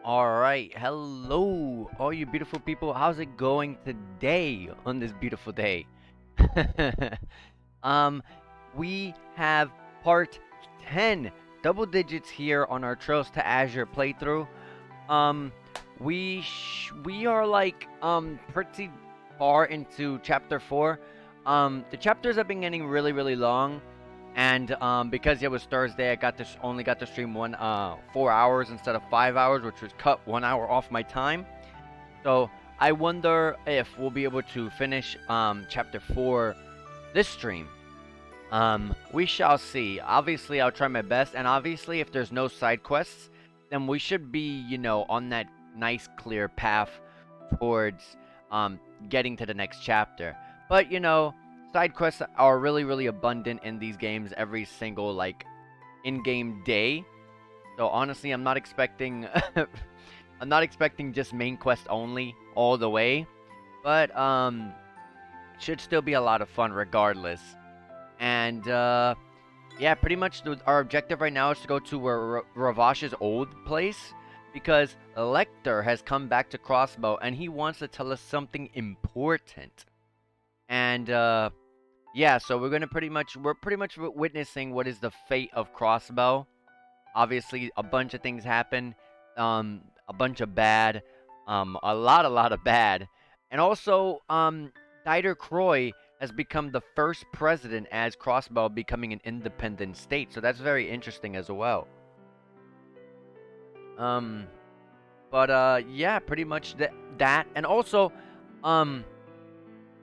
Alright, hello, all you beautiful people. How's it going today on this beautiful day? um, we have part 10, double digits here on our Trails to Azure playthrough. Um, we are like pretty far into chapter 4. The chapters have been getting really long, and because it was Thursday, I only got to stream 4 hours instead of 5 hours, which was cut 1 hour off my time. So I wonder if we'll be able to finish chapter 4 this stream. We shall see. Obviously, I'll try my best, and obviously, if there's no side quests, then we should be, on that nice clear path towards getting to the next chapter. But side quests are really abundant in these games every single like in-game day. So honestly, I'm not expecting I'm not expecting just main quest only all the way, but it should still be a lot of fun regardless. And yeah, pretty much our objective right now is to go to Ravash's old place, because Lecter has come back to Crossbell and he wants to tell us something important. And yeah, so we're pretty much witnessing what is the fate of Crossbell. Obviously, a bunch of things happen, a bunch of bad, a lot of bad, and also Dieter Croy has become the first president as Crossbell becoming an independent state. So that's very interesting as well. Yeah, pretty much that, and also,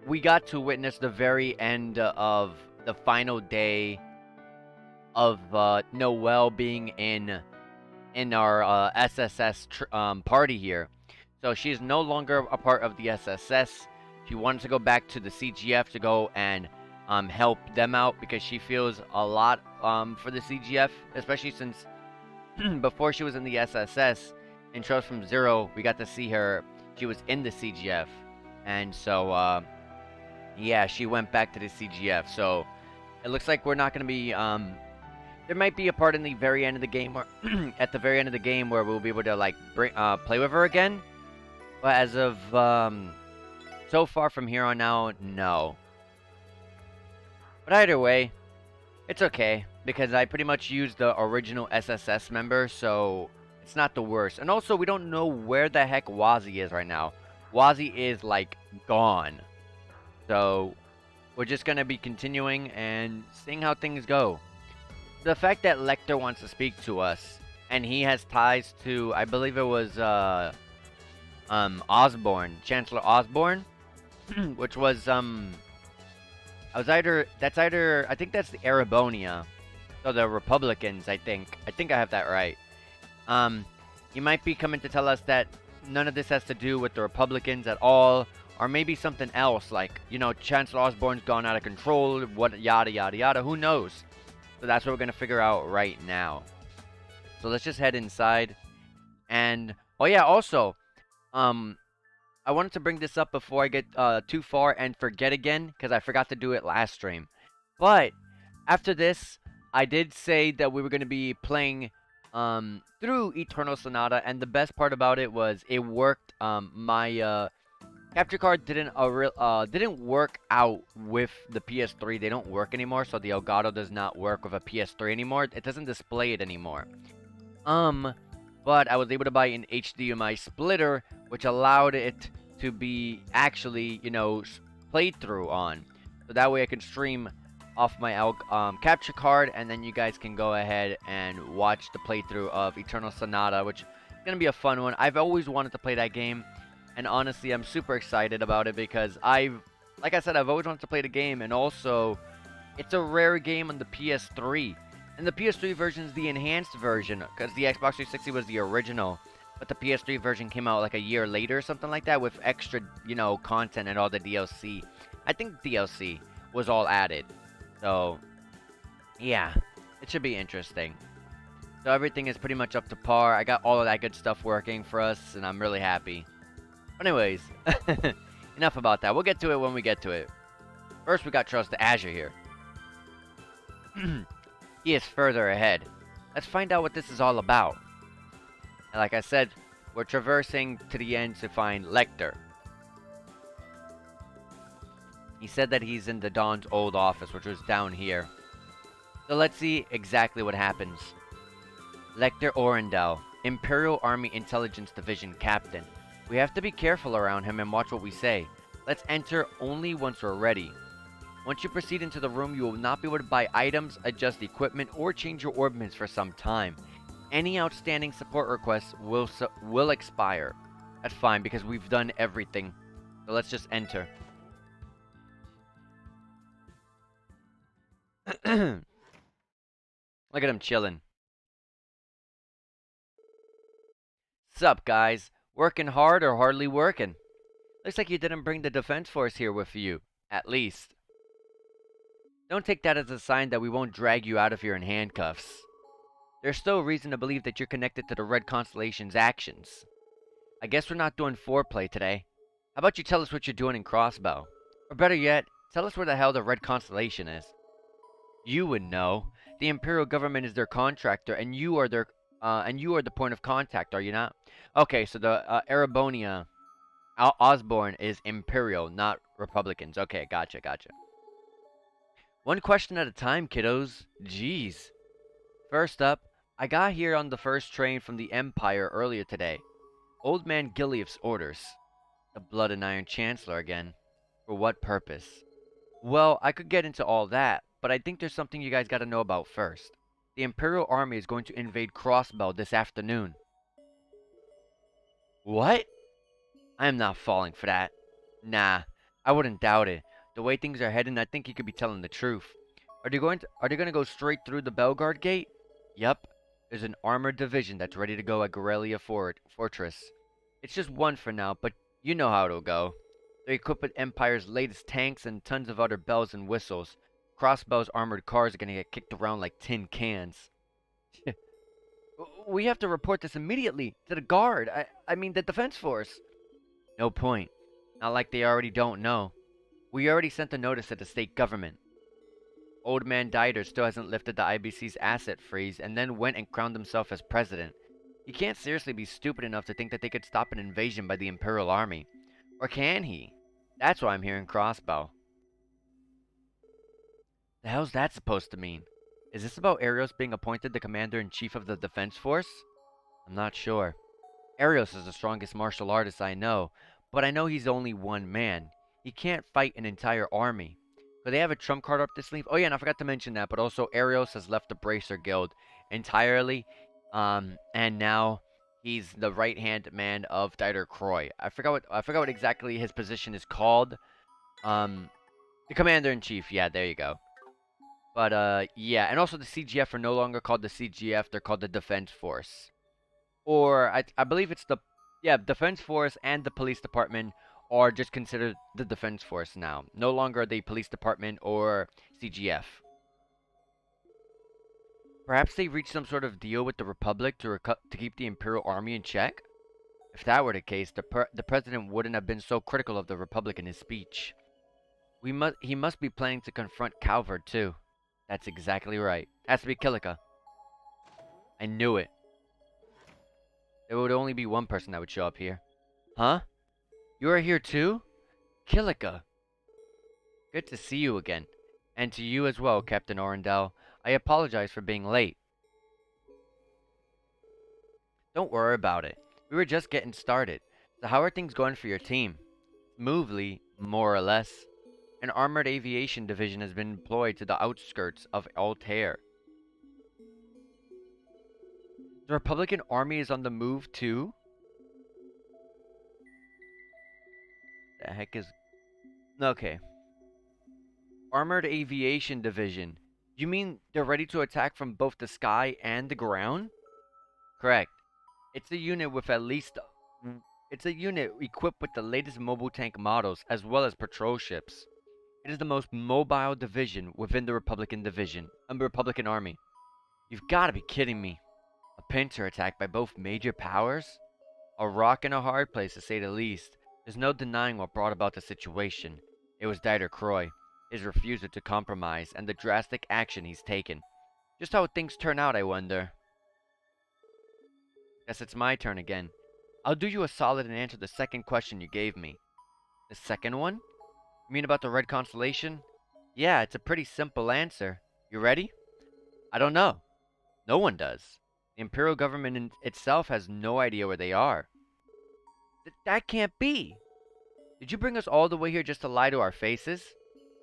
we got to witness the very end of the final day of Noelle being in our SSS party here. So she's no longer a part of the SSS. She wanted to go back to the CGF to go and help them out, because she feels a lot for the CGF, especially since before she was in the SSS in Trails from Zero, we got to see her. She was in the CGF, and so yeah, she went back to the CGF. So it looks like we're not going to be there might be a part in the very end of the game, or at the very end of the game, where we'll be able to like play with her again. But as of so far from here on out, no. But either way, it's okay, because I pretty much used the original SSS member, so it's not the worst. And also, we don't know where the heck Wazi is right now. Wazi is like gone. So we're just gonna be continuing and seeing how things go. The fact that Lecter wants to speak to us, and he has ties to, I believe it was Osborne, Chancellor Osborne, which was I think that's the Arabonia, so the Republicans. I think I have that right. You might be coming to tell us that none of this has to do with the Republicans at all, or maybe something else, like, Chancellor Osborne's gone out of control, what, yada yada yada, who knows. So that's what we're gonna figure out right now. So let's just head inside. And oh yeah, also, I wanted to bring this up before I get too far and forget again, because I forgot to do it last stream. But after this, I did say that we were going to be playing through Eternal Sonata, and the best part about it was it worked. My capture card didn't work out with the PS3. They don't work anymore, so the Elgato does not work with a PS3 anymore. It doesn't display it anymore. But I was able to buy an HDMI splitter, which allowed it to be actually, played through on. So that way I can stream off my capture card, and then you guys can go ahead and watch the playthrough of Eternal Sonata, which is going to be a fun one. I've always wanted to play that game, and honestly, I'm super excited about it, because like I said, I've always wanted to play the game, and also, it's a rare game on the PS3. And the PS3 version is the enhanced version, because the Xbox 360 was the original. But the PS3 version came out like a year later or something like that, with extra, content and all the DLC. I think DLC was all added. So, yeah, it should be interesting. So everything is pretty much up to par. I got all of that good stuff working for us, and I'm really happy. But anyways, enough about that. We'll get to it when we get to it. First, we got Trails to Azure here. He is further ahead. Let's find out what this is all about. And like I said, We're traversing to the end to find Lecter. He said that he's in the Dawn's old office, which was down here. So let's see exactly what happens. Lecter Orendel, Imperial Army Intelligence Division Captain. We have to be careful around him and watch what we say. Let's enter only once we're ready. Once you proceed into the room, you will not be able to buy items, adjust equipment, or change your orbits for some time. Any outstanding support requests will expire. That's fine because we've done everything. So let's just enter. Look at him chilling. Sup, guys? Working hard or hardly working? Looks like you didn't bring the defense force here with you. At least. Don't take that as a sign that we won't drag you out of here in handcuffs. There's still reason to believe that you're connected to the Red Constellation's actions. I guess we're not doing foreplay today. How about you tell us what you're doing in Crossbell? Or better yet, tell us where the hell the Red Constellation is. You would know. The Imperial government is their contractor, and you are the point of contact, are you not? Okay, so the Erebonia Osborne is Imperial, not Republicans. Okay, gotcha. One question at a time, kiddos. Jeez. First up, I got here on the first train from the Empire earlier today. Old Man Gilead's orders. The Blood and Iron Chancellor again. For what purpose? Well, I could get into all that, but I think there's something you guys gotta know about first. The Imperial Army is going to invade Crossbell this afternoon. What? I am not falling for that. Nah, I wouldn't doubt it. The way things are heading, I think you could be telling the truth. Are they going to go straight through the Belgard Gate? Yup. There's an armored division that's ready to go at Guerrilla Fortress. It's just one for now, but you know how it'll go. They're equipped with Empire's latest tanks and tons of other bells and whistles. Crossbell's armored cars are gonna get kicked around like tin cans. We have to report this immediately to the guard. I mean the defense force. No point. Not like they already don't know. We already sent a notice to the state government. Old Man Dieter still hasn't lifted the IBC's asset freeze and then went and crowned himself as president. He can't seriously be stupid enough to think that they could stop an invasion by the Imperial Army. Or can he? That's why I'm here in Crossbell. The hell's that supposed to mean? Is this about Arios being appointed the commander-in-chief of the defense force? I'm not sure. Arios is the strongest martial artist I know, but I know he's only one man. He can't fight an entire army. Could they have a trump card up their sleeve? Oh yeah, and I forgot to mention that, but also Arios has left the Bracer Guild entirely, and now he's the right-hand man of Dieter Croy. I forgot what exactly his position is called. The commander-in-chief, yeah, there you go. But, yeah, and also the CGF are no longer called the CGF, they're called the Defense Force. Or, I believe it's the, yeah, Defense Force and the Police Department are just considered the Defense Force now. No longer the Police Department or CGF. Perhaps they reached some sort of deal with the Republic to keep the Imperial Army in check? If that were the case, the President wouldn't have been so critical of the Republic in his speech. He must be planning to confront Calvert, too. That's exactly right. Has to be Kilika. I knew it. There would only be one person that would show up here. Huh? You are here too? Kilika. Good to see you again. And to you as well, Captain Orendel. I apologize for being late. Don't worry about it. We were just getting started. So how are things going for your team? Smoothly, more or less. An armored aviation division has been deployed to the outskirts of Altair. The Republican Army is on the move too? The heck is... Okay. Armored Aviation Division. You mean they're ready to attack from both the sky and the ground? Correct. It's a unit with at least... It's a unit equipped with the latest mobile tank models as well as patrol ships. It is the most mobile division within the Republican Army. You've got to be kidding me. A pincer attack by both major powers? A rock and a hard place, to say the least. There's no denying what brought about the situation. It was Dieter Croy, his refusal to compromise, and the drastic action he's taken. Just how things turn out, I wonder. Guess it's my turn again. I'll do you a solid and answer the second question you gave me. The second one? You mean about the red constellation? Yeah, it's a pretty simple answer. You ready? I don't know. No one does. The Imperial government itself has no idea where they are. That can't be! Did you bring us all the way here just to lie to our faces?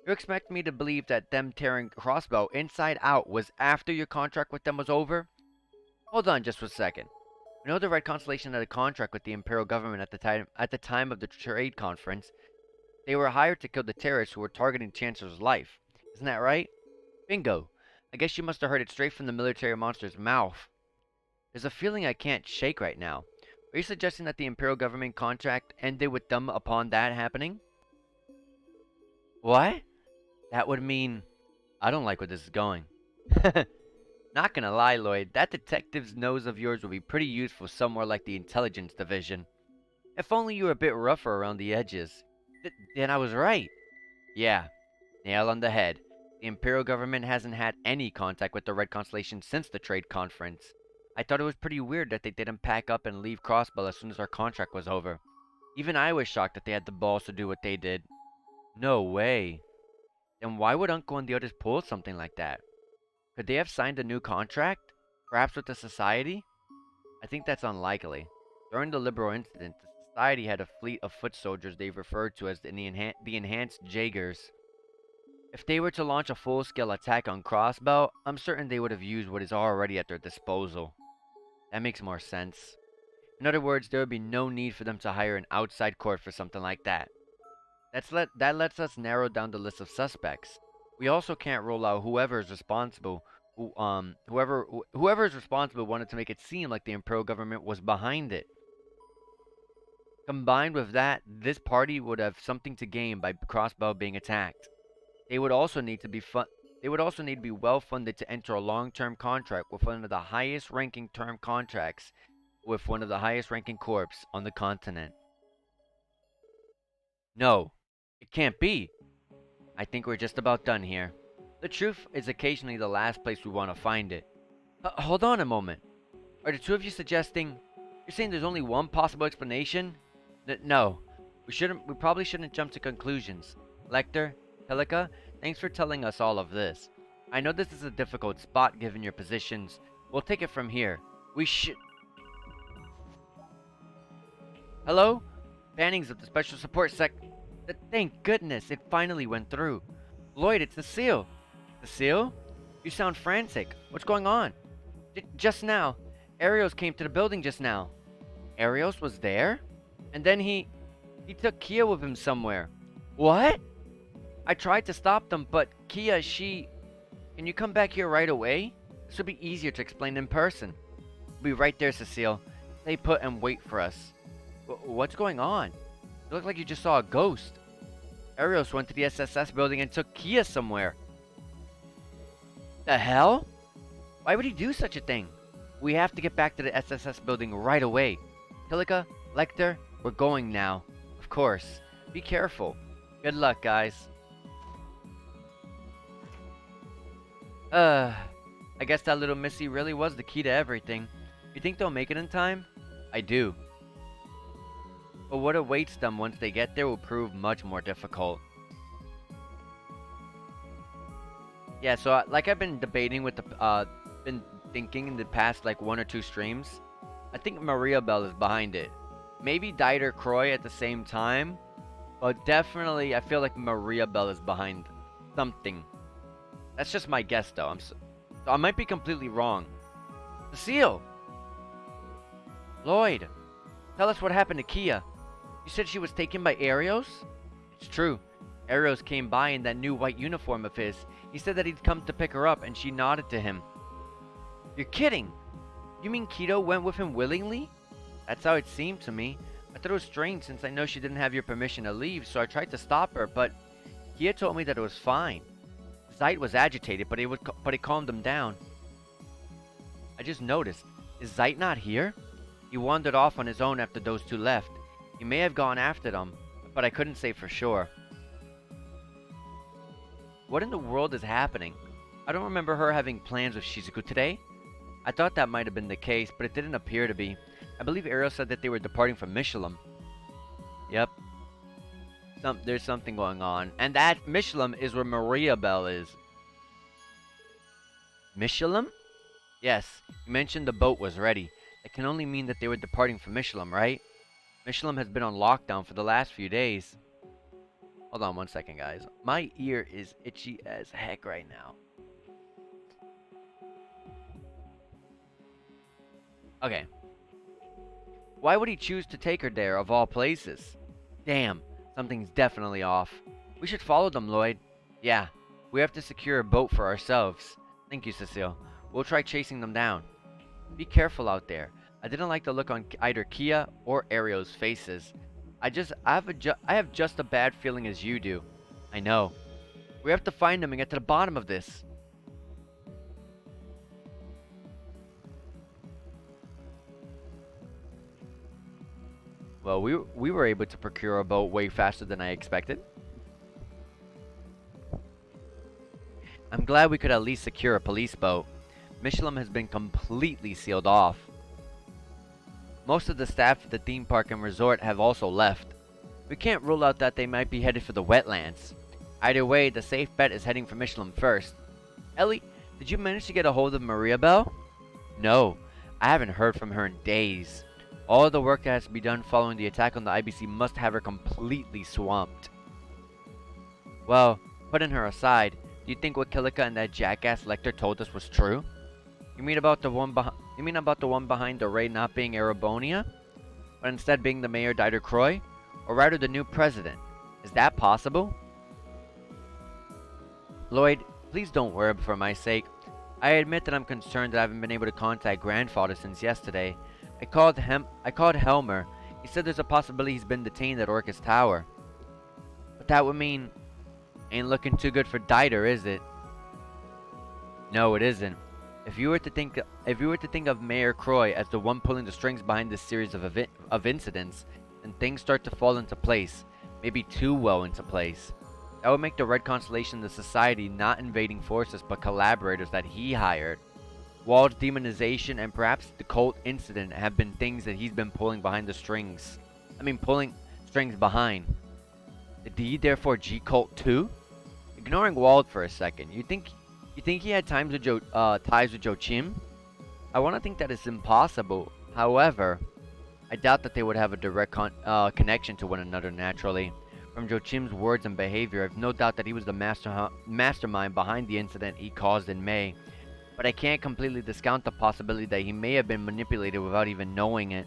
You expect me to believe that them tearing Crossbell inside out was after your contract with them was over? Hold on just for a second. We know the Red Constellation had a contract with the Imperial government at the time of the trade conference. They were hired to kill the terrorists who were targeting Chancellor's life. Isn't that right? Bingo. I guess you must have heard it straight from the military monster's mouth. There's a feeling I can't shake right now. Are you suggesting that the Imperial government contract ended with them upon that happening? What? That would mean... I don't like where this is going. Not gonna lie, Lloyd, that detective's nose of yours would be pretty useful somewhere like the Intelligence Division. If only you were a bit rougher around the edges. Then I was right. Yeah, nail on the head. The Imperial government hasn't had any contact with the Red Constellation since the trade conference. I thought it was pretty weird that they didn't pack up and leave Crossbell as soon as our contract was over. Even I was shocked that they had the balls to do what they did. No way. Then why would Uncle and the others pull something like that? Could they have signed a new contract? Perhaps with the Society? I think that's unlikely. During the Liberal incident, the Society had a fleet of foot soldiers they referred to as the Enhanced Jaegers. If they were to launch a full-scale attack on Crossbell, I'm certain they would have used what is already at their disposal. That makes more sense. In other words, there would be no need for them to hire an outside court for something like that. That lets us narrow down the list of suspects. We also can't rule out whoever is responsible wanted to make it seem like the Imperial government was behind it. Combined with that, this party would have something to gain by Crossbell being attacked. They would also need to be well funded to enter a long-term contract with one of the highest-ranking term contracts with one of the highest-ranking corps on the continent. No, it can't be. I think we're just about done here. The truth is occasionally the last place we want to find it. Hold on a moment. Are the two of you suggesting... You're saying there's only one possible explanation? No. We probably shouldn't jump to conclusions. Lecter, Helica, thanks for telling us all of this. I know this is a difficult spot given your positions. We'll take it from here. Hello? Bannings of the Special Support Thank goodness, it finally went through. Lloyd, it's the seal. The seal? You sound frantic. What's going on? Just now. Arios came to the building just now. Arios was there? And then he took Kia with him somewhere. What? I tried to stop them, but Kia, Can you come back here right away? This would be easier to explain in person. We'll be right there, Cecile. Stay put and wait for us. What's going on? You look like you just saw a ghost. Arios went to the SSS building and took Kia somewhere. The hell? Why would he do such a thing? We have to get back to the SSS building right away. Helica, Lecter, we're going now. Of course. Be careful. Good luck, guys. I guess that little Missy really was the key to everything. You think they'll make it in time? I do. But what awaits them once they get there will prove much more difficult. Yeah, so like I've been debating with been thinking in the past like 1 or 2 streams, I think Maria Bell is behind it. Maybe Dieter Croy at the same time, but definitely I feel like Maria Bell is behind something. That's just my guess though. So I might be completely wrong. Cecile! Lloyd! Tell us what happened to Kia. You said she was taken by Arios? It's true. Arios came by in that new white uniform of his. He said that he'd come to pick her up and she nodded to him. You're kidding! You mean Keto went with him willingly? That's how it seemed to me. I thought it was strange since I know she didn't have your permission to leave, so I tried to stop her, but Kia told me that it was fine. Zeit was agitated, but he calmed him down. I just noticed. Is Zeit not here? He wandered off on his own after those two left. He may have gone after them, but I couldn't say for sure. What in the world is happening? I don't remember her having plans with Shizuku today. I thought that might have been the case, but it didn't appear to be. I believe Ariel said that they were departing from Michelin. Yep. There's something going on. And that Michelin is where Maria Bell is. Michelin? Yes, you mentioned the boat was ready. That can only mean that they were departing from Michelin, right? Michelin has been on lockdown for the last few days. Hold on one second, guys. My ear is itchy as heck right now. Okay. Why would he choose to take her there, of all places? Damn, something's definitely off. We should follow them, Lloyd. Yeah, we have to secure a boat for ourselves. Thank you, Cecile. We'll try chasing them down. Be careful out there. I didn't like the look on either Kia or Ariel's faces. I have just a bad feeling as you do. I know. We have to find them and get to the bottom of this. Well, we were able to procure a boat way faster than I expected. I'm glad we could at least secure a police boat. Michelin has been completely sealed off. Most of the staff at the theme park and resort have also left. We can't rule out that they might be headed for the wetlands. Either way, the safe bet is heading for Michelin first. Ellie, did you manage to get a hold of Maria Bell? No, I haven't heard from her in days. All the work that has to be done following the attack on the IBC must have her completely swamped. Well, putting her aside, do you think what Kilika and that jackass Lecter told us was true? You mean about the one behind the raid not being Erebonia, but instead being the mayor Dieter Croy, or rather the new president? Is that possible? Lloyd, please don't worry for my sake. I admit that I'm concerned that I haven't been able to contact grandfather since yesterday. I called Helmer. He said there's a possibility he's been detained at Orcus Tower. But that would mean ain't looking too good for Dieter, is it? No, it isn't. If you were to think of Mayor Croy as the one pulling the strings behind this series of incidents, then things start to fall into place, maybe too well into place. That would make the Red Constellation the society not invading forces but collaborators that he hired. Wald's demonization and perhaps the cult incident have been things that he's been pulling strings behind. Did he therefore G-Cult too? Ignoring Wald for a second, you think he had ties with Joachim? I want to think that it's impossible. However, I doubt that they would have a direct connection to one another naturally. From Joachim's words and behavior, I have no doubt that he was the mastermind behind the incident he caused in May. But I can't completely discount the possibility that he may have been manipulated without even knowing it.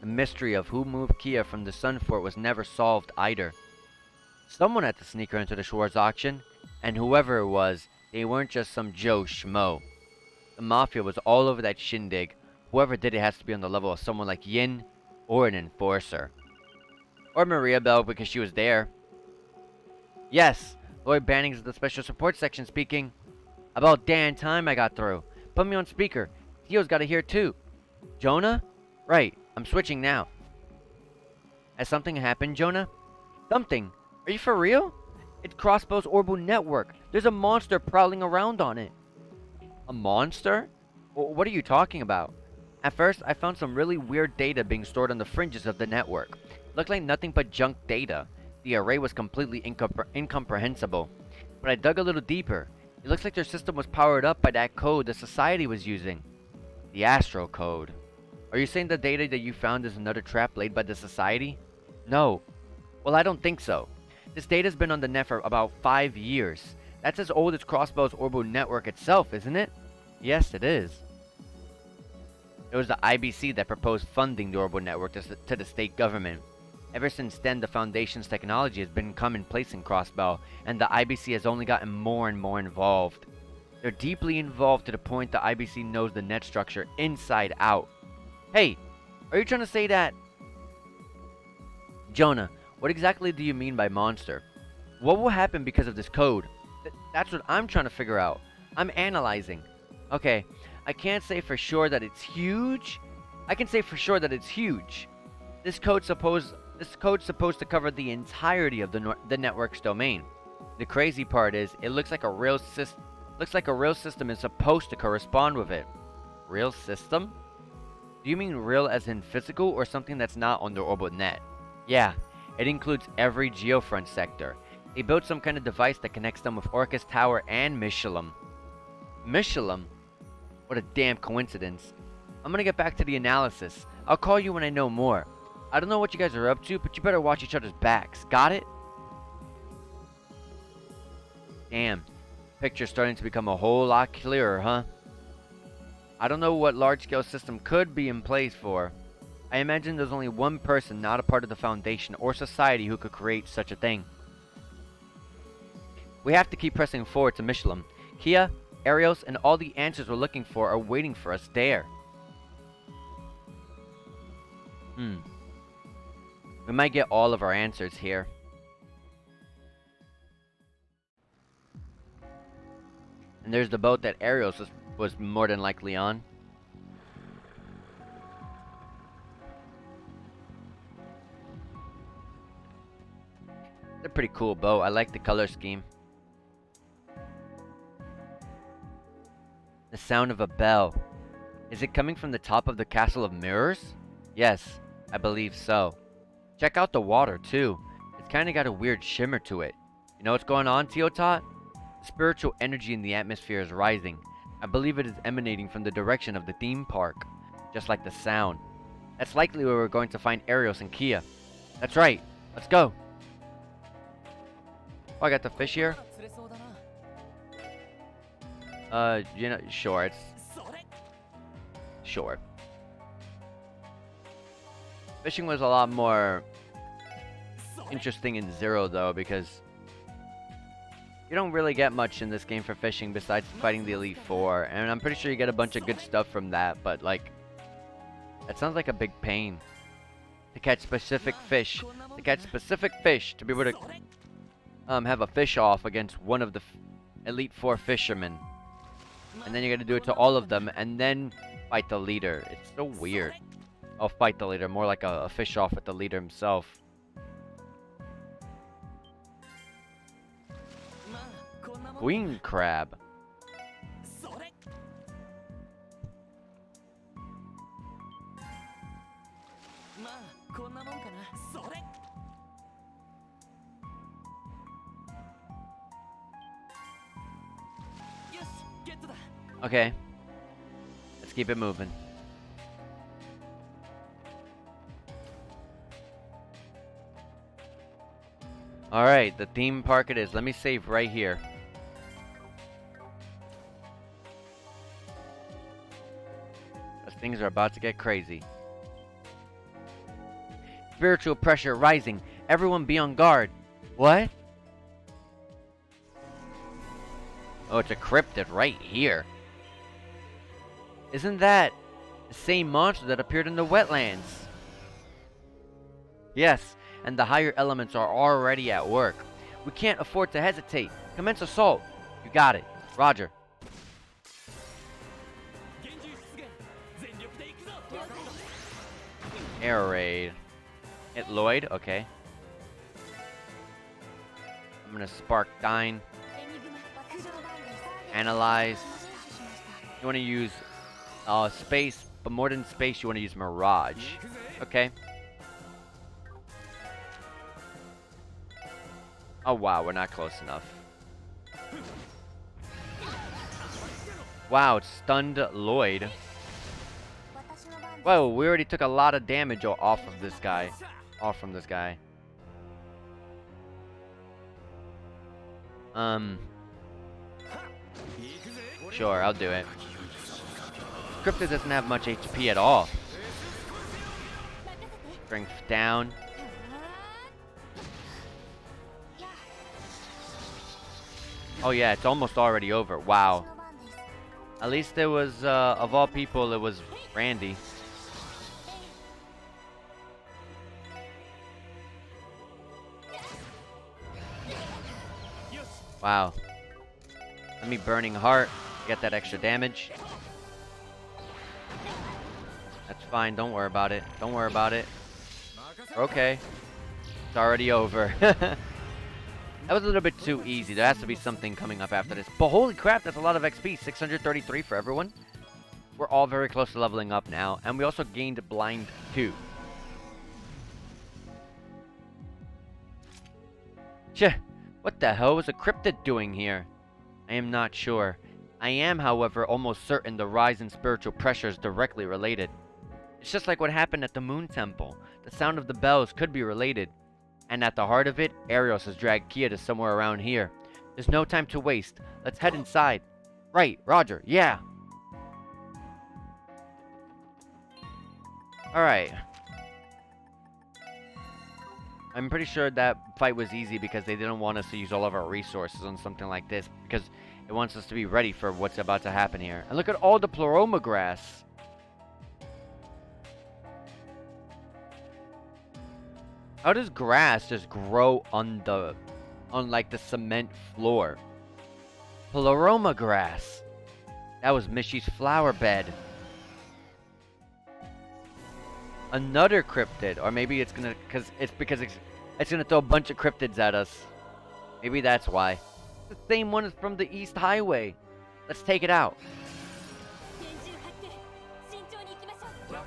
The mystery of who moved Kia from the Sun Fort was never solved either. Someone had to sneak her into the Schwartz auction, and whoever it was, they weren't just some Joe Schmo. The Mafia was all over that shindig. Whoever did it has to be on the level of someone like Yin, or an enforcer. Or Maria Bell because she was there. Yes, Lloyd Bannings of the Special Support Section speaking. About damn time I got through. Put me on speaker. Theo's gotta hear too. Jonah? Right, I'm switching now. Has something happened, Jonah? Something? Are you for real? It's Crossbell's orbital network. There's a monster prowling around on it. A monster? What are you talking about? At first, I found some really weird data being stored on the fringes of the network. Looked like nothing but junk data. The array was completely incomprehensible. But I dug a little deeper. It looks like their system was powered up by that code the Society was using. The Astro Code. Are you saying the data that you found is another trap laid by the Society? No. Well, I don't think so. This data's been on the net for about 5 years. That's as old as Crossbell's orbital network itself, isn't it? Yes, it is. It was the IBC that proposed funding the orbital network to the state government. Ever since then, the Foundation's technology has been commonplace in Crossbell, and the IBC has only gotten more and more involved. They're deeply involved to the point the IBC knows the net structure inside out. Hey, are you trying to say that... Jonah, what exactly do you mean by monster? What will happen because of this code? That's what I'm trying to figure out. I'm analyzing. Okay, I can't say for sure that it's huge. I can say for sure that it's huge. This code's supposed to cover the entirety of the network's domain. The crazy part is, it looks like a real system is supposed to correspond with it. Real system? Do you mean real as in physical or something that's not on the orbital net? Yeah, it includes every geofront sector. They built some kind of device that connects them with Orcus Tower and Michelin. Michelin? What a damn coincidence. I'm gonna get back to the analysis. I'll call you when I know more. I don't know what you guys are up to, but you better watch each other's backs. Got it? Damn. Picture's starting to become a whole lot clearer, huh? I don't know what large-scale system could be in place for. I imagine there's only one person not a part of the Foundation or society who could create such a thing. We have to keep pressing forward to Michelin. Kia, Arios, and all the answers we're looking for are waiting for us there. We might get all of our answers here. And there's the boat that Arios was more than likely on. It's a pretty cool boat. I like the color scheme. The sound of a bell. Is it coming from the top of the Castle of Mirrors? Yes, I believe so. Check out the water, too. It's kind of got a weird shimmer to it. You know what's going on, Teotot? The spiritual energy in the atmosphere is rising. I believe it is emanating from the direction of the theme park, just like the sound. That's likely where we're going to find Arios and Kia. That's right. Let's go. Oh, I got the fish here. You know, sure, it's... Sure. Fishing was a lot more interesting in Zero, though, because you don't really get much in this game for fishing besides fighting the Elite Four. And I'm pretty sure you get a bunch of good stuff from that, but, like, that sounds like a big pain. To catch specific fish. To catch specific fish. To be able to have a fish off against one of the Elite Four fishermen. And then you're gonna do it to all of them, and then fight the leader. It's so weird. Oh, fight the leader. More like a fish off with the leader himself. Queen crab. Okay. Let's keep it moving. Alright, the theme park it is. Let me save right here. Because things are about to get crazy. Spiritual pressure rising. Everyone be on guard. What? Oh, it's a cryptid right here. Isn't that the same monster that appeared in the wetlands? Yes, and the higher elements are already at work. We can't afford to hesitate. Commence assault. You got it. Roger. Air raid. Hit Lloyd. Okay. I'm gonna spark Dine. Analyze. You want to use space, but more than space, you want to use Mirage. Okay. Oh wow, we're not close enough. Wow, it stunned Lloyd. Whoa, we already took a lot of damage off of this guy. Off from this guy. Sure, I'll do it. Crypto doesn't have much HP at all. Strength down. Oh yeah, it's almost already over. Wow. At least it was, of all people, it was Randy. Wow. Let me Burning Heart. Get that extra damage. That's fine. Don't worry about it. Don't worry about it. Okay. It's already over. That was a little bit too easy. There has to be something coming up after this. But holy crap, that's a lot of XP. 633 for everyone. We're all very close to leveling up now, and we also gained Blind 2. Tch, what the hell was a cryptid doing here? I am not sure. I am, however, almost certain the rise in spiritual pressure is directly related. It's just like what happened at the Moon Temple. The sound of the bells could be related. And at the heart of it, Arios has dragged Kia to somewhere around here. There's no time to waste. Let's head inside. Right, Roger, yeah! Alright. I'm pretty sure that fight was easy because they didn't want us to use all of our resources on something like this, because it wants us to be ready for what's about to happen here. And look at all the pleroma grass. How does grass just grow on like the cement floor? Pleroma grass. That was Mishy's flower bed. Another cryptid, or maybe it's gonna, because it's gonna throw a bunch of cryptids at us. Maybe that's why. The same one is from the East Highway. Let's take it out.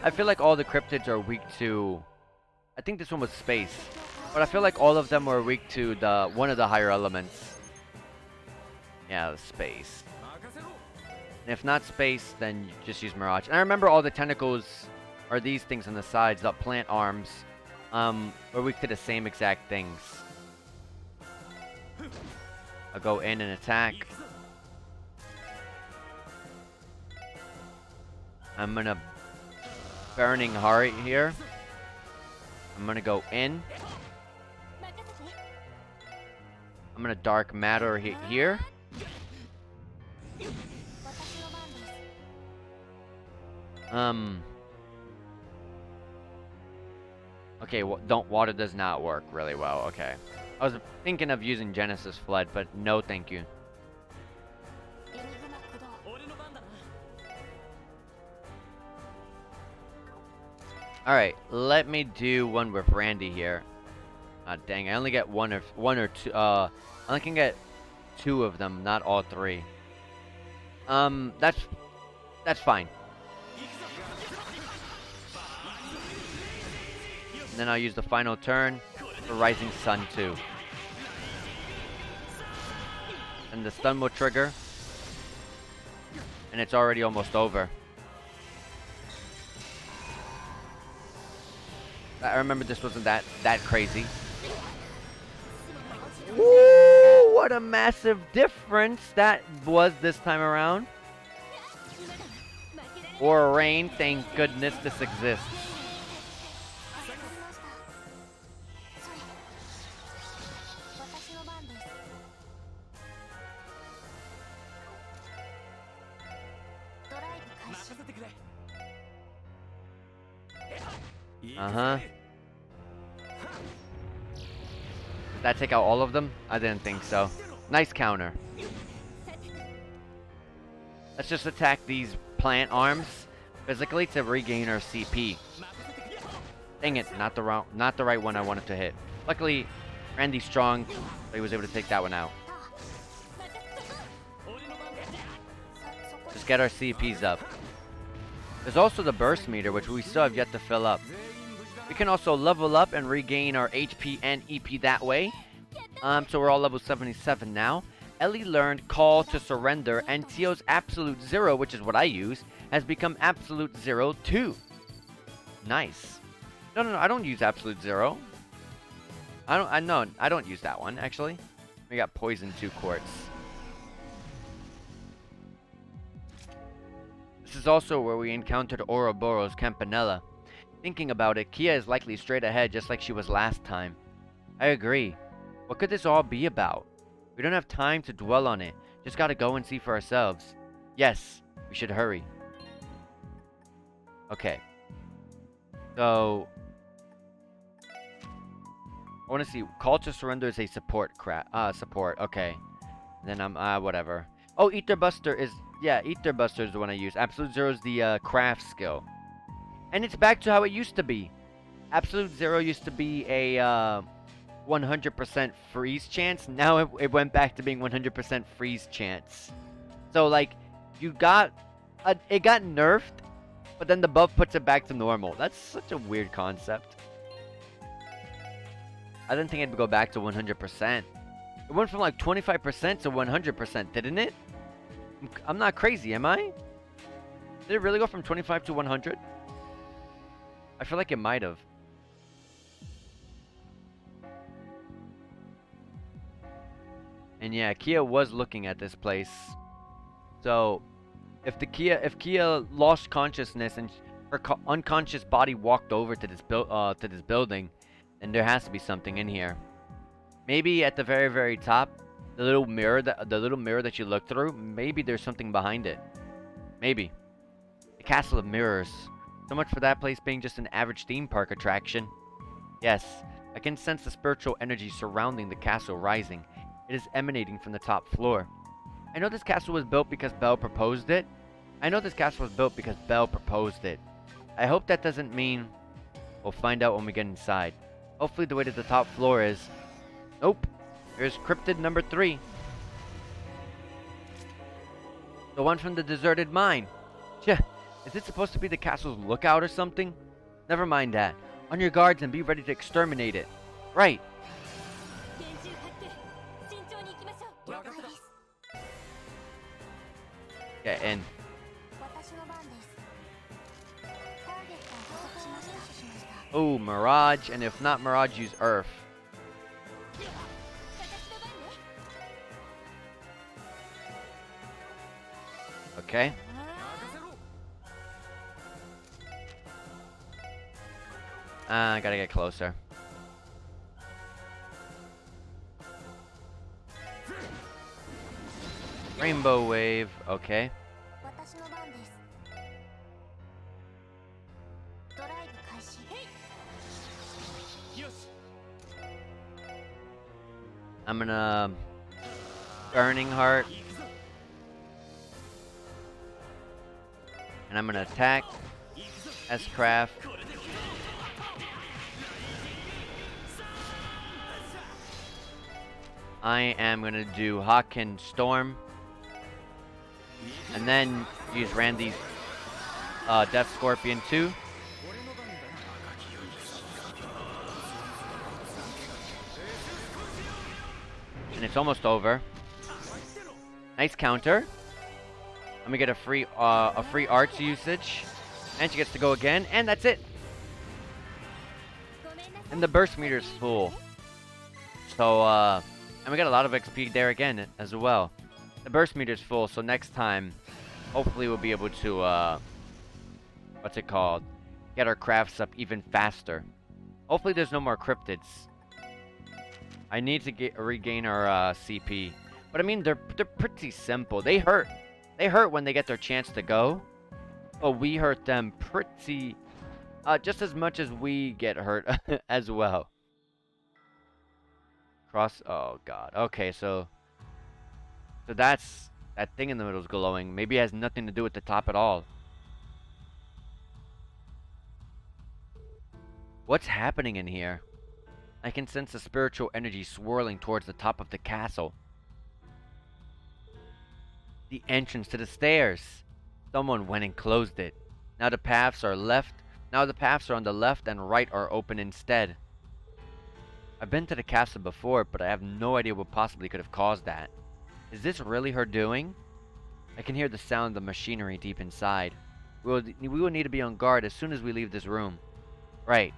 I feel like all the cryptids are weak to. I think this one was space, but I feel like all of them were weak to one of the higher elements. Yeah, the space. And if not space, then you just use Mirage. And I remember all the tentacles. Are these things on the sides, the plant arms, were weak to the same exact things. I'll go in and attack. I'm gonna Burning Heart here. I'm gonna go in. I'm gonna Dark Matter here. Okay, water does not work really well. Okay. I was thinking of using Genesis Flood, but no thank you. Alright, let me do one with Randy here. Dang, I only get one or two, I only can get 2 of them, not all 3. That's fine. And then I'll use the final turn for Rising Sun 2. And the stun will trigger. And it's already almost over. I remember this wasn't that crazy. Woo! What a massive difference that was this time around. Or rain, thank goodness this exists. Uh-huh. Did that take out all of them? I didn't think so. Nice counter. Let's just attack these plant arms physically to regain our CP. Dang it, not the right one I wanted to hit. Luckily, Randy's strong, so he was able to take that one out. Just get our CPs up. There's also the burst meter, which we still have yet to fill up. We can also level up and regain our HP and EP that way. So we're all level 77 now. Ellie learned Call to Surrender, and Tio's Absolute Zero, which is what I use, has become Absolute Zero 2. Nice. No, I don't use Absolute Zero. I don't use that one, actually. We got Poison 2 quartz. This is also where we encountered Ouroboros Campanella. Thinking about it, Kia is likely straight ahead just like she was last time. I agree. What could this all be about? We don't have time to dwell on it. Just gotta go and see for ourselves. Yes, we should hurry. Okay. So I want to see. Call to Surrender is a support support. Okay. And then whatever. Oh, Ether Buster is Ether Buster is the one I use. Absolute Zero is the craft skill. And it's back to how it used to be. Absolute Zero used to be a 100% freeze chance. Now it went back to being 100% freeze chance. So like, you got It got nerfed, but then the buff puts it back to normal. That's such a weird concept. I didn't think it'd go back to 100%. It went from like 25% to 100%, didn't it? I'm not crazy, am I? Did it really go from 25 to 100? I feel like it might have. And yeah, Kia was looking at this place. So, if Kia lost consciousness and her unconscious body walked over to this building, then there has to be something in here. Maybe at the very, very top, the little mirror that you look through, maybe there's something behind it. Maybe. The Castle of Mirrors. So much for that place being just an average theme park attraction. Yes, I can sense the spiritual energy surrounding the castle rising. It is emanating from the top floor. I know this castle was built because Belle proposed it. I hope that doesn't mean we'll find out when we get inside. Hopefully the way to the top floor is... Nope. Here's cryptid number 3. The one from the deserted mine. Tch, is it supposed to be the castle's lookout or something? Never mind that. On your guards and be ready to exterminate it. Right. Get in. Oh, Mirage, and if not Mirage, use Earth. Okay. I gotta get closer. Rainbow Wave, okay. I'm gonna... Burning Heart. And I'm gonna attack S-Craft. I am gonna do Hawken Storm. And then use Randy's Death Scorpion 2. And it's almost over. Nice counter. I'm gonna get a free arts usage. And she gets to go again, and that's it. And the burst meter is full. So and we got a lot of XP there again as well. The burst meter is full, so next time hopefully we'll be able to what's it called? Get our crafts up even faster. Hopefully there's no more cryptids. I need to regain our CP. But I mean, they're pretty simple. They hurt. They hurt when they get their chance to go. But we hurt them pretty... just as much as we get hurt as well. Oh, God. Okay, so that's... That thing in the middle is glowing. Maybe it has nothing to do with the top at all. What's happening in here? I can sense the spiritual energy swirling towards the top of the castle. The entrance to the stairs. Someone went and closed it. Now the paths are on the left and right are open instead. I've been to the castle before, but I have no idea what possibly could have caused that. Is this really her doing? I can hear the sound of machinery deep inside. We will need to be on guard as soon as we leave this room. Right.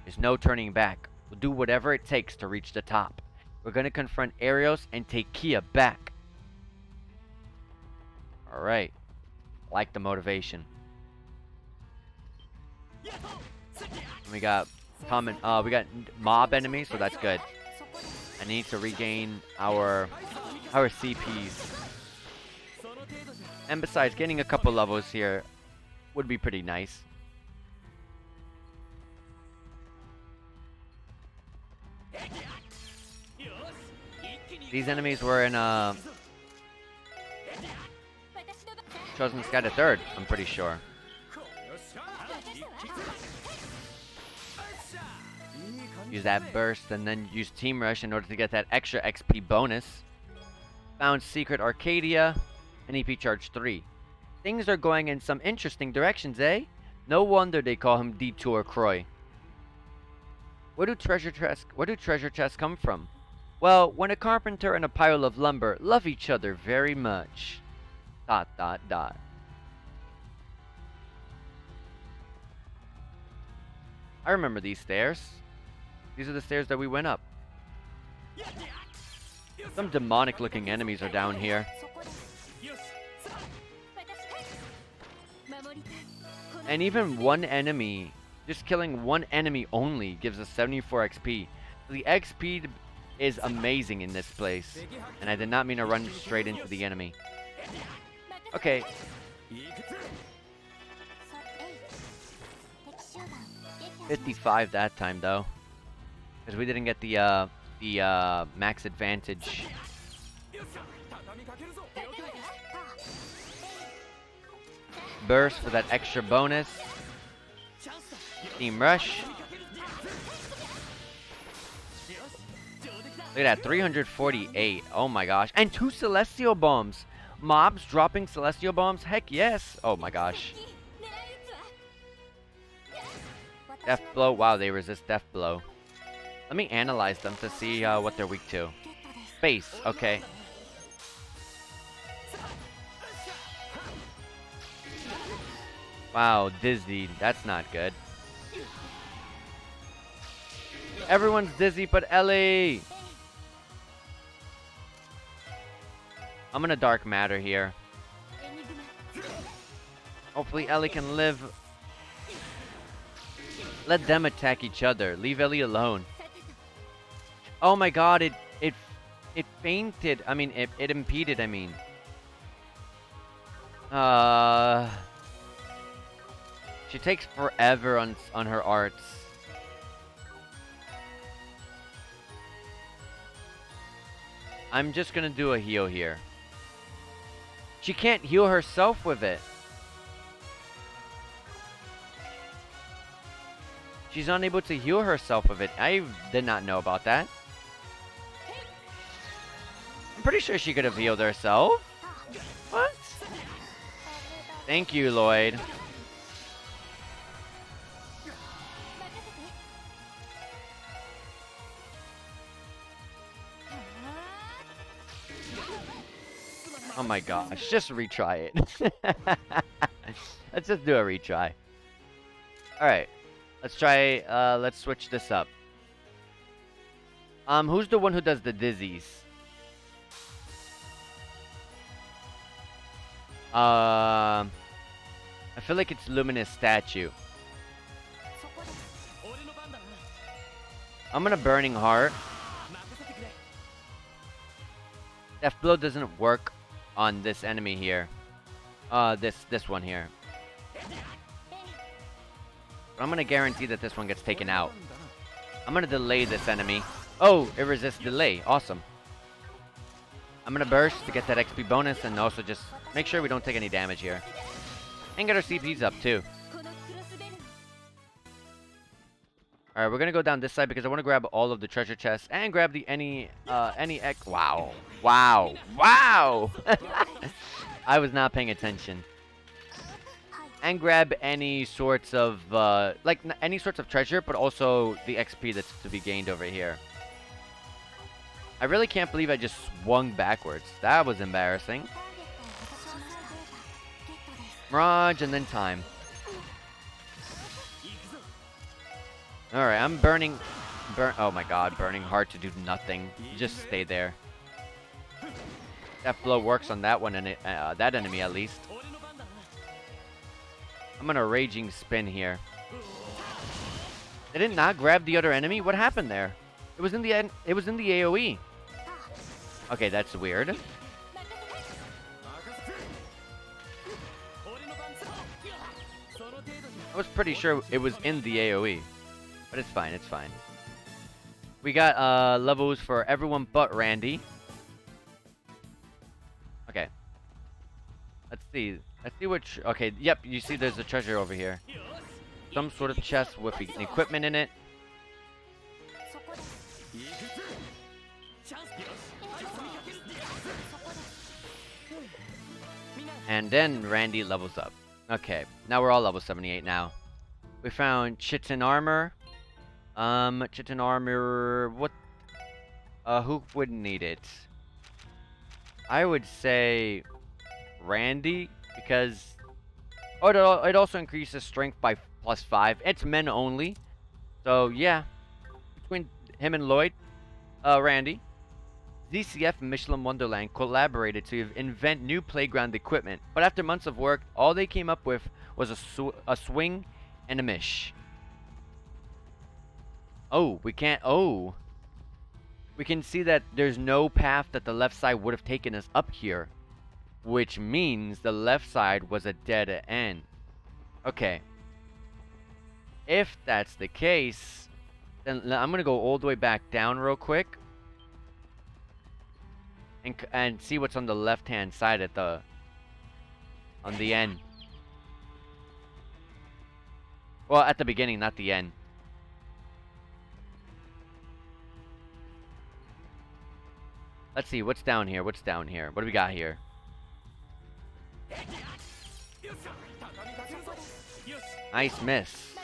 There's no turning back. We'll do whatever it takes to reach the top. We're going to confront Arios and take Kia back. Alright. Like the motivation. We got we got mob enemies, so that's good. I need to regain our CPs. And besides, getting a couple levels here would be pretty nice. These enemies were in Chosen Sky the Third, I'm pretty sure. Use that burst and then use Team Rush in order to get that extra XP bonus. Found Secret Arcadia and EP Charge 3. Things are going in some interesting directions, eh? No wonder they call him Detour Croy. Where do treasure chests come from? Well, when a carpenter and a pile of lumber love each other very much. ... I remember these stairs. These are the stairs that we went up. Some demonic looking enemies are down here. And even one enemy, just killing one enemy only, gives us 74 XP. The XP is amazing in this place. And I did not mean to run straight into the enemy. Okay. 55 that time though. Because we didn't get the max advantage. Burst for that extra bonus. Team Rush. Look at that, 348. Oh my gosh. And 2 Celestial Bombs. Mobs dropping Celestial Bombs? Heck yes. Oh my gosh. Death Blow. Wow, they resist Death Blow. Let me analyze them to see what they're weak to. Base. Okay. Wow, dizzy. That's not good. Everyone's dizzy but Ellie. I'm gonna Dark Matter here. Hopefully Ellie can live. Let them attack each other. Leave Ellie alone. Oh my god, it fainted. I mean, it impeded, I mean. She takes forever on her arts. I'm just gonna do a heal here. She can't heal herself with it. She's unable to heal herself with it. I did not know about that. I'm pretty sure she could have healed herself. What? Thank you, Lloyd. Oh my gosh, just retry it. Let's just do a retry. Alright. Let's try, let's switch this up. Who's the one who does the dizzies? I feel like it's Luminous Statue. I'm gonna Burning Heart. Death Blow doesn't work on this enemy here. This one here. But I'm gonna guarantee that this one gets taken out. I'm gonna delay this enemy. Oh, it resists delay. Awesome. I'm gonna burst to get that XP bonus and also just make sure we don't take any damage here. And get our CPs up too. Alright, we're gonna go down this side because I want to grab all of the treasure chests and grab the any X. Wow. Wow. Wow! I was not paying attention. And grab any sorts of, any sorts of treasure, but also the XP that's to be gained over here. I really can't believe I just swung backwards. That was embarrassing. Mirage and then time. Alright, I'm burning... oh my god, Burning Heart to do nothing. Just stay there. Death Blow works on that one, and that enemy at least. I'm gonna Raging Spin here. Did it not grab the other enemy? What happened there? It was in the AoE. Okay, that's weird. I was pretty sure it was in the AoE. But it's fine, it's fine. We got levels for everyone but Randy. Okay. Let's see. Let's see which... okay, yep, you see there's a treasure over here. Some sort of chest with equipment in it. And then Randy levels up. Okay, now we're all level 78 now. We found chitin armor. Chitin armor, what? Who would need it? I would say Randy, because it also increases strength by +5. It's men only. So yeah, between him and Lloyd, Randy. ZCF and Michelin Wonderland collaborated to invent new playground equipment, but after months of work, all they came up with was a swing and a mish. Oh, we can't. Oh, we can see that there's no path that the left side would have taken us up here, which means the left side was a dead end. Okay. If that's the case, then I'm gonna go all the way back down real quick and see what's on the left-hand side at on the end. Well, at the beginning, not the end. Let's see, what's down here? What's down here? What do we got here? Nice miss.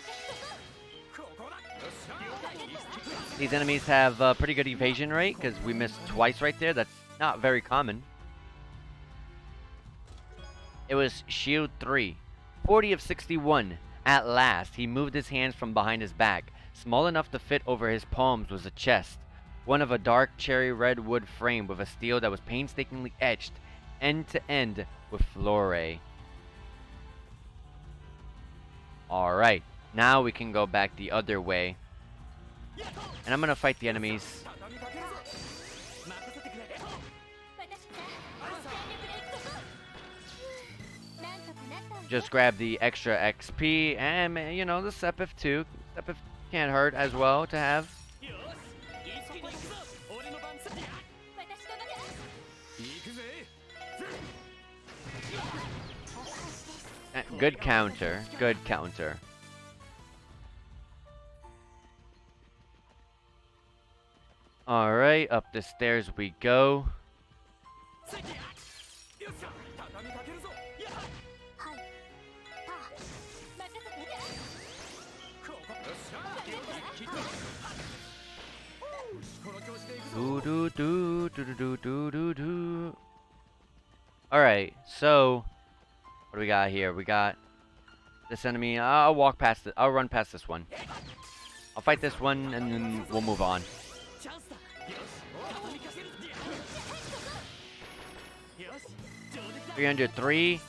These enemies have a pretty good evasion rate, because we missed twice right there. That's not very common. It was shield 3. 40 of 61. At last, he moved his hands from behind his back. Small enough to fit over his palms was a chest. One of a dark cherry red wood frame with a steel that was painstakingly etched end to end with flore. Alright, now we can go back the other way. And I'm gonna fight the enemies. Just grab the extra XP, and you know, the Sepif too. Sepif can't hurt as well to have. Good counter, good counter. Alright, up the stairs we go. Alright, so what do we got here? We got this enemy. I'll walk past it. I'll run past this one. I'll fight this one and then we'll move on. 303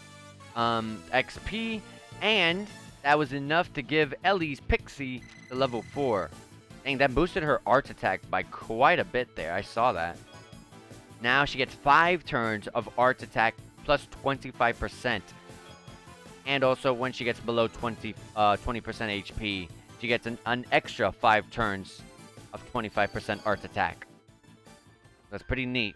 XP, and that was enough to give Ellie's Pixie to level 4. Dang, that boosted her art attack by quite a bit there. I saw that. Now she gets 5 turns of art attack plus 25%. And also when she gets below 20% HP, she gets an extra 5 turns of 25% art attack. That's pretty neat.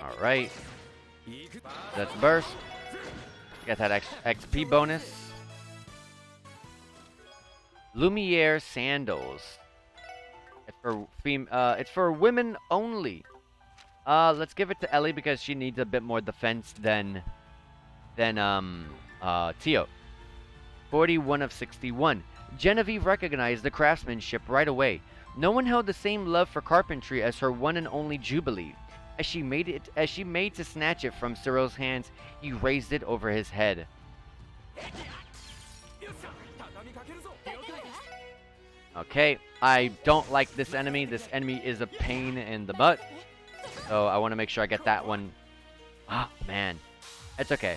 Alright. Let's burst. Get that XP bonus. Lumiere sandals. It's for women only. Let's give it to Ellie because she needs a bit more defense than Tio. 41 of 61. Genevieve recognized the craftsmanship right away. No one held the same love for carpentry as her one and only Jubilee. As she made to snatch it from Cyril's hands, he raised it over his head. Okay, I don't like this enemy. This enemy is a pain in the butt. So I want to make sure I get that one. Ah, man. It's okay.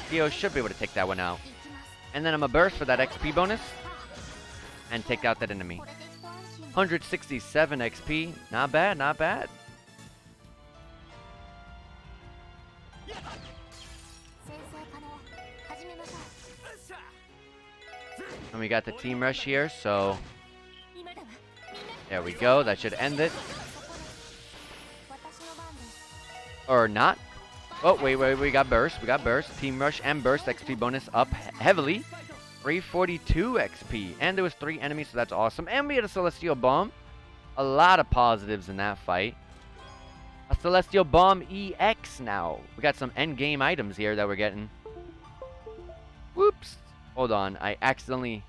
Theo should be able to take that one out. And then I'm going to burst for that XP bonus. And take out that enemy. 167 XP. Not bad, not bad. And we got the team rush here, so there we go. That should end it. Or not. Oh, wait, we got burst. We got burst. Team rush and burst XP bonus up heavily. 342 XP. And there was 3 enemies, so that's awesome. And we had a Celestial Bomb. A lot of positives in that fight. A Celestial Bomb EX now. We got some endgame items here that we're getting. Whoops. Hold on. I accidentally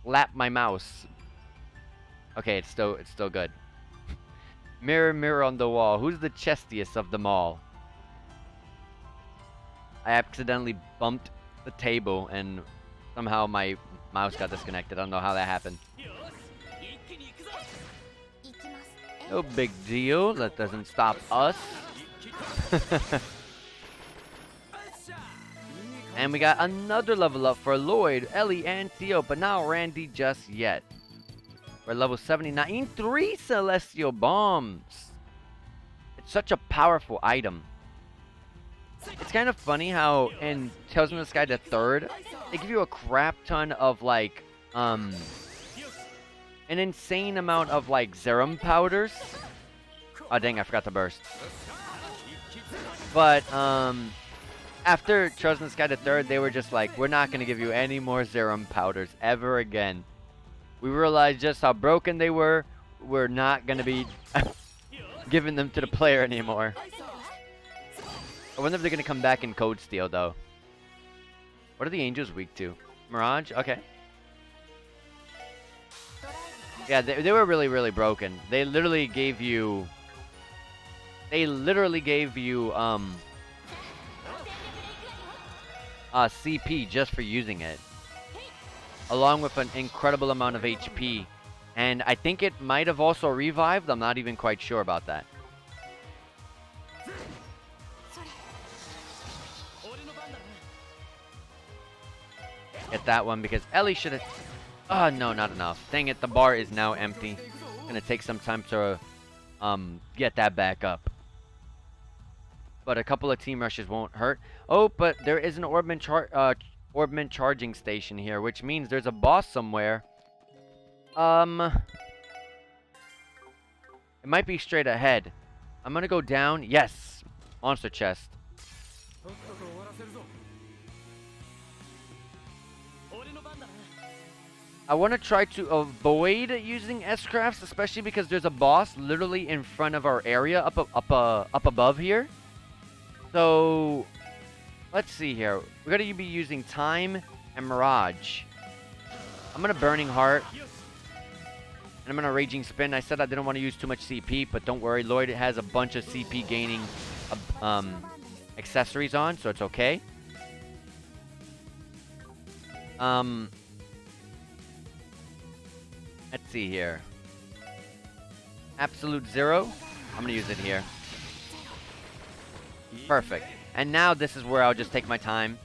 slapped my mouse. Okay, it's still good. Mirror, mirror on the wall. Who's the chestiest of them all? I accidentally bumped the table and somehow my mouse got disconnected. I don't know how that happened. No big deal. That doesn't stop us. And we got another level up for Lloyd, Ellie, and Theo, but not Randy just yet. We're level 79. 3 Celestial Bombs. It's such a powerful item. It's kind of funny how in Tales from the Sky the Third, they give you a crap ton of like, an insane amount of like Zerum powders. Oh dang, I forgot to burst. But, after Tales from the Sky the Third, they were just like, we're not going to give you any more Zerum powders ever again. We realized just how broken they were. We're not going to be giving them to the player anymore. I wonder if they're going to come back in Code Steel, though. What are the angels weak to? Mirage? Okay. Yeah, they were really, really broken. They literally gave you... CP just for using it. Along with an incredible amount of HP. And I think it might have also revived. I'm not even quite sure about that. Get that one because Ellie should have... Oh, no, not enough. Dang it, the bar is now empty. It's going to take some time to get that back up. But a couple of team rushes won't hurt. Oh, but there is an Orbman charging station here, which means there's a boss somewhere. It might be straight ahead. I'm going to go down. Yes. Monster chest. I want to try to avoid using S-crafts, especially because there's a boss literally in front of our area, up above here. So, let's see here. We're going to be using Time and Mirage. I'm going to Burning Heart. And I'm going to Raging Spin. I said I didn't want to use too much CP, but don't worry. Lloyd has a bunch of CP gaining accessories on, so it's okay. Let's see here. Absolute Zero. I'm going to use it here. Perfect. And now this is where I'll just take my time.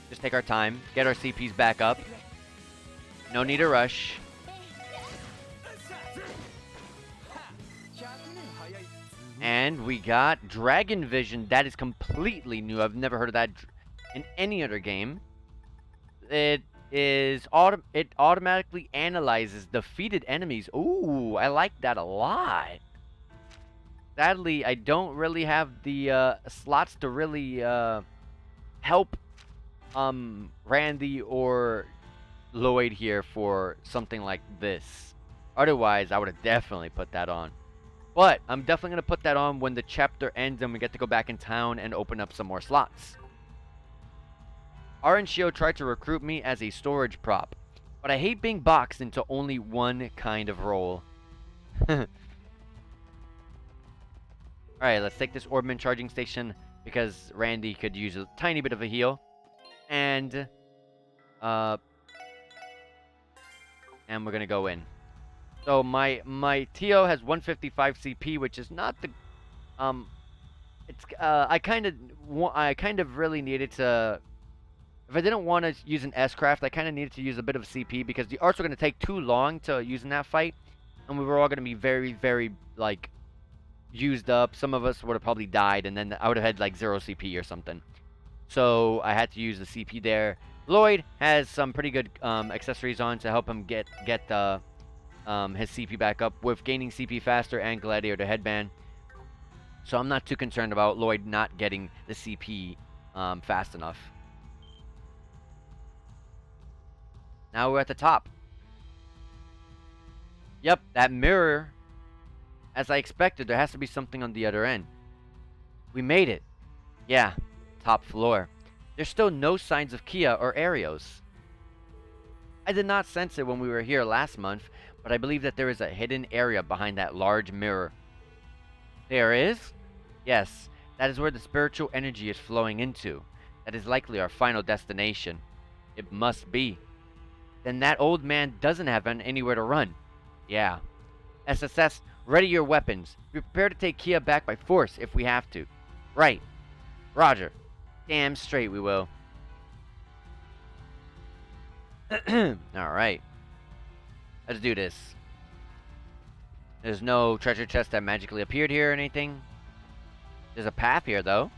Just take our time. Get our CPs back up. No need to rush. And we got Dragon Vision. That is completely new. I've never heard of that in any other game. It automatically analyzes defeated enemies. Ooh, I like that a lot. Sadly, I don't really have the slots to really help Randy or Lloyd here for something like this. Otherwise, I would have definitely put that on. But I'm definitely going to put that on when the chapter ends and we get to go back in town and open up some more slots. Shio tried to recruit me as a storage prop, but I hate being boxed into only one kind of role. Alright, let's take this Orbman charging station because Randy could use a tiny bit of a heal. And we're gonna go in. So my Tio has 155 CP, which is not the I kind of really needed to. If I didn't want to use an S-craft, I kind of needed to use a bit of CP because the arts were going to take too long to use in that fight. And we were all going to be very, very, like, used up. Some of us would have probably died, and then I would have had, like, 0 CP or something. So I had to use the CP there. Lloyd has some pretty good accessories on to help him get his CP back up with gaining CP faster and Gladiator Headband. So I'm not too concerned about Lloyd not getting the CP fast enough. Now we're at the top. Yep, that mirror. As I expected, there has to be something on the other end. We made it. Yeah, top floor. There's still no signs of Kia or Arios. I did not sense it when we were here last month, but I believe that there is a hidden area behind that large mirror. There is? Yes, that is where the spiritual energy is flowing into. That is likely our final destination. It must be. Then that old man doesn't have anywhere to run. Yeah. SSS, ready your weapons. Be prepared to take Kia back by force if we have to. Right. Roger. Damn straight we will. Alright. Let's do this. There's no treasure chest that magically appeared here or anything. There's a path here, though.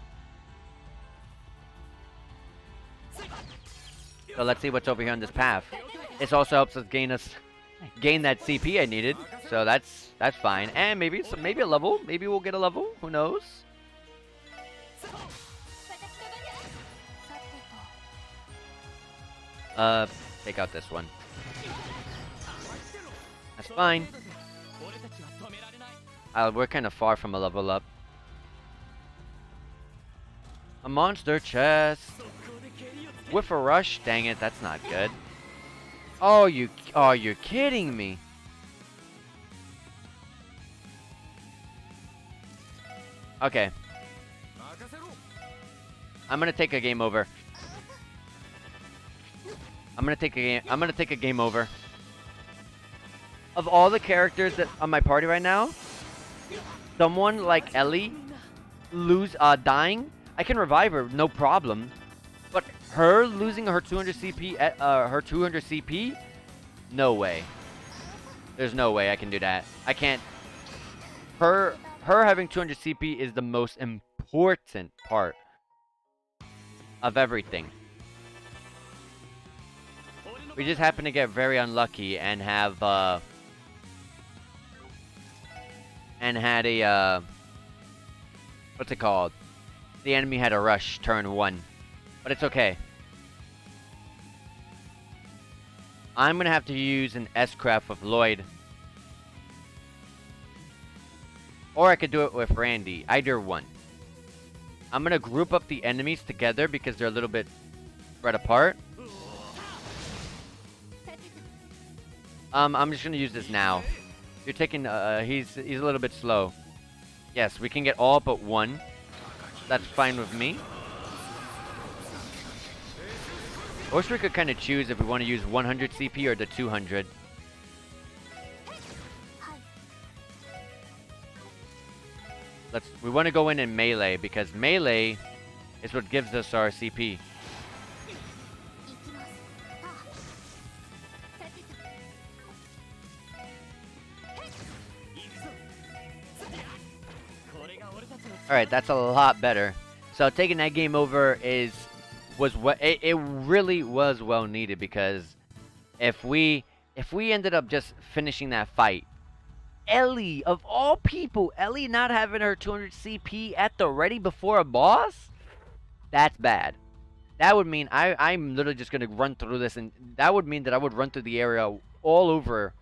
So let's see what's over here on this path. This also helps us gain that CP I needed. So that's fine. And maybe a level. Maybe we'll get a level. Who knows? Take out this one. That's fine. We're kind of far from a level up. A monster chest. With a rush? Dang it, that's not good. Oh, you're kidding me. Okay. I'm gonna take a game over. I'm gonna take a game over. Of all the characters that on my party right now, someone like Ellie dying, I can revive her, no problem. But her losing her 200 CP, no way. There's no way I can do that. I can't. Her having 200 CP is the most important part of everything. We just happen to get very unlucky and have had a what's it called? The enemy had a rush turn 1. But it's okay. I'm gonna have to use an S-Craft with Lloyd. Or I could do it with Randy. Either one. I'm gonna group up the enemies together because they're a little bit spread apart. I'm just gonna use this now. You're taking he's a little bit slow. Yes, we can get all but one. That's fine with me. I wish we could kind of choose if we want to use 100 CP or the 200. We want to go in melee because melee is what gives us our CP. Alright, that's a lot better. So taking that game over was what it really was well needed, because if we ended up just finishing that fight, Ellie of all people, Ellie not having her 200 CP at the ready before a boss, that's bad. That would mean I'm literally just gonna run through this, and that would mean that I would run through the area all over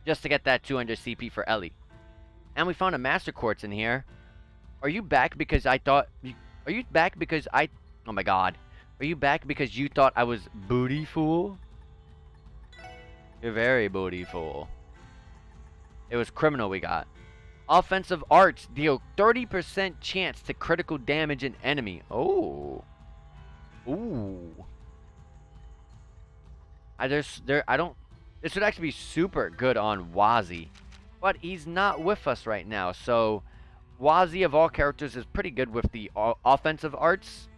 just to get that 200 CP for Ellie. And we found a master quartz in here. Are you back because I thought? Are you back because I? Oh my God. Are you back because you thought I was bootyful? You're very bootyful. It was criminal we got. Offensive arts deal 30% chance to critical damage an enemy. Oh. Ooh. This would actually be super good on Wazi. But he's not with us right now, so Wazi of all characters is pretty good with the offensive arts.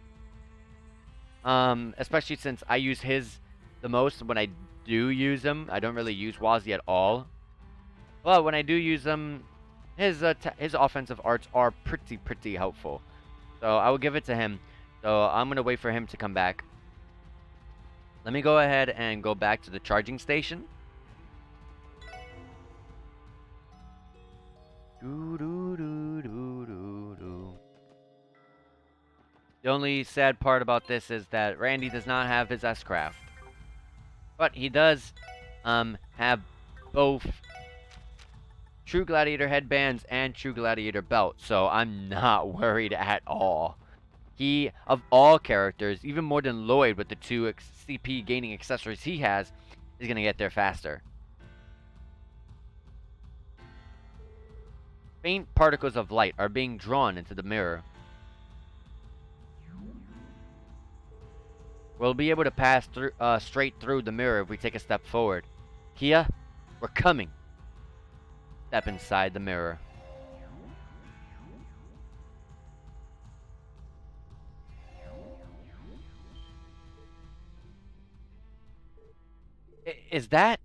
Especially since I use his the most when I do use him. I don't really use Wazi at all. But when I do use him, his offensive arts are pretty helpful. So I will give it to him. So I'm going to wait for him to come back. Let me go ahead and go back to the charging station. The only sad part about this is that Randy does not have his S-Craft. But he does have both True Gladiator headbands and True Gladiator belt, so I'm not worried at all. He, of all characters, even more than Lloyd with the 2 CP gaining accessories he has, is going to get there faster. Faint particles of light are being drawn into the mirror. We'll be able to pass through, straight through the mirror if we take a step forward. Kia, we're coming. Step inside the mirror. Is that?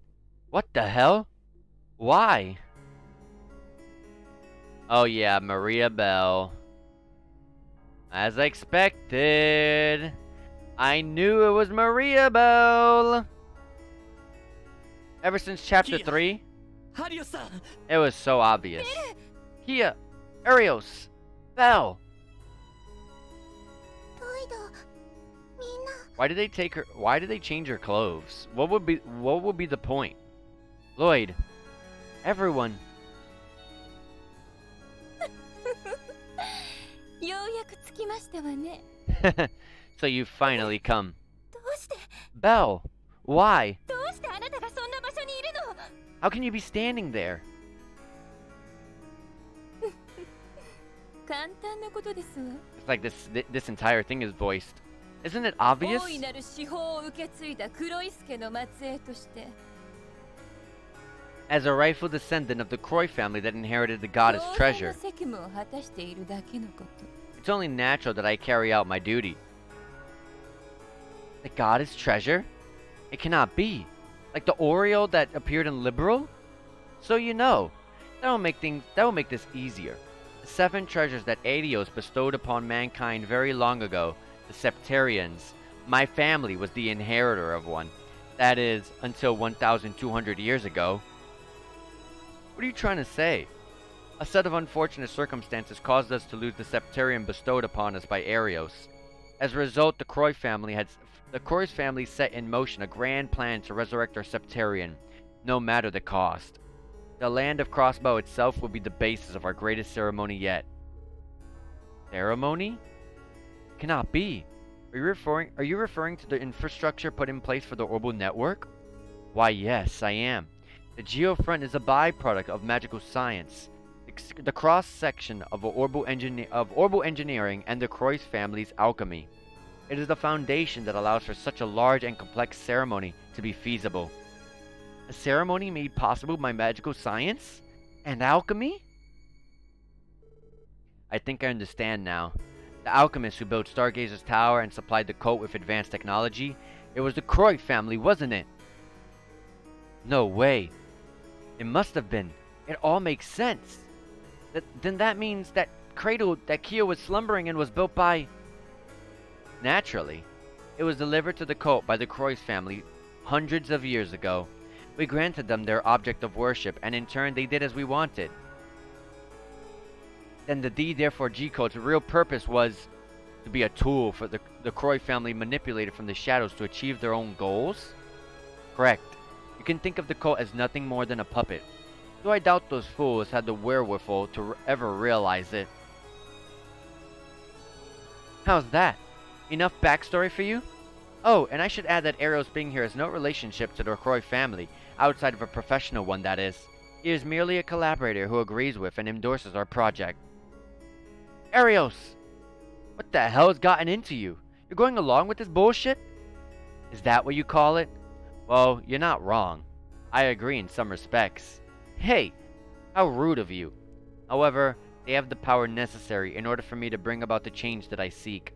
What the hell? Why? Oh yeah, Maria Bell. As expected. I knew it was Maria Bell. Ever since chapter 3, it was so obvious. Kia, Arios, Bell. Why did they take her? Why did they change her clothes? What would be the point? Lloyd, everyone. So you finally come. Belle, why? How can you be standing there? It's like this entire thing is voiced. Isn't it obvious? As a rightful descendant of the Croy family that inherited the goddess treasure, it's only natural that I carry out my duty. The goddess treasure? It cannot be. Like the Oreo that appeared in Liberal? So you know, that will make this easier. The 7 treasures that Adios bestowed upon mankind very long ago, the Sectarians. My family was the inheritor of one. That is, until 1,200 years ago. What are you trying to say? A set of unfortunate circumstances caused us to lose the Sectarian bestowed upon us by Arios. As a result, the Croy family set in motion a grand plan to resurrect our Sectarian, no matter the cost. The land of Crossbell itself will be the basis of our greatest ceremony yet. Ceremony? Cannot be. Are you referring to the infrastructure put in place for the Orbital Network? Why, yes, I am. The Geofront is a byproduct of magical science. The cross-section of orbital engineering and the Croy family's alchemy. It is the foundation that allows for such a large and complex ceremony to be feasible. A ceremony made possible by magical science? And alchemy? I think I understand now. The alchemists who built Stargazer's tower and supplied the cult with advanced technology, it was the Croy family, wasn't it? No way. It must have been. It all makes sense. Then that means that cradle that Kia was slumbering in was built by... Naturally. It was delivered to the cult by the Croy family hundreds of years ago. We granted them their object of worship, and in turn they did as we wanted. Then the D therefore G cult's real purpose was to be a tool for the Croy family manipulated from the shadows to achieve their own goals? Correct. You can think of the cult as nothing more than a puppet. Though I doubt those fools had the wherewithal to ever realize it. How's that? Enough backstory for you? Oh, and I should add that Arios being here has no relationship to the Croy family, outside of a professional one, that is. He is merely a collaborator who agrees with and endorses our project. Arios! What the hell has gotten into you? You're going along with this bullshit? Is that what you call it? Well, you're not wrong. I agree in some respects. Hey! How rude of you. However, they have the power necessary in order for me to bring about the change that I seek.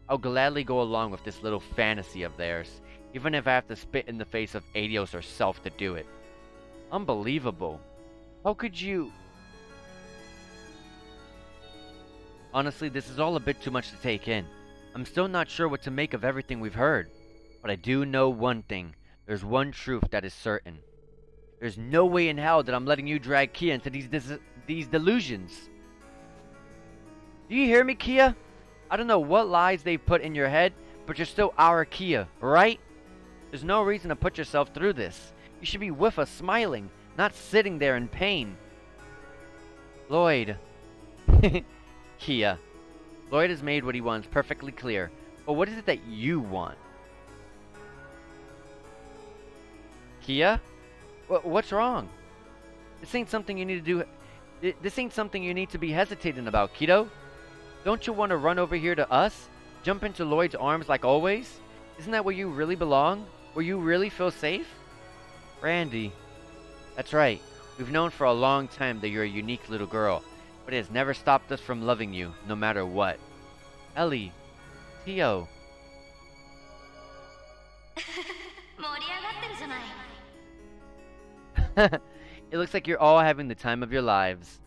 I'll gladly go along with this little fantasy of theirs, even if I have to spit in the face of Adios herself to do it. Unbelievable. How could you... Honestly, this is all a bit too much to take in. I'm still not sure what to make of everything we've heard. But I do know one thing. There's one truth that is certain. There's no way in hell that I'm letting you drag Kia into these delusions. Do you hear me, Kia? I don't know what lies they've put in your head, but you're still our Kia, right? There's no reason to put yourself through this. You should be with us smiling, not sitting there in pain. Lloyd. Kia. Lloyd has made what he wants perfectly clear. But what is it that you want? Kia? What's wrong? This ain't something you need to do. This ain't something you need to be hesitating about, kiddo. Don't you want to run over here to us? Jump into Lloyd's arms like always? Isn't that where you really belong? Where you really feel safe? Randy. That's right. We've known for a long time that you're a unique little girl, but it has never stopped us from loving you, no matter what. Ellie. Tio. It looks like you're all having the time of your lives.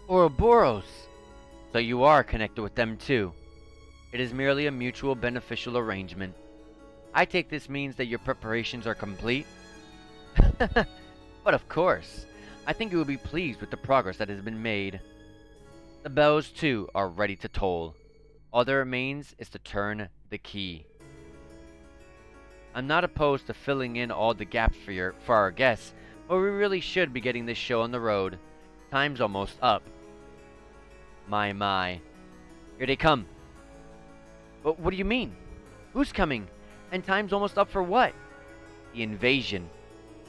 Ouroboros! So you are connected with them too. It is merely a mutual beneficial arrangement. I take this means that your preparations are complete. But of course, I think you will be pleased with the progress that has been made. The bells too are ready to toll. All that remains is to turn the key. I'm not opposed to filling in all the gaps for our guests, but we really should be getting this show on the road. Time's almost up. My. Here they come. But what do you mean? Who's coming? And time's almost up for what? The invasion.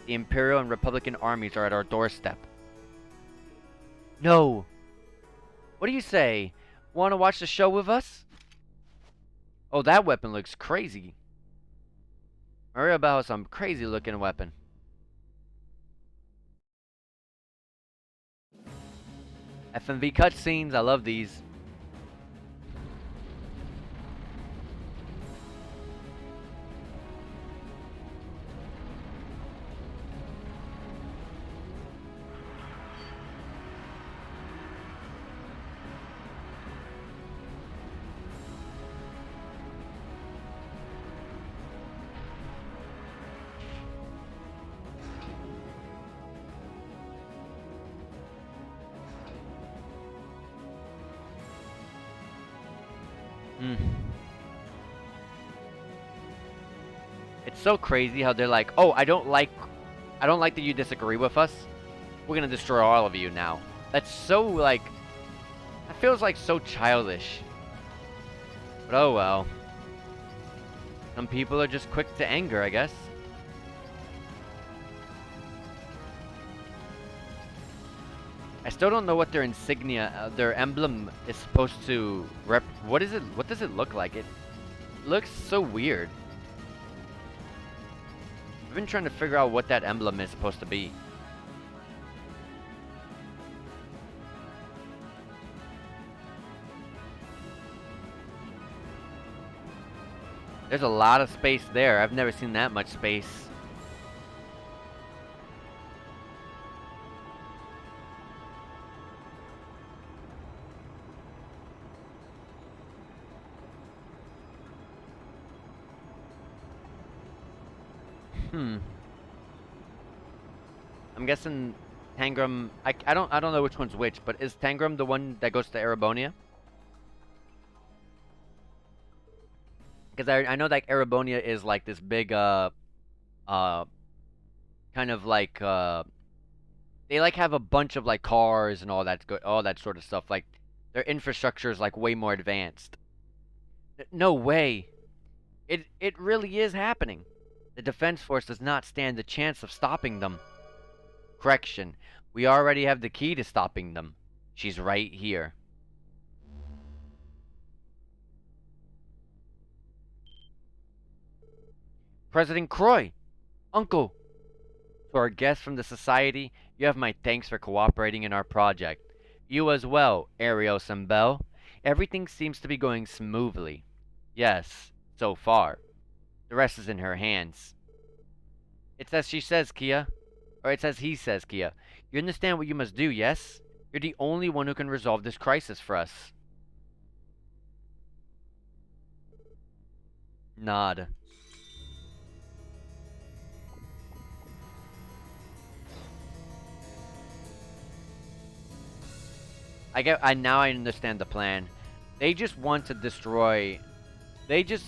The Imperial and Republican armies are at our doorstep. No. What do you say? Want to watch the show with us? Oh, that weapon looks crazy. Maria Bell has some crazy looking weapon. FMV cutscenes, I love these. It's so crazy how they're like, oh, I don't like that you disagree with us. We're gonna destroy all of you now. That's so like, that feels like so childish. But oh well. Some people are just quick to anger, I guess. I still don't know what their insignia, their emblem is supposed to rep. What is it? What does it look like? It looks so weird. I've been trying to figure out what that emblem is supposed to be. There's a lot of space there. I've never seen that much space. I'm guessing Tangram. I don't know which one's which, but is Tangram the one that goes to Erebonia? Because I know that Erebonia is like this big kind of like they like have a bunch of like cars and all that sort of stuff. Like their infrastructure is like way more advanced. No way. It really is happening. The Defense Force does not stand a chance of stopping them. Correction. We already have the key to stopping them. She's right here. President Croy! Uncle! To our guests from the Society, you have my thanks for cooperating in our project. You as well, Arios and Bell. Everything seems to be going smoothly. Yes, so far. The rest is in her hands. It's as she says, Kia. Or it's as he says, Kia. You understand what you must do, yes? You're the only one who can resolve this crisis for us. Nod. Now I understand the plan. They just want to destroy. They just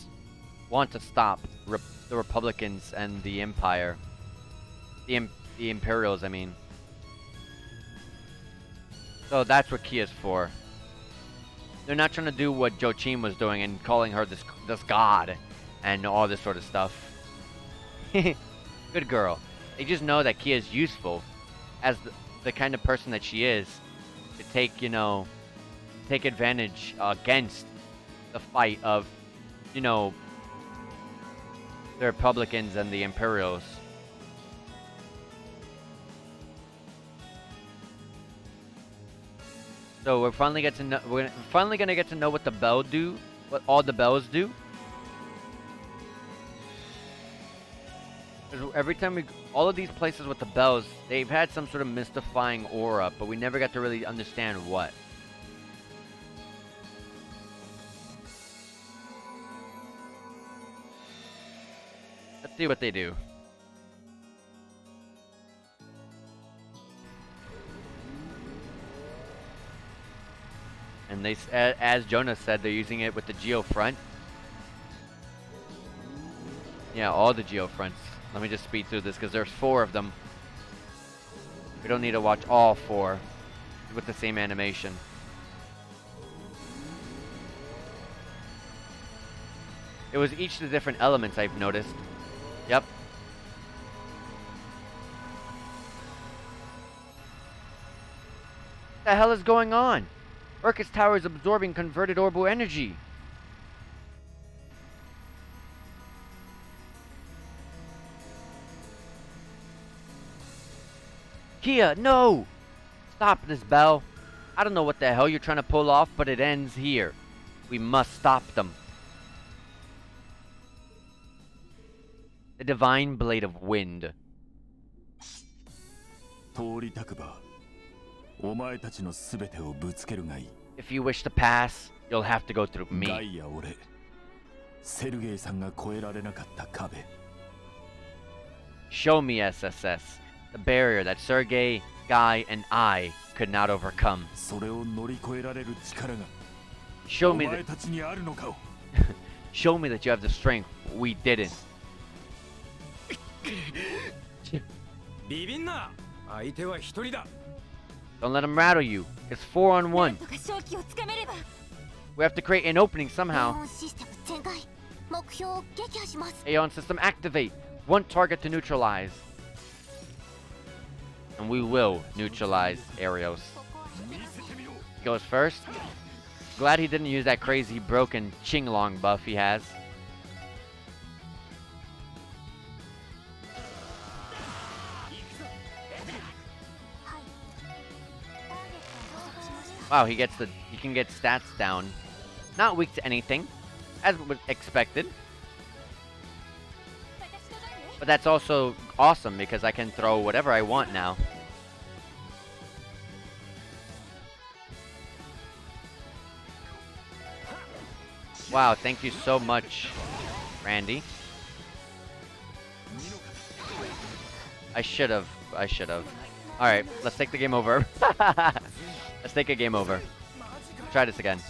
want to stop the Republicans and the Empire. The Imperials, I mean. So that's what Kia's for. They're not trying to do what Joachim was doing and calling her this god and all this sort of stuff. Good girl. They just know that Kia's useful as the kind of person that she is to take, you know, take advantage against the fight of, you know, the Republicans and the Imperials. So we're finally gonna get to know what the bell do, what all the bells do. 'Cause every time all of these places with the bells, they've had some sort of mystifying aura, but we never got to really understand what. Let's see what they do. And they, as Jonas said, they're using it with the Geo front. Yeah, all the Geo fronts. Let me just speed through this because there's 4 of them. We don't need to watch all 4 with the same animation. It was each of the different elements I've noticed. Yep. What the hell is going on? Urkus Tower is absorbing converted orbital energy. Kia, no! Stop this, Bell. I don't know what the hell you're trying to pull off, but it ends here. We must stop them. The Divine Blade of Wind. If you wish to pass, you'll have to go through me. Show me, SSS, the barrier that Sergei, Guy, and I could not overcome. Show me that. Show me that you have the strength. We didn't. Don't let him rattle you. It's 4-on-1. We have to create an opening somehow. Aeon system activate. 1 target to neutralize. And we will neutralize Arios. He goes first. Glad he didn't use that crazy broken Qinglong buff he has. Wow, he can get stats down. Not weak to anything, as was expected. But that's also awesome because I can throw whatever I want now. Wow, thank you so much, Randy. I should have. Alright, let's take the game over. Let's take a game over. Try this again.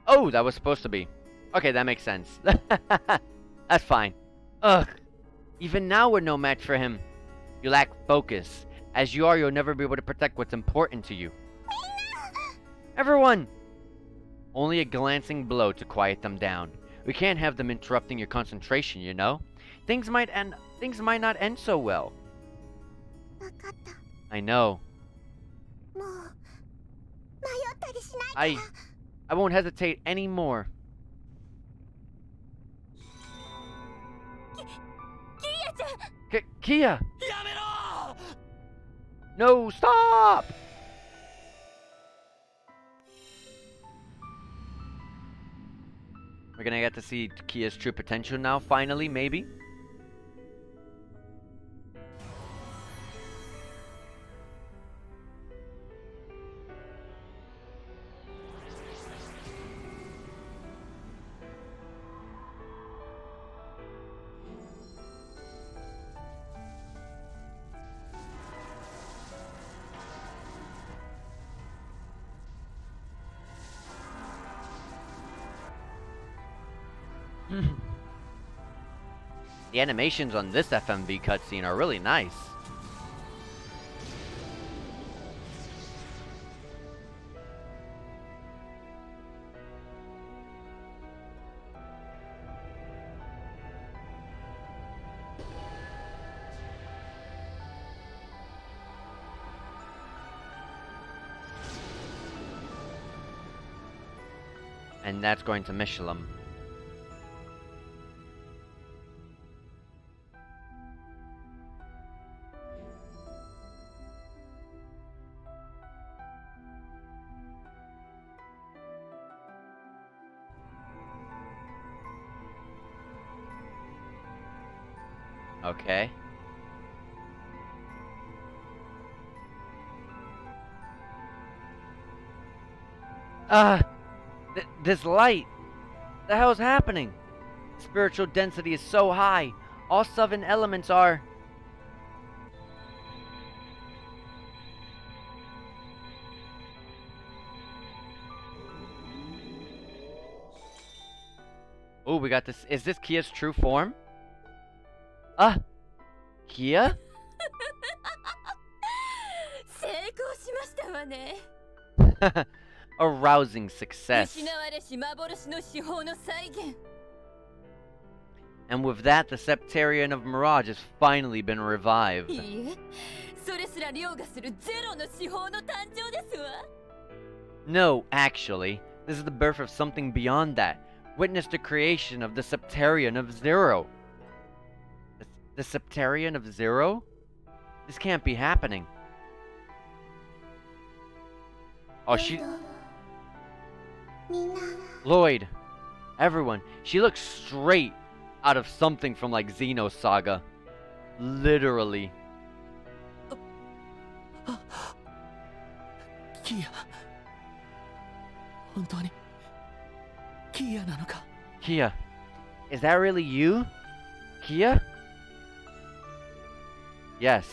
Oh, that was supposed to be. Okay, that makes sense. That's fine. Ugh. Even now we're no match for him. You lack focus. As you are, you'll never be able to protect what's important to you. Everyone! Only a glancing blow to quiet them down. We can't have them interrupting your concentration, you know? Things might not end so well. I know. I won't hesitate anymore. Kia! No, stop! We're gonna get to see Kia's true potential now, finally, maybe? The animations on this FMV cutscene are really nice. And that's going to Michelin. Okay. This light! The hell's happening? Spiritual density is so high. All 7 elements are... Oh, we got this. Is this Kia's true form? Kia? A rousing success. And with that, the Sectarian of Mirage has finally been revived. No, actually, this is the birth of something beyond that. Witness the creation of the Sectarian of Zero. The Sectarian of Zero? This can't be happening. Oh, Lloyd. Everyone. She looks straight out of something from like Xenosaga. Literally. Kia. Kia. Is that really you? Kia? Yes.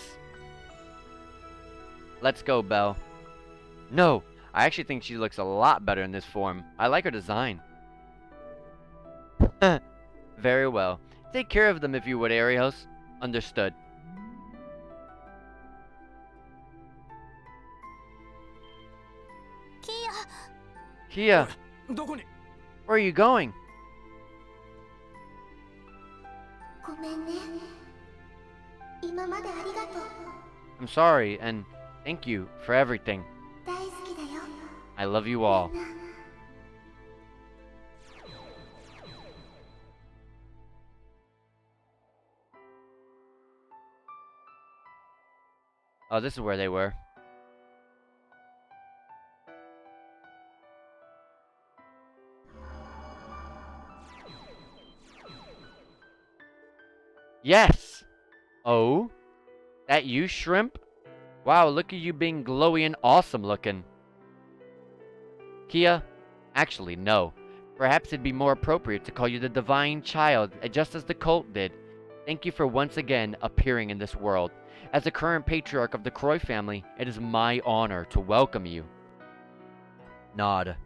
Let's go, Belle. No, I actually think she looks a lot better in this form. I like her design. Very well. Take care of them if you would, Arios. Understood. Kia! Where are you going? I'm sorry, and thank you for everything. I love you all. Oh, this is where they were. Yes! Oh? That you, Shrimp? Wow, look at you being glowy and awesome looking. Kia? Actually, no. Perhaps it'd be more appropriate to call you the Divine Child, just as the cult did. Thank you for once again appearing in this world. As the current patriarch of the Croy family, it is my honor to welcome you. Nod.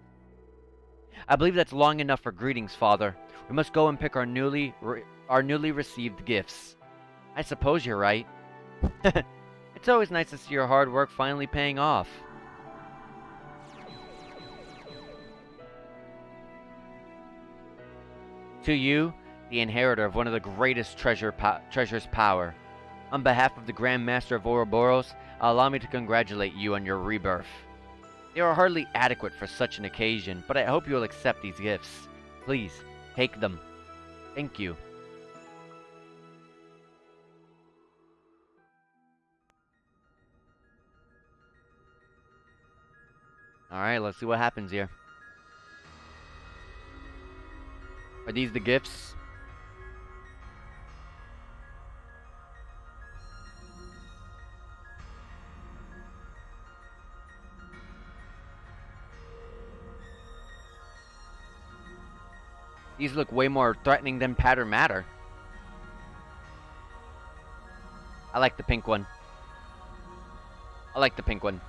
I believe that's long enough for greetings, Father. We must go and pick our newly received gifts. I suppose you're right. It's always nice to see your hard work finally paying off. To you, the inheritor of one of the greatest treasures power. On behalf of the Grand Master of Ouroboros, allow me to congratulate you on your rebirth. They are hardly adequate for such an occasion, but I hope you will accept these gifts. Please, take them. Thank you. Alright, let's see what happens here. Are these the gifts? These look way more threatening than Pattern Matter. I like the pink one. I like the pink one.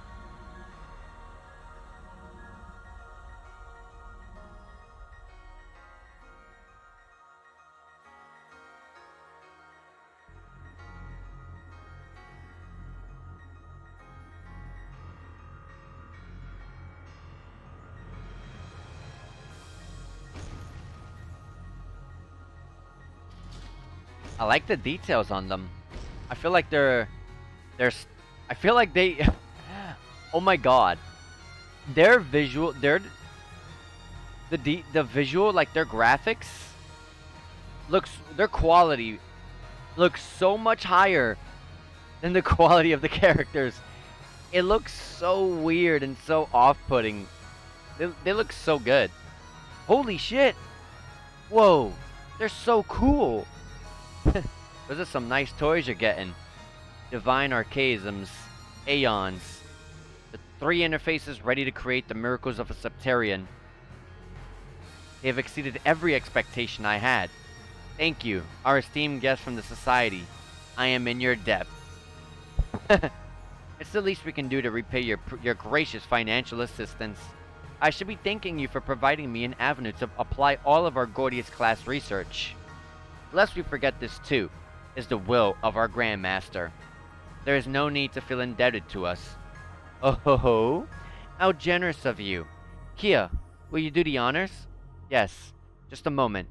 I like the details on them. I feel like I feel like they, oh my god. Their visual, the visual, like their graphics their quality looks so much higher than the quality of the characters. It looks so weird and so off-putting. They look so good. Holy shit! Whoa, they're so cool. Those are some nice toys you're getting. Divine Archaisms, Aeons. The 3 interfaces ready to create the miracles of a Sectarian. They have exceeded every expectation I had. Thank you, our esteemed guest from the Society. I am in your debt. It's the least we can do to repay your gracious financial assistance. I should be thanking you for providing me an avenue to apply all of our Gordius class research. Lest we forget this too, is the will of our Grandmaster. There is no need to feel indebted to us. Oh ho ho! How generous of you. Kia, will you do the honors? Yes, just a moment.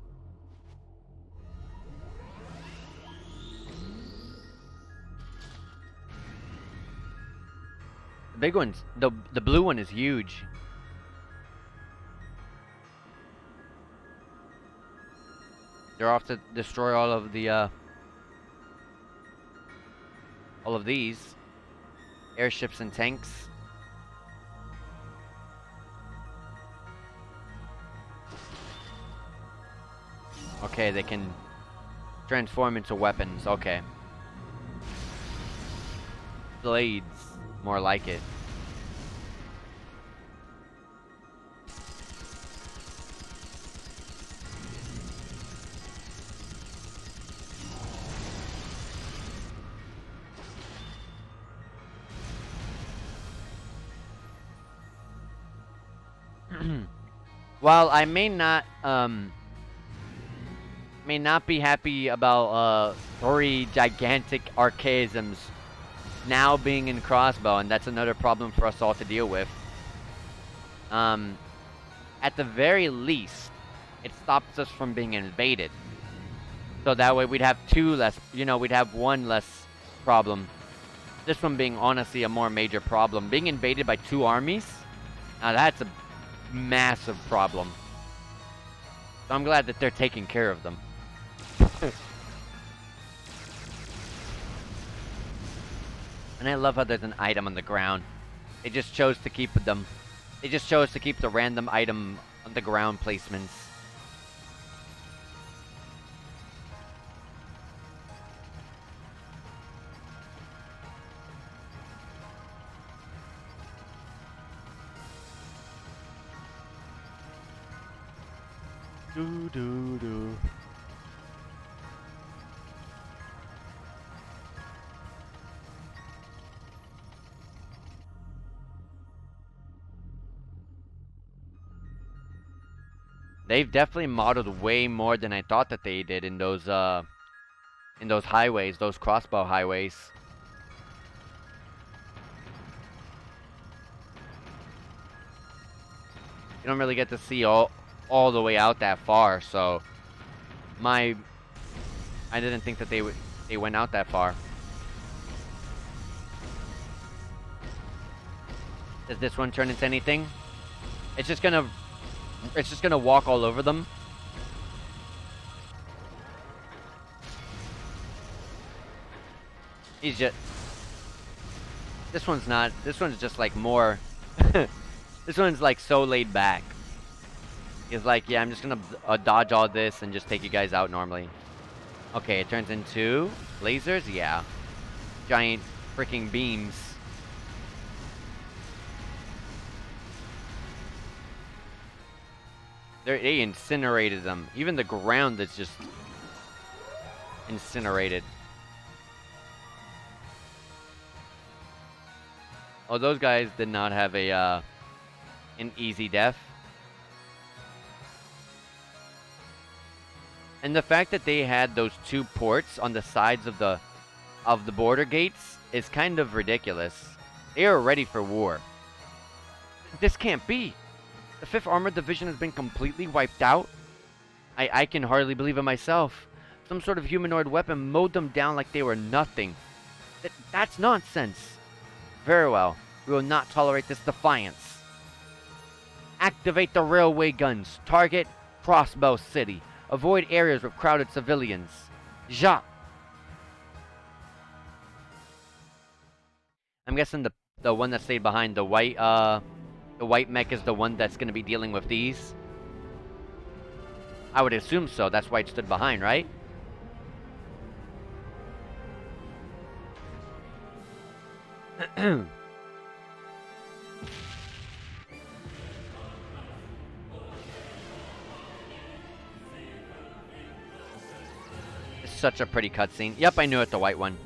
The big one's, the blue one is huge. They're off to destroy all of these airships and tanks. Okay, they can transform into weapons. Okay. Blades, more like it. While I may not be happy about 3 gigantic archaisms now being in Crossbell, and that's another problem for us all to deal with. At the very least, it stops us from being invaded. So that way we'd have 2 less, we'd have 1 less problem. This one being honestly a more major problem. Being invaded by 2 armies, now that's a massive problem. So I'm glad that they're taking care of them. And I love how there's an item on the ground. They just chose to keep them. They just chose to keep the random item on the ground placements. Do. They've definitely modeled way more than I thought that they did in those highways, those crossbow highways. You don't really get to see all the way out that far, so I didn't think that they went out that far. Does this one turn into anything? It's just gonna walk all over them. He's just... This one's not... This one's just like more... This one's like so laid back. He's like, yeah, I'm just gonna dodge all this and just take you guys out normally. Okay, it turns into lasers? Yeah. Giant freaking beams. They incinerated them. Even the ground is just incinerated. Oh, those guys did not have an easy death. And the fact that they had those 2 ports on the sides of the border gates is kind of ridiculous. They are ready for war. This can't be. The 5th Armored Division has been completely wiped out. I can hardly believe it myself. Some sort of humanoid weapon mowed them down like they were nothing. That's nonsense. Very well. We will not tolerate this defiance. Activate the railway guns. Target Crossbell City. Avoid areas with crowded civilians. Ja. I'm guessing the one that stayed behind, the white mech is the one that's going to be dealing with these. I would assume so. That's why it stood behind, right? It's such a pretty cutscene. Yep, I knew it, the white one.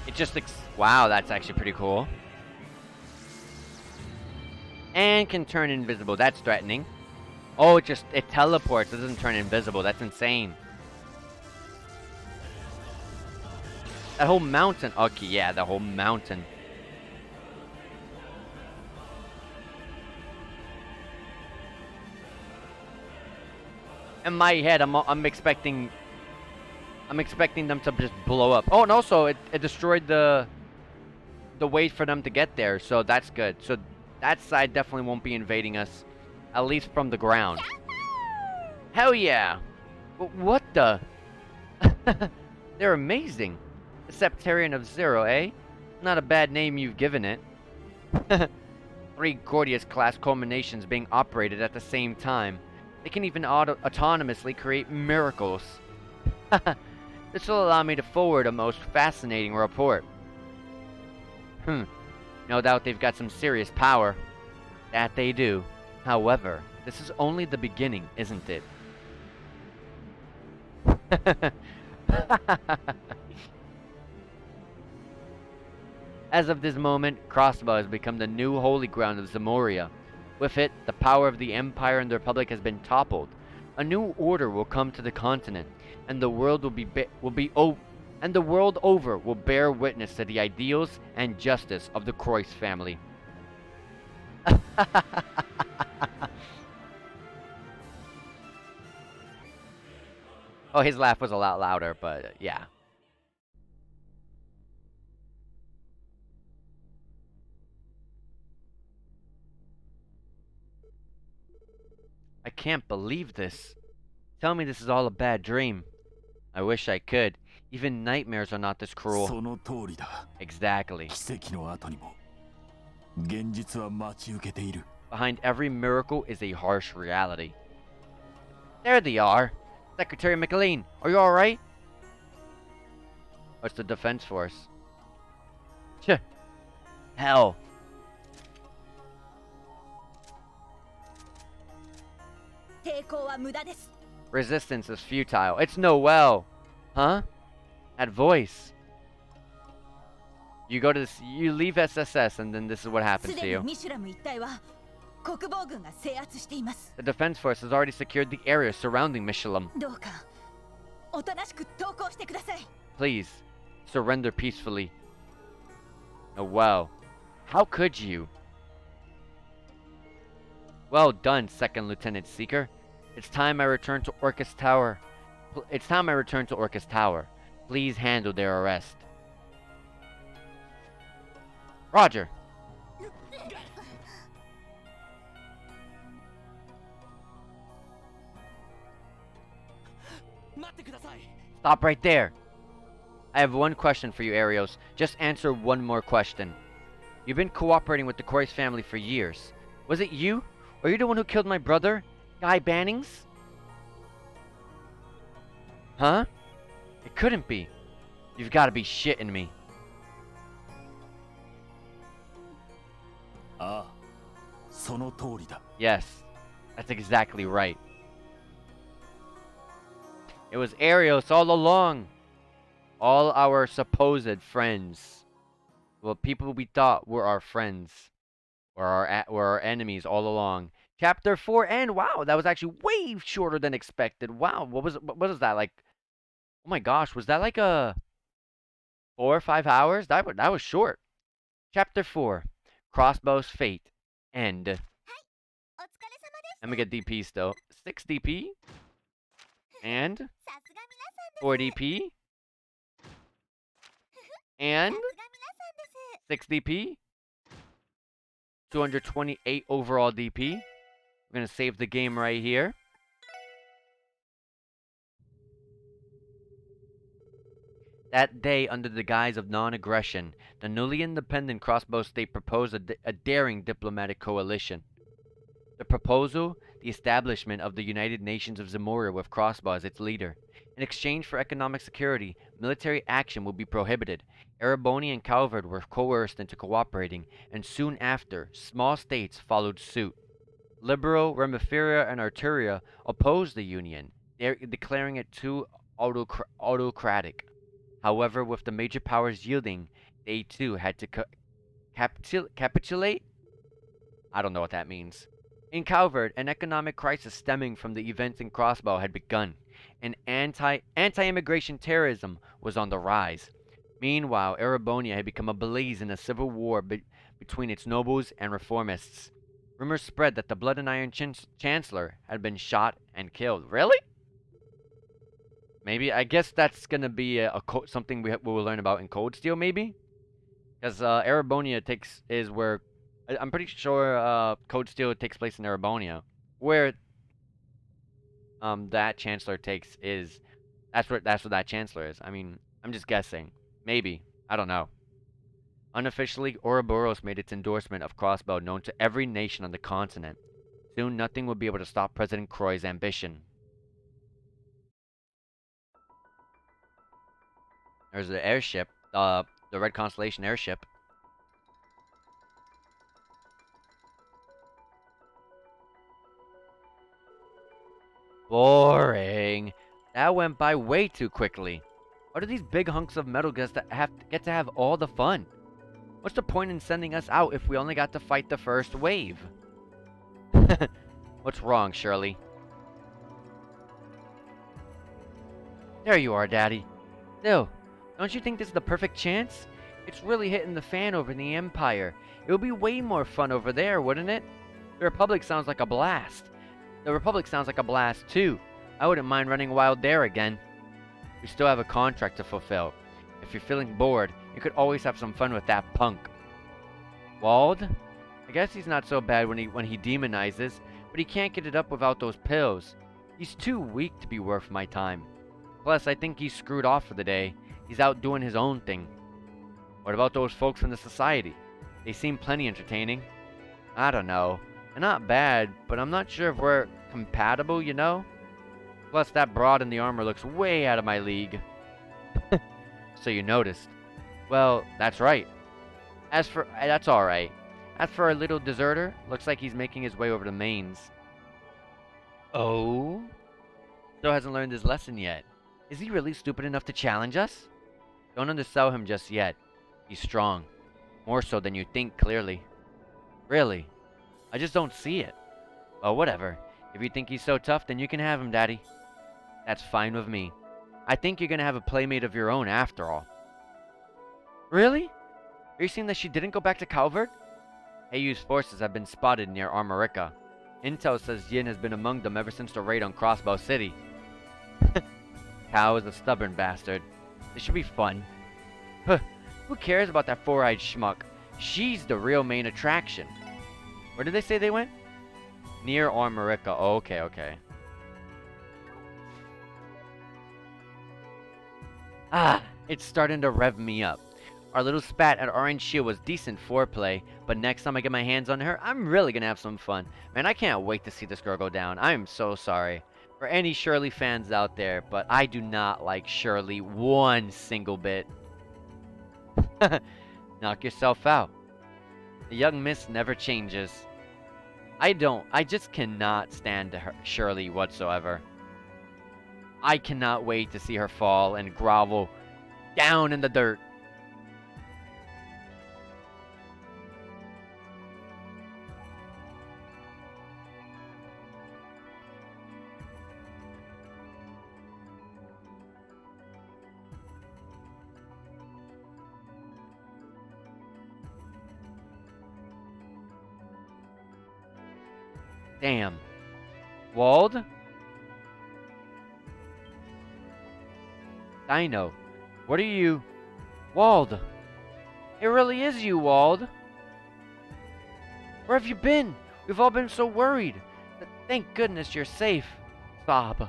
It just wow, that's actually pretty cool. And can turn invisible. That's threatening. Oh, it teleports. It doesn't turn invisible. That's insane. That whole mountain. Okay, yeah, the whole mountain. In my head, I'm expecting them to just blow up. Oh, and also it destroyed the way for them to get there, so that's good. So that side definitely won't be invading us, at least from the ground. Hell yeah! What the? They're amazing. The Sectarian of Zero, eh? Not a bad name you've given it. 3 Gordius-class culminations being operated at the same time. They can even autonomously create miracles. This will allow me to forward a most fascinating report. No doubt they've got some serious power. That they do. However, this is only the beginning, isn't it? As of this moment, Crossbell has become the new holy ground of Zamoria. With it, the power of the Empire and the Republic has been toppled. A new order will come to the continent, and the world and the world over will bear witness to the ideals and justice of the Croix family. Oh, his laugh was a lot louder, but yeah. I can't believe this. Tell me this is all a bad dream. I wish I could. Even nightmares are not this cruel. Exactly. Behind every miracle is a harsh reality. There they are. Secretary McLean, are you alright? What's the defense force? Hell. Resistance is futile. It's Noel. Huh? That voice. You go to this, you leave SSS, and then this is what happens to you. The defense force has already secured the area surrounding Michelin. Please, surrender peacefully. Noel, how could you? Well done, Second Lieutenant Seeker. It's time I return to Orcus Tower. Please handle their arrest. Roger. Stop right there. I have one question for you, Arios. Just answer one more question. You've been cooperating with the Croix family for years. Was it you? Are you the one who killed my brother, Guy Bannings? Huh? It couldn't be. You've got to be shitting me. Yes, that's exactly right. It was Arios all along. All our supposed friends. Well, people we thought were our friends. Were our enemies all along. Chapter 4 and wow, that was actually way shorter than expected. Wow, what was that, like Oh my gosh, was that like a 4 or 5 hours? That was short. Chapter 4, Crossbow's Fate. End. Let me get DP still. 6 DP. And 4 DP. And 6 DP. 228 overall DP. We're going to save the game right here. That day, under the guise of non-aggression, the newly independent Crossbow State proposed a daring diplomatic coalition. The proposal, the establishment of the United Nations of Zamora with Crossbow as its leader. In exchange for economic security, military action would be prohibited. Ereboni and Calvard were coerced into cooperating, and soon after, small states followed suit. Liberal, Remiferia, and Arturia opposed the union, declaring it too autocratic. However, with the major powers yielding, they too had to capitulate? I don't know what that means. In Calvert, an economic crisis stemming from the events in Crossbow had begun, and anti-immigration terrorism was on the rise. Meanwhile, Erebonia had become ablaze in a civil war between its nobles and reformists. Rumors spread that the Blood and Iron Chancellor had been shot and killed. Really? Maybe. I guess that's gonna be something we will learn about in Cold Steel, maybe? Because Erebonia is where... I'm pretty sure Cold Steel takes place in Erebonia. Where that Chancellor takes is... That's what that Chancellor is. I mean, I'm just guessing. Maybe. I don't know. Unofficially, Ouroboros made its endorsement of Crossbow known to every nation on the continent. Soon, nothing would be able to stop President Croy's ambition. There's the airship, the Red Constellation airship. Boring. That went by way too quickly. Why do these big hunks of metal get to have all the fun? What's the point in sending us out if we only got to fight the first wave? What's wrong, Shirley? There you are, Daddy. Still, don't you think this is the perfect chance? It's really hitting the fan over in the Empire. It would be way more fun over there, wouldn't it? The Republic sounds like a blast. The Republic sounds like a blast, too. I wouldn't mind running wild there again. We still have a contract to fulfill. If you're feeling bored, you could always have some fun with that punk. Wald? I guess he's not so bad when he demonizes, but he can't get it up without those pills. He's too weak to be worth my time. Plus, I think he's screwed off for the day. He's out doing his own thing. What about those folks from the society? They seem plenty entertaining. I don't know. They're not bad, but I'm not sure if we're compatible, you know? Plus, that broad in the armor looks way out of my league. So you noticed. Well, that's right. That's alright. As for our little deserter, looks like he's making his way over to Mainz. Oh? Still hasn't learned his lesson yet. Is he really stupid enough to challenge us? Don't undersell him just yet. He's strong. More so than you think, clearly. Really? I just don't see it. Well, whatever. If you think he's so tough, then you can have him, Daddy. That's fine with me. I think you're gonna have a playmate of your own after all. Really? Are you saying that she didn't go back to Calvert? Heiyu's forces have been spotted near Armorica. Intel says Yin has been among them ever since the raid on Crossbow City. Kao is a stubborn bastard. This should be fun. Huh, who cares about that four-eyed schmuck? She's the real main attraction. Where did they say they went? Near Armorica. Oh, okay. Ah, it's starting to rev me up. Our little spat at Orange Shield was decent foreplay, but next time I get my hands on her, I'm really gonna have some fun. Man, I can't wait to see this girl go down. I am so sorry. For any Shirley fans out there, but I do not like Shirley one single bit. Knock yourself out. The young miss never changes. I just cannot stand her, Shirley whatsoever. I cannot wait to see her fall and grovel down in the dirt. Damn. Wald? Dino. What are you? Wald. It really is you, Wald. Where have you been? We've all been so worried. But thank goodness you're safe. Sob.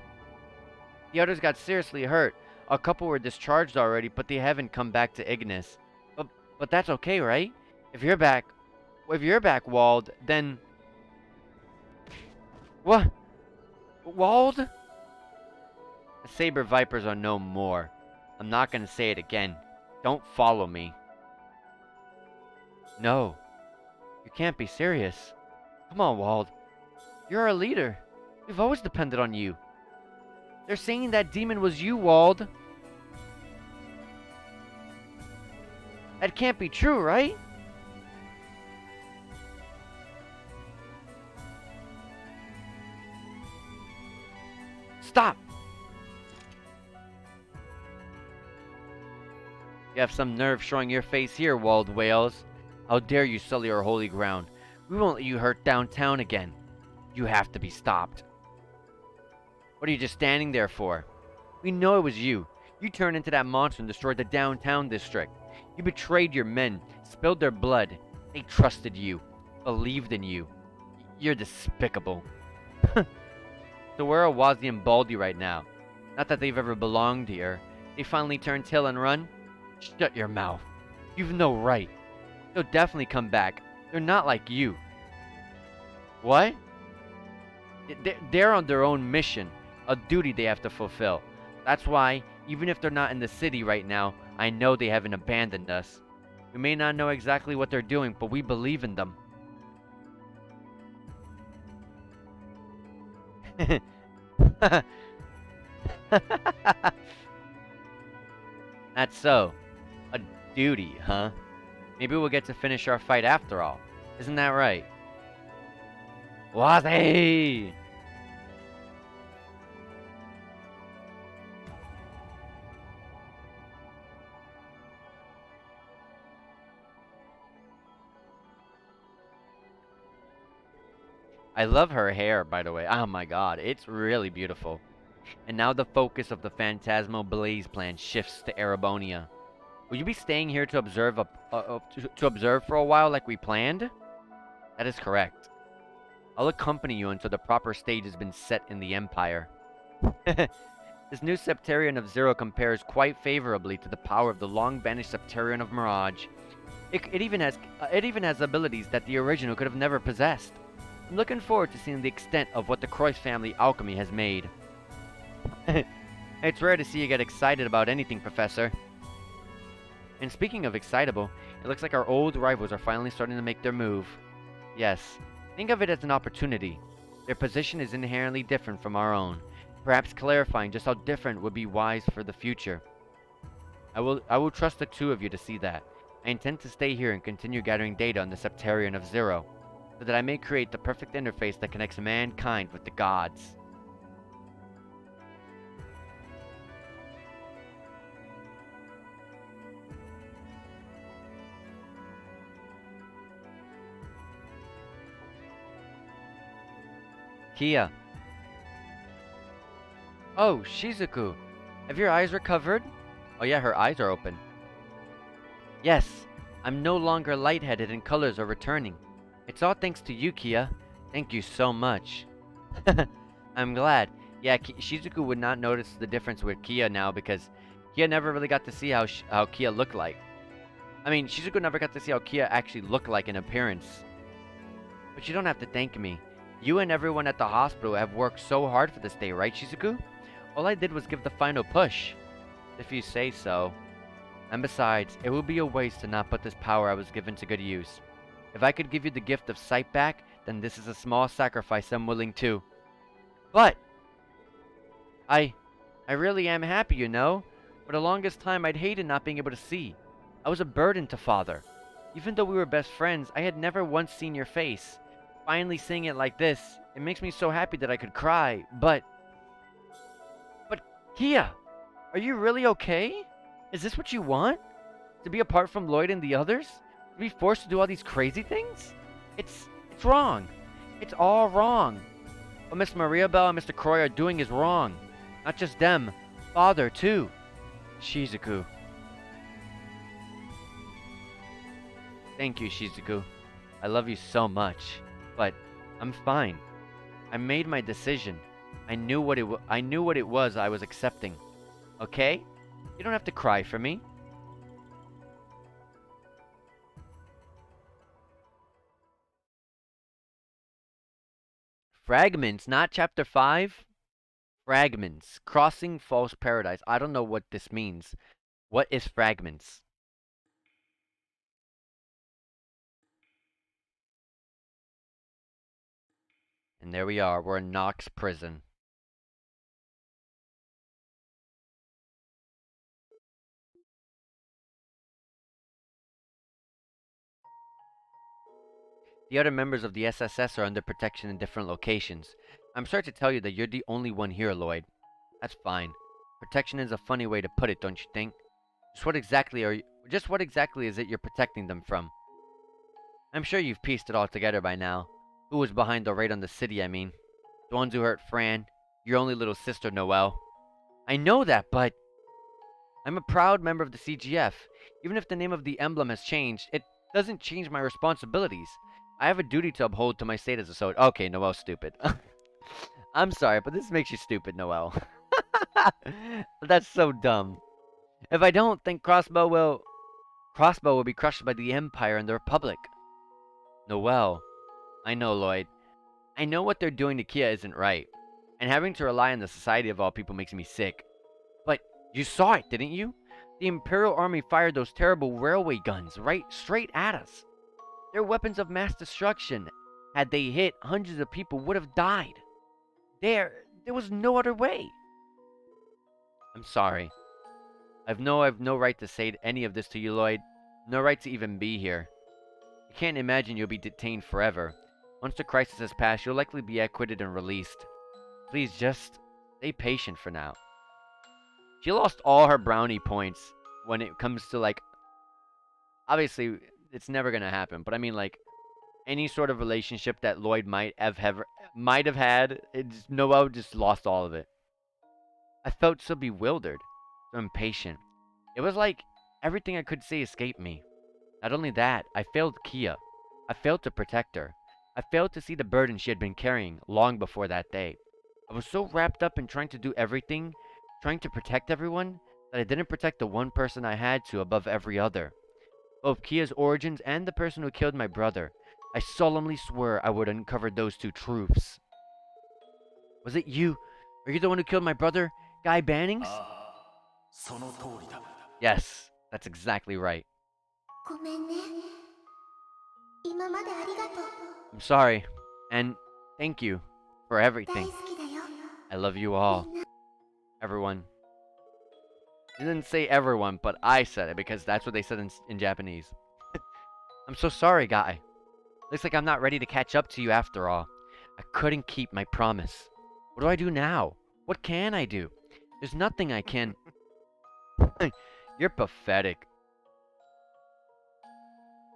The others got seriously hurt. A couple were discharged already, but they haven't come back to Ignis. But that's okay, right? If you're back, Wald, then... What? Wald? The Saber Vipers are no more. I'm not gonna say it again. Don't follow me. No. You can't be serious. Come on, Wald. You're our leader. We've always depended on you. They're saying that demon was you, Wald. That can't be true, right? Stop! You have some nerve showing your face here, Wald Wales. How dare you sully our holy ground? We won't let you hurt downtown again. You have to be stopped. What are you just standing there for? We know it was you. You turned into that monster and destroyed the downtown district. You betrayed your men, spilled their blood. They trusted you, believed in you. You're despicable. So where are Wazi and Baldy right now? Not that they've ever belonged here. They finally turned tail and run? Shut your mouth. You've no right. They'll definitely come back. They're not like you. What? They're on their own mission, a duty they have to fulfill. That's why, even if they're not in the city right now, I know they haven't abandoned us. We may not know exactly what they're doing, but we believe in them. That's so. A duty, huh? Maybe we'll get to finish our fight after all. Isn't that right? Wazi! I love her hair, by the way. Oh my god, it's really beautiful. And now the focus of the Phantasmal Blaze plan shifts to Erebonia. Will you be staying here to observe to observe for a while like we planned? That is correct. I'll accompany you until the proper stage has been set in the Empire. This new Sectarian of Zero compares quite favorably to the power of the long-banished Sectarian of Mirage. It even has abilities that the original could have never possessed. I'm looking forward to seeing the extent of what the Croix family alchemy has made. It's rare to see you get excited about anything, Professor. And speaking of excitable, it looks like our old rivals are finally starting to make their move. Yes, think of it as an opportunity. Their position is inherently different from our own. Perhaps clarifying just how different would be wise for the future. I will trust the two of you to see that. I intend to stay here and continue gathering data on the Sectarian of Zero, so that I may create the perfect interface that connects mankind with the gods. Kia. Oh, Shizuku. Have your eyes recovered? Oh yeah, her eyes are open. Yes, I'm no longer lightheaded and colors are returning. It's all thanks to you, Kia. Thank you so much. I'm glad. Yeah, Shizuku would not notice the difference with Kia now because Kia never really got to see how Kia looked like. I mean, Shizuku never got to see how Kia actually looked like in appearance. But you don't have to thank me. You and everyone at the hospital have worked so hard for this day, right, Shizuku? All I did was give the final push. If you say so. And besides, it would be a waste to not put this power I was given to good use. If I could give you the gift of sight back, then this is a small sacrifice I'm willing to. But I really am happy, you know. For the longest time, I'd hated not being able to see. I was a burden to Father. Even though we were best friends, I had never once seen your face. Finally seeing it like this, it makes me so happy that I could cry, but Kia, are you really okay? Is this what you want? To be apart from Lloyd and the others? To be forced to do all these crazy things? It's wrong. It's all wrong. What Miss Maria Bell and Mr. Croy are doing is wrong. Not just them. Father, too. Shizuku. Thank you, Shizuku. I love you so much. But I'm fine. I made my decision. I knew what it was I was accepting. Okay? You don't have to cry for me. Fragments, not chapter 5. Fragments. Crossing False Paradise. I don't know what this means. What is fragments? And there we are. We're in Knox Prison. The other members of the SSS are under protection in different locations. I'm sorry to tell you that you're the only one here, Lloyd. That's fine. Protection is a funny way to put it, don't you think? Just what exactly is it you're protecting them from? I'm sure you've pieced it all together by now. Who was behind the raid on the city, I mean? The ones who hurt Fran, your only little sister, Noelle. I know that, but I'm a proud member of the CGF. Even if the name of the emblem has changed, it doesn't change my responsibilities. I have a duty to uphold to my state as a soldier. Okay, Noelle's stupid. I'm sorry, but this makes you stupid, Noelle. That's so dumb. If I don't think Crossbell will be crushed by the Empire and the Republic. Noelle. I know, Lloyd. I know what they're doing to Kia isn't right. And having to rely on the Society of All People makes me sick. But you saw it, didn't you? The Imperial Army fired those terrible railway guns right straight at us. They're weapons of mass destruction. Had they hit, hundreds of people would have died. There was no other way. I'm sorry. I've no right to say any of this to you, Lloyd. No right to even be here. I can't imagine you'll be detained forever. Once the crisis has passed, you'll likely be acquitted and released. Please just stay patient for now. She lost all her brownie points when it comes to, like, obviously it's never gonna happen, but I mean, like, any sort of relationship that Lloyd might have had, Noelle just lost all of it. I felt so bewildered, so impatient. It was like everything I could say escaped me. Not only that, I failed Kia. I failed to protect her. I failed to see the burden she had been carrying long before that day. I was so wrapped up in trying to do everything, trying to protect everyone, that I didn't protect the one person I had to above every other. Both Kia's origins and the person who killed my brother. I solemnly swear I would uncover those two truths. Was it you? Are you the one who killed my brother, Guy Bannings? Yes, that's exactly right. I'm sorry, and thank you for everything. I love you all. Everyone. It didn't say everyone, but I said it because that's what they said in Japanese. I'm so sorry, Guy. Looks like I'm not ready to catch up to you after all. I couldn't keep my promise. What do I do now? What can I do? There's nothing I can... You're pathetic.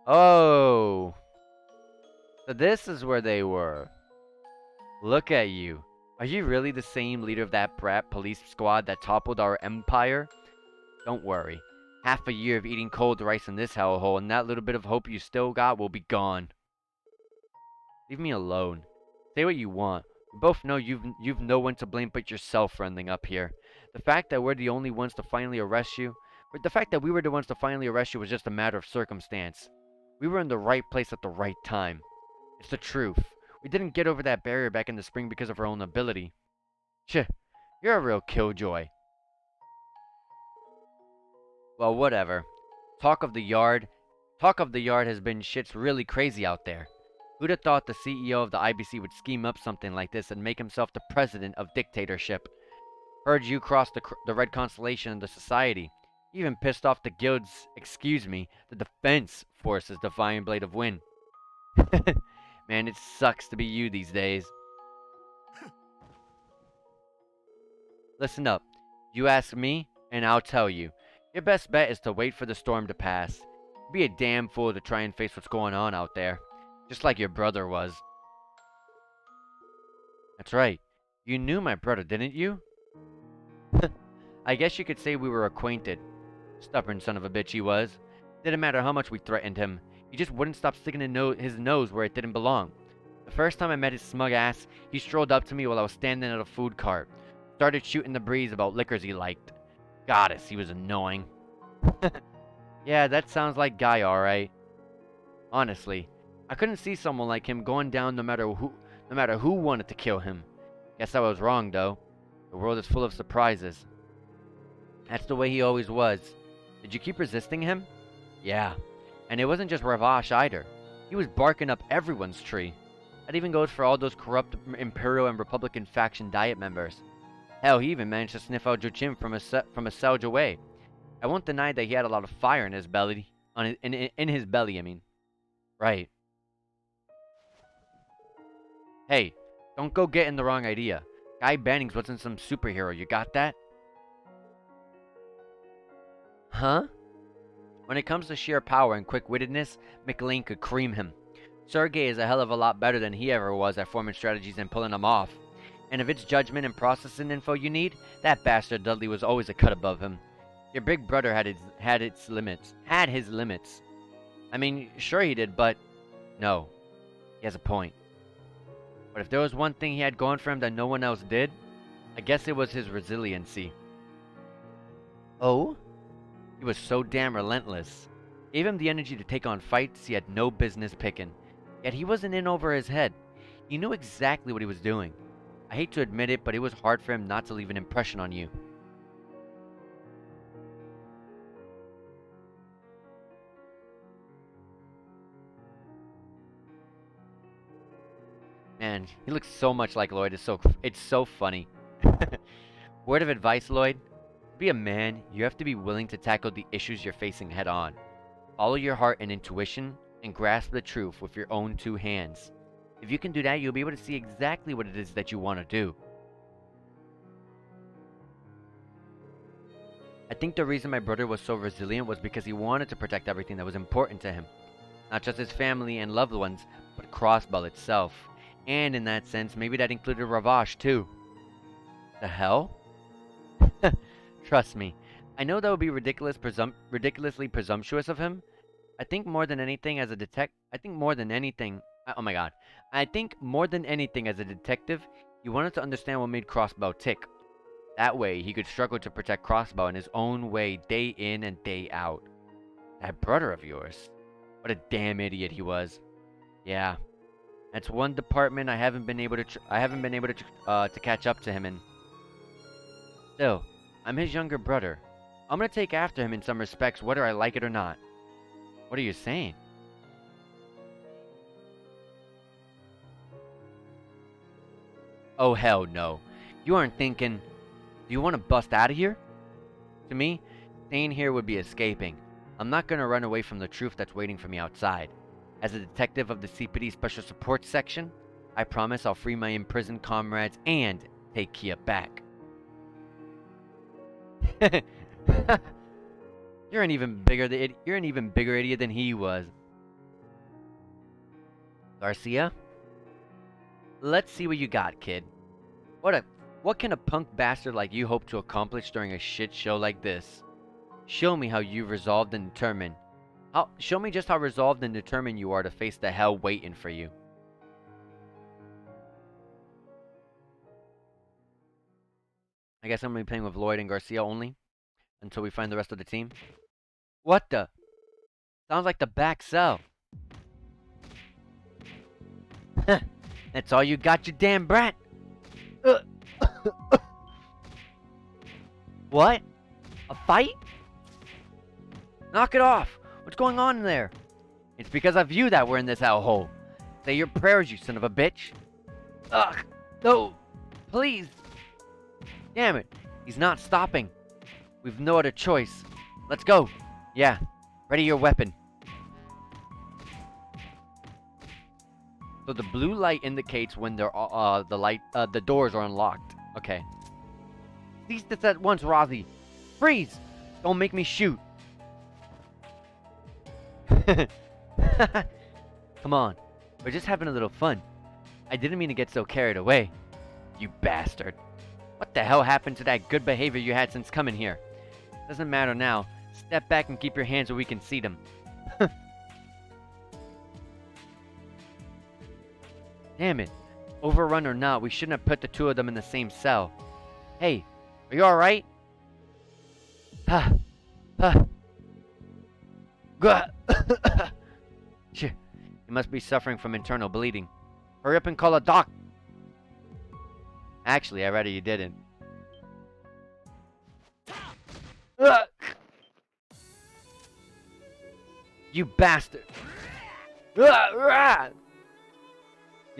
Oh. So this is where they were. Look at you. Are you really the same leader of that brat police squad that toppled our empire? Don't worry. Half a year of eating cold rice in this hellhole, and that little bit of hope you still got will be gone. Leave me alone. Say what you want. We both know you've no one to blame but yourself for ending up here. The fact that we were the ones to finally arrest you was just a matter of circumstance. We were in the right place at the right time. It's the truth. We didn't get over that barrier back in the spring because of our own ability. Tch, you're a real killjoy. Well, whatever. Talk of the yard has been shit's really crazy out there. Who'd have thought the CEO of the IBC would scheme up something like this and make himself the president of dictatorship? Heard you crossed the Red Constellation of the Society. Even pissed off the guild's, the defense force's Divine Blade of Wind. Man, it sucks to be you these days. Listen up. You ask me, and I'll tell you. Your best bet is to wait for the storm to pass. Be a damn fool to try and face what's going on out there. Just like your brother was. That's right. You knew my brother, didn't you? I guess you could say we were acquainted. Stubborn son of a bitch he was. Didn't matter how much we threatened him. He just wouldn't stop sticking his nose where it didn't belong. The first time I met his smug ass, he strolled up to me while I was standing at a food cart. Started shooting the breeze about liquors he liked. Goddess, he was annoying. Yeah, that sounds like Guy, alright. Honestly, I couldn't see someone like him going down no matter who wanted to kill him. Guess I was wrong, though. The world is full of surprises. That's the way he always was. Did you keep resisting him? Yeah. And it wasn't just Ravash either. He was barking up everyone's tree. That even goes for all those corrupt Imperial and Republican faction Diet members. Hell, he even managed to sniff out Jochin from a Selge away. I won't deny that he had a lot of fire in his belly. In his belly, I mean. Right. Hey, don't go getting the wrong idea. Guy Bannings wasn't some superhero, you got that? Huh? When it comes to sheer power and quick-wittedness, McLean could cream him. Sergey is a hell of a lot better than he ever was at forming strategies and pulling them off. And if it's judgment and processing info you need, that bastard Dudley was always a cut above him. Your big brother had his limits. I mean, sure he did, but no. He has a point. But if there was one thing he had going for him that no one else did, I guess it was his resiliency. Oh? He was so damn relentless. Gave him the energy to take on fights he had no business picking. Yet he wasn't in over his head. He knew exactly what he was doing. I hate to admit it, but it was hard for him not to leave an impression on you. Man, he looks so much like Lloyd. It's so funny. Word of advice, Lloyd. To be a man, you have to be willing to tackle the issues you're facing head on. Follow your heart and intuition, and grasp the truth with your own two hands. If you can do that, you'll be able to see exactly what it is that you want to do. I think the reason my brother was so resilient was because he wanted to protect everything that was important to him. Not just his family and loved ones, but Crossbell itself. And in that sense, maybe that included Ravash too. The hell? Trust me, I know that would be ridiculously presumptuous of him. I think more than anything as a detective, he wanted to understand what made Crossbow tick. That way, he could struggle to protect Crossbow in his own way day in and day out. That brother of yours. What a damn idiot he was. Yeah. That's one department I haven't been able to catch up to him in. Still, I'm his younger brother. I'm gonna take after him in some respects, whether I like it or not. What are you saying? Oh hell no. You aren't thinking, do you want to bust out of here? To me, staying here would be escaping. I'm not gonna run away from the truth that's waiting for me outside. As a detective of the CPD Special Support Section, I promise I'll free my imprisoned comrades and take Kia back. You're an even bigger idiot than he was. Garcia? Let's see what you got, kid. What can a punk bastard like you hope to accomplish during a shit show like this? Show me how you resolved and determined. Show me just how resolved and determined you are to face the hell waiting for you. I guess I'm gonna be playing with Lloyd and Garcia only until we find the rest of the team. What the? Sounds like the back cell. That's all you got, you damn brat. What? A fight? Knock it off. What's going on in there? It's because of you that we're in this hellhole. Say your prayers, you son of a bitch. Ugh. No. Please. Damn it. He's not stopping. We've no other choice. Let's go. Yeah. Ready your weapon. So the blue light indicates when the doors are unlocked. Okay. Cease this at once, Rozzy. Freeze! Don't make me shoot. Come on. We're just having a little fun. I didn't mean to get so carried away. You bastard. What the hell happened to that good behavior you had since coming here? Doesn't matter now. Step back and keep your hands where we can see them. Damn it. Overrun or not, we shouldn't have put the two of them in the same cell. Hey, are you alright? You must be suffering from internal bleeding. Hurry up and call a doc. Actually, I'd rather you didn't. You bastard. You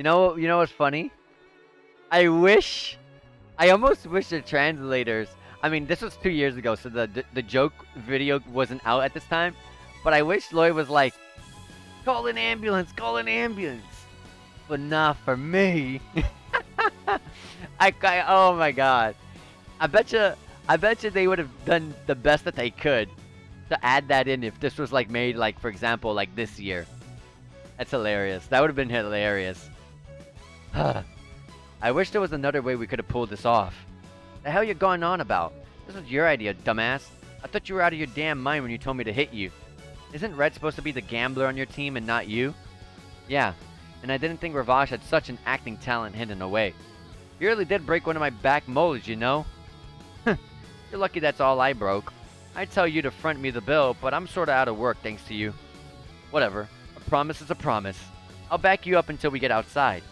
know what's funny? I almost wish the translators. I mean, this was 2 years ago, so the joke video wasn't out at this time. But I wish Lloyd was like, call an ambulance, call an ambulance. But not for me. Oh my god. I bet you they would have done the best that they could to add that in if this was like made like, for example, like this year. That's hilarious. That would have been hilarious. I wish there was another way we could have pulled this off. The hell you going on about? This was your idea, dumbass. I thought you were out of your damn mind when you told me to hit you. Isn't Red supposed to be the gambler on your team and not you? Yeah, and I didn't think Ravash had such an acting talent hidden away. You really did break one of my back molars, you know? You're lucky that's all I broke. I'd tell you to front me the bill, but I'm sorta out of work thanks to you. Whatever. A promise is a promise. I'll back you up until we get outside.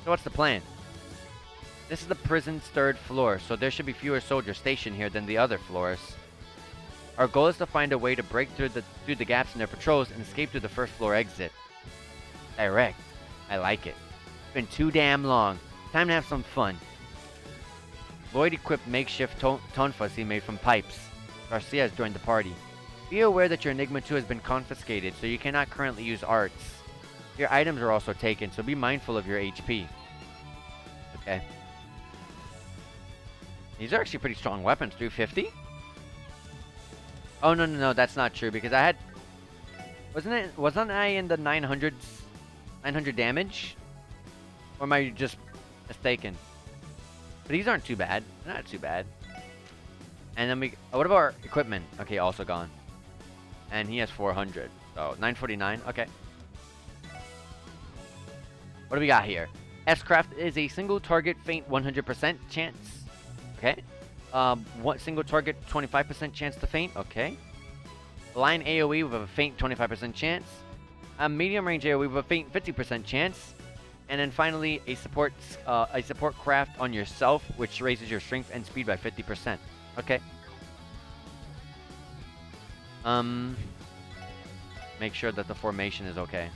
So what's the plan? This is the prison's 3rd floor, so there should be fewer soldiers stationed here than the other floors. Our goal is to find a way to break through the gaps in their patrols and escape through the 1st floor exit. Direct. I like it. It's been too damn long. Time to have some fun. Lloyd equipped makeshift tonfas he made from pipes. Garcia has joined the party. Be aware that your Enigma 2 has been confiscated, so you cannot currently use arts. Your items are also taken, so be mindful of your HP. Okay. These are actually pretty strong weapons. 350? Oh, no, that's not true, because I had... Wasn't I in the 900 damage? Or am I just mistaken? But these aren't too bad. They're not too bad. And then what about our equipment? Okay, also gone. And he has 400. So, 949. Okay. What do we got here? S-Craft is a single target faint 100% chance. Okay. One single target 25% chance to faint. Okay. Line AoE with a faint 25% chance. A medium range AoE with a faint 50% chance. And then finally, a support craft on yourself, which raises your strength and speed by 50%. Okay. Make sure that the formation is okay.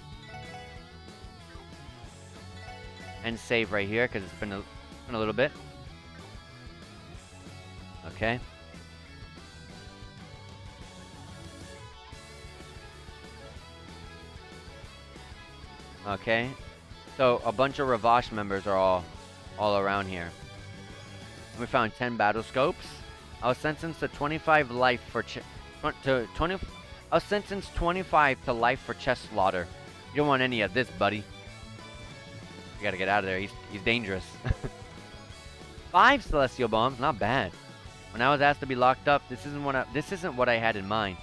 And save right here, because it's been a little bit. Okay. Okay. So a bunch of Ravash members are all around here. We found 10 battle scopes. I was sentenced to 25 life for I was sentenced 25 to life for chest slaughter. You don't want any of this, buddy. You gotta get out of there. He's dangerous. 5 celestial bombs, not bad. When I was asked to be locked up, this isn't what I had in mind.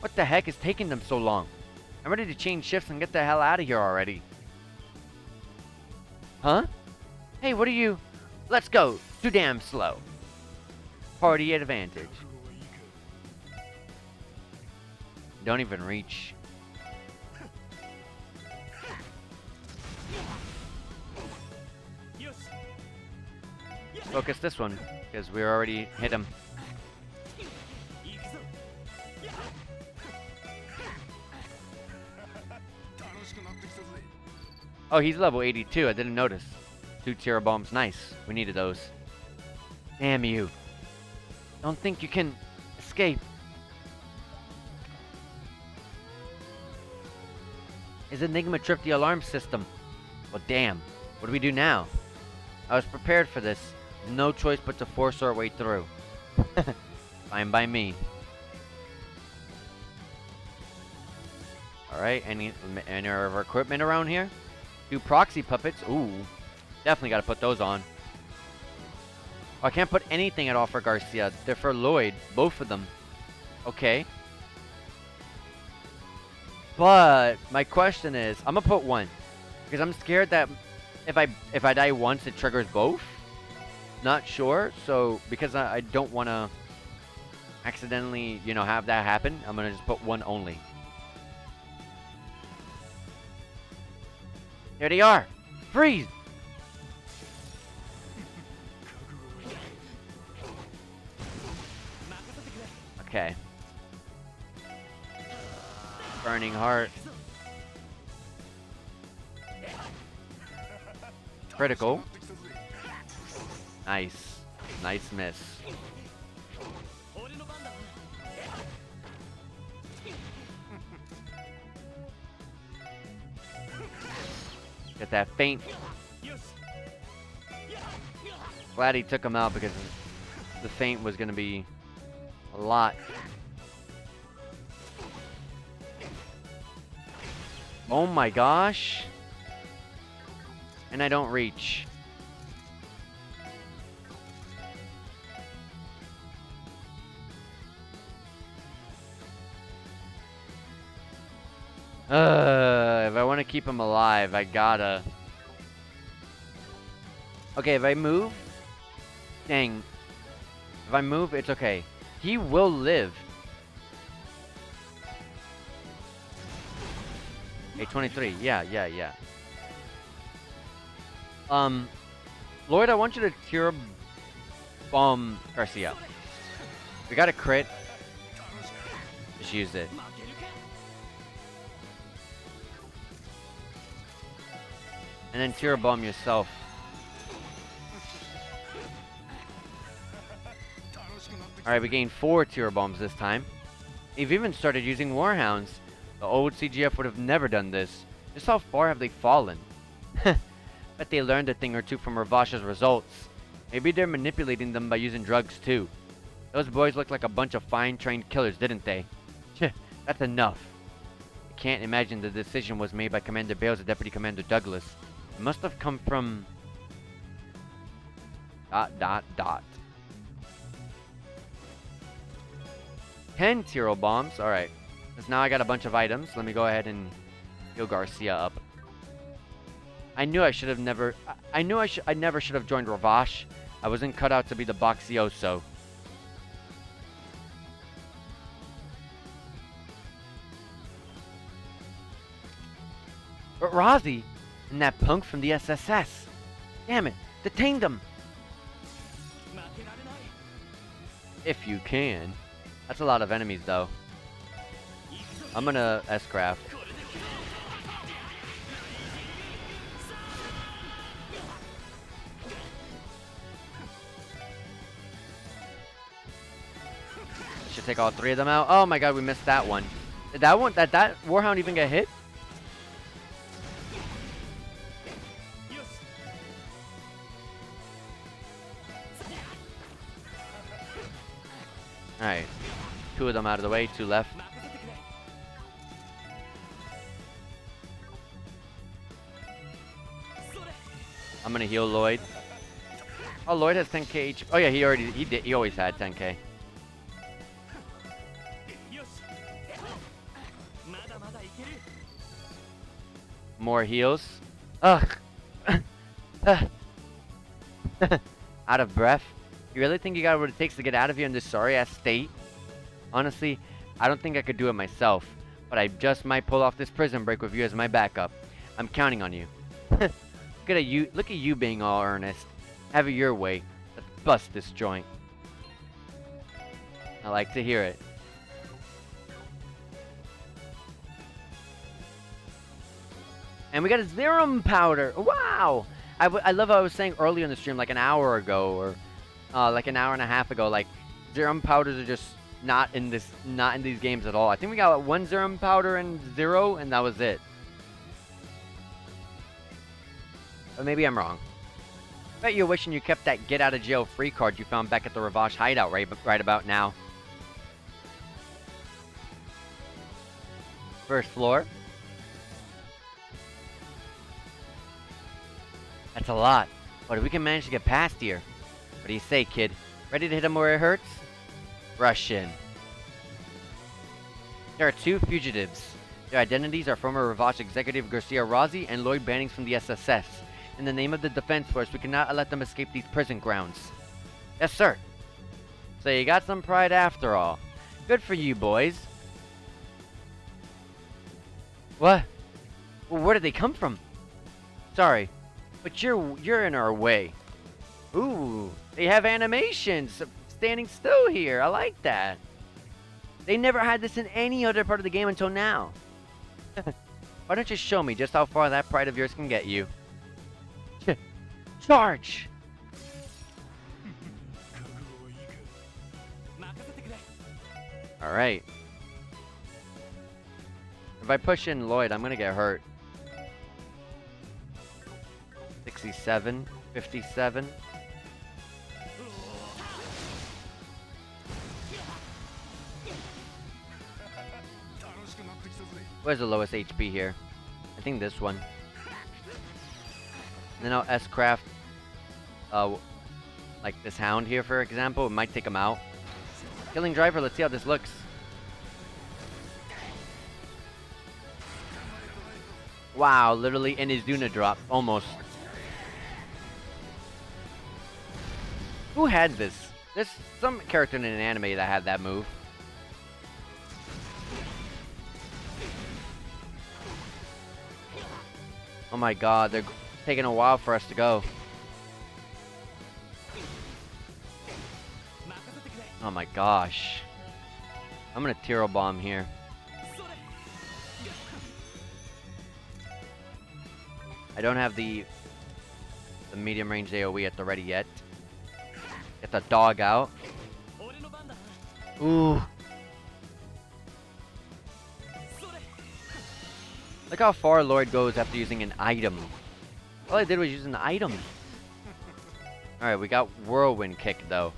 What the heck is taking them so long? I'm ready to change shifts and get the hell out of here already. Huh? Hey, what are you? Let's go. Too damn slow. Party advantage. Don't even reach. Focus this one, because we already hit him. Oh, he's level 82. I didn't notice. 2 tier bombs. Nice. We needed those. Damn you. Don't think you can escape. Is Enigma tripped the alarm system? Well, damn. What do we do now? I was prepared for this. No choice but to force our way through. Fine by me. Alright, any of our equipment around here? 2 proxy puppets. Ooh. Definitely gotta put those on. Oh, I can't put anything at all for Garcia. They're for Lloyd. Both of them. Okay. But my question is, I'm gonna put 1. Because I'm scared that if I die once, it triggers both. Not sure. So, because I don't want to accidentally, you know, have that happen, I'm gonna just put 1 only. There they are. Freeze! Okay. Burning Heart. Critical. Nice. Nice miss. Get that feint. Glad he took him out because the feint was going to be a lot. Oh my gosh. And I don't reach. If I want to keep him alive, I gotta. Okay, if I move. Dang. If I move, it's okay. He will live. 823. Yeah. Lloyd, I want you to cure bomb Garcia. We got a crit. Just use it. And then tear bomb yourself. Alright, we gained 4 tear bombs this time. They've even started using Warhounds. The old CGF would have never done this. Just how far have they fallen? Bet they learned a thing or two from Ravash's results. Maybe they're manipulating them by using drugs too. Those boys look like a bunch of fine-trained killers, didn't they? That's enough. I can't imagine the decision was made by Commander Bales and Deputy Commander Douglas. It must have come from... ... 10 Tiro bombs. Alright. Because now I got a bunch of items. Let me go ahead and heal Garcia up. I knew I should have never... I never should have joined Ravash. I wasn't cut out to be the Boxioso. But Rozzy and that punk from the SSS. Damn it. Detain them. If you can. That's a lot of enemies though. I'm gonna S-craft. Should take all 3 of them out. Oh my god, we missed that one. Did that one, that Warhound even get hit? Alright. 2 of them out of the way, 2 left. I'm gonna heal Lloyd. Oh, Lloyd has 10k HP. Oh yeah, he always had 10k. More heals. Ugh. Out of breath. You really think you got what it takes to get out of here in this sorry-ass state? Honestly, I don't think I could do it myself, but I just might pull off this prison break with you as my backup. I'm counting on you. Look at you being all earnest. Have it your way. Let's bust this joint. I like to hear it. And we got a Zerum powder. Wow! I love how I was saying earlier in the stream, like an hour ago, or like an hour and a half ago, like Zerum powders are just not in these games at all. I think we got 1 Zerum powder in 0, and that was it. But maybe I'm wrong. Bet you're wishing you kept that get out of jail free card you found back at the Ravash hideout right about now. First floor. That's a lot, but if we can manage to get past here. What do you say, kid? Ready to hit him where it hurts? Rush in. There are two fugitives. Their identities are former Ravash executive Garcia Rossi and Lloyd Bannings from the SSS. In the name of the Defense Force, we cannot let them escape these prison grounds. Yes, sir. So you got some pride after all. Good for you, boys. What? Well, where did they come from? Sorry, but you're in our way. Ooh, they have animations standing still here. I like that. They never had this in any other part of the game until now. Why don't you show me just how far that pride of yours can get you? Charge! Alright. If I push in Lloyd, I'm gonna get hurt. 67, 57. Where's the lowest HP here? I think this one. And then I'll S-craft, like this hound here, for example. It might take him out. Killing driver, let's see how this looks. Wow, literally in his Duna drop. Almost. Who had this? There's some character in an anime that had that move. Oh my god, they're taking a while for us to go. Oh my gosh. I'm gonna Tiro Bomb here. I don't have the medium range AoE at the ready yet. Get the dog out. Ooh. Look how far Lloyd goes after using an item. All I did was use an item. Alright, we got Whirlwind Kick though.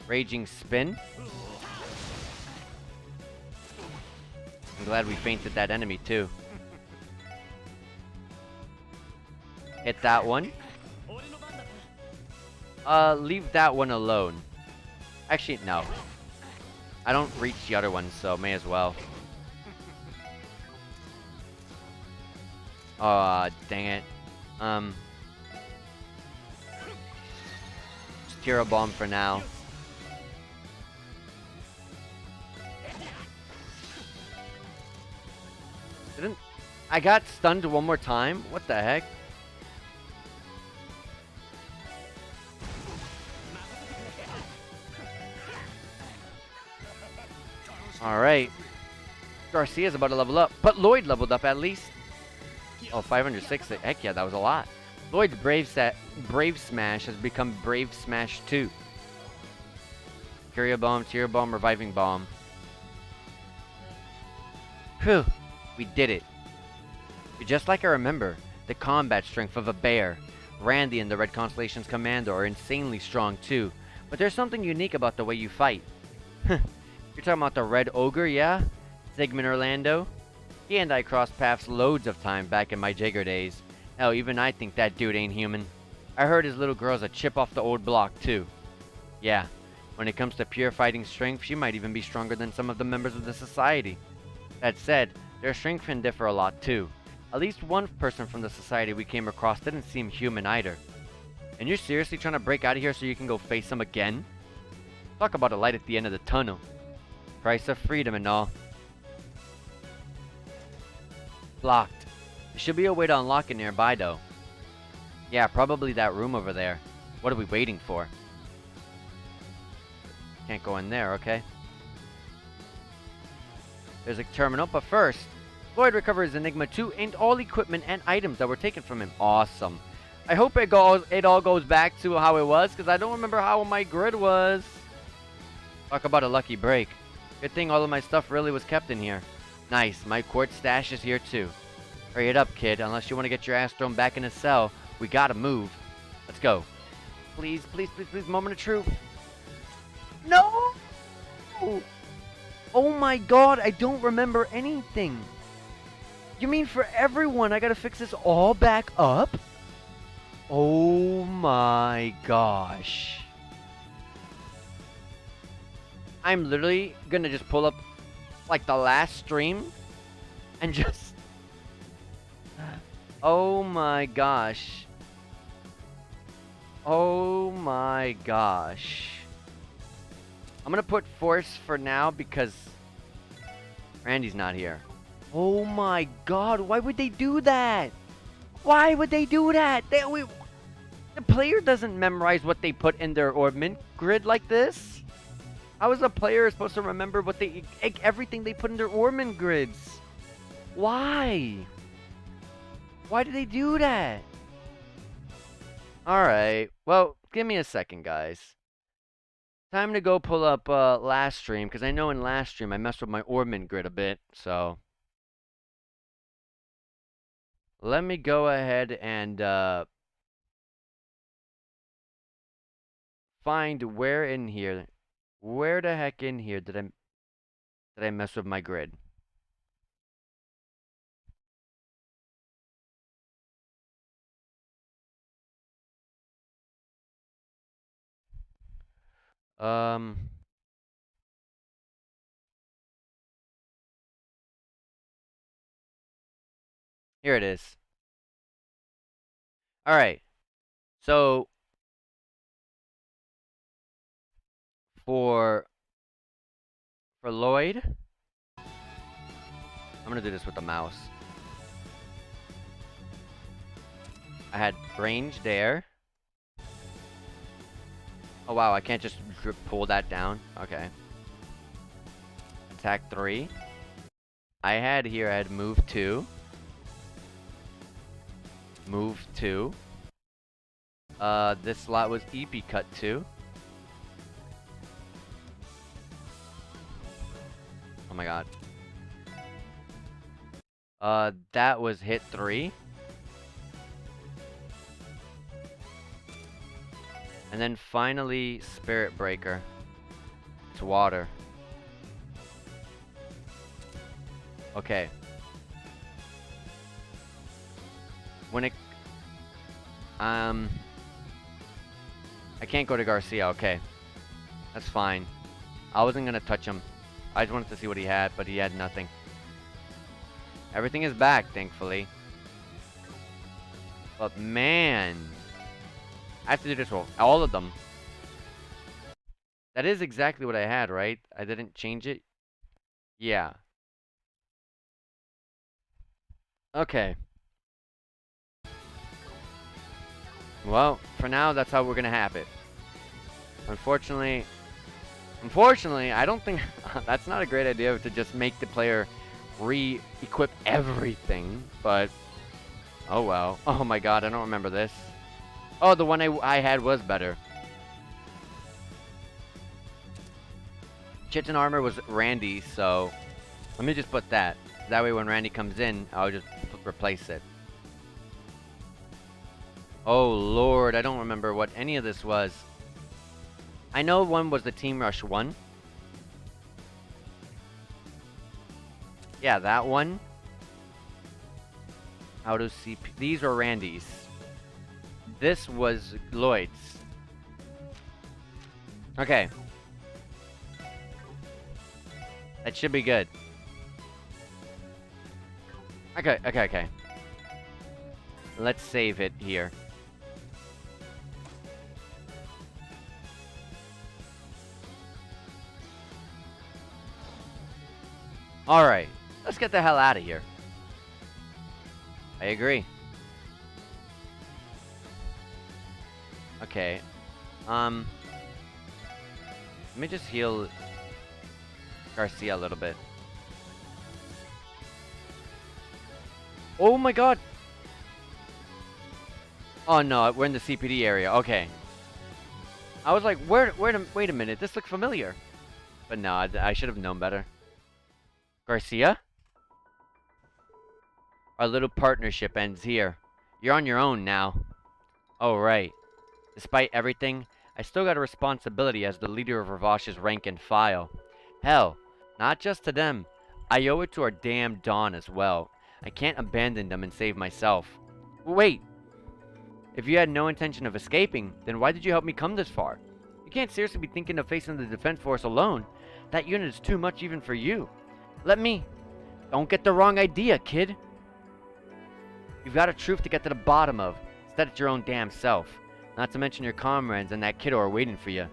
Raging Spin. I'm glad we fainted that enemy too. Hit that one. Leave that one alone. Actually, no. I don't reach the other one, so may as well. Aw, dang it. Just Tiro Bomb for now. I got stunned one more time? What the heck? Alright. Garcia's about to level up, but Lloyd leveled up at least. Oh, 506. Heck yeah, that was a lot. Lloyd's Brave Smash has become Brave Smash 2. Curio Bomb, Tiro Bomb, Reviving Bomb. Whew. We did it. Just like I remember, the combat strength of a bear. Randy and the Red Constellation's commander are insanely strong too, but there's something unique about the way you fight. You're talking about the Red Ogre, yeah? Sigmund Orlando? He and I crossed paths loads of time back in my Jagger days. Hell, even I think that dude ain't human. I heard his little girl's a chip off the old block too. Yeah, when it comes to pure fighting strength, she might even be stronger than some of the members of the society. That said, their strength can differ a lot too. At least one person from the society we came across didn't seem human either. And you're seriously trying to break out of here so you can go face him again? Talk about a light at the end of the tunnel. Price of freedom and all. Blocked. There should be a way to unlock it nearby though. Yeah, probably that room over there. What are we waiting for? Can't go in there, okay? There's a terminal, but first, Lloyd recovers Enigma 2 and all equipment and items that were taken from him. Awesome. I hope it all goes back to how it was, because I don't remember how my grid was. Talk about a lucky break. Good thing all of my stuff really was kept in here. Nice, my quartz stash is here too. Hurry it up, kid, unless you want to get your ass thrown back in a cell. We gotta move. Let's go. Please, please, please, please, moment of truth. No! Oh my god, I don't remember anything. You mean for everyone, I gotta fix this all back up? Oh my gosh. I'm literally gonna just pull up like the last stream and just... Oh my gosh. Oh my gosh. I'm gonna put force for now because Randy's not here. Oh my god, why would they do that? Why would they do that? The player doesn't memorize what they put in their orbment grid like this. How is a player supposed to remember what everything they put in their orbment grids? Why? Why do they do that? Alright, well, give me a second, guys. Time to go pull up last stream, because I know in last stream I messed with my orbment grid a bit, so... Let me go ahead and find where in here, where the heck in here did I mess with my grid? Here it is. All right. So for Lloyd, I'm gonna do this with the mouse. I had range there. Oh wow, I can't just pull that down. Okay. Attack 3. I had move 2. Move 2. This slot was EP cut 2. Oh my god. That was hit 3. And then finally, Spirit Breaker. It's water. Okay. When it... I can't go to Garcia, okay. That's fine. I wasn't gonna touch him. I just wanted to see what he had, but he had nothing. Everything is back, thankfully. But man... I have to do this for all of them. That is exactly what I had, right? I didn't change it? Yeah. Okay. Well, for now, that's how we're gonna have it. Unfortunately, I don't think... that's not a great idea to just make the player re-equip everything, but... Oh well. Oh my god, I don't remember this. Oh, the one I had was better. Chitin armor was Randy's, so let me just put that. That way when Randy comes in, I'll just replace it. Oh lord, I don't remember what any of this was. I know one was the Team Rush one. Yeah, that one. Out of CP. These are Randy's. This was Lloyd's. Okay. That should be good. Okay. Let's save it here. Alright. Let's get the hell out of here. I agree. Okay. Let me just heal Garcia a little bit. Oh my god! Oh no, we're in the CPD area. Okay. I was like, wait a minute, this looks familiar. But no, I should have known better. Garcia? Our little partnership ends here. You're on your own now. Oh, right. Despite everything, I still got a responsibility as the leader of Ravash's rank and file. Hell, not just to them. I owe it to our damn Dawn as well. I can't abandon them and save myself. Wait! If you had no intention of escaping, then why did you help me come this far? You can't seriously be thinking of facing the defense force alone. That unit is too much even for you. Let me... Don't get the wrong idea, kid. You've got a truth to get to the bottom of. Instead, it's your own damn self. Not to mention your comrades and that kiddo are waiting for you.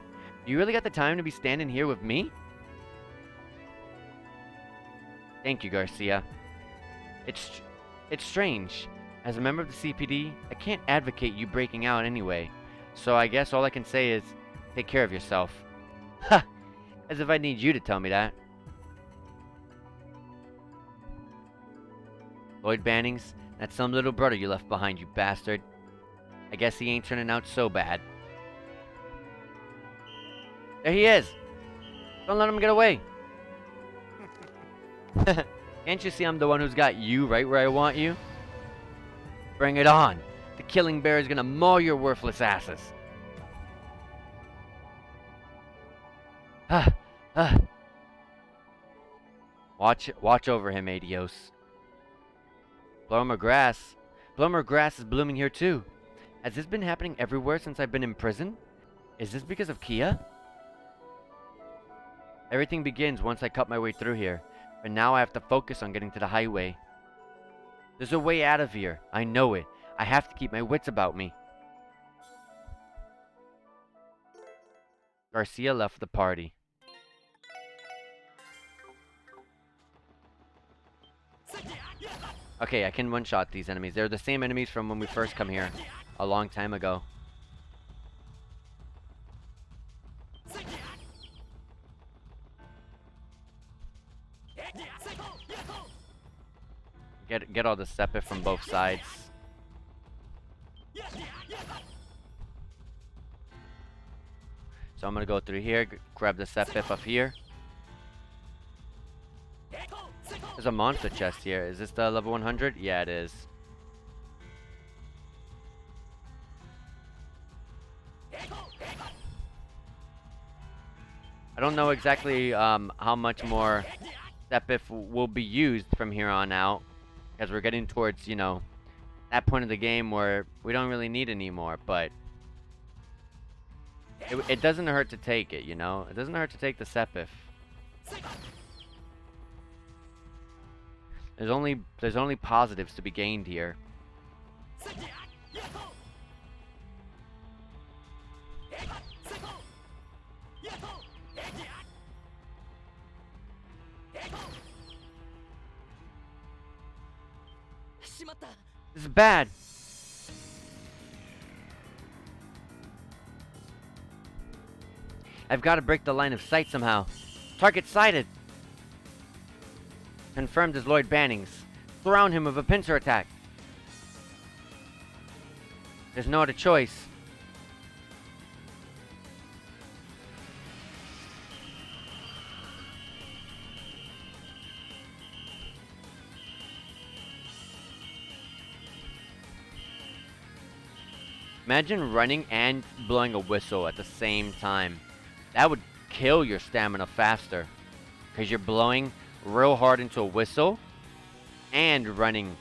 Do you really got the time to be standing here with me? Thank you, Garcia. It's strange. As a member of the CPD, I can't advocate you breaking out anyway. So I guess all I can say is, take care of yourself. Ha! As if I need you to tell me that. Lloyd Bannings, that's some little brother you left behind, you bastard. I guess he ain't turning out so bad. There he is! Don't let him get away! Can't you see I'm the one who's got you right where I want you? Bring it on! The killing bear is gonna maul your worthless asses! Watch over him, Adios. Blomer grass is blooming here too. Has this been happening everywhere since I've been in prison? Is this because of Kia? Everything begins once I cut my way through here, but now I have to focus on getting to the highway. There's a way out of here. I know it. I have to keep my wits about me. Garcia left the party. Okay, I can one-shot these enemies. They're the same enemies from when we first come here a long time ago. Get all the Sepith from both sides. So I'm gonna go through here, grab the Sepith up here. There's a monster chest here. Is this the level 100? Yeah, it is. I don't know exactly how much more Sepith will be used from here on out, as we're getting towards, you know, that point of the game where we don't really need any more, but it doesn't hurt to take it, you know? It doesn't hurt to take the Sepith. There's only positives to be gained here. This is bad. I've got to break the line of sight somehow. Target sighted. Confirmed as Lloyd Bannings. Surround him with a pincer attack. There's no other choice. Imagine running and blowing a whistle at the same time. That would kill your stamina faster. Because you're blowing real hard into a whistle and running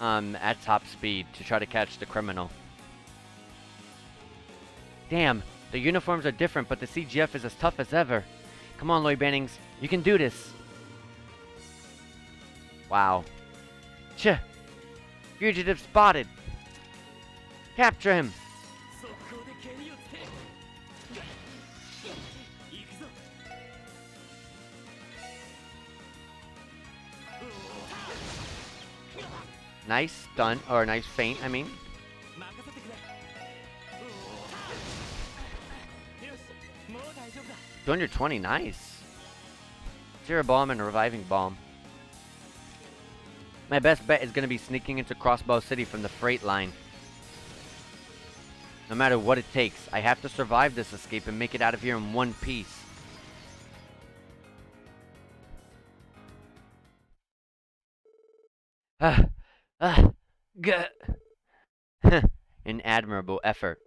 at top speed to try to catch the criminal. Damn, the uniforms are different, but the CGF is as tough as ever. Come on, Lloyd Bannings, you can do this. Wow. Ch! Fugitive spotted. Capture him. Nice stun, or nice feint, I mean. 220, nice. Zero bomb and a reviving bomb. My best bet is going to be sneaking into Crossbell City from the freight line. No matter what it takes, I have to survive this escape and make it out of here in one piece. An admirable effort.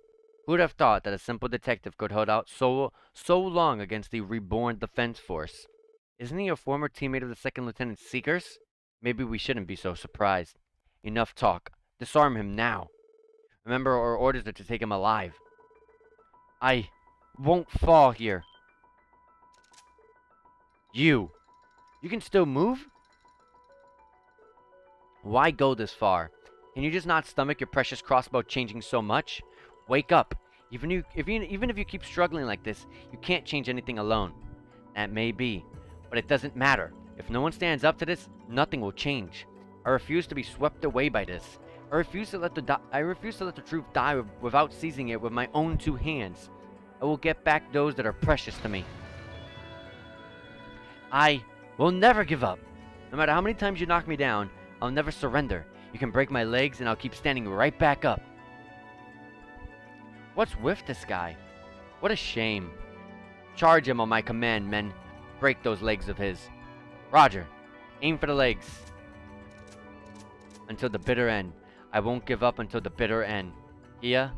Who'd have thought that a simple detective could hold out so long against the reborn defense force? Isn't he a former teammate of the 2nd Lieutenant Seekers? Maybe we shouldn't be so surprised. Enough talk. Disarm him now. Remember our orders are to take him alive. I won't fall here. You can still move? Why go this far? Can you just not stomach your precious crossbow changing so much? Wake up. Even if you keep struggling like this, you can't change anything alone. That may be, but it doesn't matter. If no one stands up to this, nothing will change. I refuse to be swept away by this. I refuse to let the truth die without seizing it with my own two hands. I will get back those that are precious to me. I will never give up. No matter how many times you knock me down, I'll never surrender. You can break my legs and I'll keep standing right back up. What's with this guy? What a shame. Charge him on my command, men. Break those legs of his. Roger. Aim for the legs. Until the bitter end. I won't give up until the bitter end. Ia,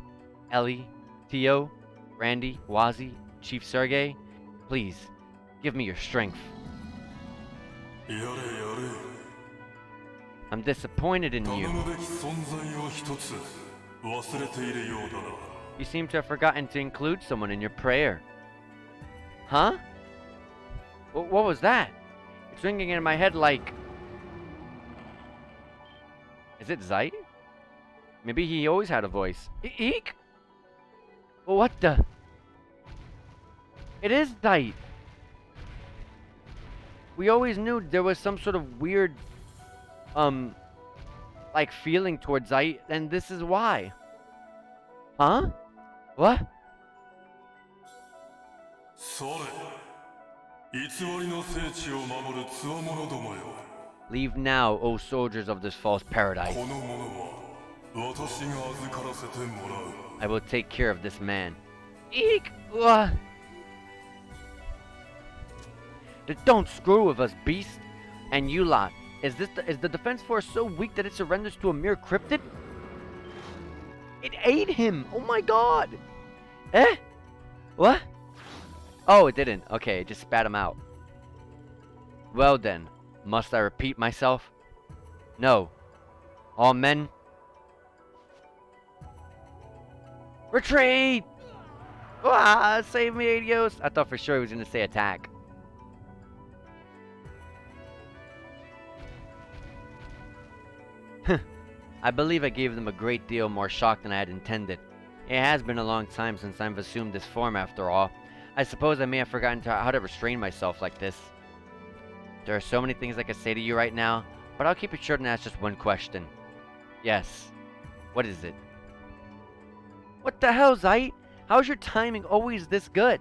Ellie, Tio, Randy, Wazi, Chief Sergey, please, give me your strength. I'm disappointed in you. You seem to have forgotten to include someone in your prayer. Huh? What was that? It's ringing in my head like... Is it Zeit? Maybe he always had a voice. Eek? What the? It is Zeit. We always knew there was some sort of weird, like feeling towards Zeit, and this is why. Huh? What? Leave now, O soldiers of this false paradise. I will take care of this man. Eek! Don't screw with us, beast. And you lot, is the defense force so weak that it surrenders to a mere cryptid? It ate him! Oh my god! Eh? What? Oh, it didn't. Okay, it just spat him out. Well then, must I repeat myself? No. All men... Retreat! Ah, save me, Adios! I thought for sure he was going to say attack. I believe I gave them a great deal more shock than I had intended. It has been a long time since I've assumed this form after all. I suppose I may have forgotten how to restrain myself like this. There are so many things I could say to you right now, but I'll keep it short and ask just one question. Yes. What is it? What the hell, Zeit? How's your timing always this good?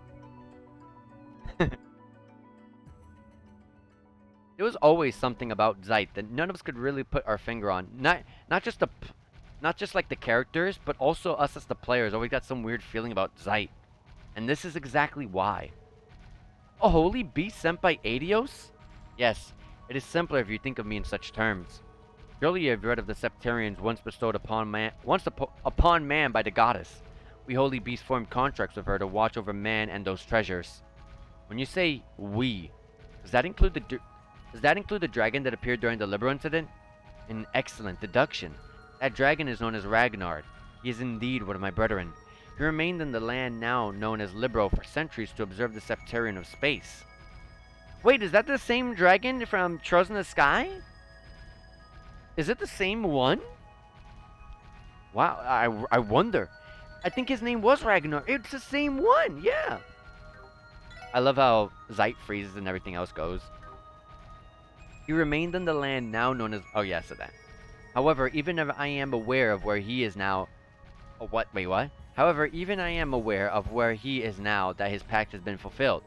There was always something about Zeit that none of us could really put our finger on. Not just like the characters, but also us as the players always got some weird feeling about Zeit. And this is exactly why. A holy beast sent by Adios? Yes, it is simpler if you think of me in such terms. Surely you have read of the Sectarians once bestowed upon man by the goddess. We holy beasts formed contracts with her to watch over man and those treasures. When you say we, does that include the dragon that appeared during the Libra incident? An excellent deduction. That dragon is known as Ragnard. He is indeed one of my brethren. He remained in the land now known as Libro for centuries to observe the Sectarian of space. Wait, is that the same dragon from Trolls in the Sky? Is it the same one? Wow, I wonder. I think his name was Ragnar. It's the same one, yeah. I love how Zeit freezes and everything else goes. He remained in the land now known as... Oh, yeah, so that. However, even if I am aware of where he is now... Oh, what? Wait, what? However, even I am aware of where he is now that his pact has been fulfilled.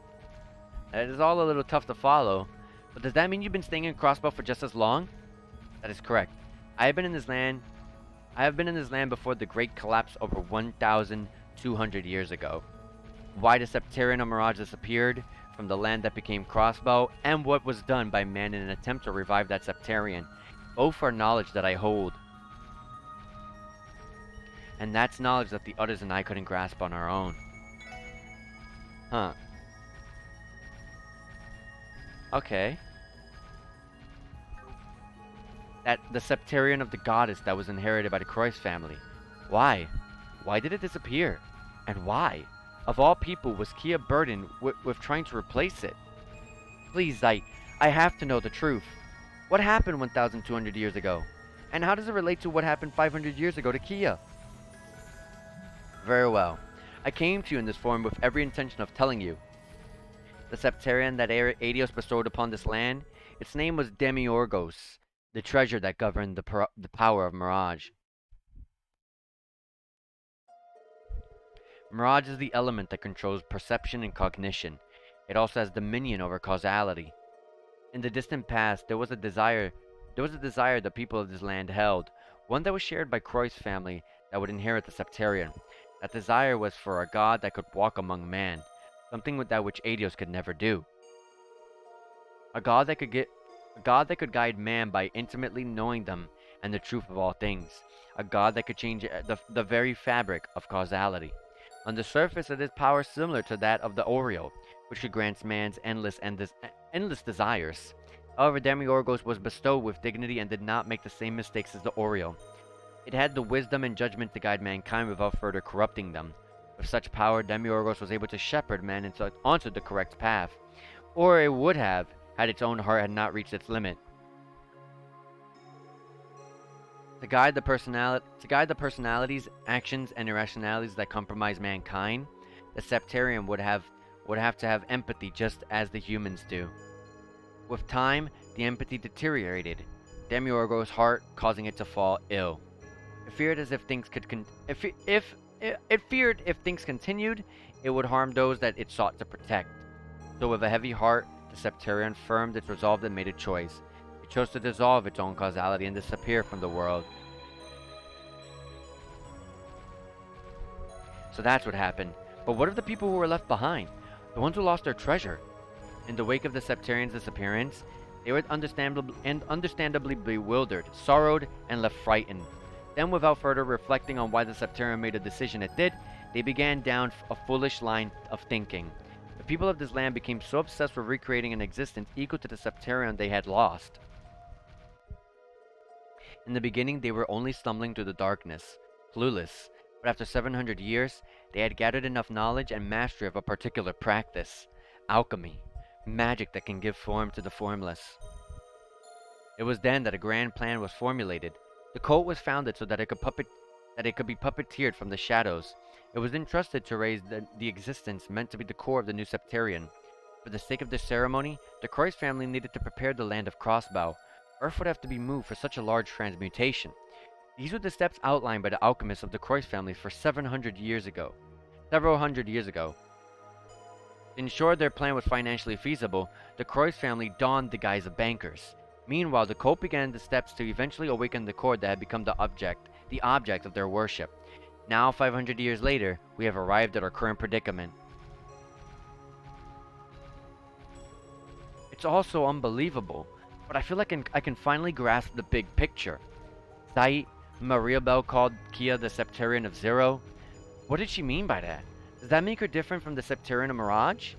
That is all a little tough to follow. But does that mean you've been staying in Crossbell for just as long? That is correct. I have been in this land before the great collapse over 1,200 years ago. Why the Sectarian of Mirage disappeared from the land that became Crossbell, and what was done by man in an attempt to revive that Sectarian. Both are knowledge that I hold. And that's knowledge that the others and I couldn't grasp on our own. Huh. Okay. That the Sectarian of the goddess that was inherited by the Croix family. Why? Why did it disappear? And why? Of all people, was Kia burdened with trying to replace it? Please, I have to know the truth. What happened 1,200 years ago? And how does it relate to what happened 500 years ago to Kia? Very well. I came to you in this form with every intention of telling you. The Septarian that Adios bestowed upon this land, its name was Demiurgos, the treasure that governed the power of Mirage. Mirage is the element that controls perception and cognition. It also has dominion over causality. In the distant past, there was a desire the people of this land held, one that was shared by Croix's family that would inherit the Septarian. That desire was for a god that could walk among man, something that which Adios could never do. A god that could guide man by intimately knowing them and the truth of all things. A god that could change the very fabric of causality. On the surface, it is power similar to that of the Oriole, which could grant man's endless desires. However, Demiurgos was bestowed with dignity and did not make the same mistakes as the Oriole. It had the wisdom and judgment to guide mankind without further corrupting them. With such power, Demiurgos was able to shepherd man onto the correct path, or it would have, had its own heart had not reached its limit. To guide the personalities, actions, and irrationalities that compromise mankind, the Septarian would have to have empathy just as the humans do. With time, the empathy deteriorated, Demiurgos' heart causing it to fall ill. It feared if things continued, it would harm those that it sought to protect. So with a heavy heart, the Septarian firmed its resolve and made a choice. It chose to dissolve its own causality and disappear from the world. So that's what happened. But what of the people who were left behind? The ones who lost their treasure? In the wake of the Septarian's disappearance, they were understandably bewildered, sorrowed, and left frightened. Then, without further reflecting on why the Sectarian made the decision it did, they began down a foolish line of thinking. The people of this land became so obsessed with recreating an existence equal to the Sectarian they had lost. In the beginning, they were only stumbling through the darkness, clueless, but after 700 years, they had gathered enough knowledge and mastery of a particular practice, alchemy, magic that can give form to the formless. It was then that a grand plan was formulated. The cult was founded so that it could be puppeteered from the shadows. It was entrusted to raise the existence meant to be the core of the new Septarian. For the sake of this ceremony, the Croix family needed to prepare the land of Crossbell. Earth would have to be moved for such a large transmutation. These were the steps outlined by the alchemists of the Croix family for several hundred years ago. To ensure their plan was financially feasible, the Croix family donned the guise of bankers. Meanwhile, the cult began the steps to eventually awaken the core that had become the object of their worship. Now, 500 years later, we have arrived at our current predicament. It's all so unbelievable, but I feel like I can finally grasp the big picture. Maria Bell called Kia the Sectarian of Zero. What did she mean by that? Does that make her different from the Sectarian of Mirage?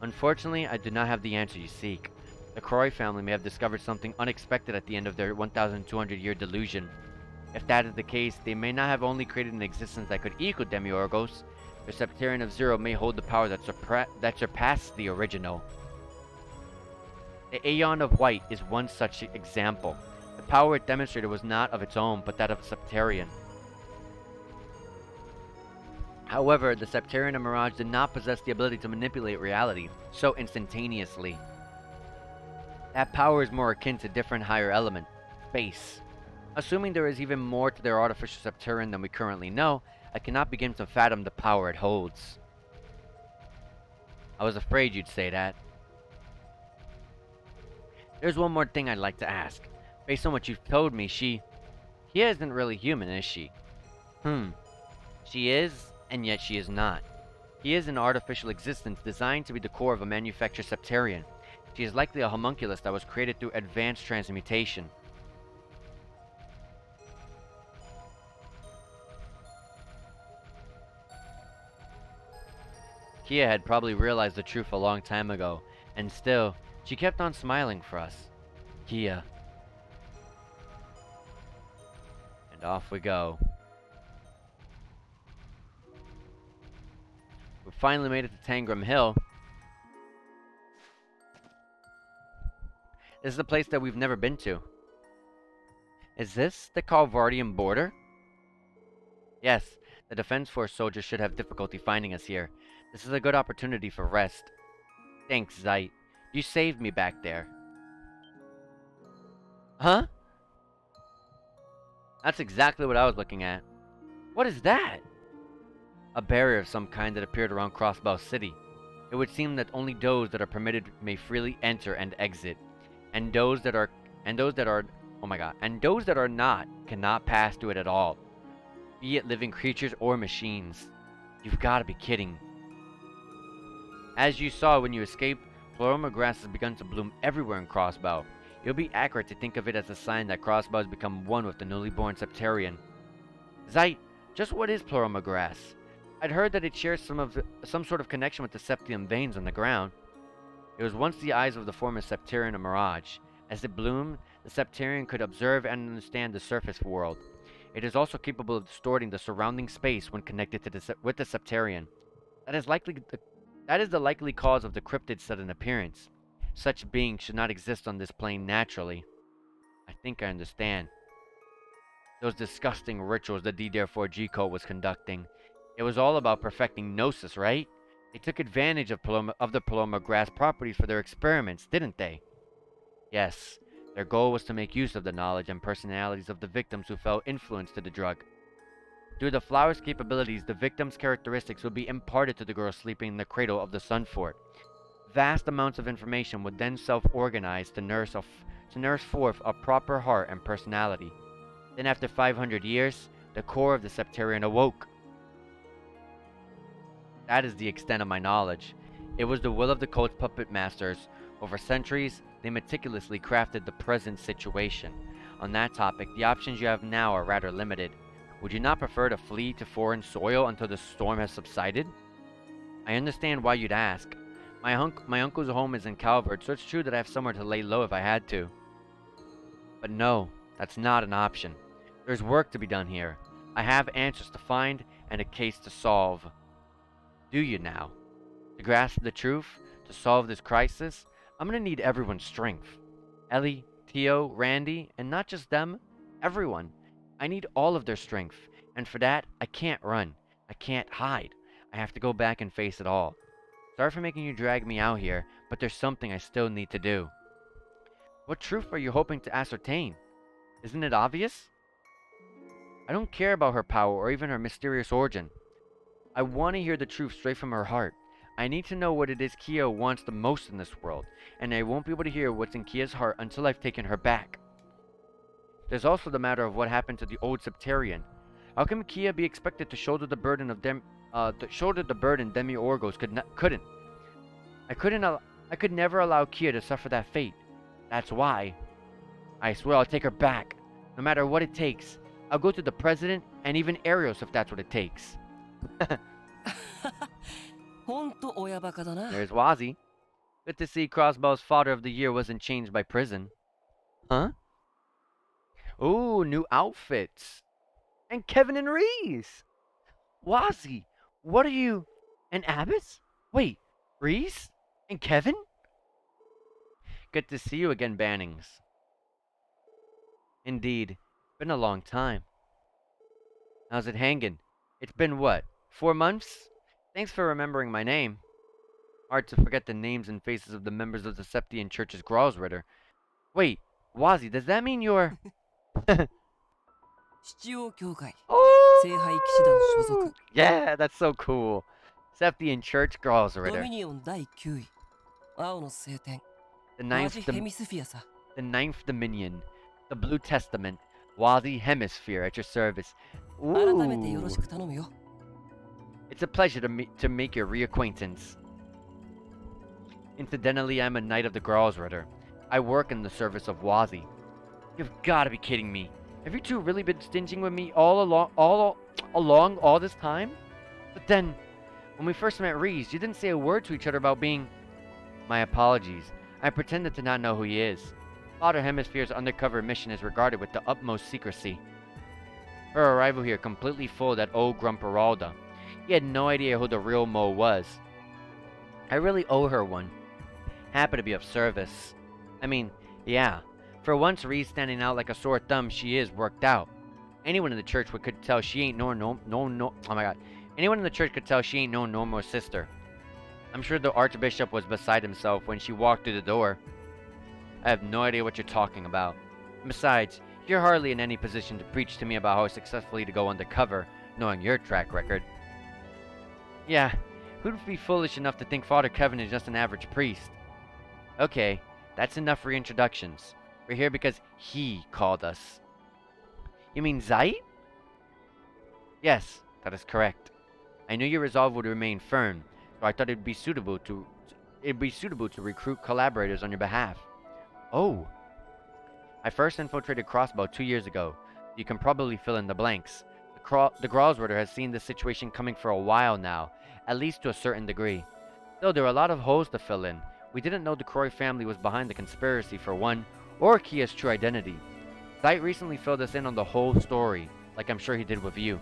Unfortunately, I do not have the answer you seek. The Croix family may have discovered something unexpected at the end of their 1,200-year delusion. If that is the case, they may not have only created an existence that could equal Demiurgos. The Sectarian of Zero may hold the power that surpasses the original. The Aeon of White is one such example. The power it demonstrated was not of its own, but that of a Septarian. However, the Sectarian of Mirage did not possess the ability to manipulate reality so instantaneously. That power is more akin to different higher element, space. Assuming there is even more to their artificial Septarian than we currently know, I cannot begin to fathom the power it holds. I was afraid you'd say that. There's one more thing I'd like to ask. Based on what you've told me, Kia isn't really human, is she? She is, and yet she is not. He is an artificial existence designed to be the core of a manufactured Septarian. She is likely a homunculus that was created through advanced transmutation. Kia had probably realized the truth a long time ago, and still, she kept on smiling for us. Kia. Off we go. We finally made it to Tangram Hill. This is a place that we've never been to. Is this the Calvardian border? Yes, the Defense Force soldiers should have difficulty finding us here. This is a good opportunity for rest. Thanks, Zeit. You saved me back there. Huh? That's exactly what I was looking at. What is that? A barrier of some kind that appeared around Crossbell City. It would seem that only those that are permitted may freely enter and exit, and those that are not cannot pass through it at all, be it living creatures or machines. You've got to be kidding. As you saw when you escaped, Ploroma grass has begun to bloom everywhere in Crossbell. It would be accurate to think of it as a sign that Crossbell has become one with the newly born Sectarian. Zeit, just what is Ploroma grass? I'd heard that it shares some sort of connection with the septium veins on the ground. It was once the eyes of the former Sectarian a mirage. As it bloomed, the Sectarian could observe and understand the surface world. It is also capable of distorting the surrounding space when connected to with the Sectarian. That is the likely cause of the cryptid's sudden appearance. Such beings should not exist on this plane naturally. I think I understand. Those disgusting rituals the D-4G code was conducting. It was all about perfecting Gnosis, right? They took advantage of the Ploroma grass properties for their experiments, didn't they? Yes. Their goal was to make use of the knowledge and personalities of the victims who fell influence to the drug. Through the flower's capabilities, the victim's characteristics would be imparted to the girl sleeping in the cradle of the Sun Fort. Vast amounts of information would then self-organize to nurse forth a proper heart and personality. Then after 500 years, the core of the Sectarian awoke. That is the extent of my knowledge. It was the will of the cult's puppet masters. Over centuries, they meticulously crafted the present situation. On that topic, the options you have now are rather limited. Would you not prefer to flee to foreign soil until the storm has subsided? I understand why you'd ask. My uncle's home is in Calvert, so it's true that I have somewhere to lay low if I had to. But no, that's not an option. There's work to be done here. I have answers to find and a case to solve. Do you now? To grasp the truth, to solve this crisis, I'm gonna need everyone's strength. Ellie, Tio, Randy, and not just them, everyone. I need all of their strength, and for that, I can't run. I can't hide. I have to go back and face it all. Sorry for making you drag me out here, but there's something I still need to do. What truth are you hoping to ascertain? Isn't it obvious? I don't care about her power or even her mysterious origin. I want to hear the truth straight from her heart. I need to know what it is Kia wants the most in this world, and I won't be able to hear what's in Kia's heart until I've taken her back. There's also the matter of what happened to the old Sectarian. How can Kia be expected to shoulder the burden of Demi-Orgos couldn't? I could never allow Kia to suffer that fate. That's why. I swear I'll take her back, no matter what it takes. I'll go to the president and even Arios if that's what it takes. There's Wazzy. Good to see Crossbell's Father of the Year wasn't changed by prison. Huh? Ooh, new outfits. And Kevin and Reese. Wazzy, what are you? And Abbott? Wait, Reese? And Kevin? Good to see you again, Bannings. Indeed. Been a long time. How's it hanging? It's been what? 4 months? Thanks for remembering my name. Hard to forget the names and faces of the members of the Septian Church's Gralsritter. Wait, Wazzy, does that mean you're... Oh! Yeah, that's so cool. Septian Church Gralsritter. The ninth Dominion. The Blue Testament. Wazzy Hemisphere at your service. Ooh. It's a pleasure to make your reacquaintance. Incidentally, I'm a Knight of the Gralsritter. I work in the service of Wazzy. You've got to be kidding me. Have you two really been stinging with me all along this time? But then, when we first met Reese, you didn't say a word to each other about being... My apologies. I pretended to not know who he is. Father Hemisphere's undercover mission is regarded with the utmost secrecy. Her arrival here completely fooled that old Grumperalda. He had no idea who the real Mo was. I really owe her one. Happy to be of service. I mean, yeah. For once, Reed standing out like a sore thumb, she is worked out. Anyone in the church could tell she ain't no. Oh my god. Anyone in the church could tell she ain't no normal sister. I'm sure the Archbishop was beside himself when she walked through the door. I have no idea what you're talking about. And besides, you're hardly in any position to preach to me about how successfully to go undercover, knowing your track record. Yeah, who'd be foolish enough to think Father Kevin is just an average priest? Okay, that's enough for introductions. We're here because he called us. You mean Zeit? Yes, that is correct. I knew your resolve would remain firm, so I thought it'd be suitable to recruit collaborators on your behalf. Oh. I first infiltrated Crossbell 2 years ago. You can probably fill in the blanks. The Gralsritter has seen this situation coming for a while now, at least to a certain degree. Though there are a lot of holes to fill in. We didn't know the Croy family was behind the conspiracy for one, or Kia's true identity. Zeit recently filled us in on the whole story, like I'm sure he did with you.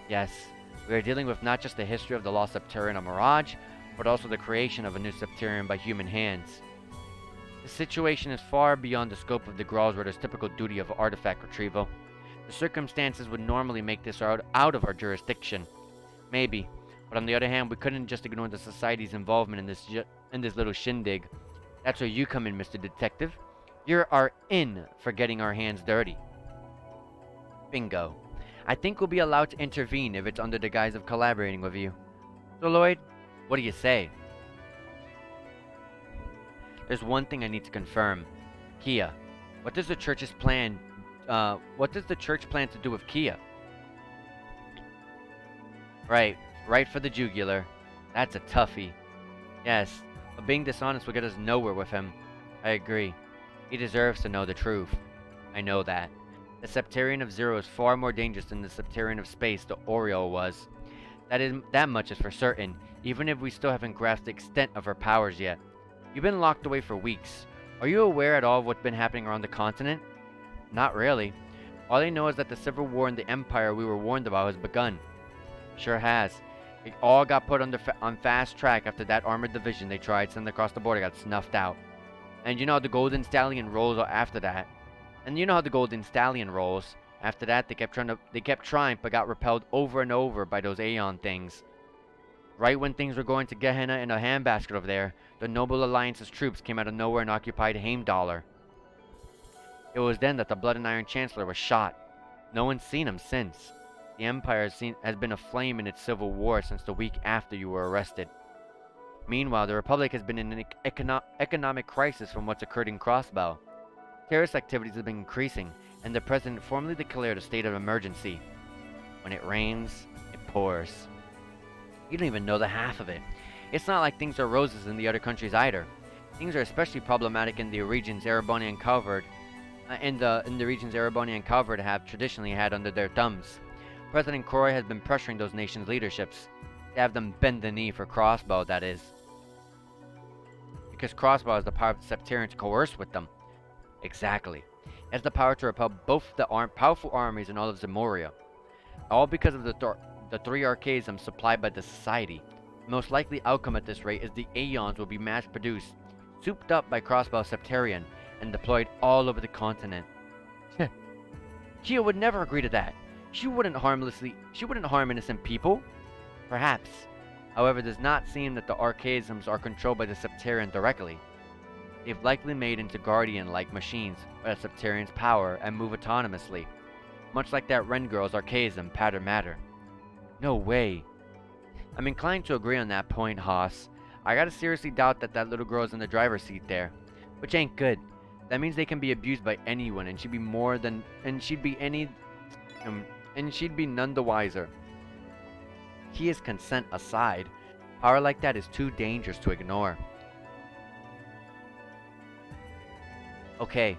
Yes, we are dealing with not just the history of the lost Sectarian of Mirage, but also the creation of a new Sectarian by human hands. The situation is far beyond the scope of the Gralsritter's typical duty of artifact retrieval. The circumstances would normally make this out of our jurisdiction. Maybe, but on the other hand, we couldn't just ignore the Society's involvement in this little shindig. That's where you come in, Mr. Detective. You're our in for getting our hands dirty. Bingo. I think we'll be allowed to intervene if it's under the guise of collaborating with you. So Lloyd, what do you say? There's one thing I need to confirm. Kia, what does the church plan to do with Kia? Right for the jugular. That's a toughie. Yes, but being dishonest will get us nowhere with him. I agree. He deserves to know the truth. I know that. The Sectarian of Zero is far more dangerous than the Sectarian of Space the Oriole was. That much is for certain, even if we still haven't grasped the extent of her powers yet. You've been locked away for weeks. Are you aware at all of what's been happening around the continent? Not really. All I know is that the civil war in the Empire we were warned about has begun. Sure has. It all got put on fast track after that armored division they tried to send across the border got snuffed out. And you know how the Golden Stallion rolls after that. After that, they kept trying, but got repelled over and over by those Aeon things. Right when things were going to Gehenna in a handbasket over there, the Noble Alliance's troops came out of nowhere and occupied Heimdallr. It was then that the Blood and Iron Chancellor was shot. No one's seen him since. The Empire has been aflame in its civil war since the week after you were arrested. Meanwhile, the Republic has been in an economic crisis from what's occurred in Crossbell. Terrorist activities have been increasing, and the President formally declared a state of emergency. When it rains, it pours. You don't even know the half of it. It's not like things are roses in the other countries either. Things are especially problematic in the regions Ereboni and Calvard, have traditionally had under their thumbs. President Croy has been pressuring those nations' leaderships to have them bend the knee for Crossbell, that is. Because Crossbell has the power of the Sectarian to coerce with them. Exactly. It has the power to repel both the powerful armies in all of Zemoria. All because of the 3 archaisms supplied by the Society. The most likely outcome at this rate is the Aeons will be mass-produced, souped up by Crossbell Sectarian, and deployed all over the continent. Kia would never agree to that. She wouldn't harm innocent people. Perhaps. However, it does not seem that the archaisms are controlled by the Sectarian directly. They've likely made into Guardian-like machines by the Sectarian's power and move autonomously, much like that Ren girl's archaism, Patter Matter. No way. I'm inclined to agree on that point, Haas. I gotta seriously doubt that little girl's in the driver's seat there, which ain't good. That means they can be abused by anyone, and she'd be none the wiser. Kia's consent aside, power like that is too dangerous to ignore. Okay,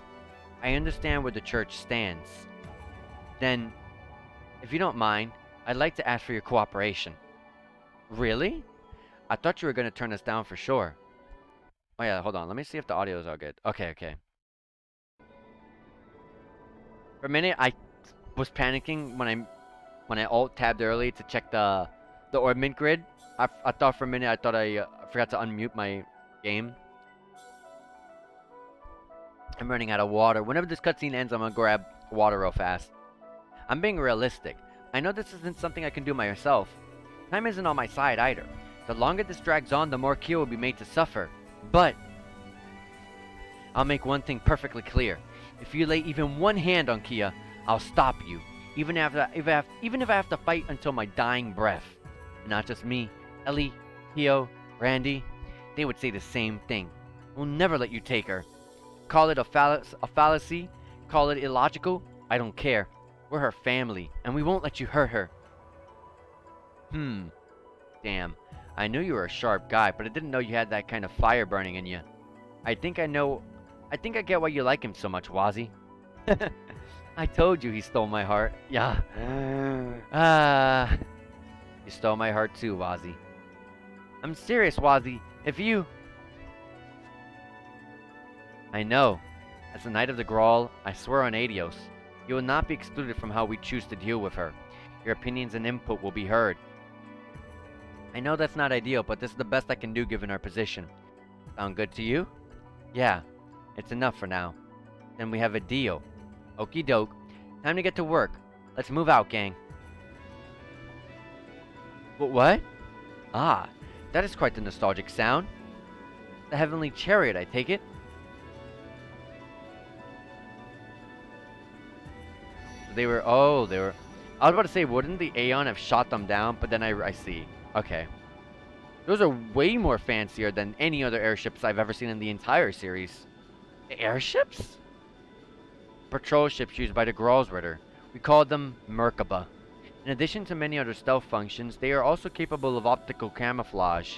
I understand where the church stands. Then, if you don't mind, I'd like to ask for your cooperation. Really? I thought you were going to turn us down for sure. Oh yeah, hold on. Let me see if the audios are good. Okay. For a minute, was panicking when I alt tabbed early to check the orbment grid. I thought for a minute I forgot to unmute my game. I'm running out of water. Whenever this cutscene ends, I'm gonna grab water real fast. I'm being realistic. I know this isn't something I can do myself. Time isn't on my side either. The longer this drags on, the more Kia will be made to suffer. But I'll make one thing perfectly clear. If you lay even one hand on Kia, I'll stop you. Even if I have to fight until my dying breath. And not just me, Ellie, Kyo, Randy, they would say the same thing. We'll never let you take her. Call it a fallacy, call it illogical, I don't care. We're her family, and we won't let you hurt her. Damn. I knew you were a sharp guy, but I didn't know you had that kind of fire burning in you. I think I get why you like him so much, Wazzy. I told you he stole my heart. Yeah. You stole my heart too, Wazzy. I'm serious, Wazzy. If you... I know. As the Knight of the Grawl, I swear on Adios, you will not be excluded from how we choose to deal with her. Your opinions and input will be heard. I know that's not ideal, but this is the best I can do given our position. Sound good to you? Yeah, it's enough for now. Then we have a deal. Okie doke. Time to get to work. Let's move out, gang. What? Ah, that is quite the nostalgic sound. The Heavenly Chariot, I take it? They were... I was about to say, wouldn't the Aeon have shot them down? But then I see. Okay. Those are way more fancier than any other airships I've ever seen in the entire series. Airships? Patrol ships used by the Gralsritter. We call them Merkaba. In addition to many other stealth functions, they are also capable of optical camouflage.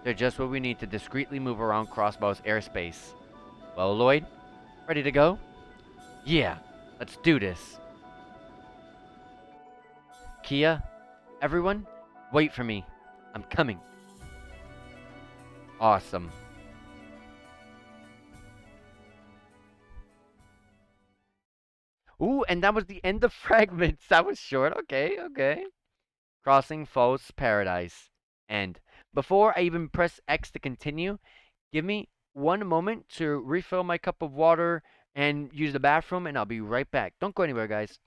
They're just what we need to discreetly move around Crossbell's airspace. Well, Lloyd, ready to go? Yeah, let's do this. Kia, everyone, wait for me. I'm coming. Awesome. Ooh, and that was the end of Fragments. That was short. Okay. Crossing False Paradise. And before I even press X to continue, give me one moment to refill my cup of water and use the bathroom, and I'll be right back. Don't go anywhere, guys.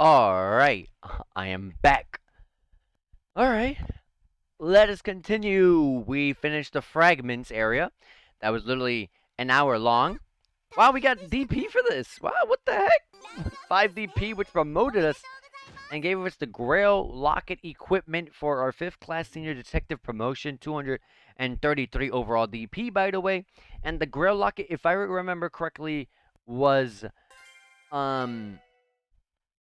Alright, I am back. Alright, let us continue. We finished the fragments area. That was literally an hour long. Wow, we got DP for this. Wow, what the heck? 5 DP, which promoted us and gave us the Grail Locket equipment for our 5th class senior detective promotion. 233 overall DP, by the way. And the Grail Locket, if I remember correctly, was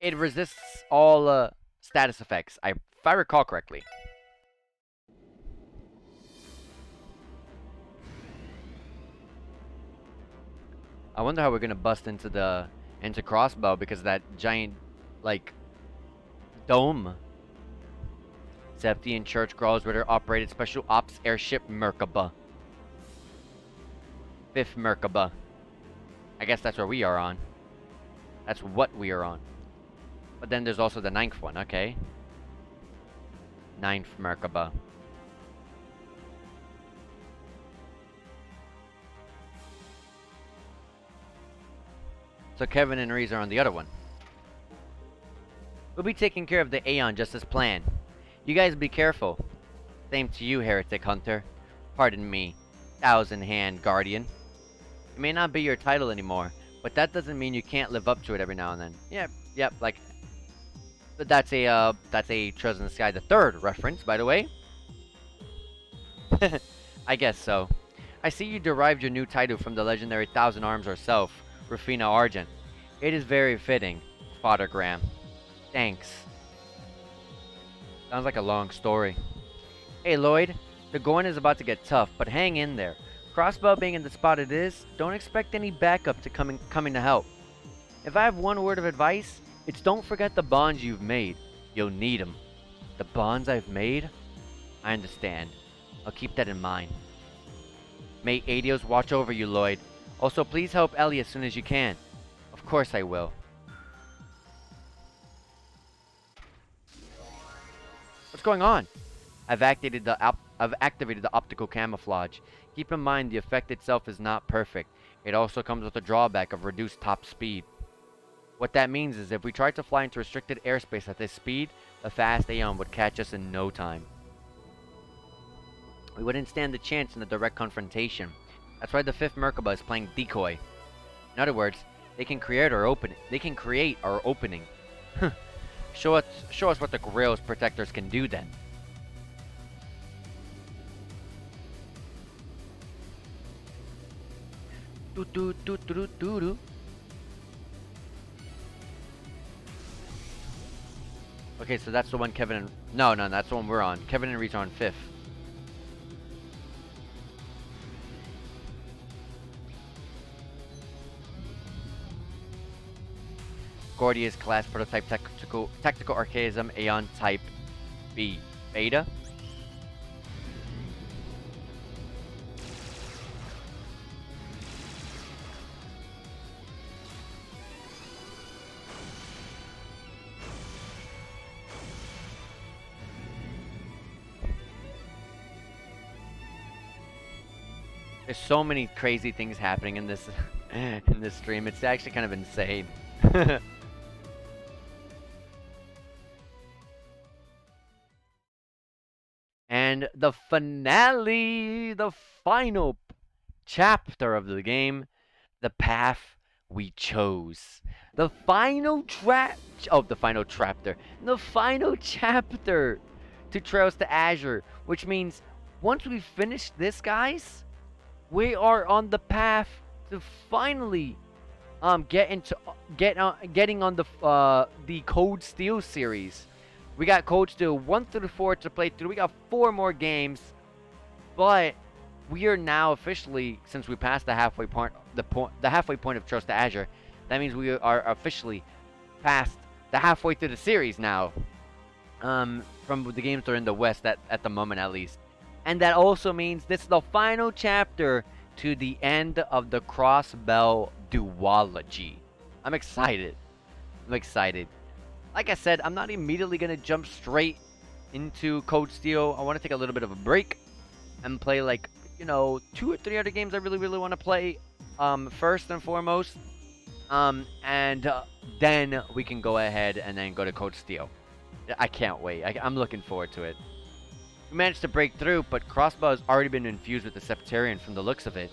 it resists all status effects. If I recall correctly. I wonder how we're gonna bust into Crossbell because of that giant, like, dome. Septian Church Growls Ritter operated special ops airship Merkaba. 5th Merkaba. I guess that's where we are on. That's what we are on. But then there's also the 9th one, okay. 9th Merkaba. So Kevin and Reese are on the other one. We'll be taking care of the Aeon just as planned. You guys be careful. Same to you, Heretic Hunter. Pardon me, Thousand Hand Guardian. It may not be your title anymore, but that doesn't mean you can't live up to it every now and then. Yep, like... That's a Trails in the Sky the 3rd reference, by the way. I guess so. I see you derived your new title from the legendary Thousand Arms herself, Rufina Argent. It is very fitting, Father Graham. Thanks. Sounds like a long story. Hey Lloyd, the going is about to get tough, but hang in there. Crossbell being in the spot it is, don't expect any backup to coming to help. If I have one word of advice, it's don't forget the bonds you've made. You'll need them. The bonds I've made? I understand. I'll keep that in mind. May Adios watch over you, Lloyd. Also, please help Ellie as soon as you can. Of course I will. What's going on? I've activated the optical camouflage. Keep in mind the effect itself is not perfect. It also comes with a drawback of reduced top speed. What that means is if we tried to fly into restricted airspace at this speed, the fast Aeon would catch us in no time. We wouldn't stand a chance in a direct confrontation. That's why the 5th Merkaba is playing decoy. In other words, they can create our opening. Show us what the Grail's protectors can do then. Okay, so that's the one Kevin and... No, that's the one we're on. Kevin and Reese are on 5th. Gordius class prototype tactical archaism Aeon type B beta. There's so many crazy things happening in this in this stream. It's actually kind of insane. And the finale, the final chapter of the game, the path we chose. The final chapter to Trails to Azure, which means once we finish this, guys, we are on the path to finally getting on the Cold Steel series. We got Cold Steel 1 through 4 to play through. We got 4 more games, but we are now officially, since we passed the halfway point, the halfway point of Trails to Azure, that means we are officially past the halfway through the series now. From the games that are in the West at the moment at least. And that also means this is the final chapter to the end of the Crossbell duology. I'm excited. Like I said, I'm not immediately going to jump straight into Cold Steel. I want to take a little bit of a break and play, like, 2 or 3 other games I really want to play first and foremost. And then we can go ahead and then go to Code Steel. I can't wait. I'm looking forward to it. We managed to break through, but Crossbell has already been infused with the Sectarian from the looks of it.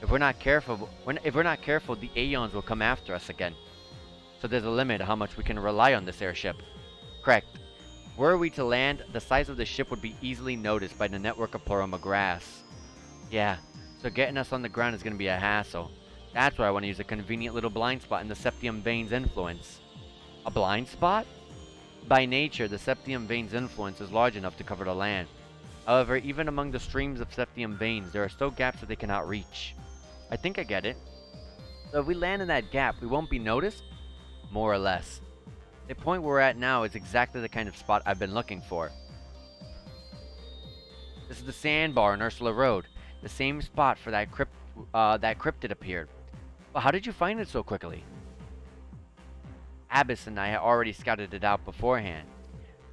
If we're not careful, the Aeons will come after us again. So there's a limit to how much we can rely on this airship. Correct. Were we to land, the size of the ship would be easily noticed by the network of Poroma grass. Yeah, so getting us on the ground is going to be a hassle. That's why I want to use a convenient little blind spot in the Septium Veins influence. A blind spot? By nature, the Septium Veins influence is large enough to cover the land. However, even among the streams of Septium Veins, there are still gaps that they cannot reach. I think I get it. So if we land in that gap, we won't be noticed? More or less. The point we're at now is exactly the kind of spot I've been looking for. This is the sandbar on Ursula Road. The same spot for that cryptid appeared. But how did you find it so quickly? Abbas and I had already scouted it out beforehand.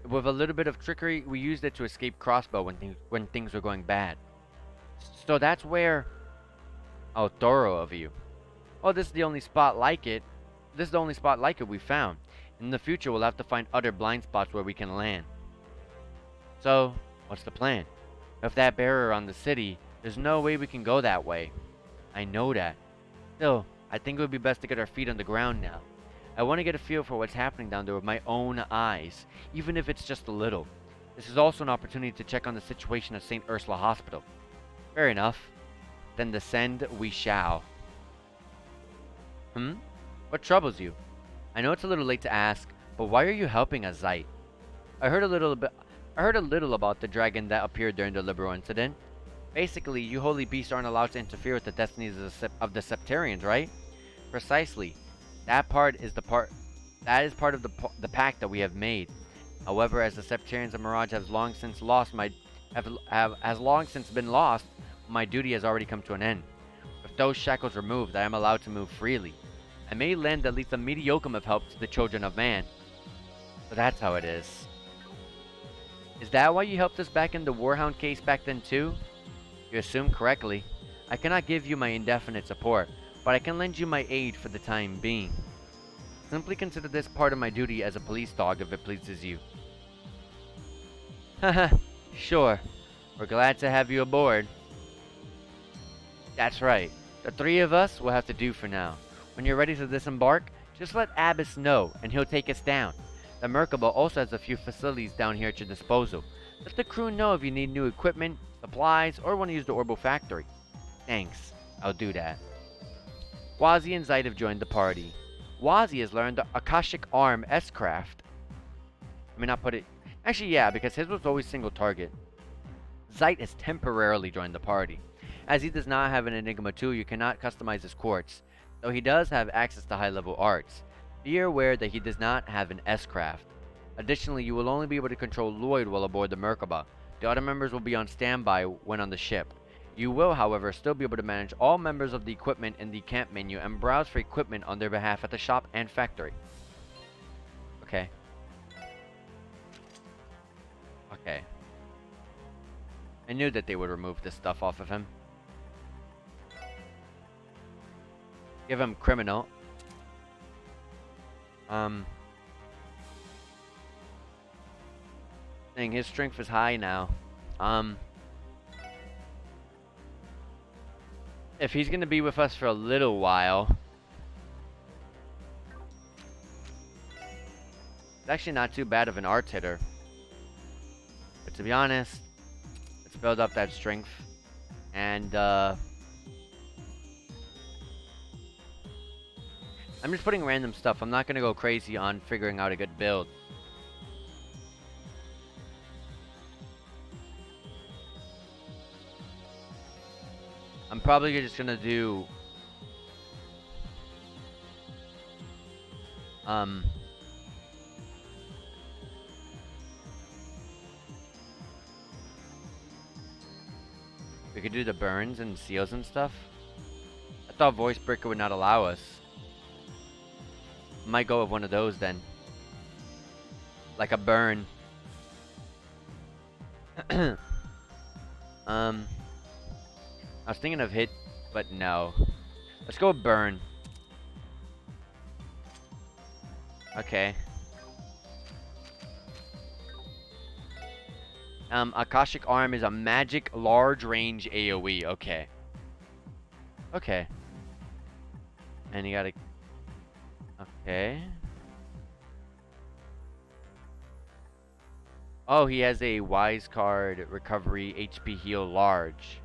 With a little bit of trickery, we used it to escape Crossbell when things were going bad. So that's where... Oh, thorough of you. Oh, this is the only spot like it. This is the only spot like it we found. In the future, we'll have to find other blind spots where we can land. So, what's the plan? With that barrier on the city, there's no way we can go that way. I know that. Still, I think it would be best to get our feet on the ground now. I want to get a feel for what's happening down there with my own eyes, even if it's just a little. This is also an opportunity to check on the situation at St. Ursula Hospital. Fair enough. Then descend we shall. What troubles you? I know it's a little late to ask, but why are you helping us, Zeit? I heard a little about the dragon that appeared during the Liberal incident. Basically, you holy beasts aren't allowed to interfere with the destinies of the Septarians, right? Precisely. That is part of the pact that we have made. However, as the Sectarians of Mirage has long since been lost, my duty has already come to an end. With those shackles removed, I am allowed to move freely. I may lend at least a mediocre of help to the children of man. So that's how it is. Is that why you helped us back in the Warhound case back then too? You assume correctly. I cannot give you my indefinite support, but I can lend you my aid for the time being. Simply consider this part of my duty as a police dog if it pleases you. Haha, sure. We're glad to have you aboard. That's right. The three of us will have to do for now. When you're ready to disembark, just let Abbas know, and he'll take us down. The Merkaba also has a few facilities down here at your disposal. Let the crew know if you need new equipment, supplies, or want to use the Orbital Factory. Thanks. I'll do that. Wazi and Zeit have joined the party. Wazi has learned the Akashic Arm S-Craft. I mean, not put it... Actually, yeah, because his was always single target. Zeit has temporarily joined the party. As he does not have an Enigma 2, you cannot customize his quartz. Though he does have access to high-level arts. Be aware that he does not have an S-Craft. Additionally, you will only be able to control Lloyd while aboard the Merkaba. The other members will be on standby when on the ship. You will, however, still be able to manage all members of the equipment in the camp menu and browse for equipment on their behalf at the shop and factory. Okay. Okay. I knew that they would remove this stuff off of him. Give him criminal. Dang, his strength is high now. If he's gonna be with us for a little while, it's actually not too bad of an arts hitter. But to be honest, let's build up that strength. And I'm just putting random stuff. I'm not gonna go crazy on figuring out a good build. I'm probably just gonna do we could do the burns and seals and stuff. I thought Voice Breaker would not allow us. Might go with one of those then. Like a burn. I was thinking of hit, but no. Let's go with burn. Okay. Akashic Arm is a magic large range AoE. Okay. Okay. And you gotta... Okay. Oh, he has a Wise card, Recovery, HP Heal Large.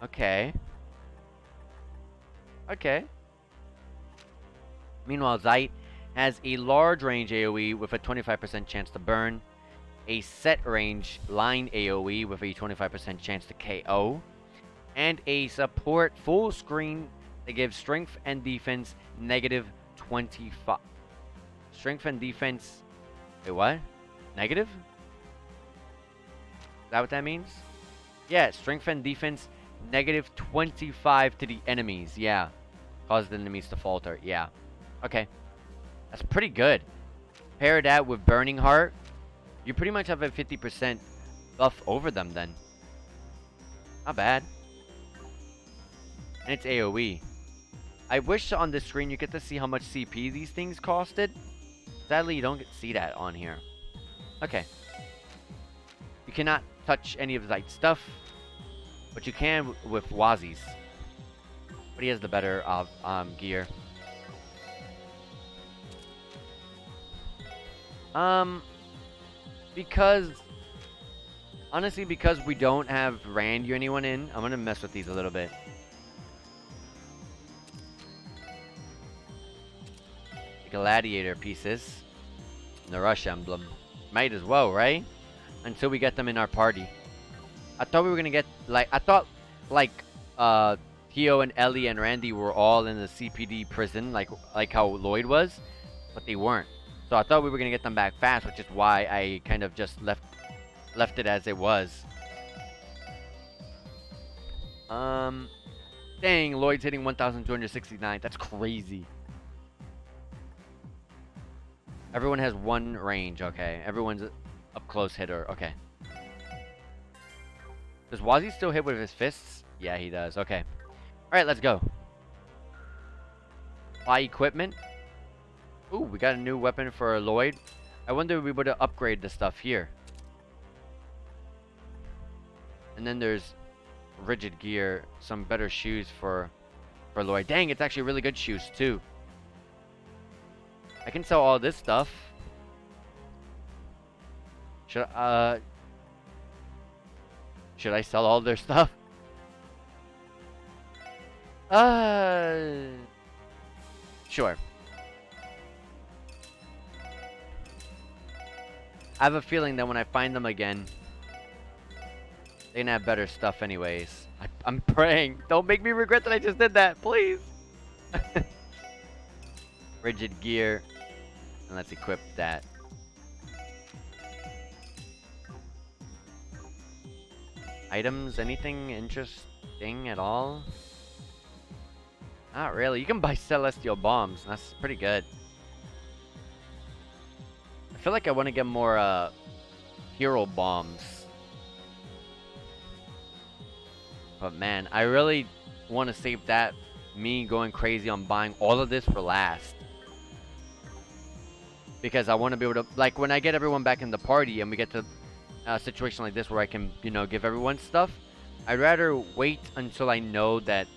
Okay. Okay. Meanwhile, Zeit has a large range AoE with a 25% chance to burn, a set range line AoE with a 25% chance to KO, and a support full screen that gives strength and defense negative 25. Strength and defense. Wait, what? Negative? Is that what that means? Yeah, strength and defense negative 25 to the enemies. Yeah. Cause the enemies to falter. Yeah. Okay. That's pretty good. Pair that with Burning Heart. You pretty much have a 50% buff over them then. Not bad. And it's AoE. I wish on this screen you get to see how much CP these things costed. Sadly, you don't get to see that on here. Okay. You cannot touch any of Zeit's stuff, but you can with Wazi's. But he has the better gear. Because... Honestly, because we don't have Rand or anyone in, I'm gonna mess with these a little bit. Gladiator pieces. The Rush Emblem. Might as well, right? Until we get them in our party. I thought we were gonna get, like, I thought, like, Theo and Ellie and Randy were all in the CPD prison, like how Lloyd was, but they weren't. So I thought we were gonna get them back fast, which is why I kind of just left it as it was. Dang, Lloyd's hitting 1,269. That's crazy. Everyone has one range, okay. Everyone's up close hitter, okay. Does Wazi still hit with his fists? Yeah, he does, okay. Alright, let's go. Buy equipment. Ooh, we got a new weapon for Lloyd. I wonder if we would upgrade the stuff here. And then there's rigid gear, some better shoes for Lloyd. Dang, it's actually really good shoes too. I can sell all this stuff. Should I sell all their stuff? Sure. I have a feeling that when I find them again, they're gonna have better stuff anyways. I'm praying. Don't make me regret that I just did that, please. Rigid gear. And let's equip that. Items, anything interesting at all? Not really. You can buy celestial bombs. That's pretty good. I feel like I want to get more hero bombs. But man, I really want to save that, me going crazy on buying all of this for last. Because I want to be able to, like, when I get everyone back in the party and we get to a situation like this where I can, you know, give everyone stuff, I'd rather wait until I know that,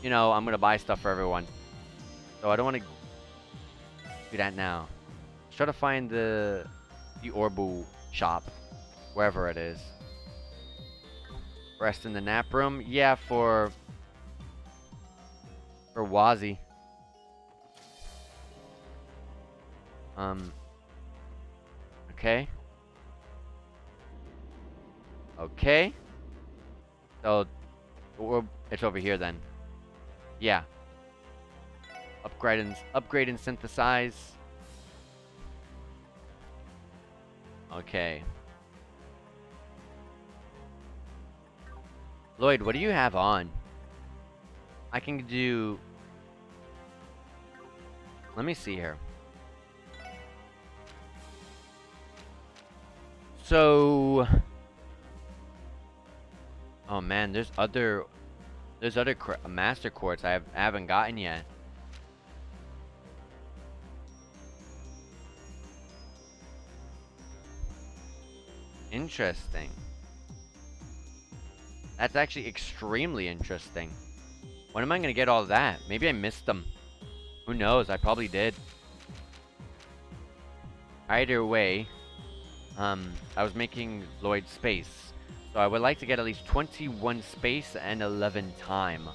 you know, I'm going to buy stuff for everyone. So I don't want to do that now. Let's try to find the Orbu shop, wherever it is. Rest in the nap room. Yeah, for Wazi. Okay. Okay. So, it's over here then. Yeah. Upgrade and synthesize. Okay. Lloyd, what do you have on? I can do... Let me see here. So... Oh man, there's other master quartz I haven't gotten yet. Interesting. That's actually extremely interesting. When am I going to get all of that? Maybe I missed them. Who knows? I probably did. Either way, I was making Lloyd space. So I would like to get at least 21 space and 11 time.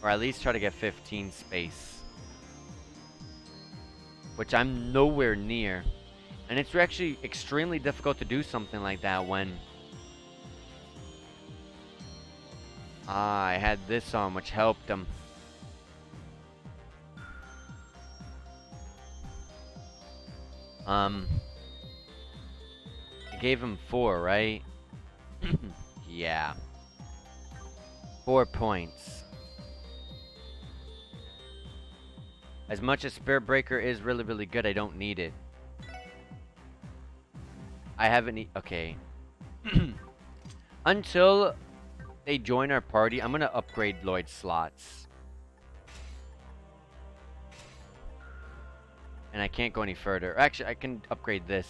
Or at least try to get 15 space. Which I'm nowhere near. And it's actually extremely difficult to do something like that when I had this on, which helped him. I gave him 4, right? Yeah. 4 points. As much as Spirit Breaker is really, really good, I don't need it. I haven't... Okay. Until they join our party, I'm going to upgrade Lloyd's slots. And I can't go any further. Actually, I can upgrade this.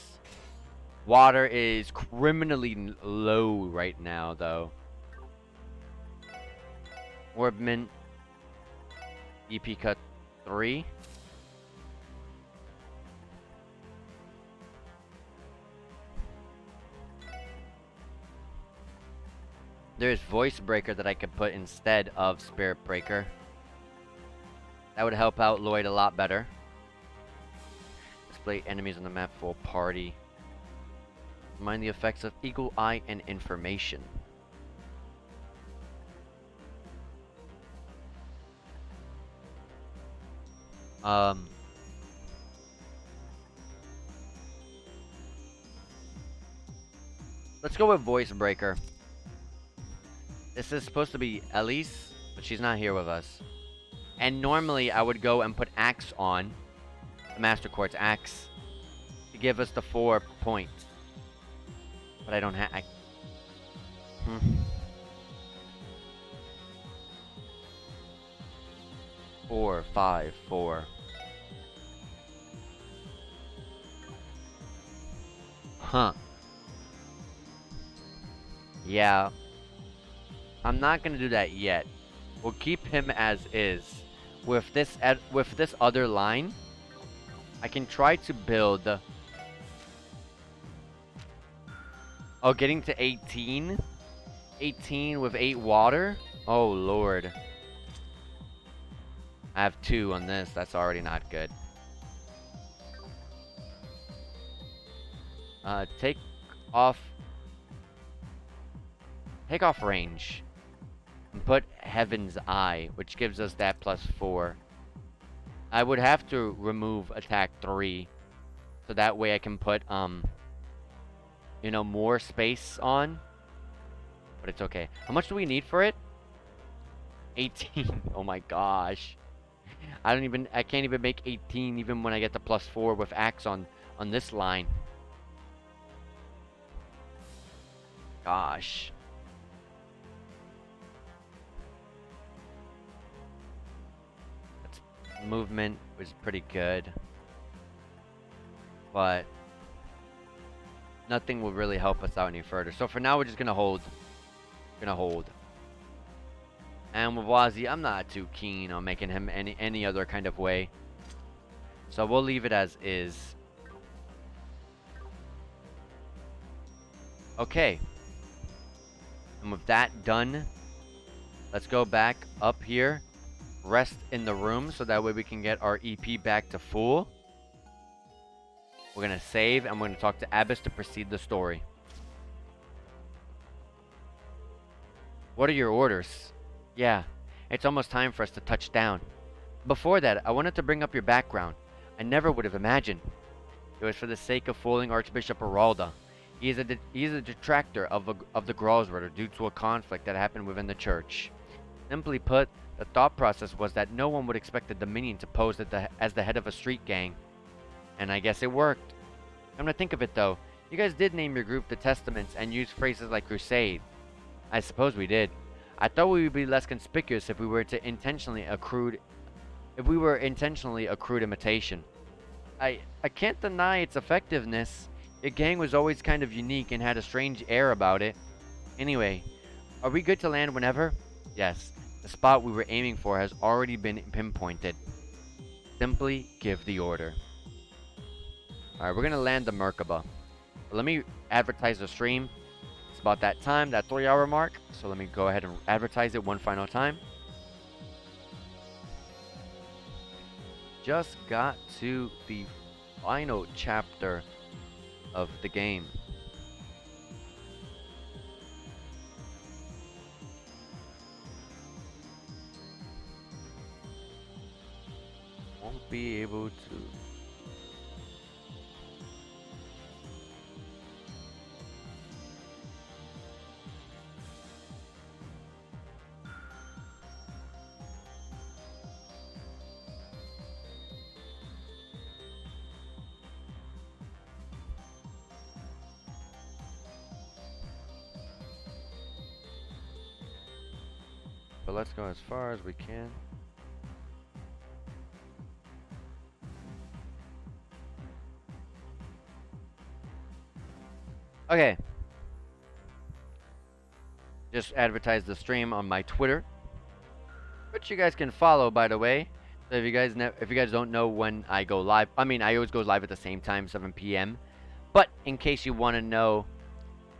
Water is criminally low right now, though. Orb Mint. EP cut 3. There's Voice Breaker that I could put instead of Spirit Breaker. That would help out Lloyd a lot better. Display enemies on the map for party. Mind the effects of Eagle Eye and Information. Let's go with Voice Breaker. This is supposed to be Elise, but she's not here with us. And normally I would go and put Axe on. The Master Quartz Axe. To give us the 4 points. But I don't have... 4, 5, 4. Huh. Yeah. I'm not gonna do that yet. We'll keep him as is. With this other line, I can try to build... Oh, getting to 18? 18 with 8 water? Oh, Lord. I have 2 on this. That's already not good. Take off range. And put Heaven's Eye, which gives us that +4. I would have to remove attack 3. So that way I can put, you know, more space on. But it's okay. How much do we need for it? 18. Oh my gosh. I can't even make 18 even when I get the +4 with Axe on this line. Gosh. Movement was pretty good, but nothing will really help us out any further. So for now, we're just gonna hold. And with Wazzy, I'm not too keen on making him any other kind of way, so we'll leave it as is. Okay. And with that done, let's go back up here. Rest in the room so that way we can get our EP back to full. We're going to save and we're going to talk to Abyss to proceed the story. What are your orders? Yeah, it's almost time for us to touch down. Before that, I wanted to bring up your background. I never would have imagined. It was for the sake of fooling Archbishop Aralda. He is a detractor of the Gralsritter due to a conflict that happened within the church. Simply put, the thought process was that no one would expect the Dominion to pose as the head of a street gang. And I guess it worked. Come to think of it though, you guys did name your group the Testaments and use phrases like crusade. I suppose we did. I thought we would be less conspicuous if we were intentionally accrued imitation. I can't deny its effectiveness. Your gang was always kind of unique and had a strange air about it. Anyway, are we good to land whenever? Yes. The spot we were aiming for has already been pinpointed. Simply give the order. Alright, we're gonna land the Merkaba. Let me advertise the stream. It's about that time, that 3-hour mark. So let me go ahead and advertise it one final time. Just got to the final chapter of the game. Won't be able to. But let's go as far as we can. Okay. Just advertise the stream on my Twitter, which you guys can follow, by the way. So if you guys don't know when I go live, I mean, I always go live at the same time, 7 p.m. But in case you want to know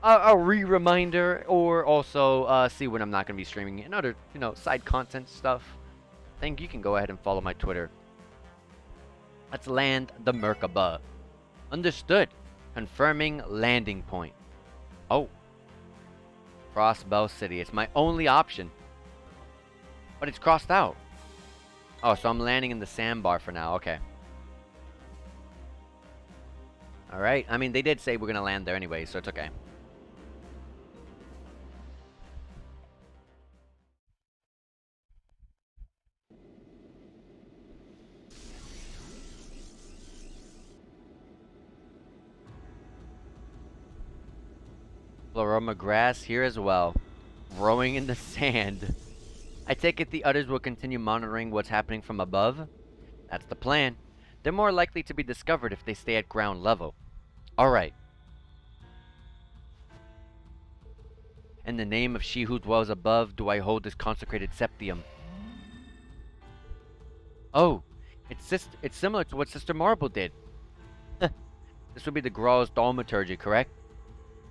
a reminder, or also see when I'm not going to be streaming and other, side content stuff, then you can go ahead and follow my Twitter. Let's land the Merkaba. Understood. Confirming landing point. Oh. Crossbell City. It's my only option. But it's crossed out. Oh, so I'm landing in the sandbar for now. Okay. Alright. I mean, they did say we're going to land there anyway, so it's okay. Floroma grass here as well, growing in the sand. I take it the others will continue monitoring what's happening from above? That's the plan. They're more likely to be discovered if they stay at ground level. Alright. In the name of she who dwells above, do I hold this consecrated septium. Oh, it's similar to what Sister Marble did. This would be the Graal's thaumaturgy, correct?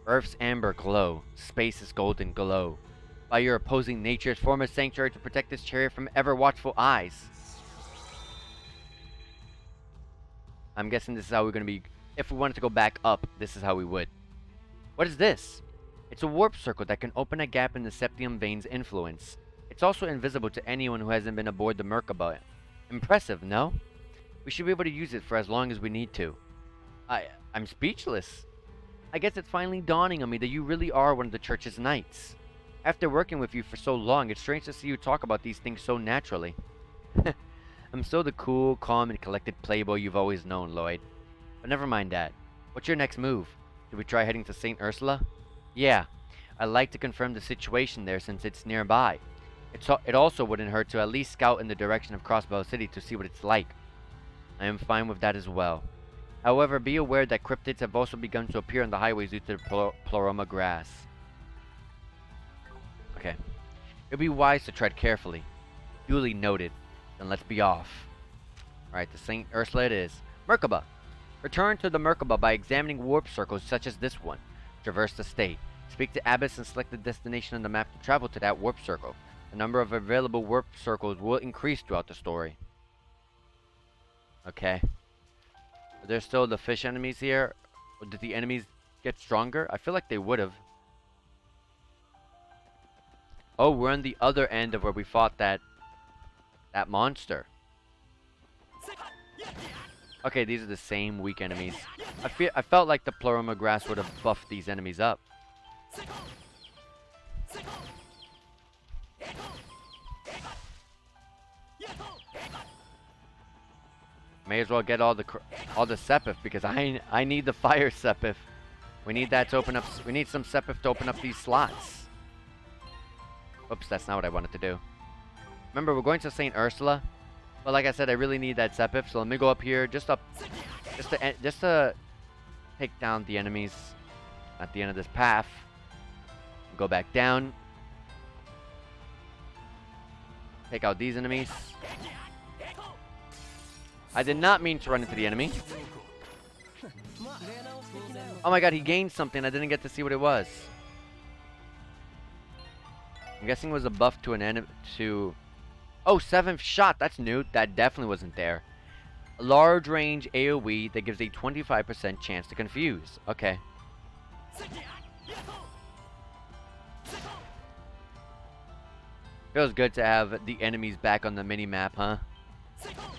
Earth's amber glow, space's golden glow. By your opposing natures, form a sanctuary to protect this chariot from ever-watchful eyes. I'm guessing this is how we're going to be. If we wanted to go back up, this is how we would. What is this? It's a warp circle that can open a gap in the septium vein's influence. It's also invisible to anyone who hasn't been aboard the Merkaba. Impressive, no? We should be able to use it for as long as we need to. I'm speechless. I guess it's finally dawning on me that you really are one of the church's knights. After working with you for so long, it's strange to see you talk about these things so naturally. I'm still the cool, calm, and collected playboy you've always known, Lloyd. But never mind that. What's your next move? Should we try heading to St. Ursula? Yeah. I'd like to confirm the situation there since it's nearby. It also wouldn't hurt to at least scout in the direction of Crossbell City to see what it's like. I am fine with that as well. However, be aware that cryptids have also begun to appear on the highways due to the Ploroma grass. Okay. It would be wise to tread carefully. Duly noted. Then let's be off. Alright, to St. Ursula it is. Merkaba. Return to the Merkaba by examining warp circles such as this one. Traverse the state. Speak to Abbess and select the destination on the map to travel to that warp circle. The number of available warp circles will increase throughout the story. Okay. Are there still the fish enemies here? Or did the enemies get stronger? I feel like they would have. Oh, we're on the other end of where we fought that monster. Okay, these are the same weak enemies. I felt like the Ploroma grass would have buffed these enemies up. May as well get all the Sepith because I need the fire Sepith. We need that to open up. We need some Sepith to open up these slots. Oops, that's not what I wanted to do. Remember, we're going to St. Ursula. But like I said, I really need that Sepif, so let me go up here just to take down the enemies at the end of this path. Go back down. Take out these enemies. I did not mean to run into the enemy. Oh my god, he gained something. I didn't get to see what it was. I'm guessing it was a buff to an enemy to... Oh, 7th shot. That's new. That definitely wasn't there. A large range AoE that gives a 25% chance to confuse. Okay. Feels good to have the enemies back on the mini-map, huh?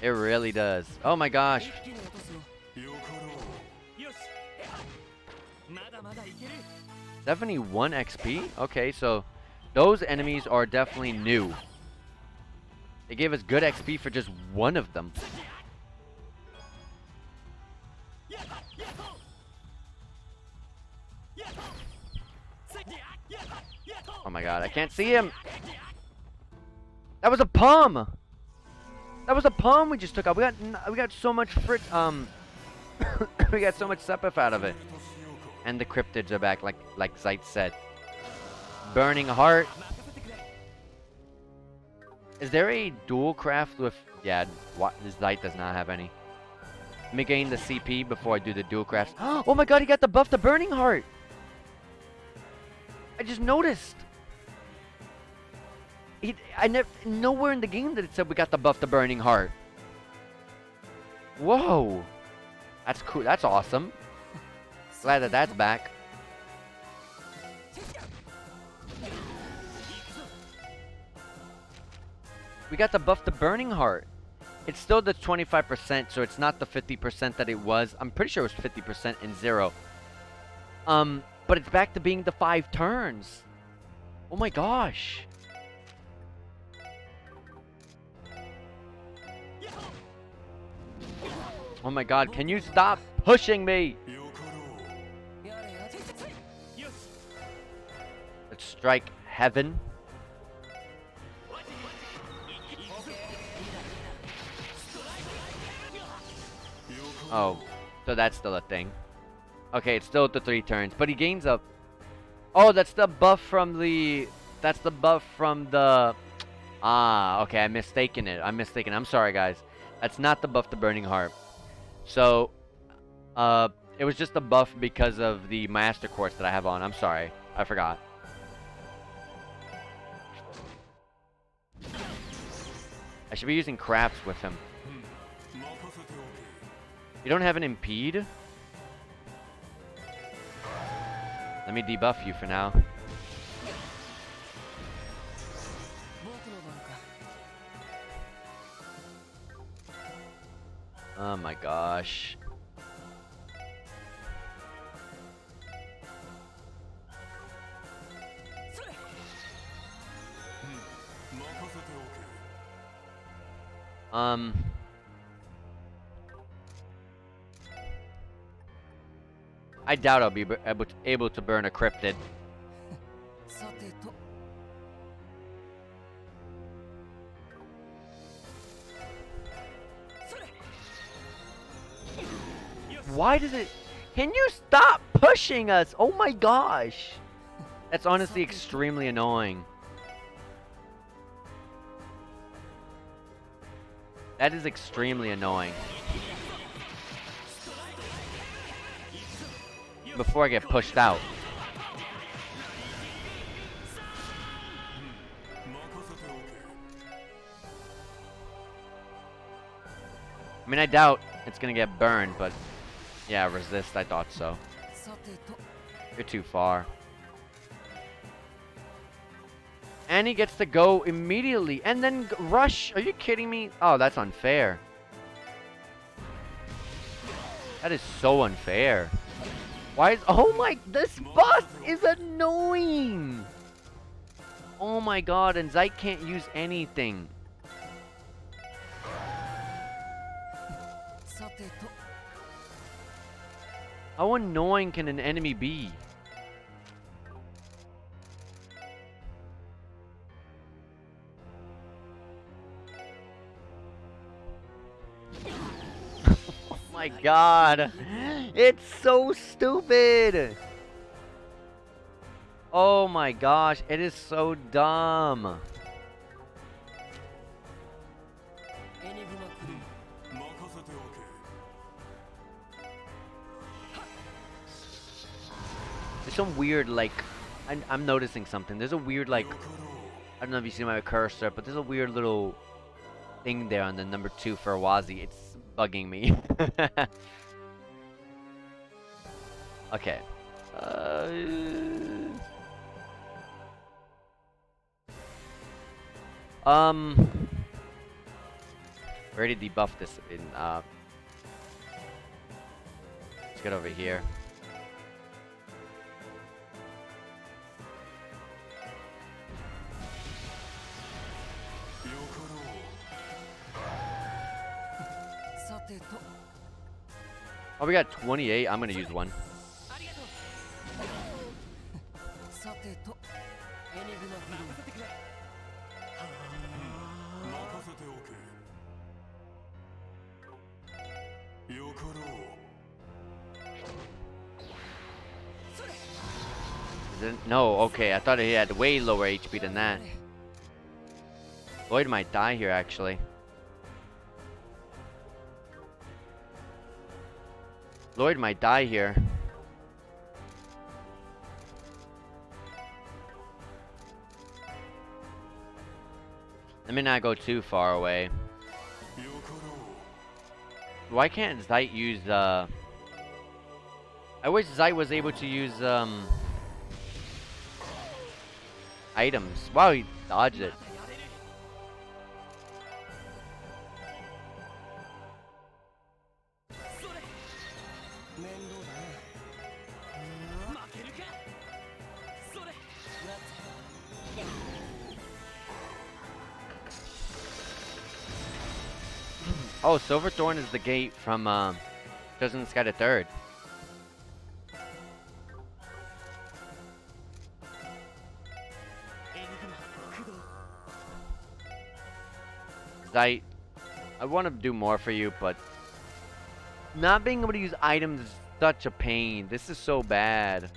It really does. Oh my gosh. 71 XP? Okay, so those enemies are definitely new. They gave us good XP for just one of them. Oh my god, I can't see him! That was a palm! That was a palm we just took out. We got so much we got so much Sepif out of it. And the cryptids are back, like Zeit said. Burning Heart. Is there a dual craft with... Yeah, Zeit does not have any. Let me gain the CP before I do the dual crafts. Oh my god, he got the buff to Burning Heart! I just noticed. Nowhere in the game that it said we got the buff to Burning Heart. Whoa. That's cool. That's awesome. Glad that that's back. We got the buff to Burning Heart. It's still the 25%, so it's not the 50% that it was. I'm pretty sure it was 50% in Zero. But it's back to being the 5 turns. Oh my gosh. Oh my god, can you stop pushing me? Let's strike heaven. Oh, so that's still a thing. Okay, it's still at the 3 turns, but he gains up. Oh, that's the buff from the... That's the buff from the... Ah, okay, I'm mistaken. I'm sorry, guys. That's not the buff to Burning Heart. So, it was just a buff because of the Master Quartz that I have on. I'm sorry. I forgot. I should be using crafts with him. You don't have an impede? Let me debuff you for now. Oh my gosh. I doubt I'll be able to burn a cryptid. Why does it... Can you stop pushing us? Oh my gosh. That's honestly extremely annoying. That is extremely annoying. Before I get pushed out. I mean, I doubt it's gonna get burned, but yeah, resist, I thought so. You're too far. And he gets to go immediately and then rush. Are you kidding me? Oh, that's unfair. That is so unfair. Why is... Oh my... This boss is annoying! Oh my god, and Zeit can't use anything. How annoying can an enemy be? Oh my god. It's so stupid. Oh my gosh, it is so dumb. There's some weird, like, I'm noticing something. There's a weird, like, I don't know if you see my cursor, but there's a weird little thing there on the number 2 for Wazi. It's bugging me. Okay. We already debuffed this in, let's get over here. Oh, we got 28. I'm gonna use one. No, okay. I thought he had way lower HP than that. Lloyd might die here, actually. Lloyd might die here. Let me not go too far away. Why can't Zeit use, I wish Zeit was able to use, items. Wow, he dodged it. Oh, Silverthorn is the gate from, Chosen Sky the Third. I want to do more for you, but not being able to use items is such a pain. This is so bad.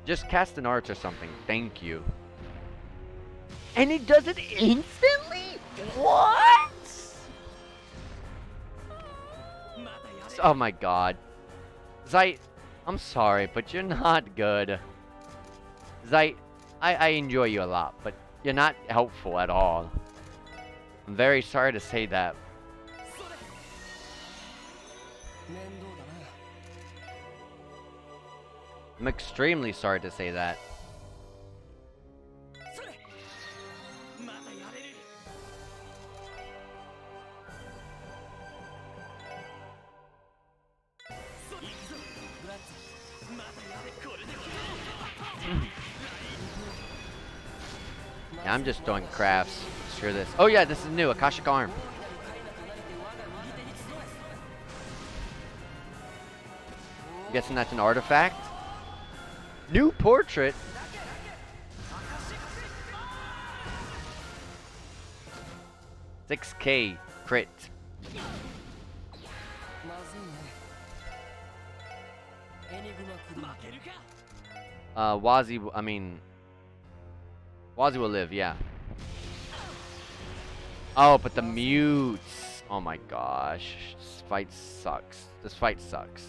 Just cast an arch or something. Thank you. And it does it instantly? What? Oh my god. Zeit, I'm sorry, but you're not good. Zeit, I enjoy you a lot, but you're not helpful at all. I'm very sorry to say that. I'm extremely sorry to say that. Yeah, I'm just throwing crafts. Screw this. Oh yeah, this is new. Akashic Arm. I'm guessing that's an artifact. New portrait. $6K crit. Wazi will live, yeah. Oh, but the mutes. Oh my gosh. This fight sucks. This fight sucks.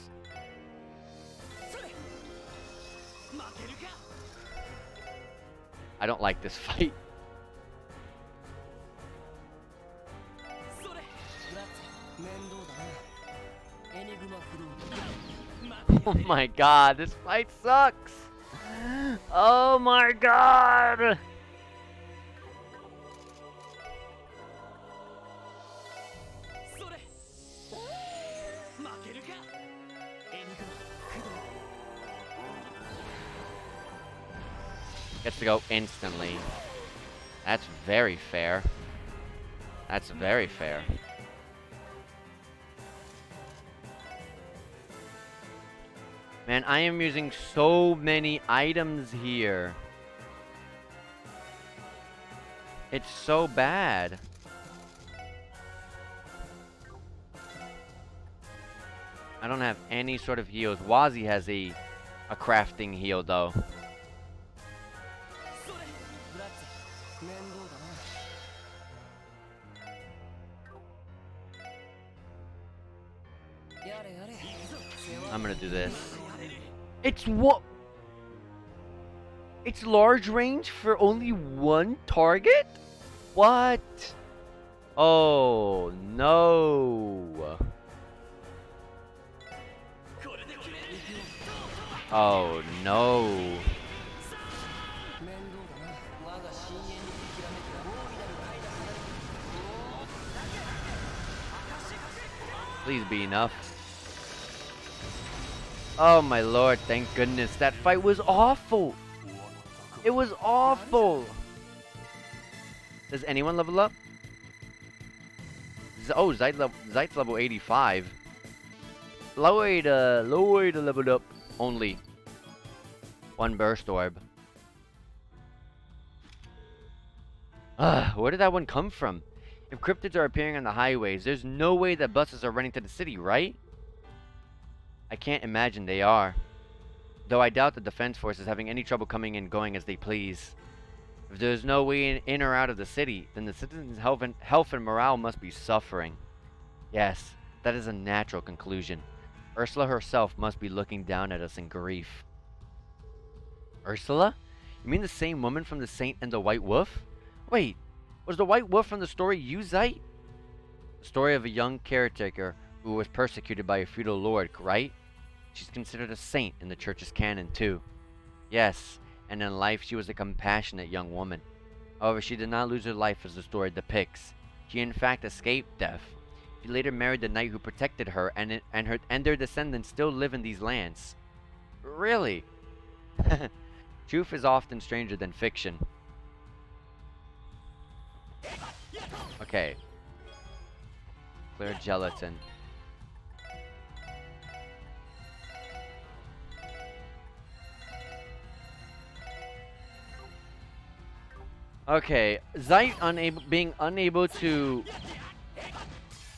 I don't like this fight. Oh my god, this fight sucks. Oh my god. Gets to go instantly. That's very fair. That's very fair. Man, I am using so many items here. It's so bad. I don't have any sort of heals. Wazi has a crafting heal though. I'm gonna do this. It's what? It's large range for only one target? What? Oh no. Oh no. Please be enough. Oh my lord, thank goodness. That fight was awful. It was awful. Does anyone level up? Oh, Zeit's level 85. Low way to level up. Only one burst orb. Where did that one come from? If cryptids are appearing on the highways, there's no way that buses are running to the city, right? I can't imagine they are. Though I doubt the defense force is having any trouble coming and going as they please. If there's no way in or out of the city, then the citizens' health and morale must be suffering. Yes, that is a natural conclusion. Ursula herself must be looking down at us in grief. Ursula? You mean the same woman from The Saint and the White Wolf? Wait, was the White Wolf from the story you, Zeit? The story of a young caretaker who was persecuted by a feudal lord, right? She's considered a saint in the church's canon, too. Yes, and in life she was a compassionate young woman. However, she did not lose her life as the story depicts. She in fact escaped death. She later married the knight who protected her, and their descendants still live in these lands. Really? Truth is often stranger than fiction. Okay. Clear gelatin. Okay, Zeit being unable to...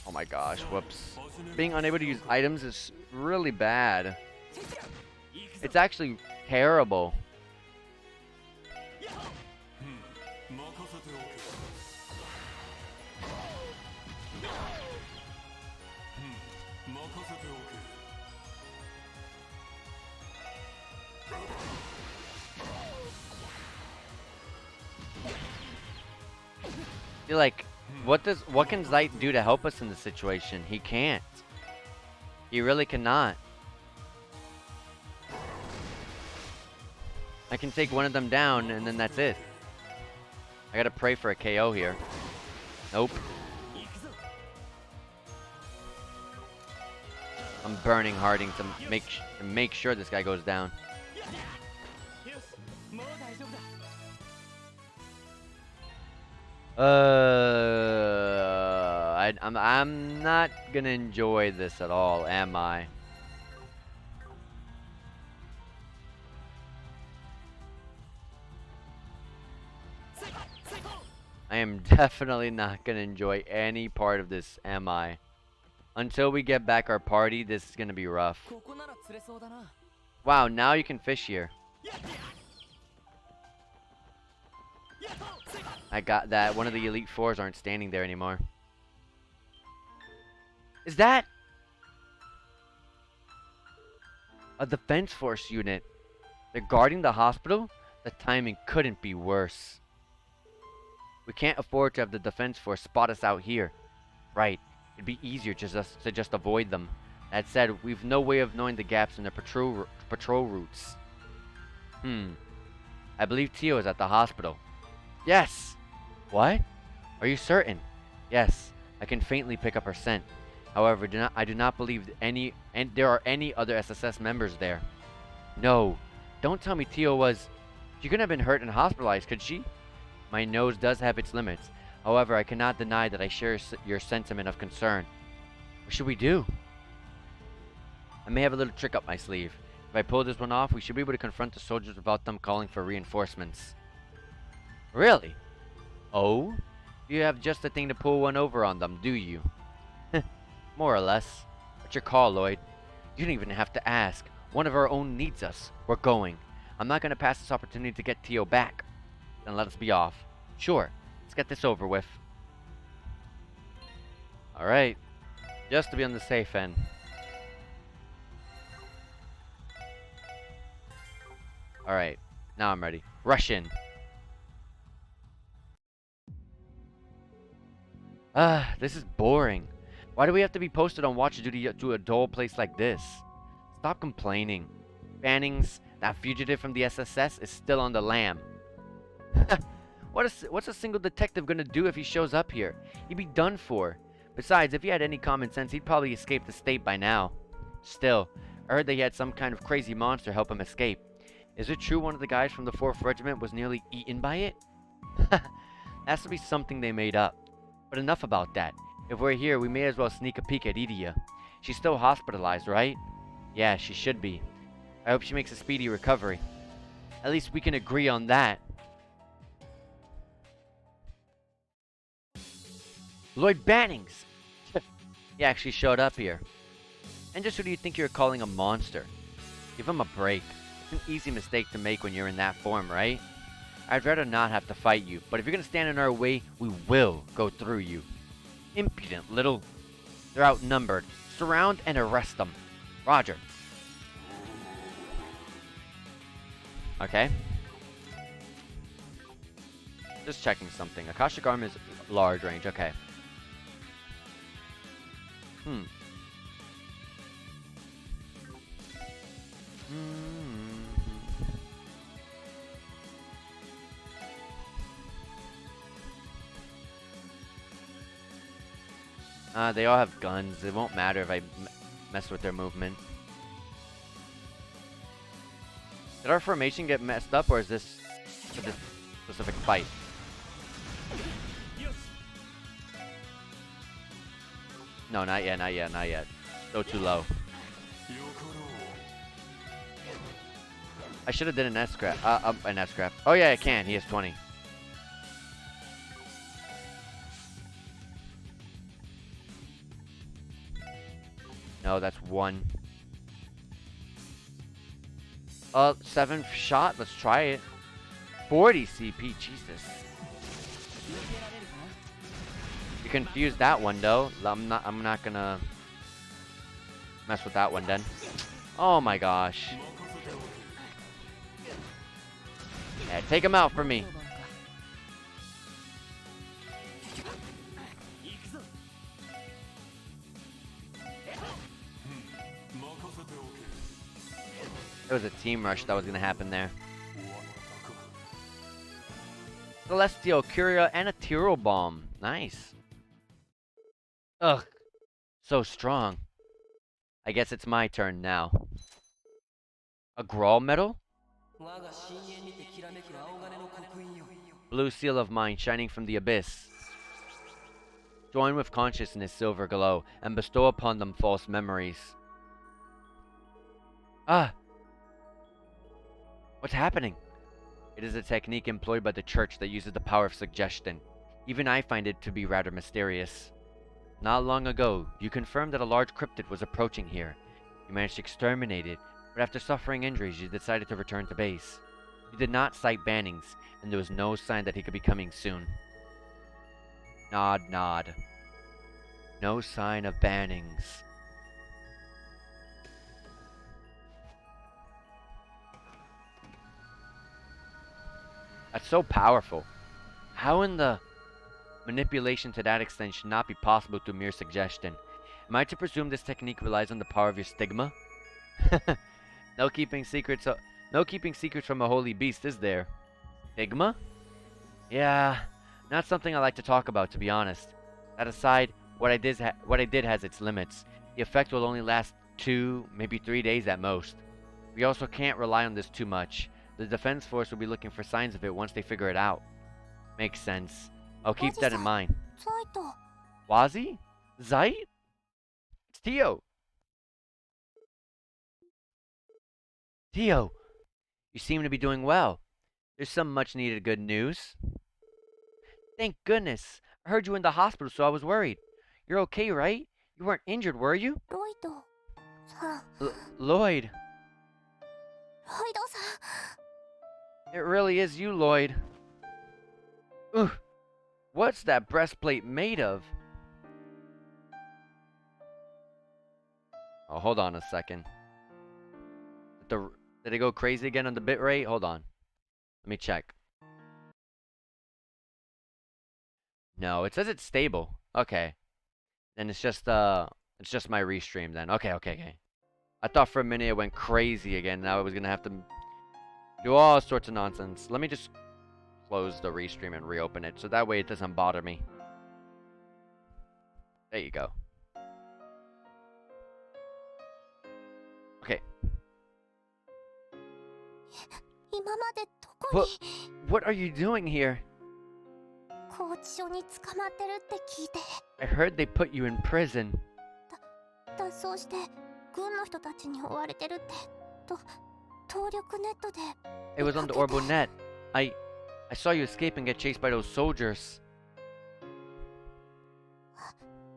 Oh my gosh, whoops. Being unable to use items is really bad. It's actually terrible. You're like, what can Zeit do to help us in this situation? He can't. He really cannot. I can take one of them down and then that's it. I gotta pray for a KO here. Nope. I'm burning Harding to make sure this guy goes down. I'm not gonna enjoy this at all, am I? I am definitely not gonna enjoy any part of this, am I? Until we get back our party, this is gonna be rough. Wow, now you can fish here. I got that. One of the Elite Fours aren't standing there anymore. Is that a defense force unit? They're guarding the hospital? The timing couldn't be worse. We can't afford to have the defense force spot us out here. Right. It'd be easier to just avoid them. That said, we've no way of knowing the gaps in the patrol routes. I believe Tio is at the hospital. Yes! What? Are you certain? Yes, I can faintly pick up her scent. However, I do not believe there are any other SSS members there. No, don't tell me Tio was... She couldn't have been hurt and hospitalized, could she? My nose does have its limits. However, I cannot deny that I share your sentiment of concern. What should we do? I may have a little trick up my sleeve. If I pull this one off, we should be able to confront the soldiers without them calling for reinforcements. Really? Oh? You have just the thing to pull one over on them, do you? More or less. What's your call, Lloyd? You don't even have to ask. One of our own needs us. We're going. I'm not gonna pass this opportunity to get Tio back. Then let us be off. Sure. Let's get this over with. Alright. Just to be on the safe end. Alright. Now I'm ready. Rush in. This is boring. Why do we have to be posted on watch duty to a dull place like this? Stop complaining. Bannings, that fugitive from the SSS, is still on the lam. What's a single detective gonna do if he shows up here? He'd be done for. Besides, if he had any common sense, he'd probably escape the state by now. Still, I heard that he had some kind of crazy monster help him escape. Is it true one of the guys from the 4th Regiment was nearly eaten by it? Has to be something they made up. But enough about that. If we're here, we may as well sneak a peek at Idia. She's still hospitalized, right? Yeah, she should be. I hope she makes a speedy recovery. At least we can agree on that. Lloyd Bannings! He actually showed up here. And just who do you think you're calling a monster? Give him a break. It's an easy mistake to make when you're in that form, right? I'd rather not have to fight you, but if you're gonna stand in our way, we will go through you. Impudent little... They're outnumbered. Surround and arrest them. Roger. Okay. Just checking something. Akashic Arm is large range. Okay. They all have guns. It won't matter if I mess with their movement. Did our formation get messed up, or is this for this specific fight? No, not yet, not yet, not yet. Still too low. I should have did an S-craft. An S-craft. Oh yeah, I can. He has 20. No, that's 1. 7th shot. Let's try it. 40 CP. Jesus. You confused that one though. I'm not gonna mess with that one then. Oh my gosh. Yeah, take him out for me. There was a team rush that was gonna happen there. Celestial, Curia, and a Tiro Bomb. Nice. Ugh. So strong. I guess it's my turn now. A Grawl medal? Blue seal of mine shining from the abyss. Join with consciousness silver glow, and bestow upon them false memories. Ah! What's happening? It is a technique employed by the church that uses the power of suggestion. Even I find it to be rather mysterious. Not long ago, you confirmed that a large cryptid was approaching here. You managed to exterminate it, but after suffering injuries, you decided to return to base. You did not cite Bannings, and there was no sign that he could be coming soon. Nod, nod. No sign of Bannings. That's so powerful. How in the... Manipulation to that extent should not be possible through mere suggestion. Am I to presume this technique relies on the power of your stigma? No keeping secrets from a holy beast, is there? Stigma? Yeah, not something I like to talk about, to be honest. That aside, what I did has its limits. The effect will only last 2, maybe 3 days at most. We also can't rely on this too much. The defense force will be looking for signs of it once they figure it out. Makes sense. I'll keep that in mind. Wazi? Zite? It's Tio. Tio, you seem to be doing well. There's some much needed good news. Thank goodness. I heard you in the hospital, so I was worried. You're okay, right? You weren't injured, were you? ロイドさん、 Lloyd. ロイドさん。 It really is you, Lloyd. Ugh. What's that breastplate made of? Oh, hold on a second. Did it go crazy again on the bitrate? Hold on. Let me check. No, it says it's stable. Okay. Then it's just my restream then. Okay. I thought for a minute it went crazy again. Now I was gonna have to do all sorts of nonsense. Let me just close the restream and reopen it so that way it doesn't bother me. There you go. Okay. 今までどこに What are you doing here? 拘置所に捕まってるって聞いて、 I heard they put you in prison. 脱走して軍の人たちに追われてるってと動力ネットで It was on the orbital net. I saw you escape and get chased by those soldiers.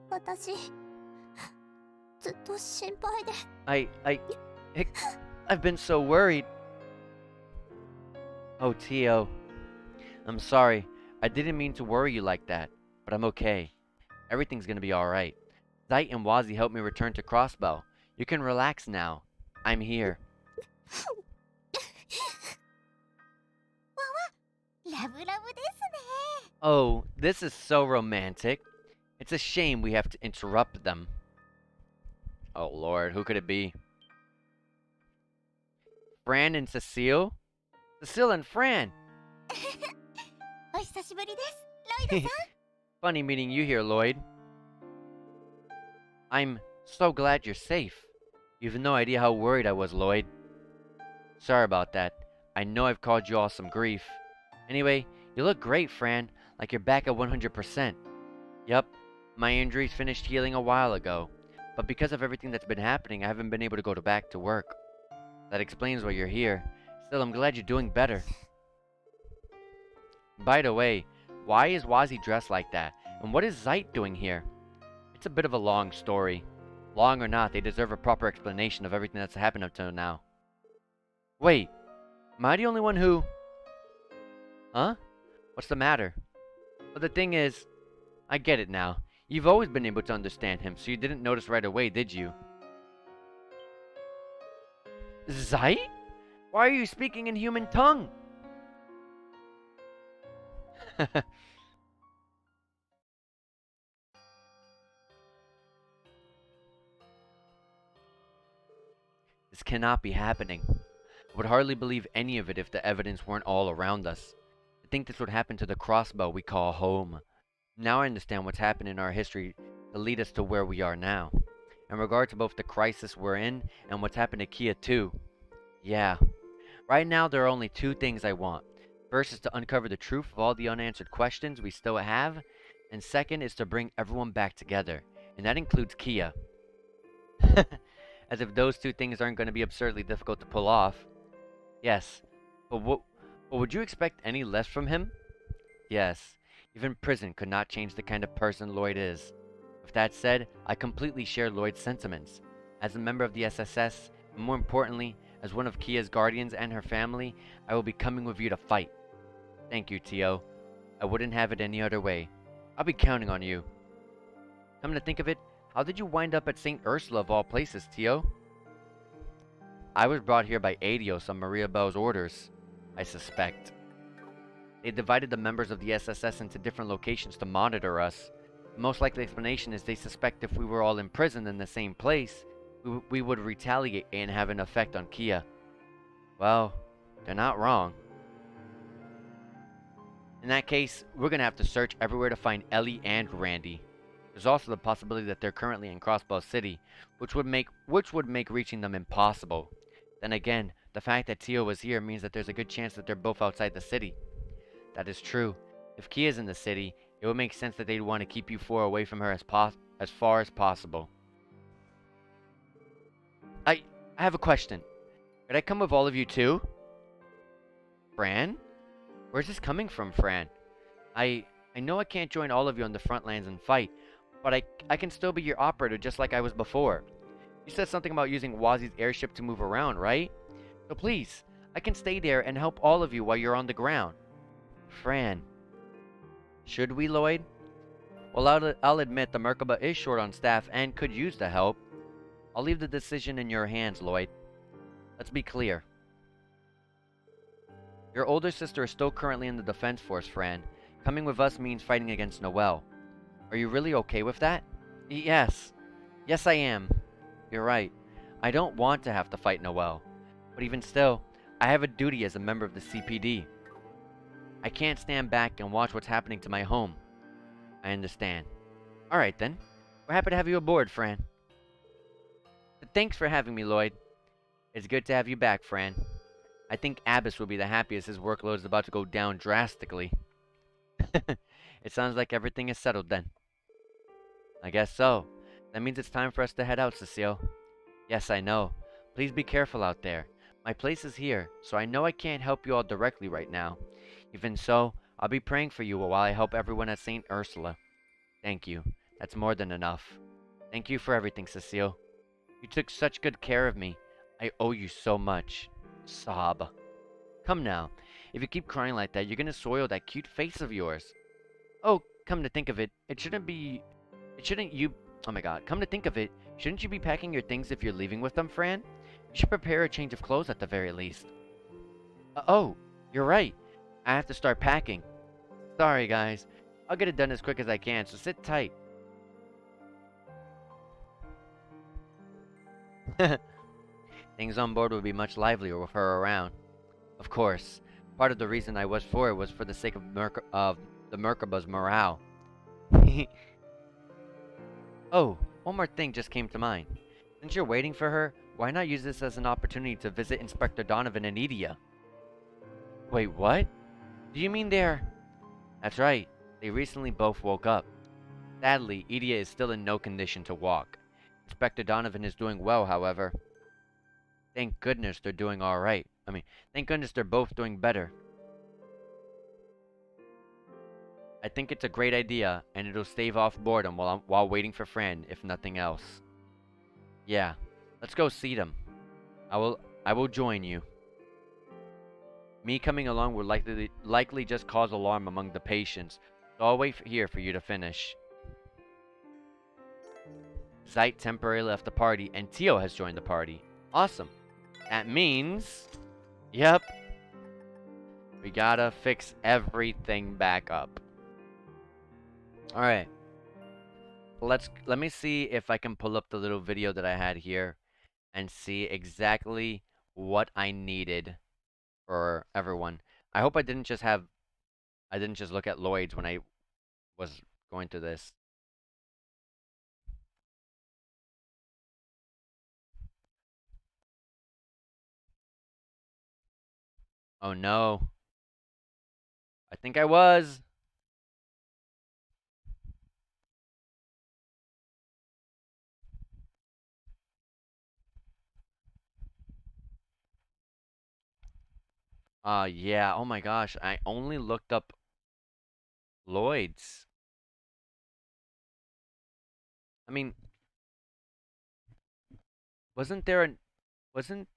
私ずっと心配で I've been so worried. Oh, Tio. I'm sorry. I didn't mean to worry you like that, but I'm okay. Everything's gonna be alright. Zeit and Wazi helped me return to Crossbell. You can relax now. I'm here. ラブラブですね。 Oh, this is so romantic. It's a shame we have to interrupt them. Oh, Lord, who could it be? Fran and Cecile? Cecile and Fran! お久しぶりです、ロイドさん。 Funny meeting you here, Lloyd. I'm so glad you're safe. You have no idea how worried I was, Lloyd. Sorry about that. I know I've caused you all some grief. Anyway, you look great, Fran. Like you're back at 100%. Yup, my injuries finished healing a while ago. But because of everything that's been happening, I haven't been able to go back to work. That explains why you're here. Still, I'm glad you're doing better. By the way, why is Wazi dressed like that? And what is Zeit doing here? It's a bit of a long story. Long or not, they deserve a proper explanation of everything that's happened up to now. Wait, am I the only one who... Huh? What's the matter? Well, the thing is, I get it now. You've always been able to understand him, so you didn't notice right away, did you? Zeit? Why are you speaking in human tongue? This cannot be happening. I would hardly believe any of it if the evidence weren't all around us. I think this would happen to the Crossbell we call home. Now I understand what's happened in our history to lead us to where we are now. In regard to both the crisis we're in and what's happened to Kia too. Yeah. Right now there are only two things I want. First is to uncover the truth of all the unanswered questions we still have, and second is to bring everyone back together, and that includes Kia. As if those two things aren't going to be absurdly difficult to pull off. Yes, but would you expect any less from him? Yes, even prison could not change the kind of person Lloyd is. With that said, I completely share Lloyd's sentiments. As a member of the SSS, and more importantly, as one of Kia's guardians and her family, I will be coming with you to fight. Thank you, Tio. I wouldn't have it any other way. I'll be counting on you. Come to think of it, how did you wind up at St. Ursula of all places, Tio? I was brought here by Adios on Maria Bell's orders, I suspect. They divided the members of the SSS into different locations to monitor us. The most likely explanation is they suspect if we were all imprisoned in the same place, we would retaliate and have an effect on Kia. Well, they're not wrong. In that case, we're gonna have to search everywhere to find Ellie and Randy. There's also the possibility that they're currently in Crossbell City, which would make reaching them impossible. Then again, the fact that Tio was here means that there's a good chance that they're both outside the city. That is true. If Kia's in the city, it would make sense that they'd want to keep you four away from her as far as possible. I have a question. Could I come with all of you too? Fran? Where's this coming from, Fran? I I know I can't join all of you on the front lines and fight, but I can still be your operator just like I was before. You said something about using Wazi's airship to move around, right? So please, I can stay there and help all of you while you're on the ground. Fran. Should we, Lloyd? Well, I'll admit the Merkaba is short on staff and could use the help. I'll leave the decision in your hands, Lloyd. Let's be clear. Your older sister is still currently in the defense force, Fran. Coming with us means fighting against Noelle. Are you really okay with that? Yes. Yes, I am. You're right. I don't want to have to fight Noelle. But even still, I have a duty as a member of the CPD. I can't stand back and watch what's happening to my home. I understand. Alright then. We're happy to have you aboard, Fran. But thanks for having me, Lloyd. It's good to have you back, Fran. I think Abbas will be the happiest his workload is about to go down drastically. It sounds like everything is settled then. I guess so. That means it's time for us to head out, Cecile. Yes, I know. Please be careful out there. My place is here, so I know I can't help you all directly right now. Even so, I'll be praying for you while I help everyone at St. Ursula. Thank you. That's more than enough. Thank you for everything, Cecile. You took such good care of me. I owe you so much. Sob. Come now. If you keep crying like that, you're gonna soil that cute face of yours. Oh, come to think of it, oh my god, come to think of it, shouldn't you be packing your things if you're leaving with them, Fran? You should prepare a change of clothes at the very least. Oh, you're right. I have to start packing. Sorry, guys. I'll get it done as quick as I can, so sit tight. Things on board would be much livelier with her around. Of course, part of the reason I was for it was for the sake of the Merkaba's morale. Oh, one more thing just came to mind. Since you're waiting for her, why not use this as an opportunity to visit Inspector Donovan and Edia? Wait, what? Do you mean they're... That's right, they recently both woke up. Sadly, Edia is still in no condition to walk. Inspector Donovan is doing well, however. Thank goodness they're doing alright. Thank goodness they're both doing better. I think it's a great idea, and it'll stave off boredom while waiting for Fran, if nothing else. Yeah, let's go see them. I will join you. Me coming along would likely just cause alarm among the patients, so I'll wait here for you to finish. Zeit temporarily left the party, and Tio has joined the party. Awesome. That means... Yep. We gotta fix everything back up. Alright. Let me see if I can pull up the little video that I had here and see exactly what I needed for everyone. I hope I didn't just look at Lloyd's when I was going through this. Oh no. I think I was. Yeah. Oh my gosh. I only looked up Lloyd's. I mean, wasn't there an... Wasn't...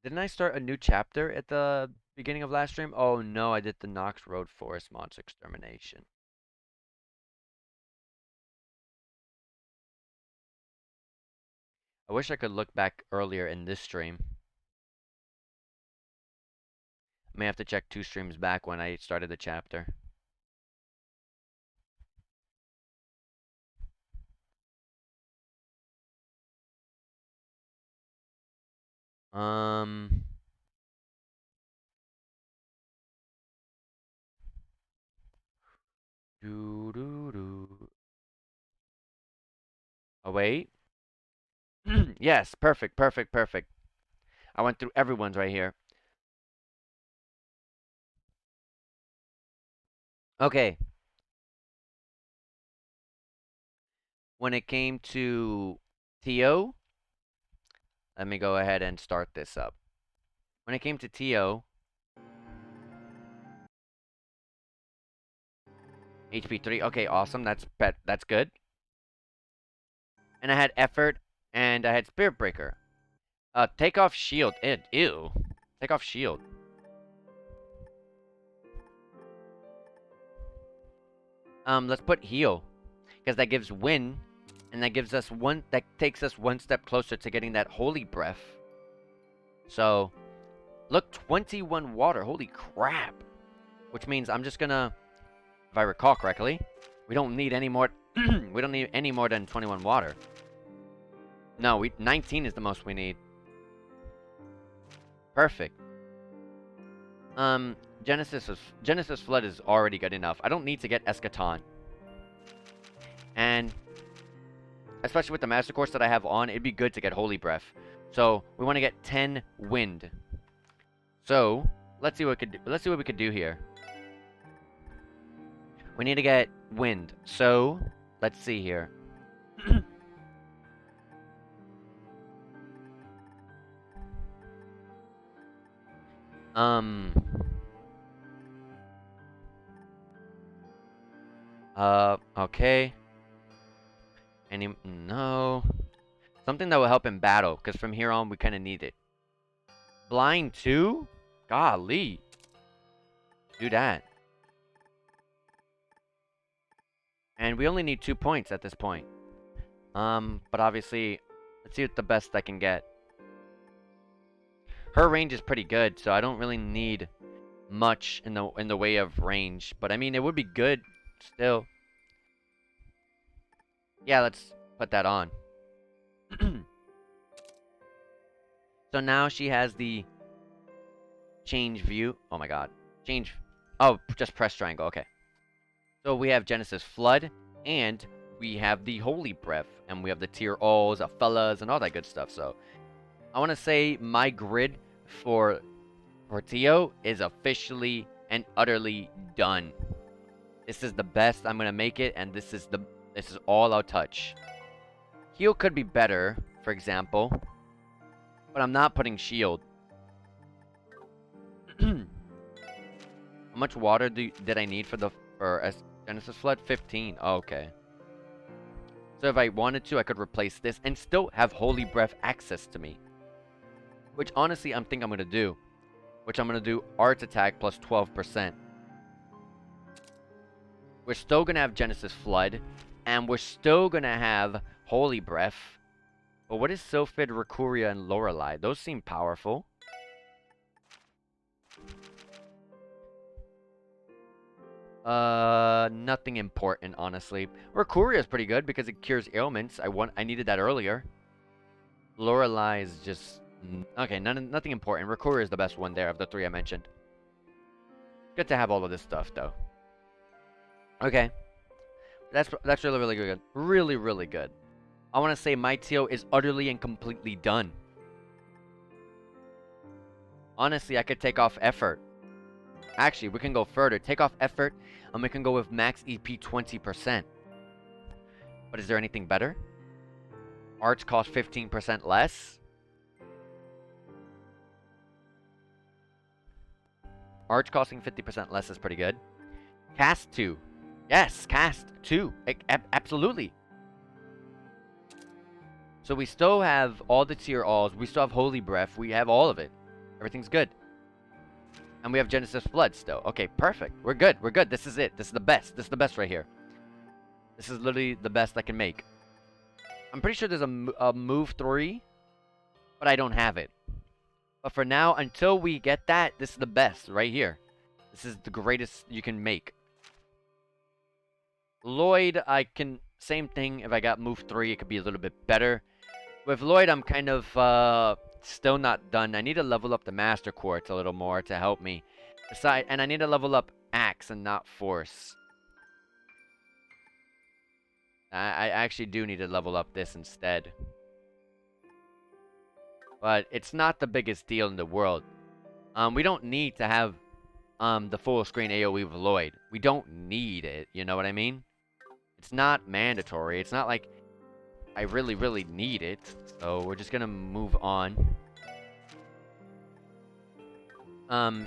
Didn't I start a new chapter at the beginning of last stream? Oh no, I did the Knox Road Forest Monster Extermination. I wish I could look back earlier in this stream. I may have to check 2 streams back when I started the chapter. Um... Doo doo doo. Oh wait. Yes, perfect, perfect, perfect. I went through everyone's right here. Okay. When it came to Tio, let me go ahead and start this up. When it came to Tio, HP 3. Okay, awesome. That's good. And I had effort, and I had Spirit Breaker. Take off shield. Ew. Take off shield. Let's put heal, because that gives wind, and that gives us that takes us one step closer to getting that holy breath. So, look, 21 water. Holy crap. Which means I'm just gonna, if I recall correctly, we don't need any more. We don't need any more than 21 water. No, 19 is the most we need. Perfect. Genesis Flood is already good enough. I don't need to get Eschaton. And especially with the Master Course that I have on, it'd be good to get Holy Breath. So we want to get 10 wind. So let's see what we could do here. We need to get wind. So let's see here. Okay. No. Something that will help in battle, because from here on we kind of need it. Blind 2? Golly. Do that. And we only need 2 points at this point. But obviously, let's see what the best I can get. Her range is pretty good, so I don't really need much in the way of range. But I mean, it would be good still. Yeah, let's put that on. So now she has the change view. Oh my god. Change. Oh, just press triangle. Okay. So we have Genesis Flood, and we have the Holy Breath, and we have the Tier Alls, Fellas, and all that good stuff. So I want to say my grid for Tio is officially and utterly done. This is the best I'm gonna make it, and this is all I'll touch. Heal could be better, for example, but I'm not putting shield. How much water did I need for Genesis Flood? 15. Oh, okay. So if I wanted to, I could replace this and still have Holy Breath access to me. Which honestly, I'm going to do. Which I'm going to do Arts Attack plus 12%. We're still going to have Genesis Flood. And we're still going to have Holy Breath. But what is Sylphid, Recuria, and Lorelei? Those seem powerful. Nothing important, honestly. Recuria is pretty good because it cures ailments. I needed that earlier. Lorelei is just okay. Nothing important. Recuria is the best one there of the 3 I mentioned. Good to have all of this stuff though. Okay, that's really good. Really good. I want to say my Tio is utterly and completely done. Honestly, I could take off effort. Actually, we can go further. Take off effort, and we can go with max EP 20%. But is there anything better? Arts cost 15% less. Arts costing 50% less is pretty good. Cast 2. Yes, cast 2. Absolutely. So we still have all the Tier Alls. We still have Holy Breath. We have all of it. Everything's good. And we have Genesis Flood still. Okay, perfect. We're good. We're good. This is it. This is the best. This is the best right here. This is literally the best I can make. I'm pretty sure there's a move 3, but I don't have it. But for now, until we get that, this is the best right here. This is the greatest you can make. Lloyd, I can... Same thing. If I got move 3, it could be a little bit better. With Lloyd, I'm kind of... still not done. I need to level up the Master Quartz a little more to help me. And I need to level up Axe and not Force. I actually do need to level up this instead. But it's not the biggest deal in the world. We don't need to have the full screen AoE with Lloyd. We don't need it, you know what I mean? It's not mandatory. It's not like I really need it. So we're just gonna move on.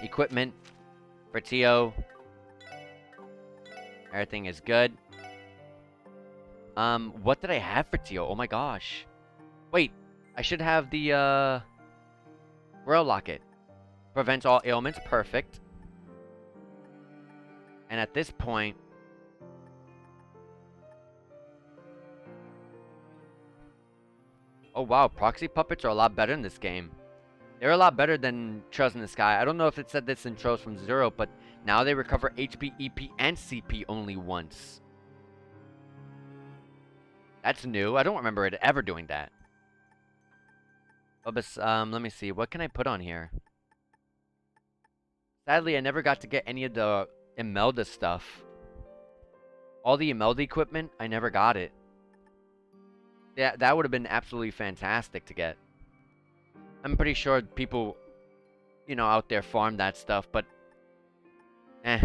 Equipment for Tio. Everything is good. What did I have for Tio? Oh my gosh. Wait, I should have the, Royal Locket. Prevents all ailments. Perfect. And at this point... Oh wow, proxy puppets are a lot better in this game. They're a lot better than Trails in the Sky. I don't know if it said this in Trails from Zero, but now they recover HP, EP, and CP only once. That's new. I don't remember it ever doing that. Oh, but, let me see. What can I put on here? Sadly, I never got to get any of the Imelda stuff. All the Imelda equipment, I never got it. Yeah, that would have been absolutely fantastic to get. I'm pretty sure people, you know, out there farm that stuff, but... Eh.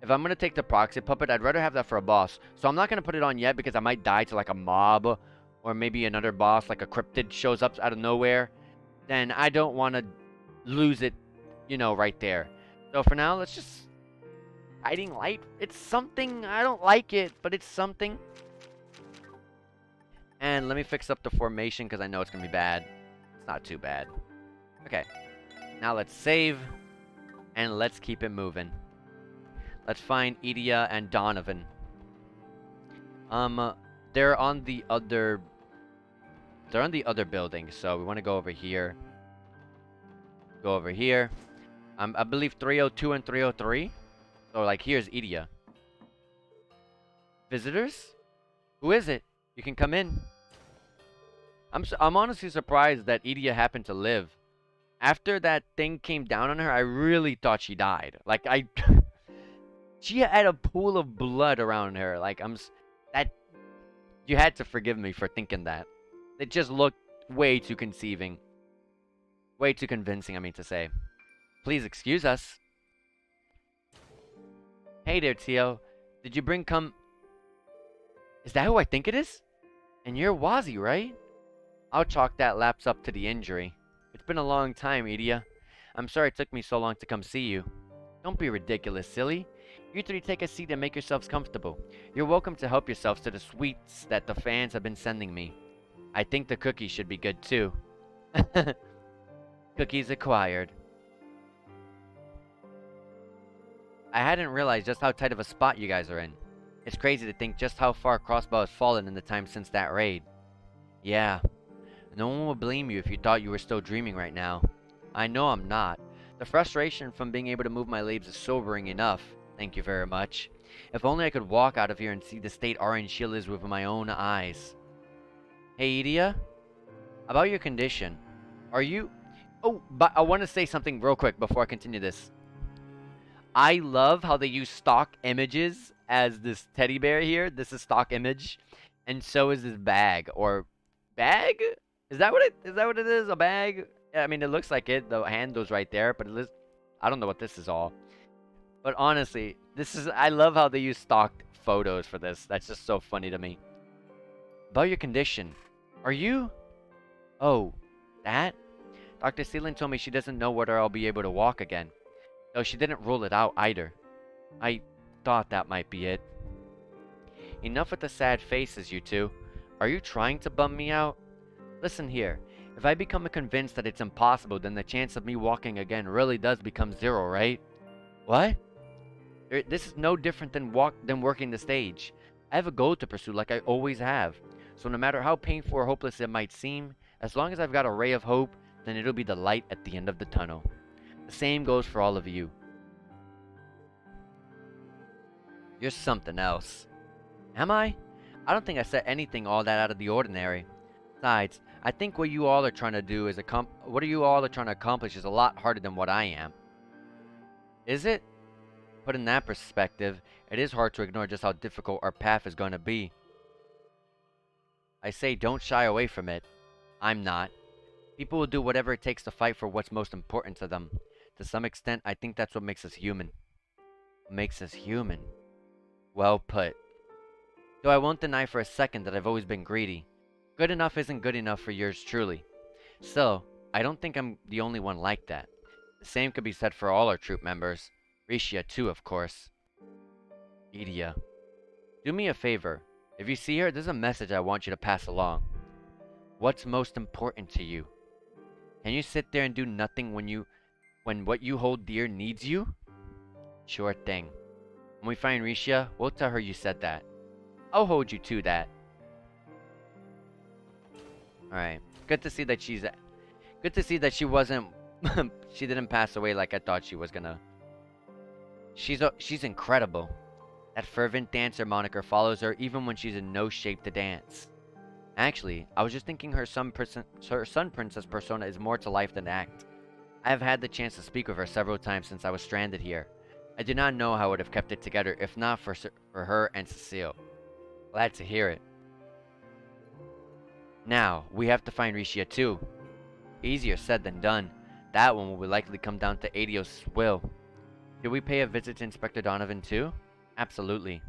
If I'm gonna take the proxy puppet, I'd rather have that for a boss. So I'm not gonna put it on yet because I might die to like a mob or maybe another boss like a cryptid shows up out of nowhere. Then I don't want to lose it, you know, right there. So for now, let's just... Guiding Light? It's something. I don't like it, but it's something. And let me fix up the formation because I know it's gonna be bad. It's not too bad. Okay. Now let's save. And let's keep it moving. Let's find Idia and Donovan. They're on the other... They're on the other building, so we want to go over here. Go over here. I believe 302 and 303. So, like, here's Idia. Visitors? Who is it? You can come in. I'm honestly surprised that Idia happened to live. After that thing came down on her, I really thought she died. Like, she had a pool of blood around her. Like, you had to forgive me for thinking that. It just looked way too conceiving. Way too convincing, I mean to say. Please excuse us. Hey there, Tio. Did you bring Is that who I think it is? And you're Wazi, right? I'll chalk that lapse up to the injury. It's been a long time, Idia. I'm sorry it took me so long to come see you. Don't be ridiculous, silly. You three take a seat and make yourselves comfortable. You're welcome to help yourselves to the sweets that the fans have been sending me. I think the cookies should be good too. Cookies acquired. I hadn't realized just how tight of a spot you guys are in. It's crazy to think just how far Crossbell has fallen in the time since that raid. Yeah. No one will blame you if you thought you were still dreaming right now. I know I'm not. The frustration from being able to move my legs is sobering enough. Thank you very much. If only I could walk out of here and see the state Orange Shield is with my own eyes. Hey, Idia? About your condition. Are you... Oh, but I want to say something real quick before I continue this. I love how they use stock images as this teddy bear here. This is stock image. And so is this bag. Or... Bag? Is that what it is? A bag? Yeah, I mean, it looks like it. The handle's right there. But it is... I don't know what this is all. But honestly, I love how they use stock photos for this. That's just so funny to me. About your condition. Are you... Oh, that? Dr. Seelan told me she doesn't know whether I'll be able to walk again. Though she didn't rule it out either. I thought that might be it. Enough with the sad faces, you two. Are you trying to bum me out? Listen here. If I become convinced that it's impossible, then the chance of me walking again really does become zero, right? What? This is no different than working the stage. I have a goal to pursue like I always have. So no matter how painful or hopeless it might seem, as long as I've got a ray of hope, then it'll be the light at the end of the tunnel. The same goes for all of you. You're something else. Am I? I don't think I said anything all that out of the ordinary. Besides, I think what you all are trying to do is accomplish is a lot harder than what I am. Is it? Put in that perspective, it is hard to ignore just how difficult our path is going to be. I say don't shy away from it. I'm not. People will do whatever it takes to fight for what's most important to them. To some extent, I think that's what makes us human. What makes us human? Well put. Though I won't deny for a second that I've always been greedy. Good enough isn't good enough for yours truly. Still, I don't think I'm the only one like that. The same could be said for all our troop members. Risha, too, of course. Idia. Do me a favor. If you see her, there's a message I want you to pass along. What's most important to you? Can you sit there and do nothing when what you hold dear needs you? Sure thing. When we find Risha, we'll tell her you said that. I'll hold you to that. Alright. Good to see that she wasn't she didn't pass away like I thought she was gonna. She's incredible. That fervent dancer moniker follows her even when she's in no shape to dance. Actually, I was just thinking her sun princess persona is more to life than act. I have had the chance to speak with her several times since I was stranded here. I do not know how I would have kept it together if not for her and Cecile. Glad to hear it. Now, we have to find Risha too. Easier said than done. That one will likely come down to Adios' will. Should we pay a visit to Inspector Donovan too? Absolutely.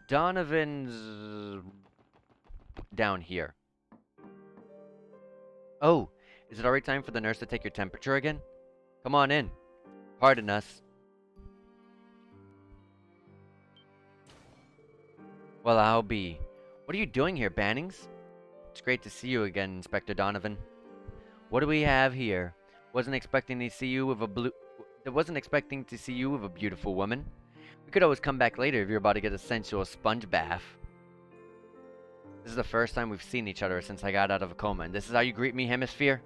Donovan's down here. Oh, is it already time for the nurse to take your temperature again? Come on in. Pardon us. Well, I'll be. What are you doing here, Bannings? It's great to see you again, Inspector Donovan. What do we have here? Wasn't expecting to see you with a beautiful woman. We could always come back later if you're about to get a sensual sponge bath. This is the first time we've seen each other since I got out of a coma, and this is how you greet me, Hemisphere?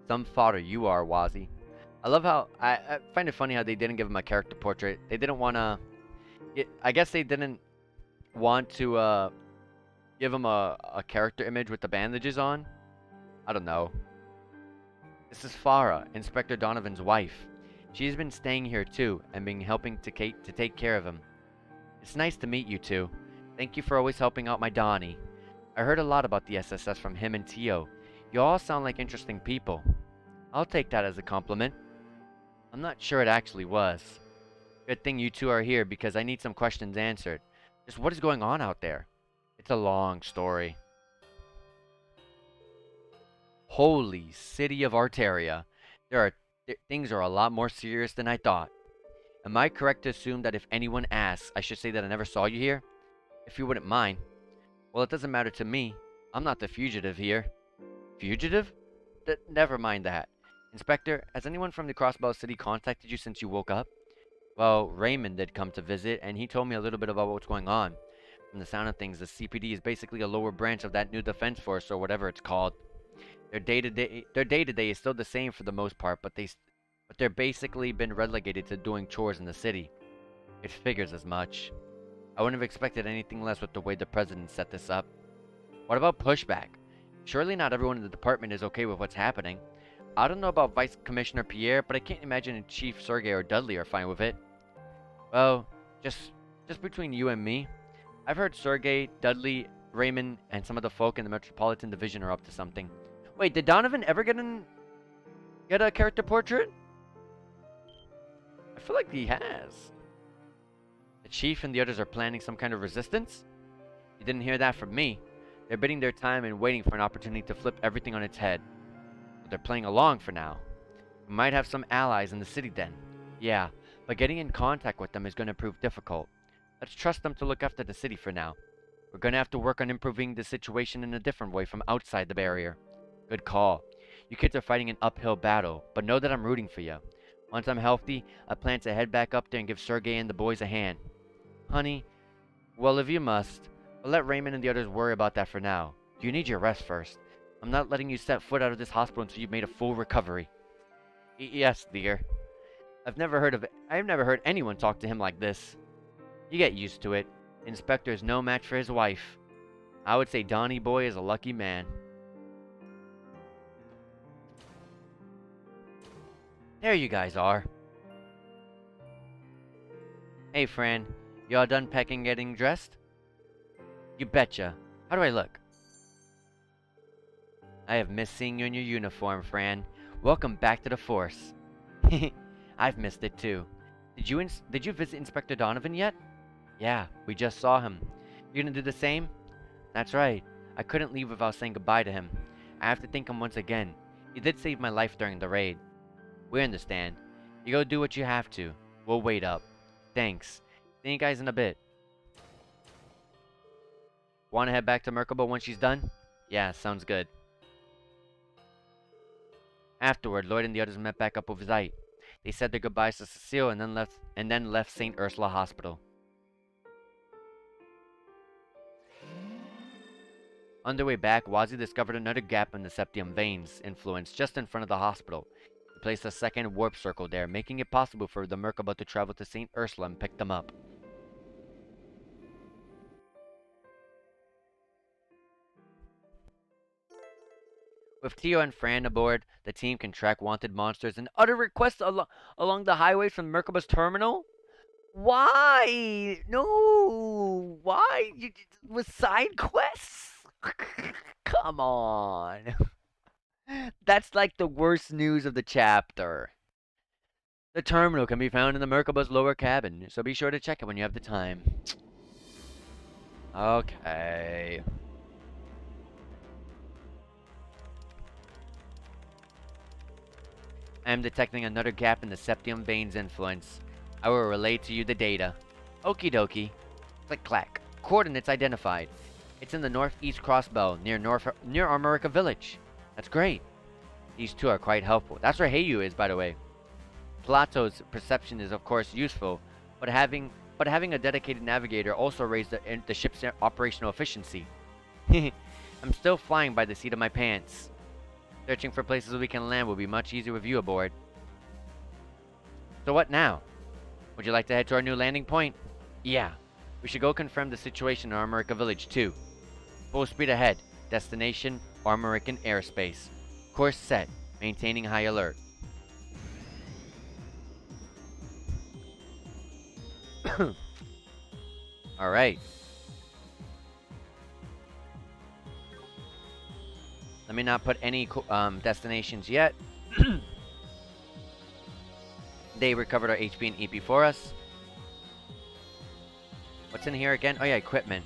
Some fodder you are, Wazzy. I love how I find it funny how they didn't give him a character portrait. They didn't want to. I guess they didn't want to give him a character image with the bandages on. I don't know. This is Farah, Inspector Donovan's wife. She's been staying here too, and been helping to take care of him. It's nice to meet you two. Thank you for always helping out my Donnie. I heard a lot about the SSS from him and Tio. You all sound like interesting people. I'll take that as a compliment. I'm not sure it actually was. Good thing you two are here because I need some questions answered. Just what is going on out there? It's a long story. Holy city of Arteria. Things are a lot more serious than I thought. Am I correct to assume that if anyone asks, I should say that I never saw you here? If you wouldn't mind. Well, it doesn't matter to me. I'm not the fugitive here. Fugitive? Never mind that. Inspector, has anyone from the Crossbell City contacted you since you woke up? Well, Raymond did come to visit, and he told me a little bit about what's going on. From the sound of things, the CPD is basically a lower branch of that new defense force, or whatever it's called. Their day-to-day is still the same for the most part, but they're basically been relegated to doing chores in the city. It figures as much. I wouldn't have expected anything less with the way the president set this up. What about pushback? Surely not everyone in the department is okay with what's happening. I don't know about Vice Commissioner Pierre, but I can't imagine Chief Sergey or Dudley are fine with it. Well, just between you and me, I've heard Sergey, Dudley, Raymond, and some of the folk in the Metropolitan Division are up to something. Wait, did Donovan ever get a character portrait? I feel like he has. The chief and the others are planning some kind of resistance? You didn't hear that from me. They're bidding their time and waiting for an opportunity to flip everything on its head. But they're playing along for now. We might have some allies in the city then. Yeah, but getting in contact with them is going to prove difficult. Let's trust them to look after the city for now. We're going to have to work on improving the situation in a different way from outside the barrier. Good call. You kids are fighting an uphill battle, but know that I'm rooting for you. Once I'm healthy, I plan to head back up there and give Sergey and the boys a hand. Honey, well, if you must, but let Raymond and the others worry about that for now. You need your rest first. I'm not letting you set foot out of this hospital until you've made a full recovery. Yes, dear. I've never heard anyone talk to him like this. You get used to it. Inspector is no match for his wife. I would say Donnie Boy is a lucky man. There you guys are. Hey, Fran. You all done packing and getting dressed? You betcha. How do I look? I have missed seeing you in your uniform, Fran. Welcome back to the force. I've missed it too. Did you visit Inspector Donovan yet? Yeah, we just saw him. You gonna do the same? That's right. I couldn't leave without saying goodbye to him. I have to thank him once again. He did save my life during the raid. We understand. You go do what you have to. We'll wait up. Thanks. See you guys in a bit. Want to head back to Merkaba when she's done? Yeah, sounds good. Afterward, Lloyd and the others met back up with Zeit. They said their goodbyes to Cecile and then left St. Ursula Hospital. On their way back, Wazi discovered another gap in the septium veins influence just in front of the hospital. He placed a second warp circle there, making it possible for the Merkaba to travel to St. Ursula and pick them up. With Tio and Fran aboard, the team can track wanted monsters and other requests along the highways from Merkaba's terminal? Why? No! Why? With side quests? Come on. That's like the worst news of the chapter. The terminal can be found in the Merkaba's lower cabin, so be sure to check it when you have the time. Okay. I am detecting another gap in the septium veins influence. I will relay to you the data. Okie dokie. Click clack. Coordinates identified. It's in the northeast Crossbell, near Armorica Village. That's great. These two are quite helpful. That's where Heiyu is, by the way. Plato's perception is of course useful, but having a dedicated navigator also raised the ship's operational efficiency. I'm still flying by the seat of my pants. Searching for places we can land will be much easier with you aboard. So what now? Would you like to head to our new landing point? Yeah. We should go confirm the situation in Armorica Village too. Full speed ahead. Destination, Armorican airspace. Course set. Maintaining high alert. Alright. Let me not put any destinations yet. They recovered our HP and EP for us. What's in here again? Oh yeah, equipment.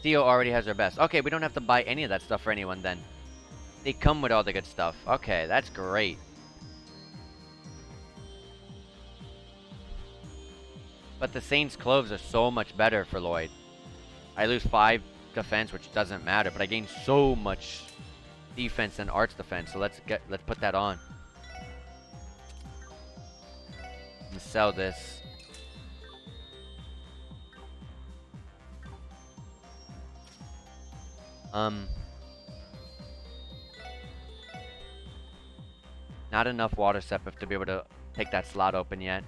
Theo already has our best. Okay, we don't have to buy any of that stuff for anyone then. They come with all the good stuff. Okay, that's great. But the Saint's Cloves are so much better for Lloyd. I lose 5 defense, which doesn't matter, but I gain so much defense and arts defense. So let's put that on. And sell this. Not enough water sepith to be able to take that slot open yet.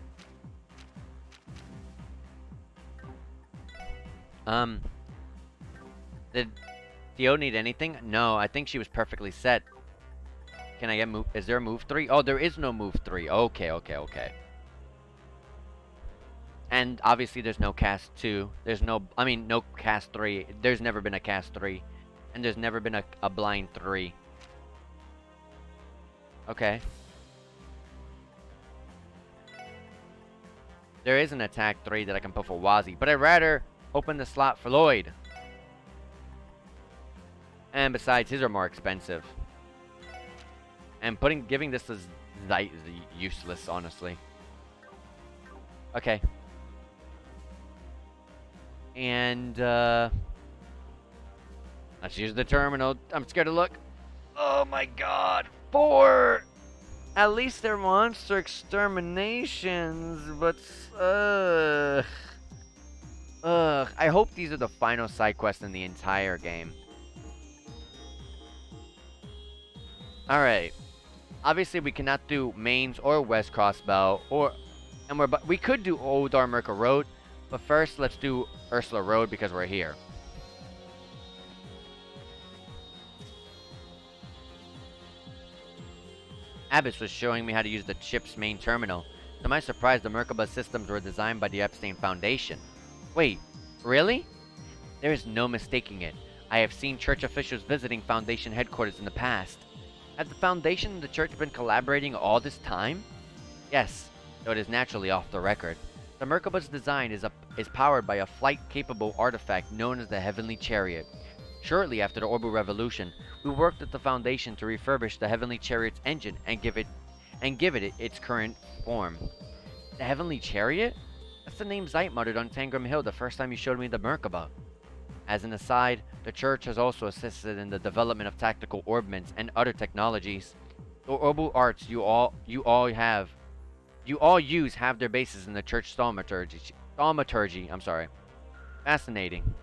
Did Theo need anything? No, I think she was perfectly set. Can I get move? Is there a move 3? Oh, there is no move 3. Okay. And obviously there's no cast 2. There's no, no cast 3. There's never been a cast 3. And there's never been a blind 3. Okay. There is an attack 3 that I can put for Wazi, but I'd rather open the slot for Lloyd. And besides, his are more expensive. And giving this to Zeit is useless, honestly. Okay. And, let's use the terminal. I'm scared to look. Oh my god. 4! At least they're monster exterminations, but, I hope these are the final side quests in the entire game. Alright. Obviously, we cannot do Mains or West Crossbell, we could do Old Armorica Road, but first, let's do Ursula Road because we're here. Abbas was showing me how to use the ship's main terminal. To my surprise, the Merkaba systems were designed by the Epstein Foundation. Wait, really? There is no mistaking it. I have seen church officials visiting Foundation headquarters in the past. Have the Foundation and the church been collaborating all this time? Yes, though it is naturally off the record. The Merkaba's design is powered by a flight-capable artifact known as the Heavenly Chariot. Shortly after the Orbital Revolution, we worked at the Foundation to refurbish the Heavenly Chariot's engine and give it its current form. The Heavenly Chariot? That's the name Zeit muttered on Tangram Hill the first time you showed me the Merkaba. As an aside, the Church has also assisted in the development of tactical orbments and other technologies. The orbital arts you all use have their bases in the Church thaumaturgy. Fascinating.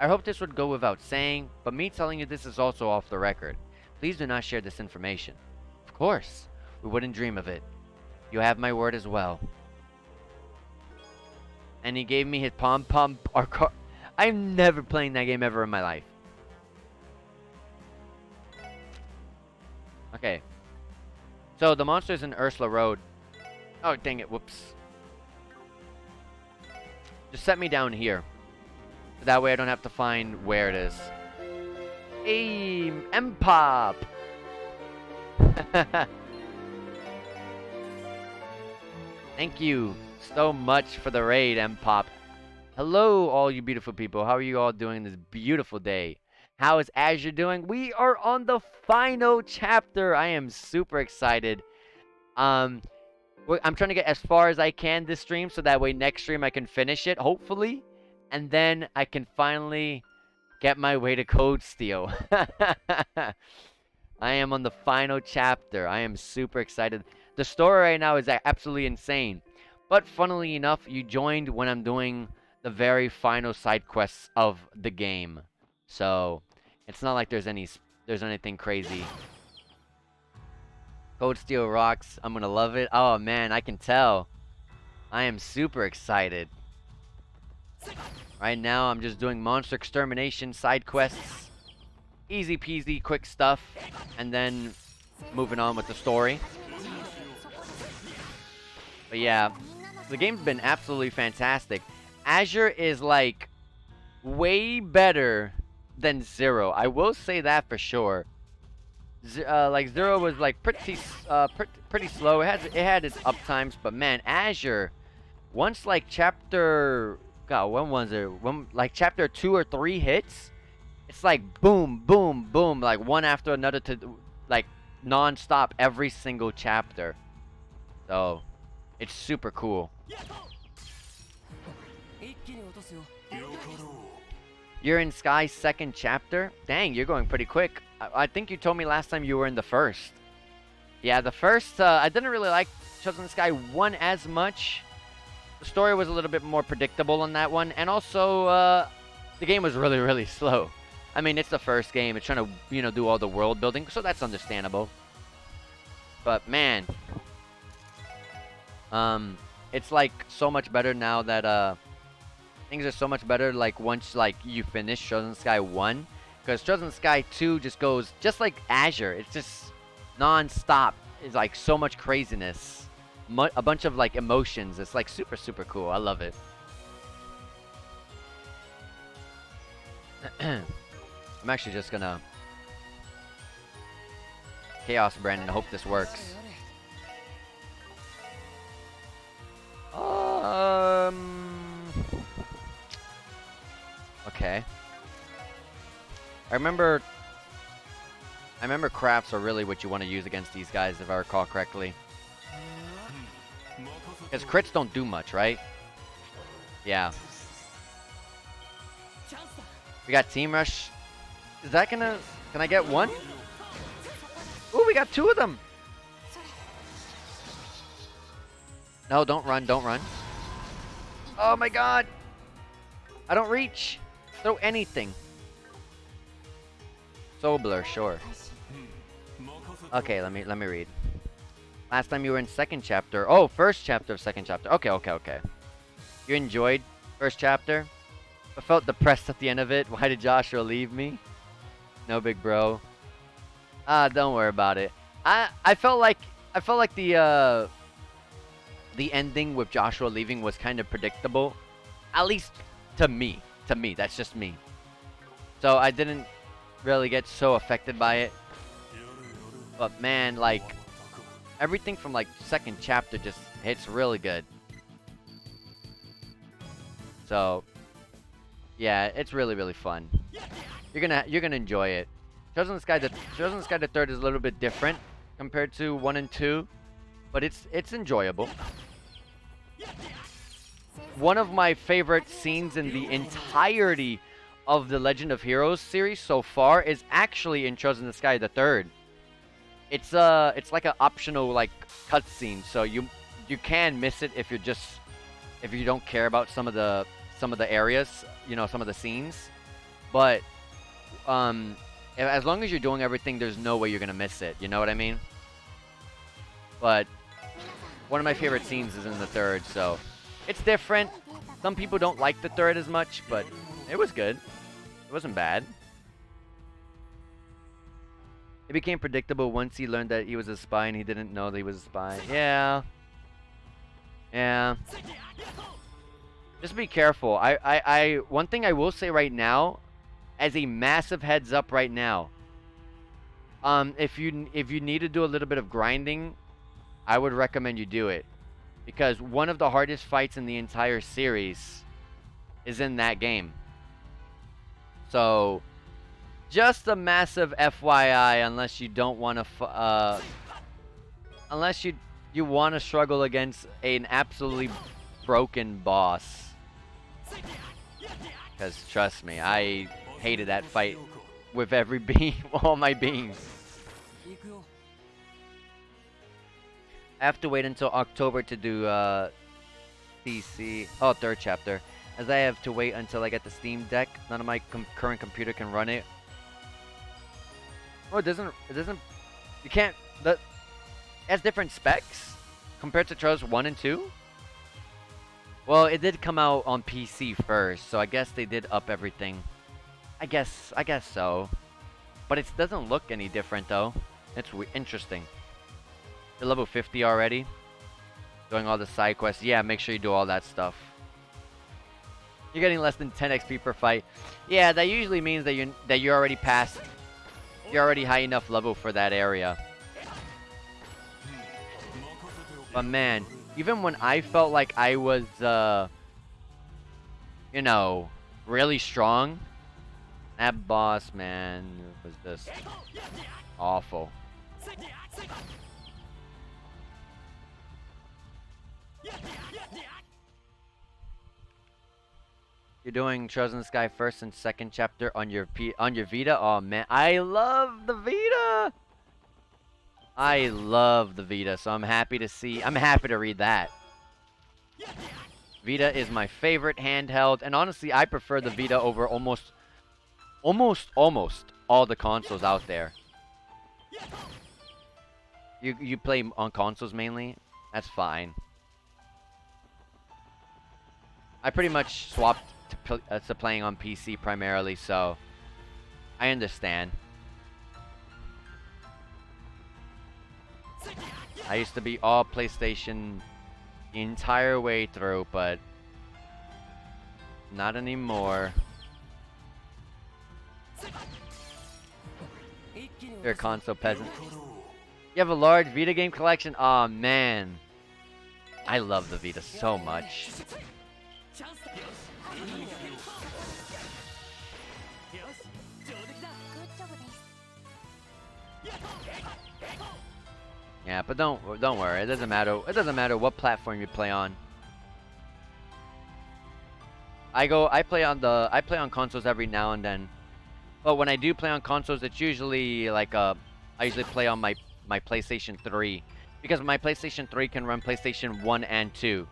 I hope this would go without saying, but me telling you this is also off the record. Please do not share this information. Of course, we wouldn't dream of it. You have my word as well. And he gave me his pom-pom. I'm never playing that game ever in my life. Okay. So the monsters in Ursula Road. Oh, dang it. Whoops. Just set me down here. That way I don't have to find where it is. Hey, M-Pop! Thank you so much for the raid, M-Pop. Hello, all you beautiful people. How are you all doing this beautiful day? How is Azure doing? We are on the final chapter. I am super excited. I'm trying to get as far as I can this stream, so that way next stream I can finish it, hopefully. And then I can finally get my way to Code Steel. I am on the final chapter. I am super excited. The story right now is absolutely insane. But funnily enough, you joined when I'm doing the very final side quests of the game. So, it's not like there's anything crazy. Code Steel rocks. I'm gonna love it. Oh man, I can tell. I am super excited. Right now, I'm just doing monster extermination side quests. Easy peasy, quick stuff. And then moving on with the story. But yeah, the game's been absolutely fantastic. Azure is like way better than Zero. I will say that for sure. Like Zero was like pretty slow. It had its up times, but man, Azure, once like chapter, God, when was it? When like chapter 2 or 3 hits, it's like boom, boom, boom, like one after another to like non-stop every single chapter. So it's super cool. You're in Sky's second chapter? Dang, you're going pretty quick. I think you told me last time you were in the first. Yeah, the first, I didn't really like Children of the Sky 1 as much. The story was a little bit more predictable on that one. And also, the game was really, really slow. I mean, it's the first game. It's trying to, you know, do all the world building. So that's understandable. But, man. It's like so much better now that, things are so much better, like, once, like, you finish Chosen Sky 1. Because Chosen Sky 2 just goes, just like Azure. It's just non-stop. It's, like, so much craziness. A bunch of, like, emotions. It's, like, super, super cool. I love it. I'm actually just gonna Chaos Brand and hope this works. Okay. I remember crafts are really what you want to use against these guys, if I recall correctly. Because crits don't do much, right? Yeah. We got Team Rush. Is that gonna... Can I get one? Ooh, we got 2 of them! No, don't run, don't run. Oh my god! I don't reach! Throw anything. Sobler, sure. Okay, let me read. Last time you were in second chapter. Oh, first chapter of second chapter. Okay. You enjoyed first chapter? I felt depressed at the end of it. Why did Joshua leave me? No, big bro. Don't worry about it. I felt like the ending with Joshua leaving was kind of predictable. At least to me. That's just me. So I didn't really get so affected by it. But man, like, everything from like second chapter just hits really good. So yeah, it's really, really fun. you're gonna enjoy it. Chosen the Sky the Third is a little bit different compared to 1 and 2, but it's enjoyable. One of my favorite scenes in the entirety of the Legend of Heroes series so far is actually in Chosen the Sky the Third. It's like an optional like cutscene, so you can miss it if you don't care about some of the areas, you know, some of the scenes. But as long as you're doing everything, there's no way you're gonna miss it. You know what I mean? But one of my favorite scenes is in the third, so it's different. Some people don't like the third as much, but it was good. It wasn't bad. It became predictable once he learned that he was a spy and he didn't know that he was a spy. Yeah. Yeah. Just be careful. One thing I will say right now, as a massive heads up right now, if you need to do a little bit of grinding, I would recommend you do it, because one of the hardest fights in the entire series is in that game. So, just a massive FYI, unless you don't want to, unless you want to struggle against an absolutely broken boss. Because trust me, I hated that fight with every being, all my beings. I have to wait until October to do PC. Oh, third chapter. As I have to wait until I get the Steam Deck. None of my current computer can run it. Oh, it doesn't. You can't. It has different specs compared to Trials 1 and 2. Well, it did come out on PC first, so I guess they did up everything. I guess so. But it doesn't look any different though. It's interesting. You're level 50 already. Doing all the side quests. Yeah, make sure you do all that stuff. You're getting less than 10 XP per fight. Yeah, that usually means that you're already past. You're already high enough level for that area. But man, even when I felt like I was, you know, really strong, that boss, man, was just awful. You're doing Chosen Sky first and second chapter on your Vita? Oh man, I love the Vita! I love the Vita, so I'm happy to read that. Vita is my favorite handheld, and honestly, I prefer the Vita over almost all the consoles out there. You play on consoles mainly? That's fine. I pretty much swapped to playing on PC primarily, so I understand. I used to be all PlayStation the entire way through, but not anymore. You're a console peasant. You have a large Vita game collection? Aw, oh, man. I love the Vita so much. Yeah, but don't worry. It doesn't matter. It doesn't matter what platform you play on. I play on consoles every now and then. But when I do play on consoles, it's usually like I usually play on my PlayStation 3, because my PlayStation 3 can run PlayStation 1 and 2.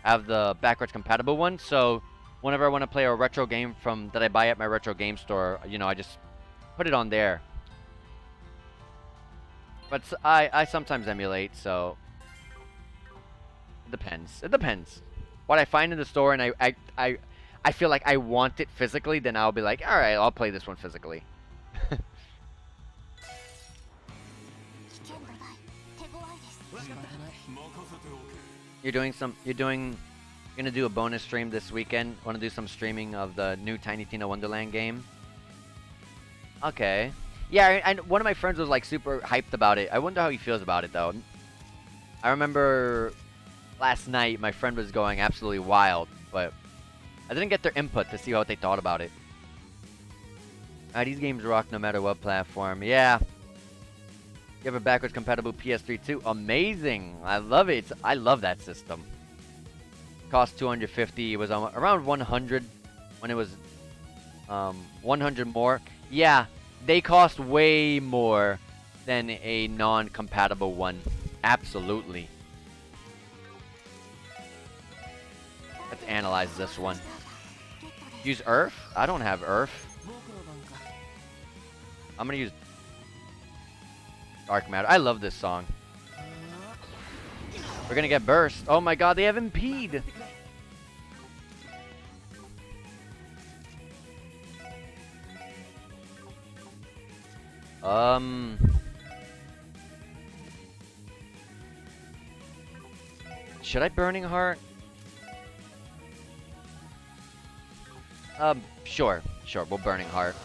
I have the backwards compatible one, so whenever I want to play a retro game that I buy at my retro game store, you know, I just put it on there. But I sometimes emulate, so it depends. It depends. What I find in the store, and I feel like I want it physically, then I'll be like, all right, I'll play this one physically. You're gonna do a bonus stream this weekend. Want to do some streaming of the new Tiny Tina Wonderland game? Okay. Yeah, and one of my friends was like super hyped about it. I wonder how he feels about it though. I remember last night my friend was going absolutely wild, but I didn't get their input to see what they thought about it. These games rock no matter what platform. Yeah. You have a backwards compatible PS3 too. Amazing. I love it. I love that system. Cost 250. It was around 100 when it was 100 more. Yeah, they cost way more than a non-compatible one. Absolutely. Let's analyze this one. Use Earth? I don't have Earth. I'm gonna use Dark Matter. I love this song. We're gonna get burst. Oh my god, they have impede. Should I Burning Heart? Sure, we'll Burning Heart.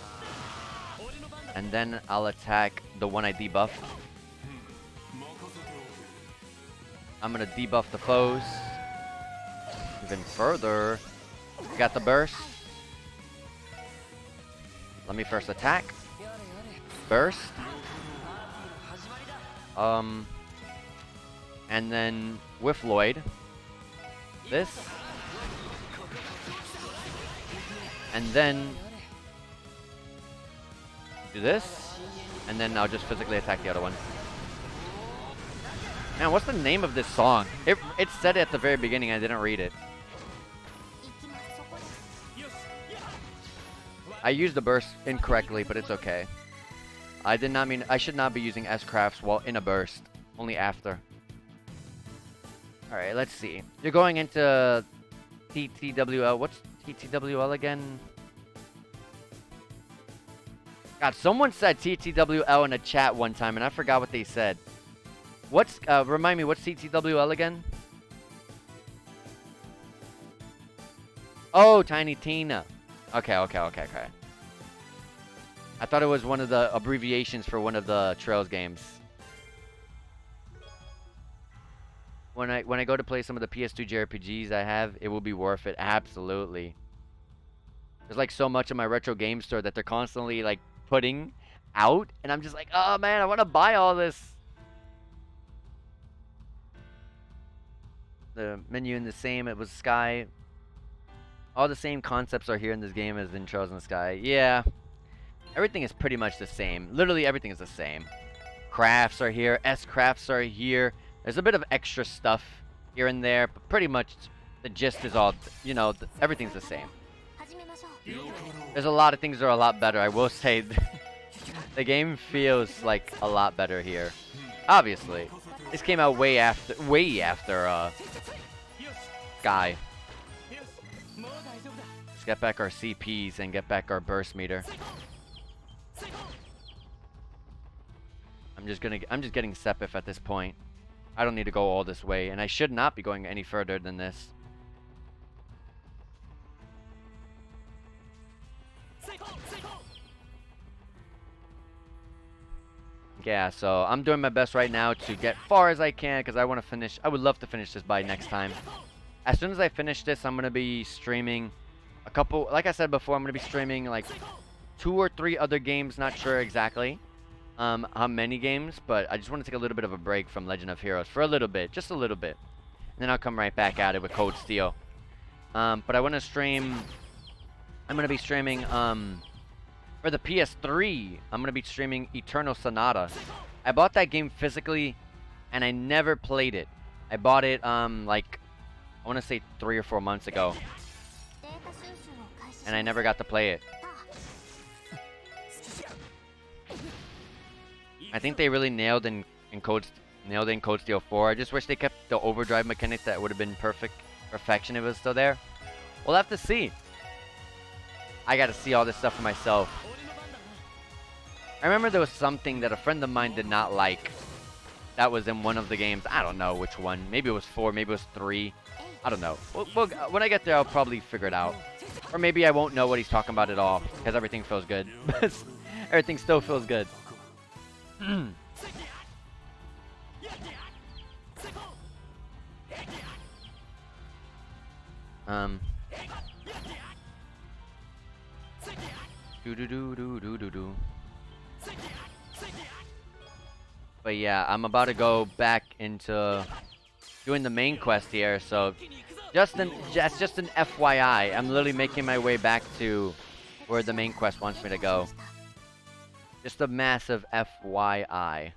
And then I'll attack the one I debuffed. I'm gonna debuff the foes. Even further. Got the burst. Let me first attack. Burst. And then with Lloyd. This. And then do this. And then I'll just physically attack the other one. Man, what's the name of this song? It said it at the very beginning. I didn't read it. I used the burst incorrectly, but it's okay. I did not mean... I should not be using S-Crafts while in a burst. Only after. Alright, let's see. You're going into TTWL. What's TTWL again? God, someone said TTWL in a chat one time, and I forgot what they said. What's... remind me, what's TTWL again? Oh, Tiny Tina. Okay. I thought it was one of the abbreviations for one of the Trails games. When I go to play some of the PS2 JRPGs I have, it will be worth it. Absolutely. There's like so much in my retro game store that they're constantly like putting out, and I'm just like, oh man, I want to buy all this. The menu in the same. It was Sky. All the same concepts are here in this game as in Trails in the Sky. Yeah. Everything is pretty much the same. Literally everything is the same. Crafts are here. S-Crafts are here. There's a bit of extra stuff here and there, but pretty much the gist is all, you know, everything's the same. There's a lot of things that are a lot better. I will say the game feels like a lot better here. Obviously. This came out way after Sky. Let's get back our CPs and get back our burst meter. I'm just getting Sepif at this point. I don't need to go all this way, and I should not be going any further than this. Yeah, so I'm doing my best right now to get far as I can, because I want to finish. I would love to finish this by next time. As soon as I finish this, I'm going to be streaming a couple, like I said before, I'm going to be streaming like 2 or 3 other games, not sure exactly how many games, but I just want to take a little bit of a break from Legend of Heroes for a little bit, just a little bit. And then I'll come right back at it with Cold Steel. But I want to stream, I'm going to be streaming, for the PS3, I'm going to be streaming Eternal Sonata. I bought that game physically, and I never played it. I bought it, like, I want to say 3 or 4 months ago. And I never got to play it. I think they really nailed in Code Steel 4. I just wish they kept the overdrive mechanic. That would have been perfection if it was still there. We'll have to see. I got to see all this stuff for myself. I remember there was something that a friend of mine did not like. That was in one of the games. I don't know which one. Maybe it was 4. Maybe it was 3. I don't know. When I get there, I'll probably figure it out. Or maybe I won't know what he's talking about at all, because everything feels good. Everything still feels good. Do do do do do do do. But yeah, I'm about to go back into doing the main quest here, so that's just an FYI. I'm literally making my way back to where the main quest wants me to go. Just a massive FYI. I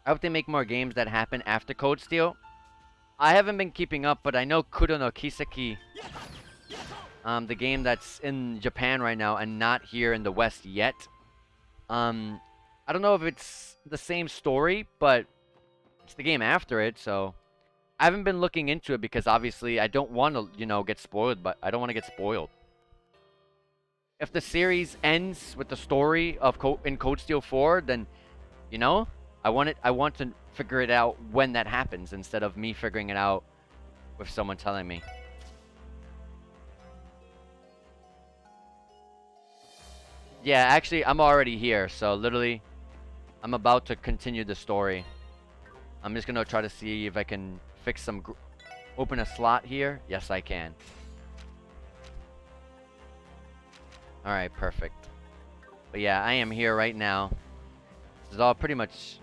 hope they make more games that happen after Code Steel. I haven't been keeping up, but I know Kuro no Kiseki, the game that's in Japan right now and not here in the West yet. I don't know if it's the same story, but it's the game after it, so I haven't been looking into it because obviously I don't want to, you know, get spoiled, but I don't want to get spoiled. If the series ends with the story of in Code Steel 4, then, you know, I want to figure it out when that happens instead of me figuring it out with someone telling me. Yeah, actually, I'm already here, so literally, I'm about to continue the story. I'm just gonna try to see if I can fix some... open a slot here. Yes, I can. Alright, perfect. But yeah, I am here right now. This is all pretty much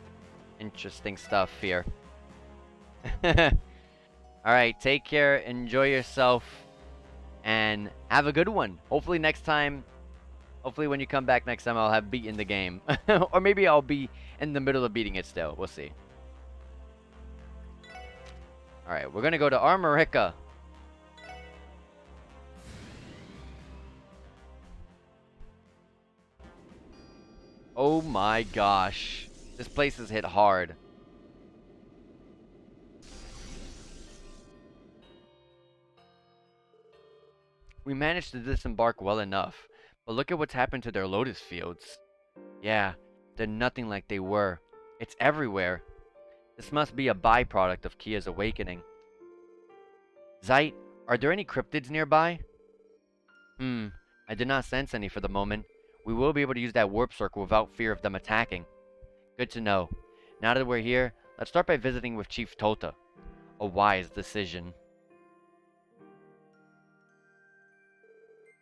interesting stuff here. Alright, take care, enjoy yourself, and have a good one. Hopefully next time... Hopefully when you come back next time, I'll have beaten the game. Or maybe I'll be in the middle of beating it still. We'll see. Alright, we're gonna go to Armorica. Oh my gosh. This place is hit hard. We managed to disembark well enough, but look at what's happened to their lotus fields. Yeah, they're nothing like they were. It's everywhere. This must be a byproduct of Kia's awakening. Zeit, are there any cryptids nearby? I did not sense any for the moment. We will be able to use that warp circle without fear of them attacking. Good to know. Now that we're here, let's start by visiting with Chief Tota. A wise decision.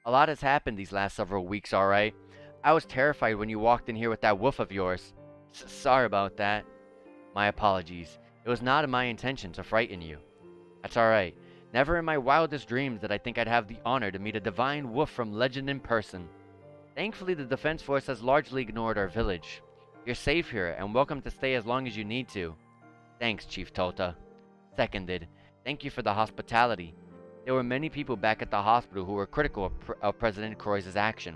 A lot has happened these last several weeks, alright? I was terrified when you walked in here with that woof of yours. Sorry about that. My apologies. It was not my intention to frighten you. That's alright. Never in my wildest dreams did I think I'd have the honor to meet a divine woof from legend in person. Thankfully, the Defense Force has largely ignored our village. You're safe here, and welcome to stay as long as you need to. Thanks, Chief Tota. Seconded. Thank you for the hospitality. There were many people back at the hospital who were critical of President Croy's action.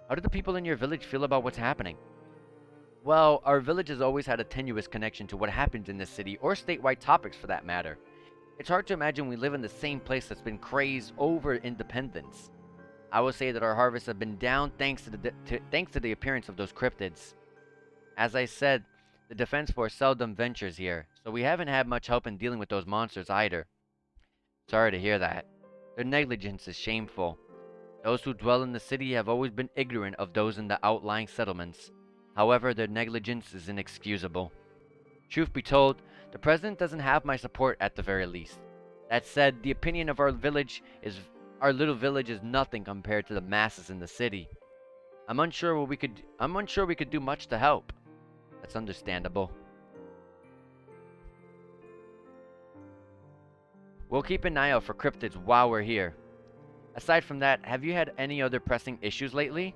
How do the people in your village feel about what's happening? Well, our village has always had a tenuous connection to what happens in this city, or statewide topics for that matter. It's hard to imagine we live in the same place that's been crazed over independence. I will say that our harvests have been down thanks to the appearance of those cryptids. As I said, the Defense Force seldom ventures here, so we haven't had much help in dealing with those monsters either. Sorry to hear that. Their negligence is shameful. Those who dwell in the city have always been ignorant of those in the outlying settlements. However, their negligence is inexcusable. Truth be told, the President doesn't have my support at the very least. That said, the opinion of our little village is nothing compared to the masses in the city. I'm unsure we could do much to help. That's understandable. We'll keep an eye out for cryptids while we're here. Aside from that, have you had any other pressing issues lately?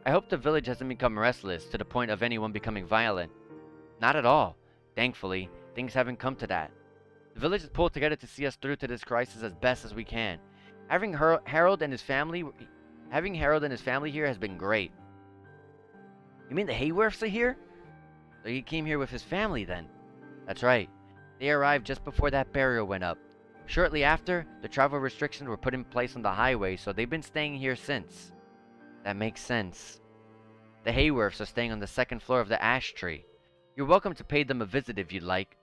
I hope the village hasn't become restless to the point of anyone becoming violent. Not at all. Thankfully, things haven't come to that. The village has pulled together to see us through to this crisis as best as we can. Having Harold and his family here has been great. You mean the Hayworths are here? So he came here with his family then? That's right. They arrived just before that barrier went up. Shortly after, the travel restrictions were put in place on the highway, so they've been staying here since. That makes sense. The Hayworths are staying on the second floor of the ash tree. You're welcome to pay them a visit if you'd like.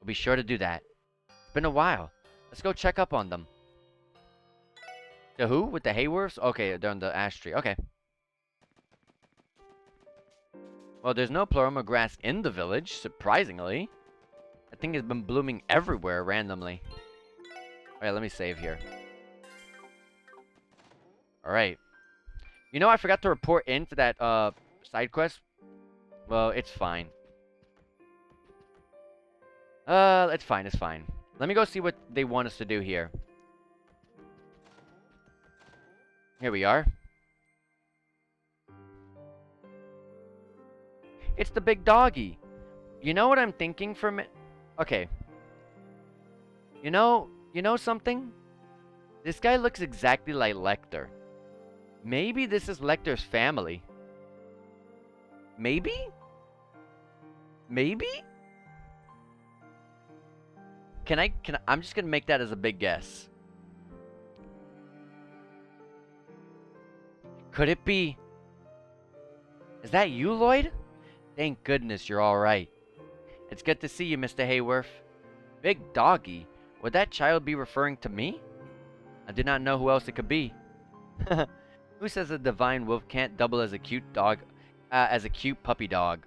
We'll be sure to do that. It's been a while. Let's go check up on them. The who? With the Hayworths? Okay, they're on the ash tree. Okay. Well, there's no Ploroma grass in the village, surprisingly. That thing has been blooming everywhere randomly. Alright, let me save here. Alright. You know, I forgot to report into that side quest. Well, it's fine. It's fine, it's fine. Let me go see what they want us to do here. Here we are. It's the big doggy. You know what I'm thinking for me? Okay. You know something? This guy looks exactly like Lecter. Maybe this is Lecter's family. Maybe? Maybe? I'm just gonna make that as a big guess. Could it be? Is that you, Lloyd? Thank goodness you're alright. It's good to see you, Mr. Hayworth. Big doggy? Would that child be referring to me? I did not know who else it could be. Who says a divine wolf can't double as a cute puppy dog?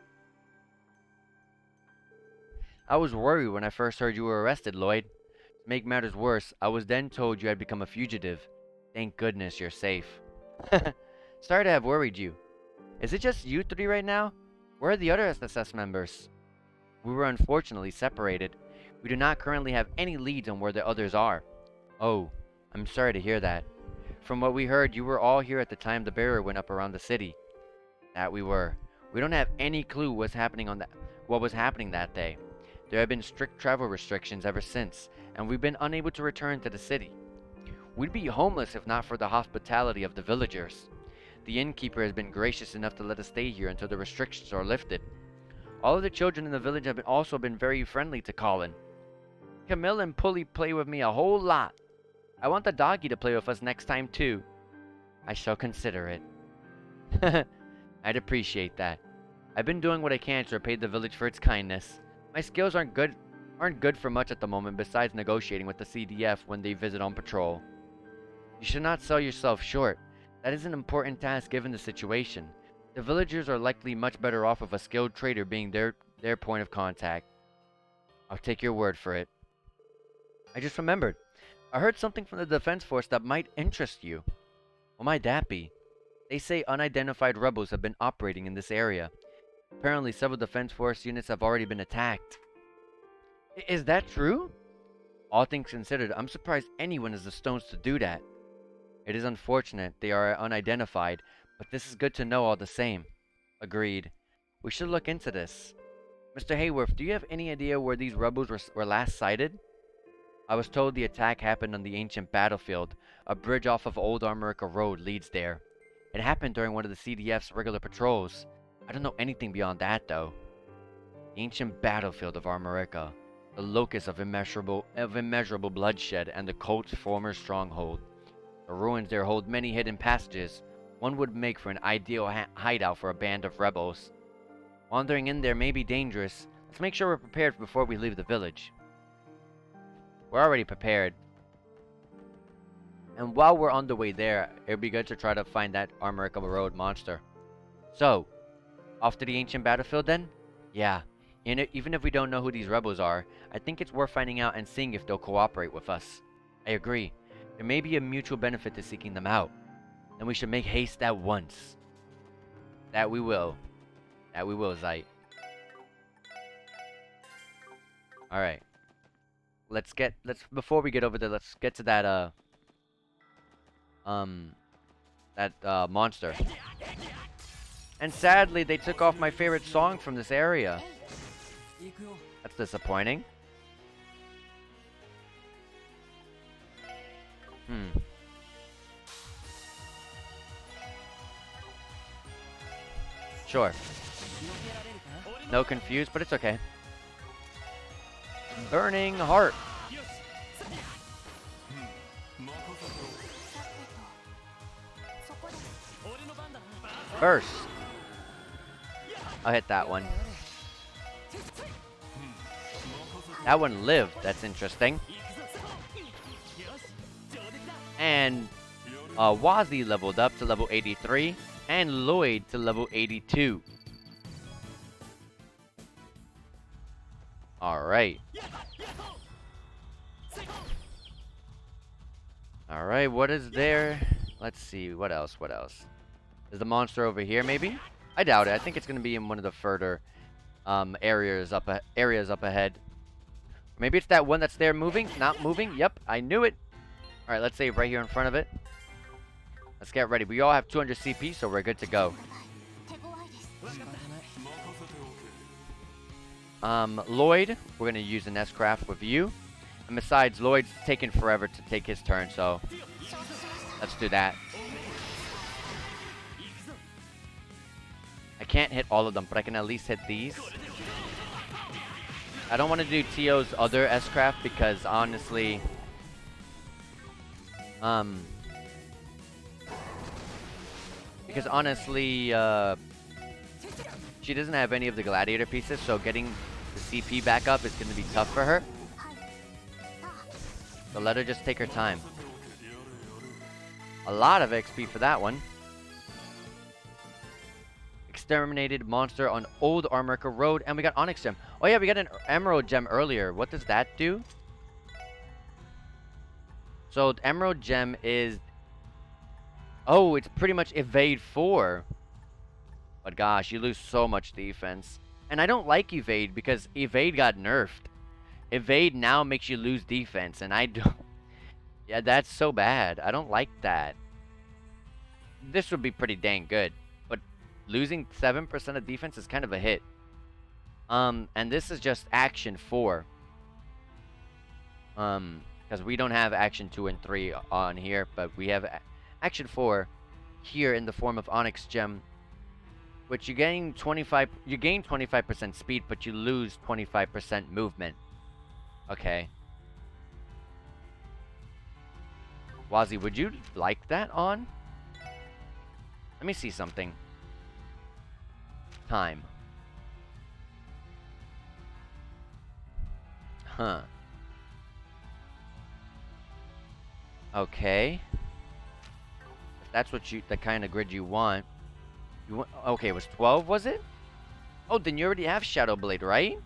I was worried when I first heard you were arrested, Lloyd. To make matters worse, I was then told you had become a fugitive. Thank goodness you're safe. Sorry to have worried you. Is it just you three right now? Where are the other SSS members? We were unfortunately separated. We do not currently have any leads on where the others are. Oh, I'm sorry to hear that. From what we heard, you were all here at the time the barrier went up around the city. That we were. We don't have any clue what was happening that day. There have been strict travel restrictions ever since, and we've been unable to return to the city. We'd be homeless if not for the hospitality of the villagers. The innkeeper has been gracious enough to let us stay here until the restrictions are lifted. All of the children in the village have also been very friendly to Colin. Camille and Pulley play with me a whole lot. I want the doggy to play with us next time too. I shall consider it. I'd appreciate that. I've been doing what I can to repay the village for its kindness. My skills aren't good for much at the moment besides negotiating with the CDF when they visit on patrol. You should not sell yourself short. That is an important task given the situation. The villagers are likely much better off with a skilled trader being their point of contact. I'll take your word for it. I just remembered. I heard something from the Defense Force that might interest you. What might that be? They say unidentified rebels have been operating in this area. Apparently several Defense Force units have already been attacked. Is that true? All things considered, I'm surprised anyone has the stones to do that. It is unfortunate they are unidentified, but this is good to know all the same. Agreed. We should look into this. Mr. Hayworth, do you have any idea where these rebels were last sighted? I was told the attack happened on the ancient battlefield. A bridge off of Old Armorica Road leads there. It happened during one of the CDF's regular patrols. I don't know anything beyond that, though. The ancient battlefield of Armorica, the locus of immeasurable bloodshed and the cult's former stronghold. The ruins there hold many hidden passages. One would make for an ideal hideout for a band of rebels. Wandering in there may be dangerous. Let's make sure we're prepared before we leave the village. We're already prepared. And while we're on the way there, it'd be good to try to find that Armorica Road monster. So, off to the ancient battlefield then? Yeah. Even if we don't know who these rebels are, I think it's worth finding out and seeing if they'll cooperate with us. I agree. There may be a mutual benefit to seeking them out. Then we should make haste at once. That we will. That we will, Zeit. Alright. Before we get over there, let's get to that, monster. And sadly, they took off my favorite song from this area. That's disappointing. Sure. No confused, but it's okay. Burning heart. Burst. I'll hit that one. That one lived. That's interesting. And Wazi leveled up to level 83. And Lloyd to level 82. Alright. Alright, what is there? Let's see, what else? What else? Is the monster over here, maybe? I doubt it. I think it's going to be in one of the further areas up ahead. Maybe it's that one that's there moving? Not moving? Yep, I knew it. Alright, let's save right here in front of it. Let's get ready. We all have 200 CP, so we're good to go. Lloyd, we're going to use an S-Craft with you. And besides, Lloyd's taking forever to take his turn, so let's do that. I can't hit all of them, but I can at least hit these. I don't want to do Tio's other S-Craft because honestly... she doesn't have any of the gladiator pieces, so getting the CP back up is going to be tough for her. So let her just take her time. A lot of XP for that one. Exterminated monster on Old Armorker Road, and we got Onyx Gem. Oh yeah, we got an Emerald Gem earlier. What does that do? So the Emerald Gem is... Oh, it's pretty much Evade 4. But gosh, you lose so much defense. And I don't like Evade because Evade got nerfed. Evade now makes you lose defense, and I don't... Yeah, that's so bad. I don't like that. This would be pretty dang good. But losing 7% of defense is kind of a hit. And this is just Action 4. Because we don't have Action 2 and 3 on here, but we have Action 4 here in the form of Onyx Gem. Which you gain 25% speed, but you lose 25% movement. Okay. Wazzy, would you like that on? Let me see something. Time. Huh. Okay. If that's what the kind of grid you want. Okay, it was 12, was it? Oh, then you already have Shadow Blade, right?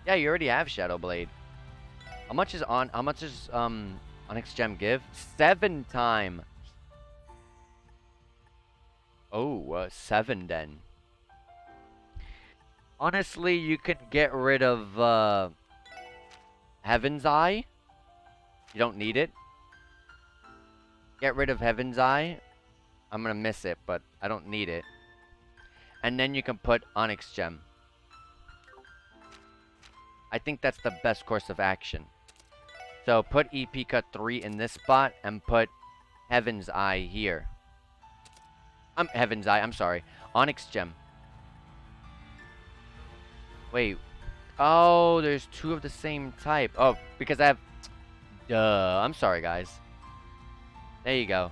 Yeah, you already have Shadow Blade. How much is Onyx Gem give? 7 time. Oh, 7 then. Honestly, you could get rid of Heaven's Eye. You don't need it. Get rid of Heaven's Eye. I'm gonna miss it, but I don't need it. And then you can put Onyx Gem. I think that's the best course of action. So put EP Cut 3 in this spot and put Heaven's Eye here. Heaven's Eye, I'm sorry. Onyx Gem. Wait. Oh, there's 2 of the same type. Oh, because I have... Duh. I'm sorry, guys. There you go.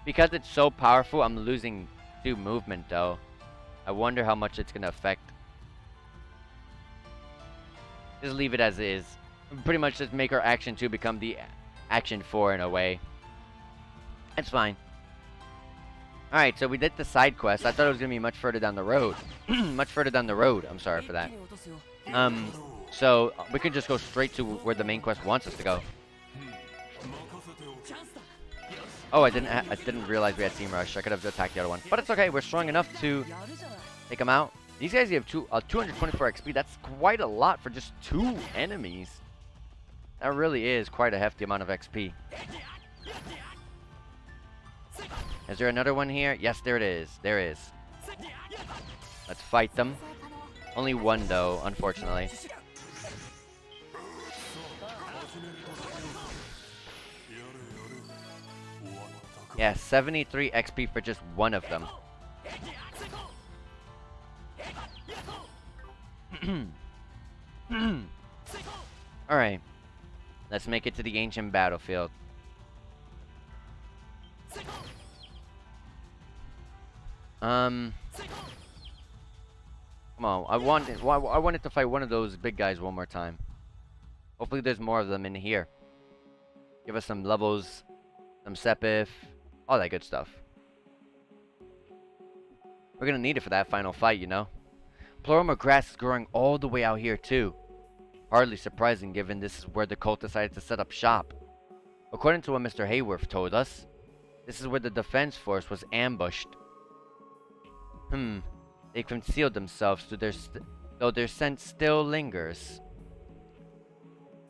Because it's so powerful, I'm losing 2 movement, though. I wonder how much it's going to affect. Just leave it as is. Pretty much just make our Action 2 become the Action 4 in a way. It's fine. Alright, so we did the side quest. I thought it was going to be much further down the road. Much further down the road. I'm sorry for that. So we can just go straight to where the main quest wants us to go. Oh, I didn't realize we had Team Rush. I could have attacked the other one. But it's okay. We're strong enough to take them out. These guys have 224 XP. That's quite a lot for just 2 enemies. That really is quite a hefty amount of XP. Is there another one here? Yes, there it is. There is. Let's fight them. Only one, though, unfortunately. Yeah, 73 XP for just one of them. Alright. Let's make it to the ancient battlefield. Come on, I wanted to fight one of those big guys one more time. Hopefully there's more of them in here. Give us some levels, some Sepith, all that good stuff. We're gonna need it for that final fight, you know. Ploroma grass is growing all the way out here too. Hardly surprising given this is where the cult decided to set up shop. According to what Mr. Hayworth told us, this is where the defense force was ambushed. They concealed themselves, though their scent still lingers.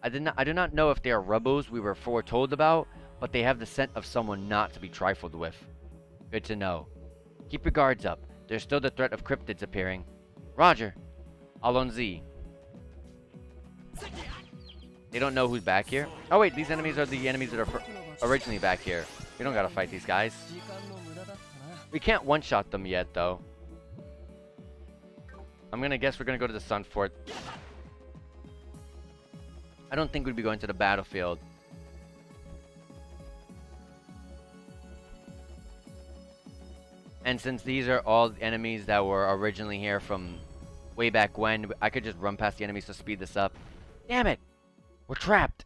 I do not know if they are rebels we were foretold about, but they have the scent of someone not to be trifled with. Good to know. Keep your guards up. There's still the threat of cryptids appearing. Roger. Alonzi. They don't know who's back here. Oh wait, these enemies are the enemies that are originally back here. We don't gotta fight these guys. We can't one-shot them yet, though. I'm gonna guess we're gonna go to the Sun Fort. I don't think we'd be going to the battlefield. And since these are all enemies that were originally here from way back when, I could just run past the enemies to speed this up. Damn it! We're trapped!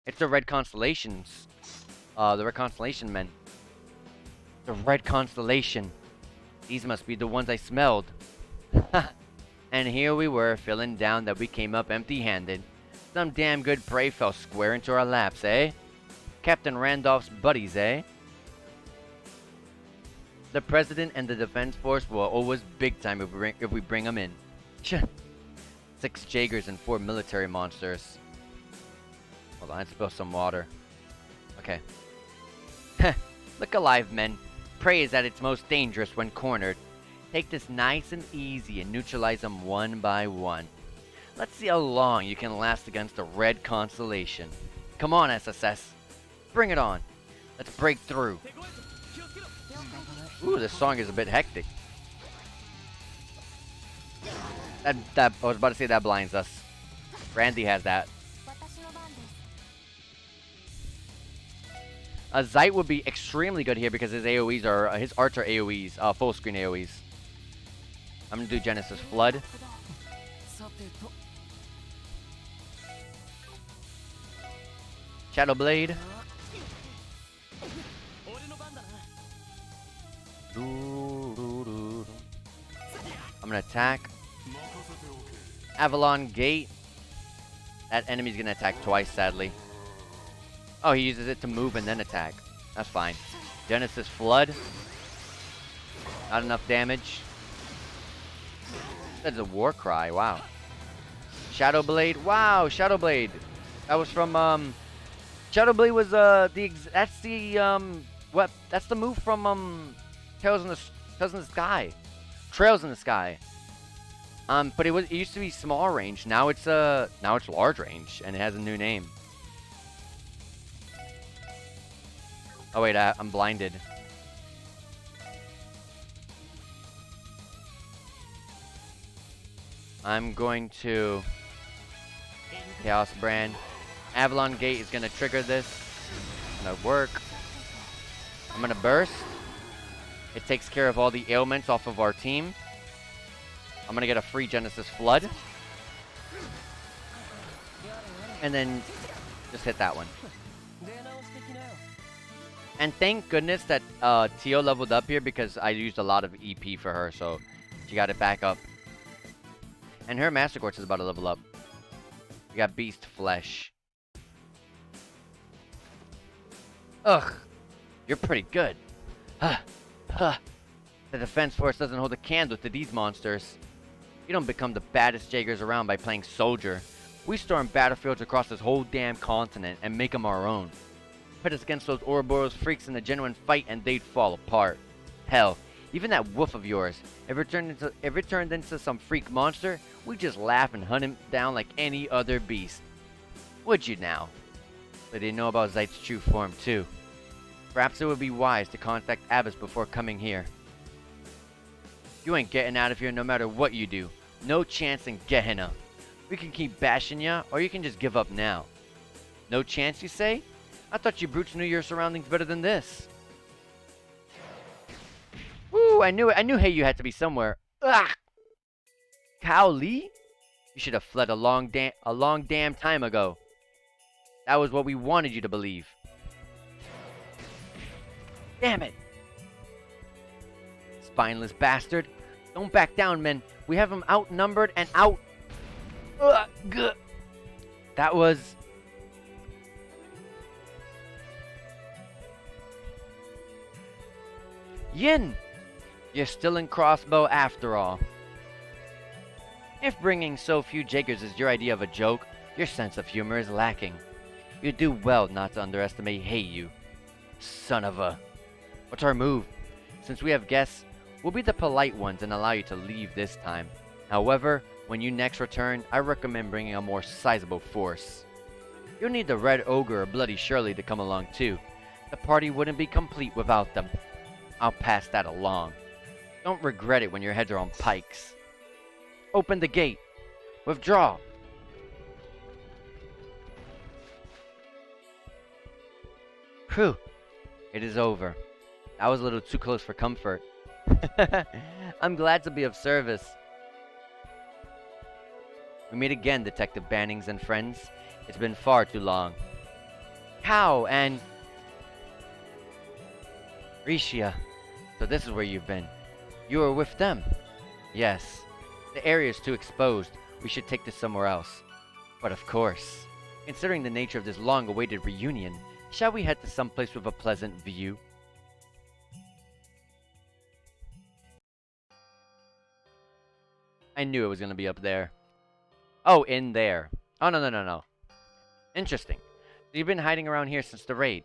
It's the Red Constellations. The Red Constellation men. The Red Constellation. These must be the ones I smelled. And here we were, feeling down that we came up empty-handed. Some damn good prey fell square into our laps, eh? Captain Randolph's buddies, eh? The President and the Defense Force will always big time if we bring them in. 6 Jaegers and 4 military monsters. Hold on, I spill some water. Okay. Look alive, men. Prey is at its most dangerous when cornered. Take this nice and easy and neutralize them one by one. Let's see how long you can last against the Red Constellation. Come on, SSS. Bring it on. Let's break through. Ooh, this song is a bit hectic. I was about to say that blinds us. Randy has that. Zeit would be extremely good here because his AoEs are his arts are AoEs, full screen AoEs. I'm gonna do Genesis Flood. Shadow Blade. I'm gonna attack. Avalon Gate. That enemy's gonna attack twice, sadly. Oh, he uses it to move and then attack. That's fine. Genesis Flood. Not enough damage. That's a war cry. Wow. Shadow Blade. Wow, Shadow Blade. That was from Shadow Blade was that's the move from Trails in the Sky. Trails in the Sky. But it used to be small range. Now it's large range and it has a new name. Oh wait, I'm blinded. I'm going to Chaos Brand. Avalon Gate is gonna trigger this. It's gonna work. I'm gonna burst. It takes care of all the ailments off of our team. I'm gonna get a free Genesis Flood. And then just hit that one. And thank goodness that Tio leveled up here because I used a lot of EP for her, so she got it back up. And her Master Quartz is about to level up. We got Beast Flesh. Ugh, you're pretty good. The Defense Force doesn't hold a candle to these monsters. You don't become the baddest Jaegers around by playing soldier. We storm battlefields across this whole damn continent and make them our own. Put us against those Ouroboros freaks in a genuine fight and they'd fall apart. Hell, even that wolf of yours, if it turned into some freak monster, we'd just laugh and hunt him down like any other beast. Would you now? But they know about Zeit's true form too. Perhaps it would be wise to contact Abbas before coming here. You ain't getting out of here no matter what you do. No chance in Gehenna. We can keep bashing ya, or you can just give up now. No chance, you say? I thought you brutes knew your surroundings better than this. Woo, I knew it. I knew hey you had to be somewhere. Ugh! Kao Lee? You should have fled a long damn time ago. That was what we wanted you to believe. Damn it! Spineless bastard. Don't back down, men. We have him outnumbered and out... Ugh! That was... Yin! You're still in Crossbell after all. If bringing so few Jaegers is your idea of a joke, your sense of humor is lacking. You do well not to underestimate Heiyu. Son of a... What's our move? Since we have guests, we'll be the polite ones and allow you to leave this time. However, when you next return, I recommend bringing a more sizable force. You'll need the Red Ogre or Bloody Shirley to come along too. The party wouldn't be complete without them. I'll pass that along. Don't regret it when your heads are on pikes. Open the gate. Withdraw. Phew. It is over. That was a little too close for comfort. I'm glad to be of service. We meet again, Detective Bannings and friends. It's been far too long. How and... Rishia. So this is where you've been. You were with them. Yes. The area is too exposed. We should take this somewhere else. But of course, considering the nature of this long-awaited reunion, shall we head to someplace with a pleasant view? I knew it was going to be up there. Oh, in there. Oh, no. Interesting. So you've been hiding around here since the raid.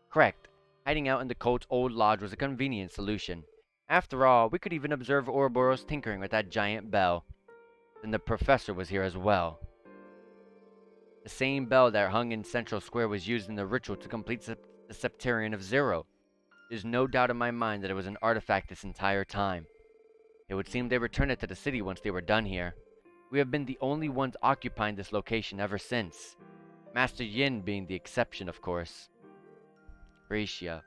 Correct. Hiding out in the cult's old lodge was a convenient solution. After all, we could even observe Ouroboros tinkering with that giant bell. Then the professor was here as well. The same bell that hung in Central Square was used in the ritual to complete the Sectarian of Zero. There's no doubt in my mind that it was an artifact this entire time. It would seem they returned it to the city once they were done here. We have been the only ones occupying this location ever since. Master Yin being the exception, of course. Rishia.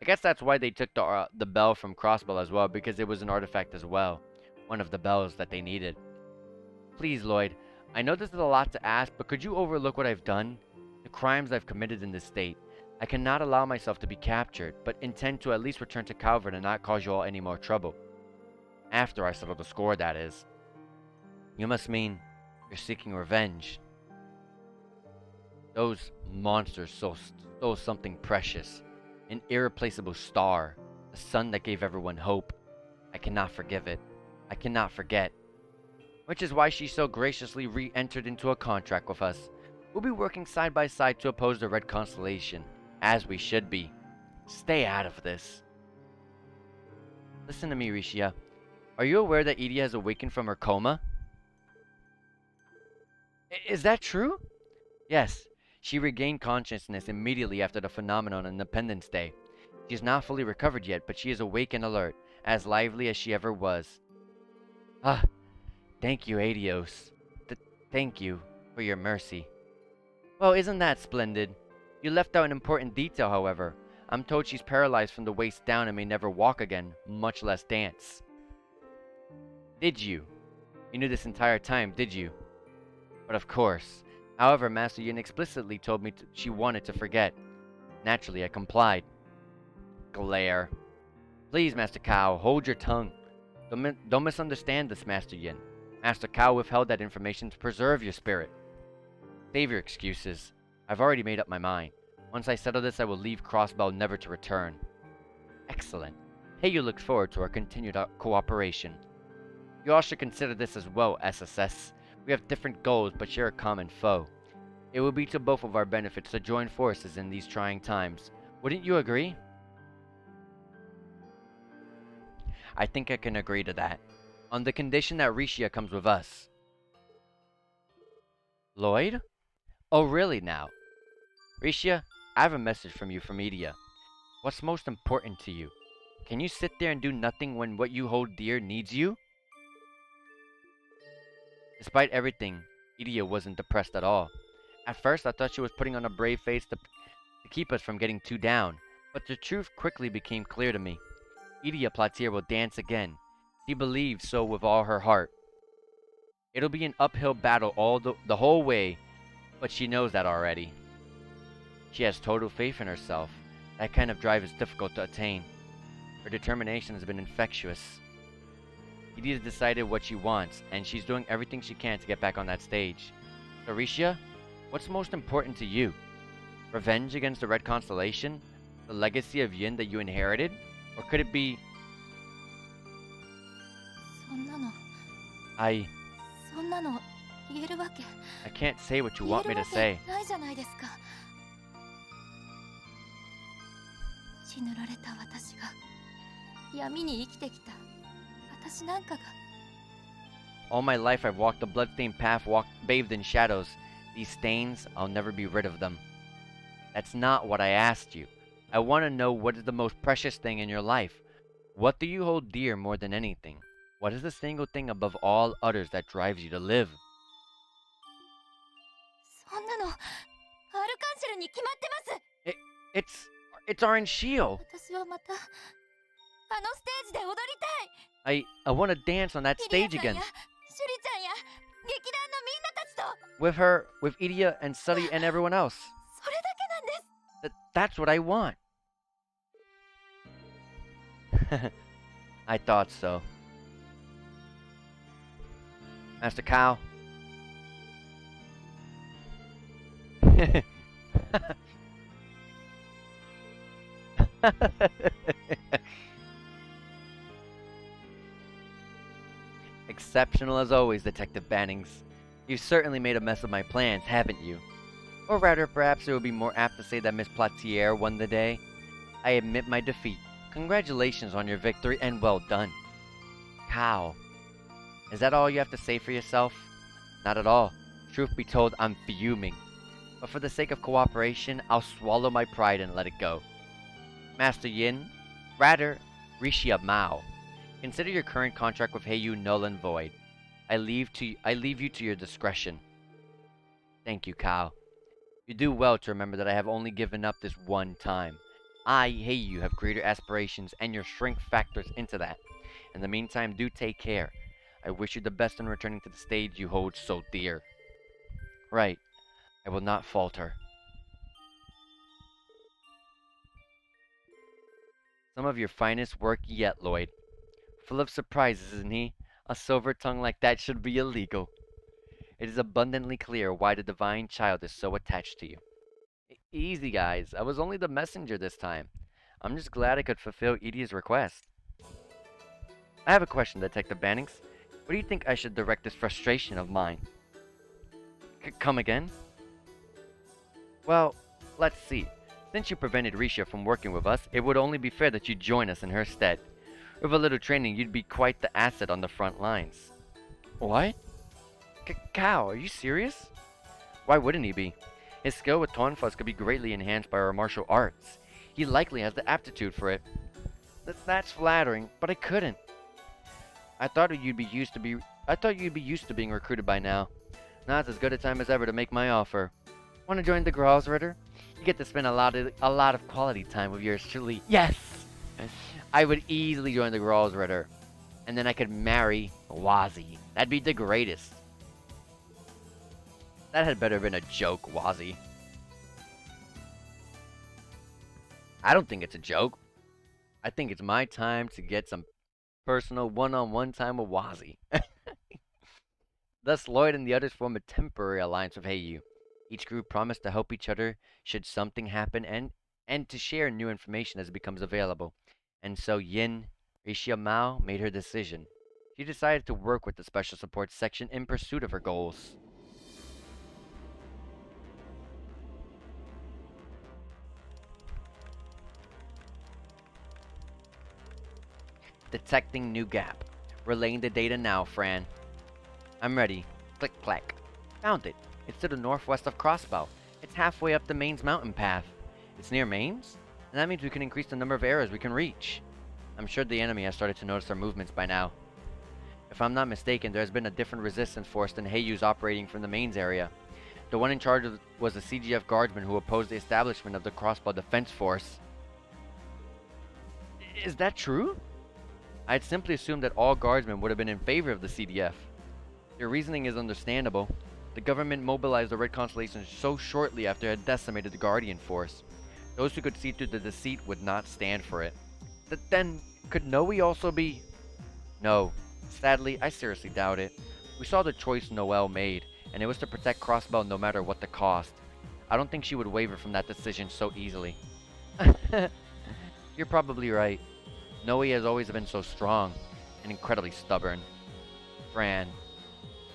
I guess that's why they took the bell from Crossbell as well, because it was an artifact as well. One of the bells that they needed. Please, Lloyd. I know this is a lot to ask, but could you overlook what I've done? The crimes I've committed in this state. I cannot allow myself to be captured, but intend to at least return to Calvert and not cause you all any more trouble. After I settle the score, that is. You must mean you're seeking revenge. Those monsters stole something precious. An irreplaceable star. The sun that gave everyone hope. I cannot forgive it. I cannot forget. Which is why she so graciously re-entered into a contract with us. We'll be working side by side to oppose the Red Constellation. As we should be. Stay out of this. Listen to me, Rishia. Are you aware that Edie has awakened from her coma? Is that true? Yes. She regained consciousness immediately after the phenomenon on Independence Day. She is not fully recovered yet, but she is awake and alert, as lively as she ever was. Ah, thank you, Adios. Thank you for your mercy. Well, isn't that splendid? You left out an important detail, however. I'm told she's paralyzed from the waist down and may never walk again, much less dance. Did you? You knew this entire time, did you? But of course. However, Master Yin explicitly told me she wanted to forget. Naturally, I complied. Glare. Please, Master Cao, hold your tongue. Don't misunderstand this, Master Yin. Master Cao withheld that information to preserve your spirit. Save your excuses. I've already made up my mind. Once I settle this, I will leave Crossbell never to return. Excellent. Hey, you look forward to our continued cooperation. You all should consider this as well, SSS. We have different goals, but share a common foe. It will be to both of our benefits to join forces in these trying times. Wouldn't you agree? I think I can agree to that. On the condition that Rishia comes with us. Lloyd? Oh, really now? Rishia, I have a message from you from Edea. What's most important to you? Can you sit there and do nothing when what you hold dear needs you? Despite everything, Edea wasn't depressed at all. At first, I thought she was putting on a brave face to keep us from getting too down, but the truth quickly became clear to me. Edea Platier will dance again. She believes so with all her heart. It'll be an uphill battle the whole way, but she knows that already. She has total faith in herself. That kind of drive is difficult to attain. Her determination has been infectious. Edie has decided what she wants, and she's doing everything she can to get back on that stage. So, Rishia, what's most important to you? Revenge against the Red Constellation? The legacy of Yin that you inherited? Or could it be そんなの I そんなの言えるわけ I can't say what you 言え want る me わ to け say. ないじゃないですか血塗られた私が闇に生きてきた私なんかが All my life I've walked a bloodstained path bathed in shadows. These stains, I'll never be rid of them. That's not what I asked you. I want to know what is the most precious thing in your life. What do you hold dear more than anything? What is the single thing above all others that drives you to live? そんなのアルカンシェルに決まってます It's Orange Shield. 私はまたあのステージで踊りたい I want to dance on that リリア stage さん again やシュリちゃんや劇団のみんなたちと with her, with Idia and Sully and everyone else. それだけなんです That's what I want. I thought so. Master Cow. Exceptional as always, Detective Bannings. You've certainly made a mess of my plans, haven't you? Or rather, perhaps it would be more apt to say that Miss Platier won the day. I admit my defeat. Congratulations on your victory, and well done. Cow. Is that all you have to say for yourself? Not at all. Truth be told, I'm fuming. But for the sake of cooperation, I'll swallow my pride and let it go. Master Yin, rather, Rishia Mao. Consider your current contract with Heiyu null and void. I leave you to your discretion. Thank you, Kao. You do well to remember that I have only given up this one time. I, Heiyu, have greater aspirations, and your strength factors into that. In the meantime, do take care. I wish you the best in returning to the stage you hold so dear. Right. I will not falter. Some of your finest work yet, Lloyd. Full of surprises, isn't he? A silver tongue like that should be illegal. It is abundantly clear why the divine child is so attached to you. Easy, guys. I was only the messenger this time. I'm just glad I could fulfill Edie's request. I have a question, Detective Bannings. Where do you think I should direct this frustration of mine? Come again? Well, let's see. Since you prevented Risha from working with us, it would only be fair that you join us in her stead. With a little training, you'd be quite the asset on the front lines. What? Cow, are you serious? Why wouldn't he be? His skill with Tonfuzz could be greatly enhanced by our martial arts. He likely has the aptitude for it. That's flattering, but I couldn't. I thought you'd be used to being recruited by now. Now's as good a time as ever to make my offer. Want to join the Gralsritter? You get to spend a lot of quality time with yours truly. Yes! I would easily join the Gralsritter. And then I could marry Wazi. That'd be the greatest. That had better been a joke, Wazi. I don't think it's a joke. I think it's my time to get some personal one-on-one time with Wazi. Thus, Lloyd and the others form a temporary alliance with Heiyu. Each group promised to help each other should something happen and to share new information as it becomes available. And so Yin, Rishia Mao, made her decision. She decided to work with the Special Support Section in pursuit of her goals. Detecting new gap. Relaying the data now, Fran. I'm ready. Click clack. Found it. It's to the northwest of Crossbell. It's halfway up the Maine's mountain path. It's near Maine's? And that means we can increase the number of areas we can reach. I'm sure the enemy has started to notice our movements by now. If I'm not mistaken, there has been a different resistance force than Heiyu's operating from the Maine's area. The one in charge was the CGF guardsman who opposed the establishment of the Crossbell Defense Force. Is that true? I had simply assumed that all guardsmen would have been in favor of the CDF. Your reasoning is understandable. The government mobilized the Red Constellation so shortly after it had decimated the Guardian Force. Those who could see through the deceit would not stand for it. Then, could Noe also be? No. Sadly, I seriously doubt it. We saw the choice Noelle made, and it was to protect Crossbell no matter what the cost. I don't think she would waver from that decision so easily. You're probably right. Noe has always been so strong and incredibly stubborn. Fran,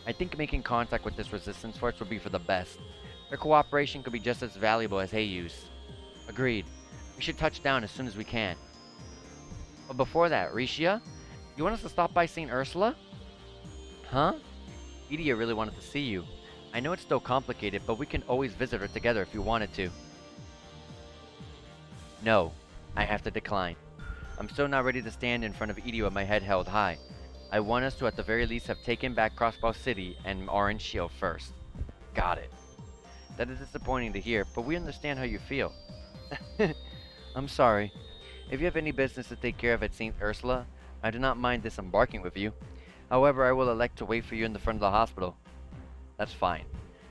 I think making contact with this resistance force would be for the best. Their cooperation could be just as valuable as Heiyu's. Agreed. We should touch down as soon as we can. But before that, Rishia, you want us to stop by St. Ursula? Huh? Edea really wanted to see you. I know it's still complicated, but we can always visit her together if you wanted to. No, I have to decline. I'm still not ready to stand in front of Edea with my head held high. I want us to at the very least have taken back Crossbell City and Orange Shield first. Got it. That is disappointing to hear, but we understand how you feel. I'm sorry. If you have any business to take care of at St. Ursula, I do not mind disembarking with you. However, I will elect to wait for you in the front of the hospital. That's fine.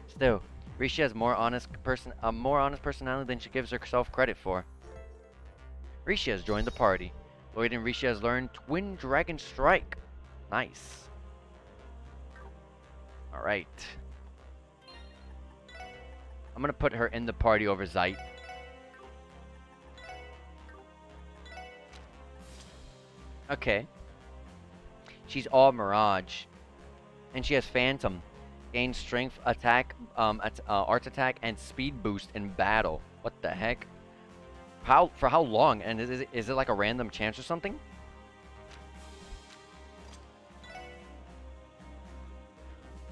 Still, Rishi has more honest personality than she gives herself credit for. Rishi has joined the party. Lloyd and Rishi has learned Twin Dragon Strike. Nice. Alright. I'm gonna put her in the party over Zeit. Okay. She's all Mirage. And she has Phantom. Gains strength, attack, art attack, and speed boost in battle. What the heck? For how long? And is it like a random chance or something?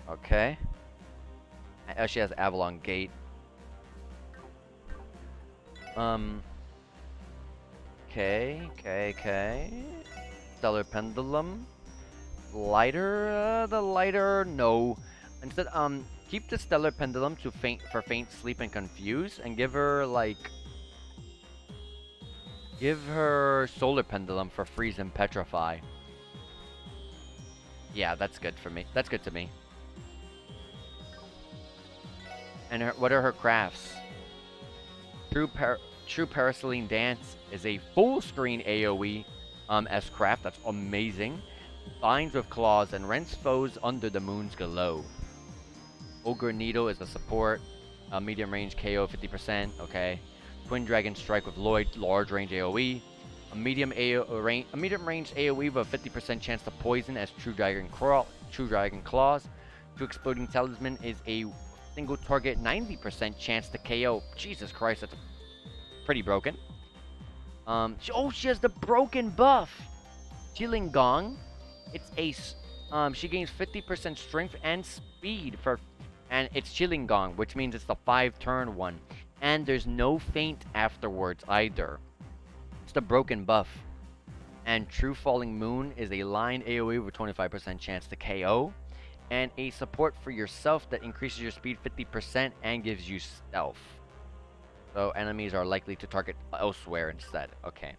Okay. Oh, she has Avalon Gate. Okay. Stellar Pendulum. Lighter, the lighter, no. Instead, keep the Stellar Pendulum to faint sleep and confuse, and give her Solar Pendulum for freeze and petrify. Yeah, that's good for me. That's good to me. And what are her crafts? True Paraceline Dance is a full screen AoE S craft. That's amazing. Binds with claws and rents foes under the moon's glow. Ogre Needle is a support. Medium range KO 50%. Okay. Twin Dragon Strike with Lloyd, large range AoE. A medium range AoE with a 50% chance to poison as True Dragon Claws. True Exploding Talisman is a single target 90% chance to KO. Jesus Christ, that's pretty broken. She has the broken buff. Chilling Gong. It's she gains 50% strength and speed and it's Chilling Gong, which means it's the 5-turn one. And there's no feint afterwards either. It's the broken buff. And True Falling Moon is a line AoE with 25% chance to KO. And a support for yourself that increases your speed 50% and gives you stealth. So enemies are likely to target elsewhere instead. Okay.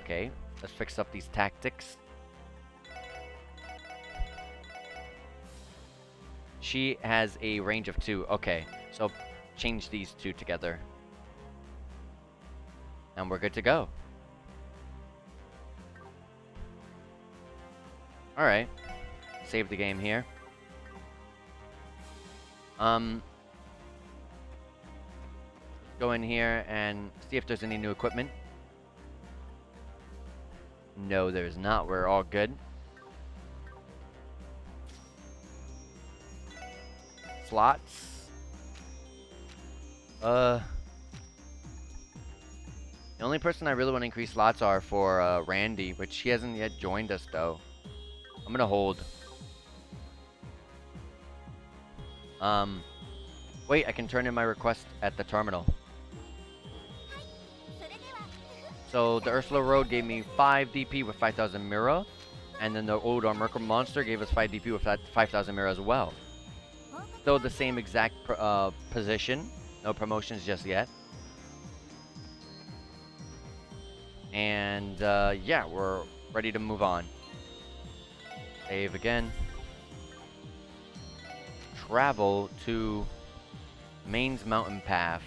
Okay, let's fix up these tactics. She has a range of 2. Okay, so change these 2 together. And we're good to go. Alright. Save the game here. Go in here and see if there's any new equipment. No, there's not. We're all good. Slots. The only person I really want to increase slots are for Randy, which she hasn't yet joined us though. I'm gonna hold. Wait, I can turn in my request at the terminal. So the Ursula Road gave me 5 DP with 5,000 Mira, and then the old Merkle Monster gave us 5 DP with 5,000 Mira as well. Still the same exact position, no promotions just yet. And yeah, we're ready to move on. Save again. Travel to Maine's Mountain Path.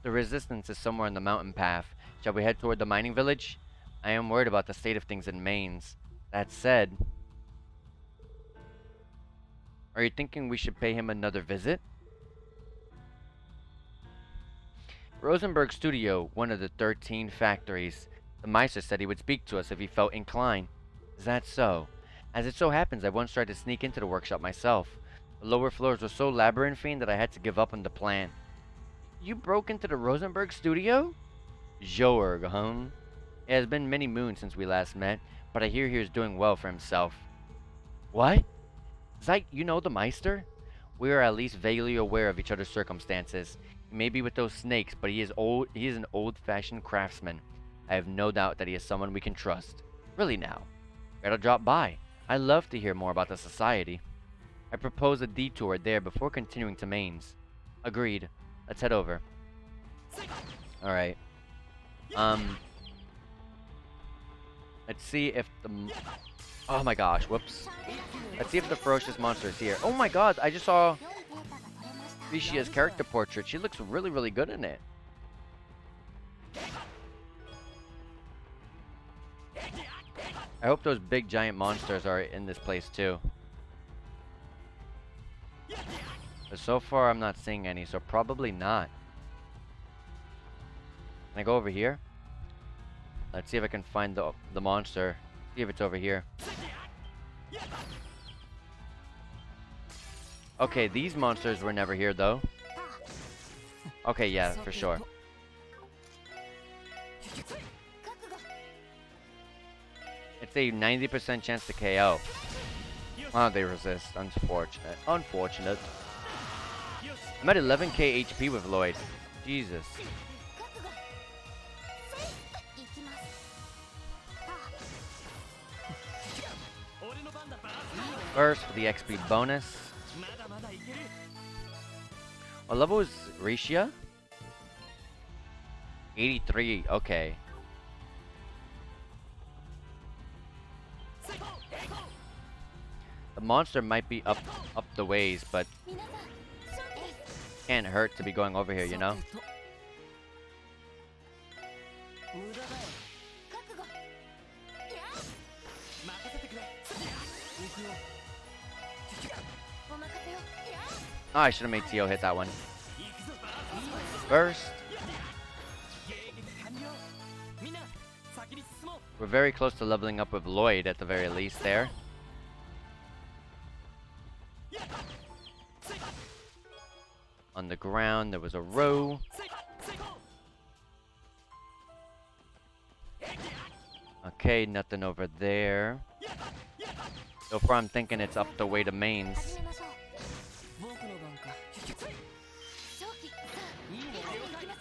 The resistance is somewhere in the mountain path. Shall we head toward the mining village? I am worried about the state of things in Maine's. That said, are you thinking we should pay him another visit? Rosenberg Studio, one of the 13 factories. The Meister said he would speak to us if he felt inclined. Is that so? As it so happens, I once tried to sneak into the workshop myself. The lower floors were so labyrinthine that I had to give up on the plan. You broke into the Rosenberg Studio? Jorg, huh? It has been many moons since we last met, but I hear he is doing well for himself. What? Zeit, you know the Meister? We are at least vaguely aware of each other's circumstances. He may be with those snakes, but he is an old-fashioned craftsman. I have no doubt that he is someone we can trust. Really now. Better drop by. I'd love to hear more about the society. I propose a detour there before continuing to Mainz. Agreed. Let's head over. Alright. Let's see if the... Oh my gosh, whoops. Let's see if the ferocious monster is here. Oh my god, I just saw Rishia's character portrait. She looks really, really good in it. I hope those big giant monsters are in this place too. But so far I'm not seeing any, so probably not. Can I go over here? Let's see if I can find the monster. See if it's over here. Okay, these monsters were never here though. Okay, yeah, for sure. It's a 90% chance to KO. Wow, they resist. Unfortunate. Unfortunate. I'm at 11k HP with Lloyd. Jesus. First for the XP bonus. What level is Rishia? 83, okay. The monster might be up the ways, but can't hurt to be going over here, you know? Oh, I should have made Tio hit that one. First. We're very close to leveling up with Lloyd at the very least there. On the ground, there was a row. Okay, nothing over there. So far, I'm thinking it's up the way to Mainz.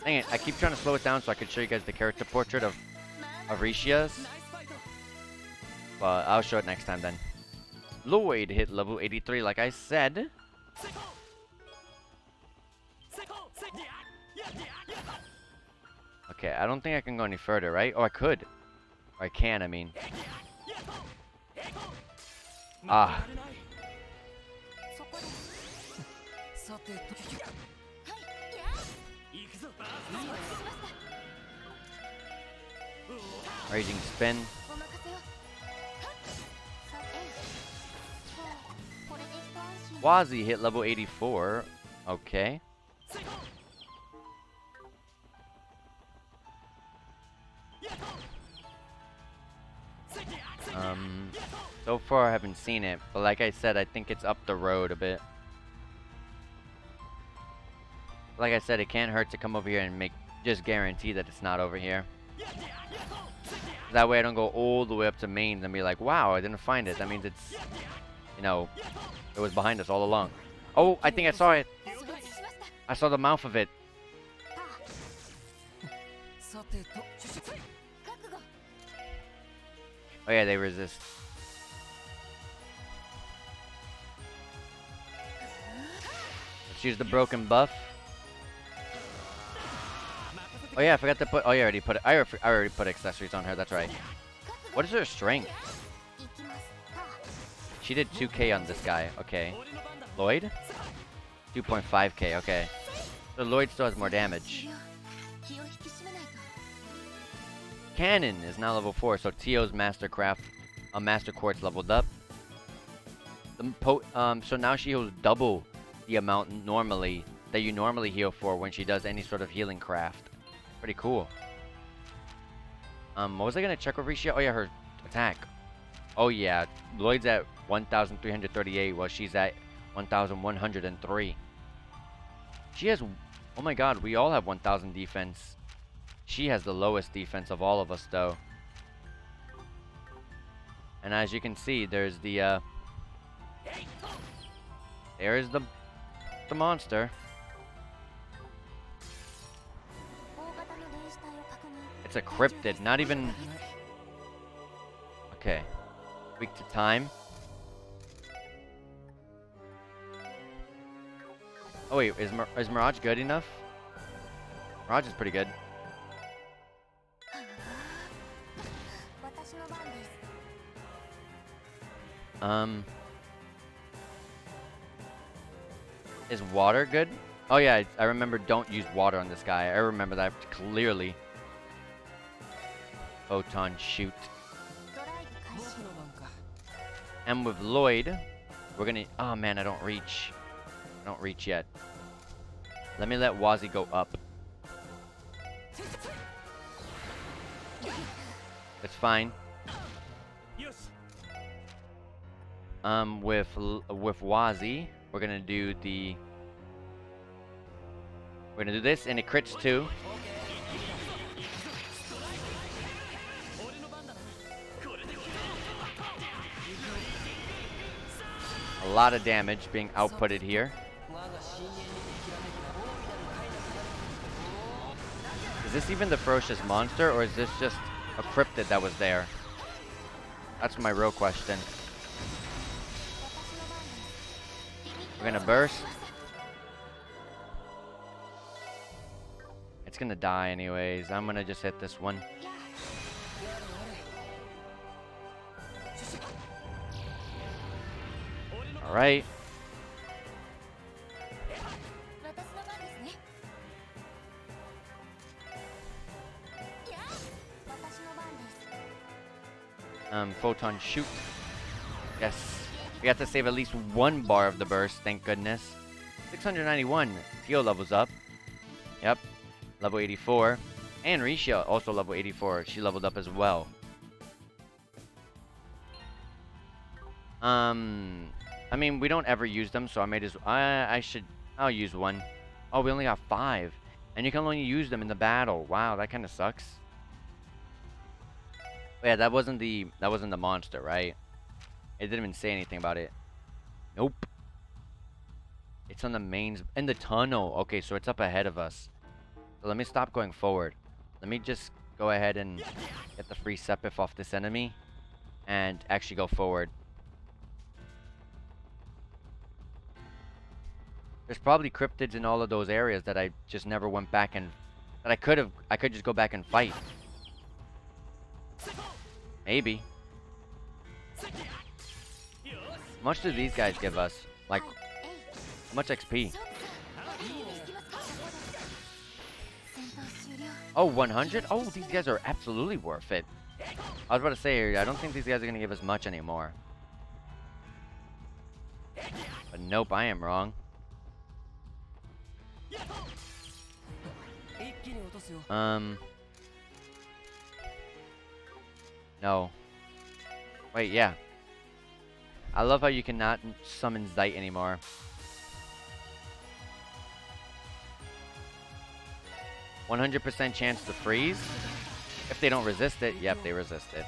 Dang it, I keep trying to slow it down so I can show you guys the character portrait of Rishia's. But I'll show it next time then. Lloyd hit level 83 like I said. Okay, I don't think I can go any further, right? Oh, I could. Or I can, I mean. Ah. Raging spin. Wazi hit level 84. Okay. So far I haven't seen it, but like I said, I think it's up the road a bit. Like I said, it can't hurt to come over here and just guarantee that it's not over here. That way I don't go all the way up to Mainz and be like, wow, I didn't find it. That means it's, you know, it was behind us all along. Oh, I think I saw it. I saw the mouth of it. Oh yeah, they resist. Let's use the broken buff. Oh yeah, I forgot to put. Oh, you already put it. I already put accessories on her. That's right. What is her strength? She did 2k on this guy. Okay. Lloyd? 2.5k. Okay. So Lloyd still has more damage. Cannon is now level 4, so Tio's Mastercraft A Master Quartz leveled up. So now she heals double the amount normally that you normally heal for when she does any sort of healing craft. Pretty cool. What was I gonna check with Risha? Oh yeah, her attack. Oh yeah, Lloyd's at 1,338 while she's at 1,103. She has, oh my god, we all have 1,000 defense. She has the lowest defense of all of us though. And as you can see, there's the there's the monster. It's a cryptid, not even... Okay. Weak to time. Oh wait, is Mirage good enough? Mirage is pretty good. Is water good? Oh yeah, I remember don't use water on this guy. I remember that clearly. Photon shoot. And with Lloyd, we're gonna... Oh man, I don't reach. I don't reach yet. Let me let Wazi go up. It's fine. With Wazi, we're gonna do the... We're gonna do this, and it crits too. A lot of damage being outputted here. Is this even the ferocious monster, or is this just a cryptid that was there? That's my real question. We're gonna burst. It's gonna die anyways. I'm gonna just hit this one. Alright. Photon shoot. Yes. We have to save at least one bar of the burst, thank goodness. 691. Tio levels up. Yep. Level 84. And Risha also level 84. She leveled up as well. I mean, we don't ever use them, so I may just... I'll use one. Oh, we only got 5. And you can only use them in the battle. Wow, that kind of sucks. But yeah, that wasn't the monster, right? It didn't even say anything about it. Nope. It's on the mains... In the tunnel. Okay, so it's up ahead of us. So let me stop going forward. Let me just go ahead and get the free Sepif off this enemy. And actually go forward. There's probably cryptids in all of those areas that I just never went back and... That I could just go back and fight. Maybe. How much do these guys give us? Like, how much XP? Oh, 100? Oh, these guys are absolutely worth it. I was about to say, I don't think these guys are going to give us much anymore. But nope, I am wrong. No. Wait, yeah. I love how you cannot summon Zeit anymore. %100 chance to freeze. If they don't resist it, yep, they resist it.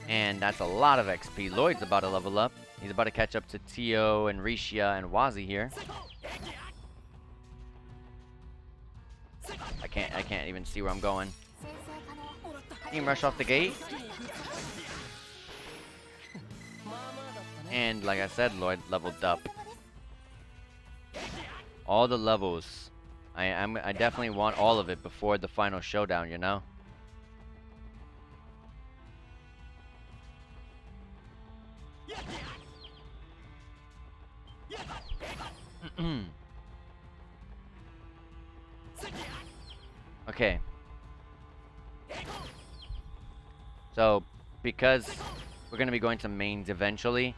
And that's a lot of XP. Lloyd's about to level up. He's about to catch up to Tio and Risha and Wazi here. I can't even see where I'm going. Team rush off the gate. And like I said, Lloyd leveled up. All the levels. I definitely want all of it before the final showdown, you know? Okay. So, because we're going to be going to mains eventually,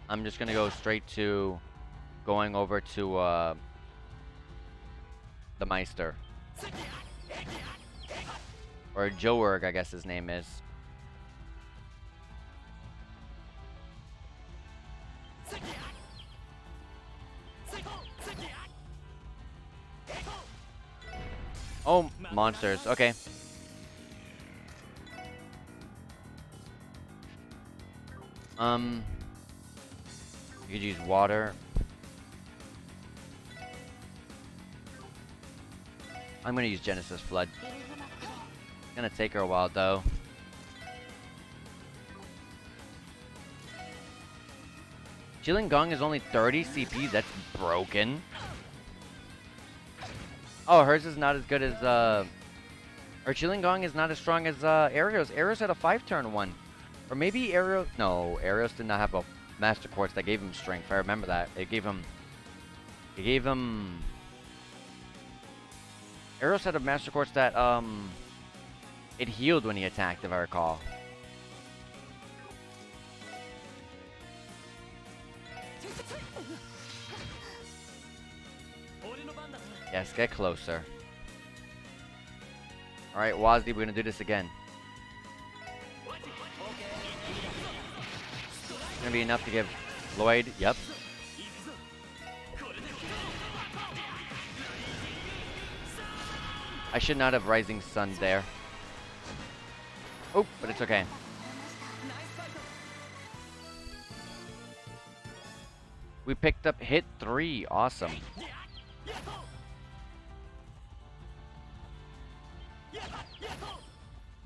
I'm just going to go straight to going over to the Meister. Or Joerg, I guess his name is. Oh, monsters. Okay. You could use water. I'm gonna use Genesis Flood. It's gonna take her a while though. Chilling Gong is only 30 CP. That's broken. Oh, hers is not as good as or Chilling Gong is not as strong as Arios. Arios had a 5-turn one. Or maybe Arios... No, Arios did not have a Master Quartz that gave him strength. I remember that. It gave him... Arios had a Master Quartz that, it healed when he attacked, if I recall. Yes, get closer. Alright, Wazzy, we're gonna do this again. It's gonna be enough to give Lloyd, yep. I should not have Rising Sun there. Oh, but it's okay. We picked up hit 3, awesome.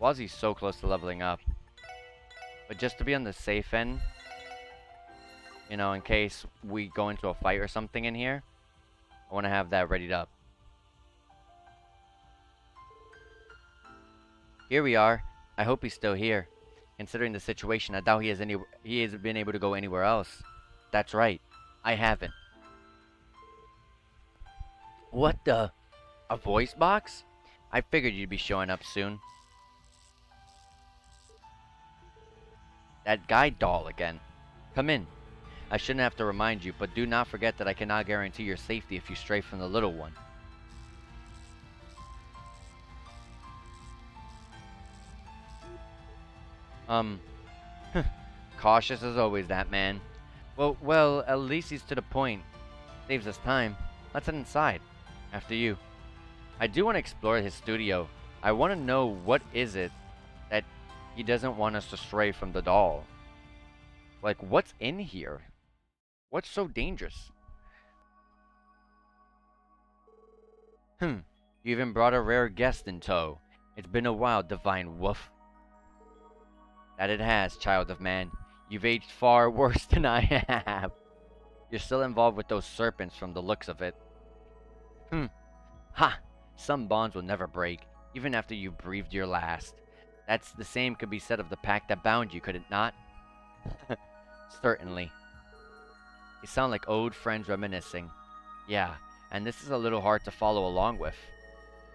Wazzy's so close to leveling up. But just to be on the safe end, you know, in case we go into a fight or something in here, I want to have that readied up. Here we are. I hope he's still here. Considering the situation, I doubt he has been able to go anywhere else. That's right. I haven't. What the? A voice box? I figured you'd be showing up soon. That guy doll again. Come in. I shouldn't have to remind you, but do not forget that I cannot guarantee your safety if you stray from the little one. Cautious as always, that man. Well, at least he's to the point. Saves us time. Let's head inside. After you. I do want to explore his studio. I want to know what is it that he doesn't want us to stray from the doll. Like, what's in here? What's so dangerous? You even brought a rare guest in tow. It's been a while, divine woof. That it has, child of man. You've aged far worse than I have. You're still involved with those serpents from the looks of it. Ha! Some bonds will never break, even after you breathed your last. That's the same could be said of the pact that bound you, could it not? Certainly. You sound like old friends reminiscing. Yeah, and this is a little hard to follow along with.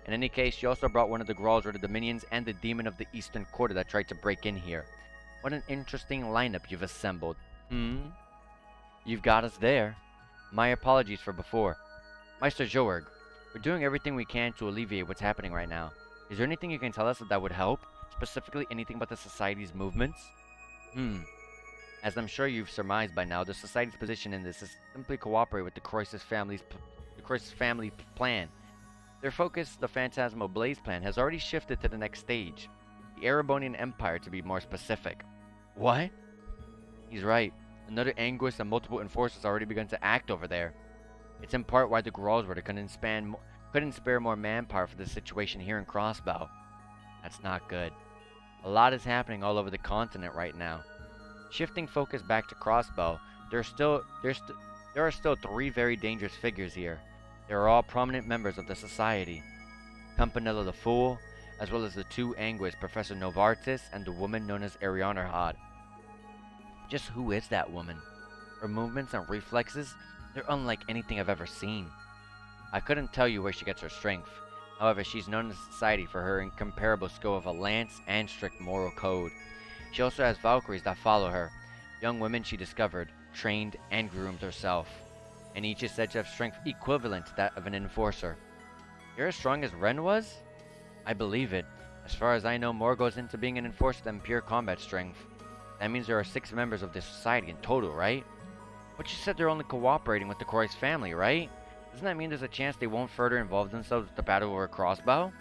In any case, you also brought one of the Growls or the Dominions and the Demon of the Eastern Quarter that tried to break in here. What an interesting lineup you've assembled. You've got us there. My apologies for before. Meister Joerg, we're doing everything we can to alleviate what's happening right now. Is there anything you can tell us that would help? Specifically anything about the Society's movements? As I'm sure you've surmised by now, the Society's position in this is simply cooperate with the Croisus family plan. Their focus, the Phantasmal Blaze plan, has already shifted to the next stage. The Erebonian Empire, to be more specific. What? He's right. Another Anguist and multiple Enforcers already begun to act over there. It's in part why the Growlsworth couldn't spare more manpower for the situation here in Crossbell. That's not good. A lot is happening all over the continent right now. Shifting focus back to Crossbell, there are still 3 very dangerous figures here. They are all prominent members of the Society. Campanella the Fool, as well as the 2 Anguists, Professor Novartis and the woman known as Arianerhad. Just who is that woman? Her movements and reflexes, they're unlike anything I've ever seen. I couldn't tell you where she gets her strength. However, she's known in society for her incomparable skill of a lance and strict moral code. She also has Valkyries that follow her, young women she discovered, trained, and groomed herself, and each is said to have strength equivalent to that of an enforcer. You're as strong as Ren was? I believe it. As far as I know, more goes into being an enforcer than pure combat strength. That means there are 6 members of this society in total, right? But you said they're only cooperating with the Croix family, right? Doesn't that mean there's a chance they won't further involve themselves with the battle over Crossbell?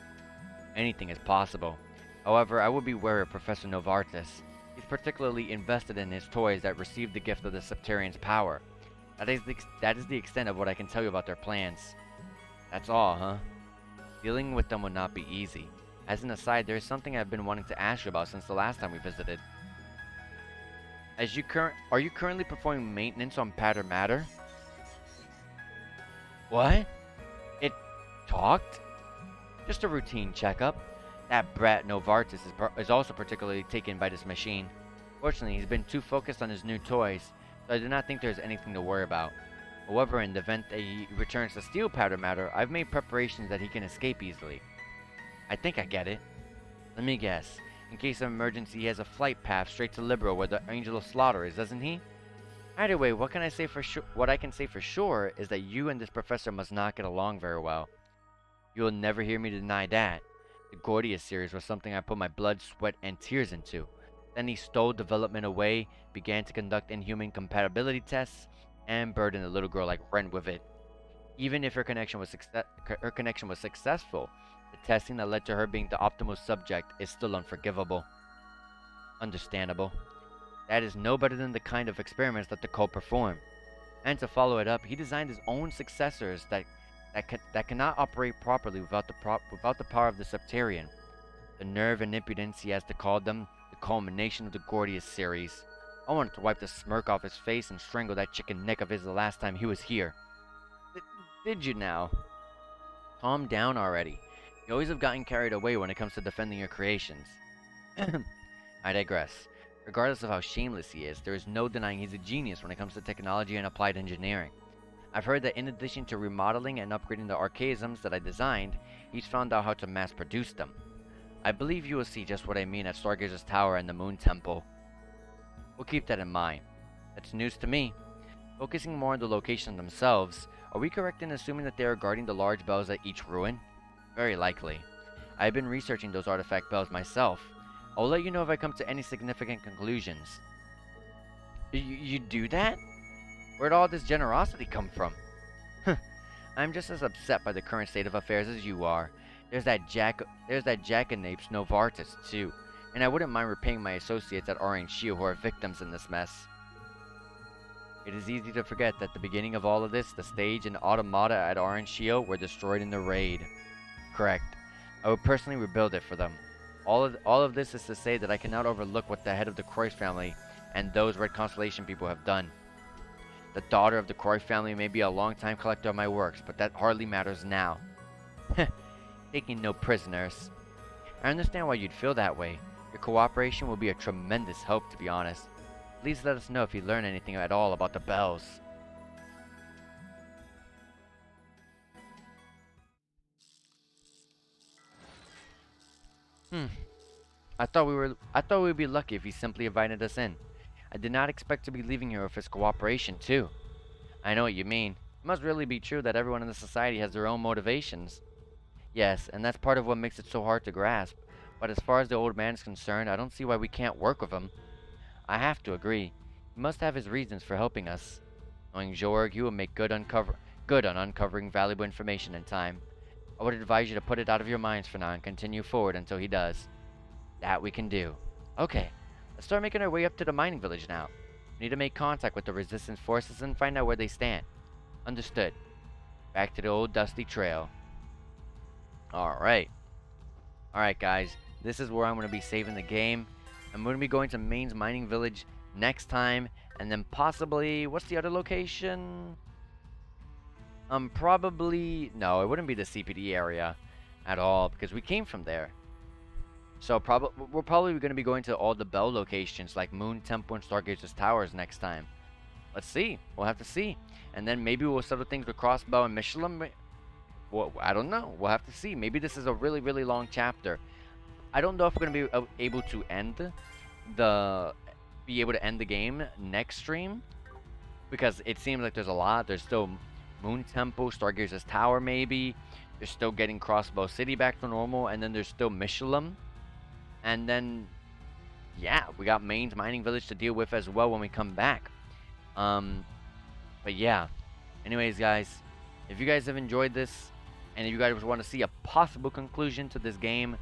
Anything is possible. However, I would be wary of Professor Novartis. He's particularly invested in his toys that received the gift of the Sectarian's power. That is the extent of what I can tell you about their plans. That's all, huh? Dealing with them would not be easy. As an aside, there is something I've been wanting to ask you about since the last time we visited. Are you currently performing maintenance on Patter Matter? What? It talked? Just a routine checkup. That brat Novartis is also particularly taken by this machine. Fortunately, he's been too focused on his new toys, so I do not think there's anything to worry about. However, in the event that he returns to steal Powder Matter, I've made preparations that he can escape easily. I think I get it. Let me guess. In case of emergency, he has a flight path straight to Libero where the Angel of Slaughter is, doesn't he? Either way, what I can say for sure is that you and this professor must not get along very well. You will never hear me deny that. The Gordius series was something I put my blood, sweat, and tears into. Then he stole development away, began to conduct inhuman compatibility tests, and burdened a little girl like Ren with it. Even if her connection was successful, the testing that led to her being the optimal subject is still unforgivable. Understandable. That is no better than the kind of experiments that the cult performed. And to follow it up, he designed his own successors that cannot operate properly without the power of the Septarian. The nerve and impudence he has to call them the culmination of the Gordius series. I wanted to wipe the smirk off his face and strangle that chicken neck of his the last time he was here. Did you now? Calm down already. You always have gotten carried away when it comes to defending your creations. I digress. Regardless of how shameless he is, there is no denying he's a genius when it comes to technology and applied engineering. I've heard that in addition to remodeling and upgrading the archaisms that I designed, he's found out how to mass produce them. I believe you will see just what I mean at Stargazer's Tower and the Moon Temple. We'll keep that in mind. That's news to me. Focusing more on the locations themselves, are we correct in assuming that they are guarding the large bells at each ruin? Very likely. I've been researching those artifact bells myself. I'll let you know if I come to any significant conclusions. You do that? Where'd all this generosity come from? I'm just as upset by the current state of affairs as you are. There's that jackanapes Novartis too, and I wouldn't mind repaying my associates at Orange Shield who are victims in this mess. It is easy to forget that at the beginning of all of this, the stage and automata at Orange Shield were destroyed in the raid. Correct. I will personally rebuild it for them. All of this is to say that I cannot overlook what the head of the Croix family and those Red Constellation people have done. The daughter of the Croix family may be a long-time collector of my works, but that hardly matters now. Taking no prisoners. I understand why you'd feel that way. Your cooperation will be a tremendous help, to be honest. Please let us know if you learn anything at all about the bells. I thought we'd be lucky if he simply invited us in. I did not expect to be leaving here with his cooperation, too. I know what you mean. It must really be true that everyone in the society has their own motivations. Yes, and that's part of what makes it so hard to grasp. But as far as the old man is concerned, I don't see why we can't work with him. I have to agree. He must have his reasons for helping us. Knowing Jorg, he will make good on uncovering valuable information in time. I would advise you to put it out of your minds for now and continue forward until he does. That we can do. Okay, let's start making our way up to the mining village now. We need to make contact with the resistance forces and find out where they stand. Understood. Back to the old dusty trail. Alright, guys. This is where I'm going to be saving the game. I'm going to be going to Maine's mining village next time. And then possibly... What's the other location? Probably... No, it wouldn't be the CPD area at all, because we came from there. So we're probably going to be going to all the bell locations like Moon Temple and Stargazer's Towers next time. Let's see. We'll have to see. And then maybe we'll settle things with Crossbell and Michelin. Well, I don't know. We'll have to see. Maybe this is a really, really long chapter. I don't know if we're going to be able to end the be able to end the game next stream because it seems like there's a lot. There's still Moon Temple, Stargazer's Tower, maybe. They're still getting Crossbell City back to normal, and then there's still Michelin, and then yeah, we got Maine's Mining Village to deal with as well when we come back. Um, but yeah. Anyways, guys, if you guys have enjoyed this, and if you guys want to see a possible conclusion to this game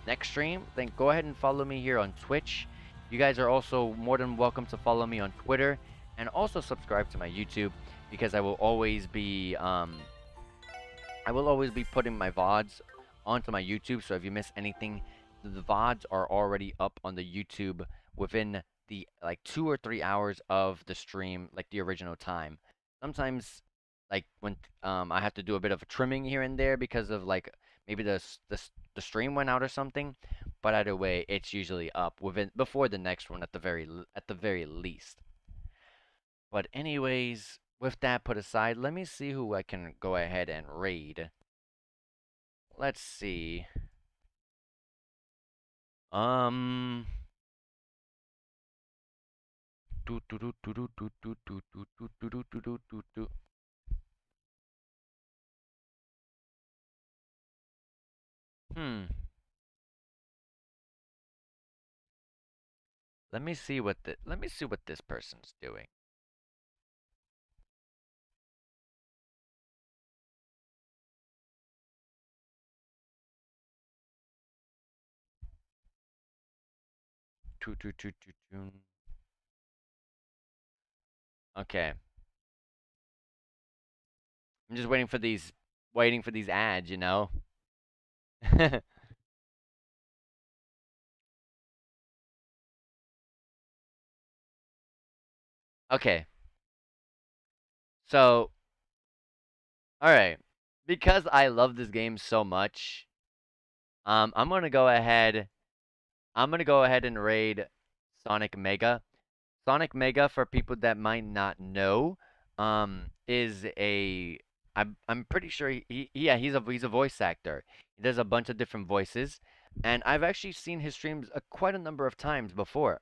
next stream, then go ahead and follow me here on Twitch. You guys are also more than welcome to follow me on Twitter, and also subscribe to my YouTube because I will always be putting my VODs onto my YouTube. So if you miss anything, the VODs are already up on the YouTube within the like 2 or 3 hours of the stream, like the original time. Sometimes, like when I have to do a bit of a trimming here and there because of like maybe the stream went out or something. But either way, it's usually up within before the next one at the very least. But anyways, with that put aside, let me see who I can go ahead and raid. Let's see. Um. Hmm. Let me see what this person's doing. Okay. I'm just waiting for these ads, you know? Okay. So, alright. Because I love this game so much, I'm gonna go ahead. I'm gonna go ahead and raid Sonic Mega. Sonic Mega, for people that might not know, is a I'm pretty sure yeah, he's a voice actor. He does a bunch of different voices, and I've actually seen his streams quite a number of times before.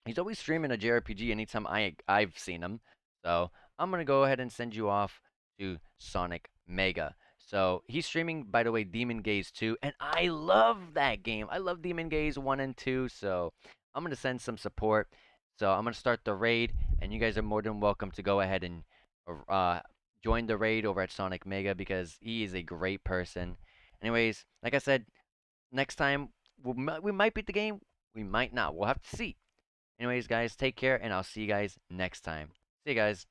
He's always streaming a JRPG anytime I've seen him. So I'm gonna go ahead and send you off to Sonic Mega. So he's streaming, by the way, Demon Gaze 2, and I love that game. I love Demon Gaze 1 and 2, so I'm gonna send some support. So I'm gonna start the raid, and you guys are more than welcome to go ahead and uh, join the raid over at Sonic Mega because he is a great person. Anyways, like I said, next time we might beat the game, we might not. We'll have to see. Anyways, guys, take care, and I'll see you guys next time. See you guys.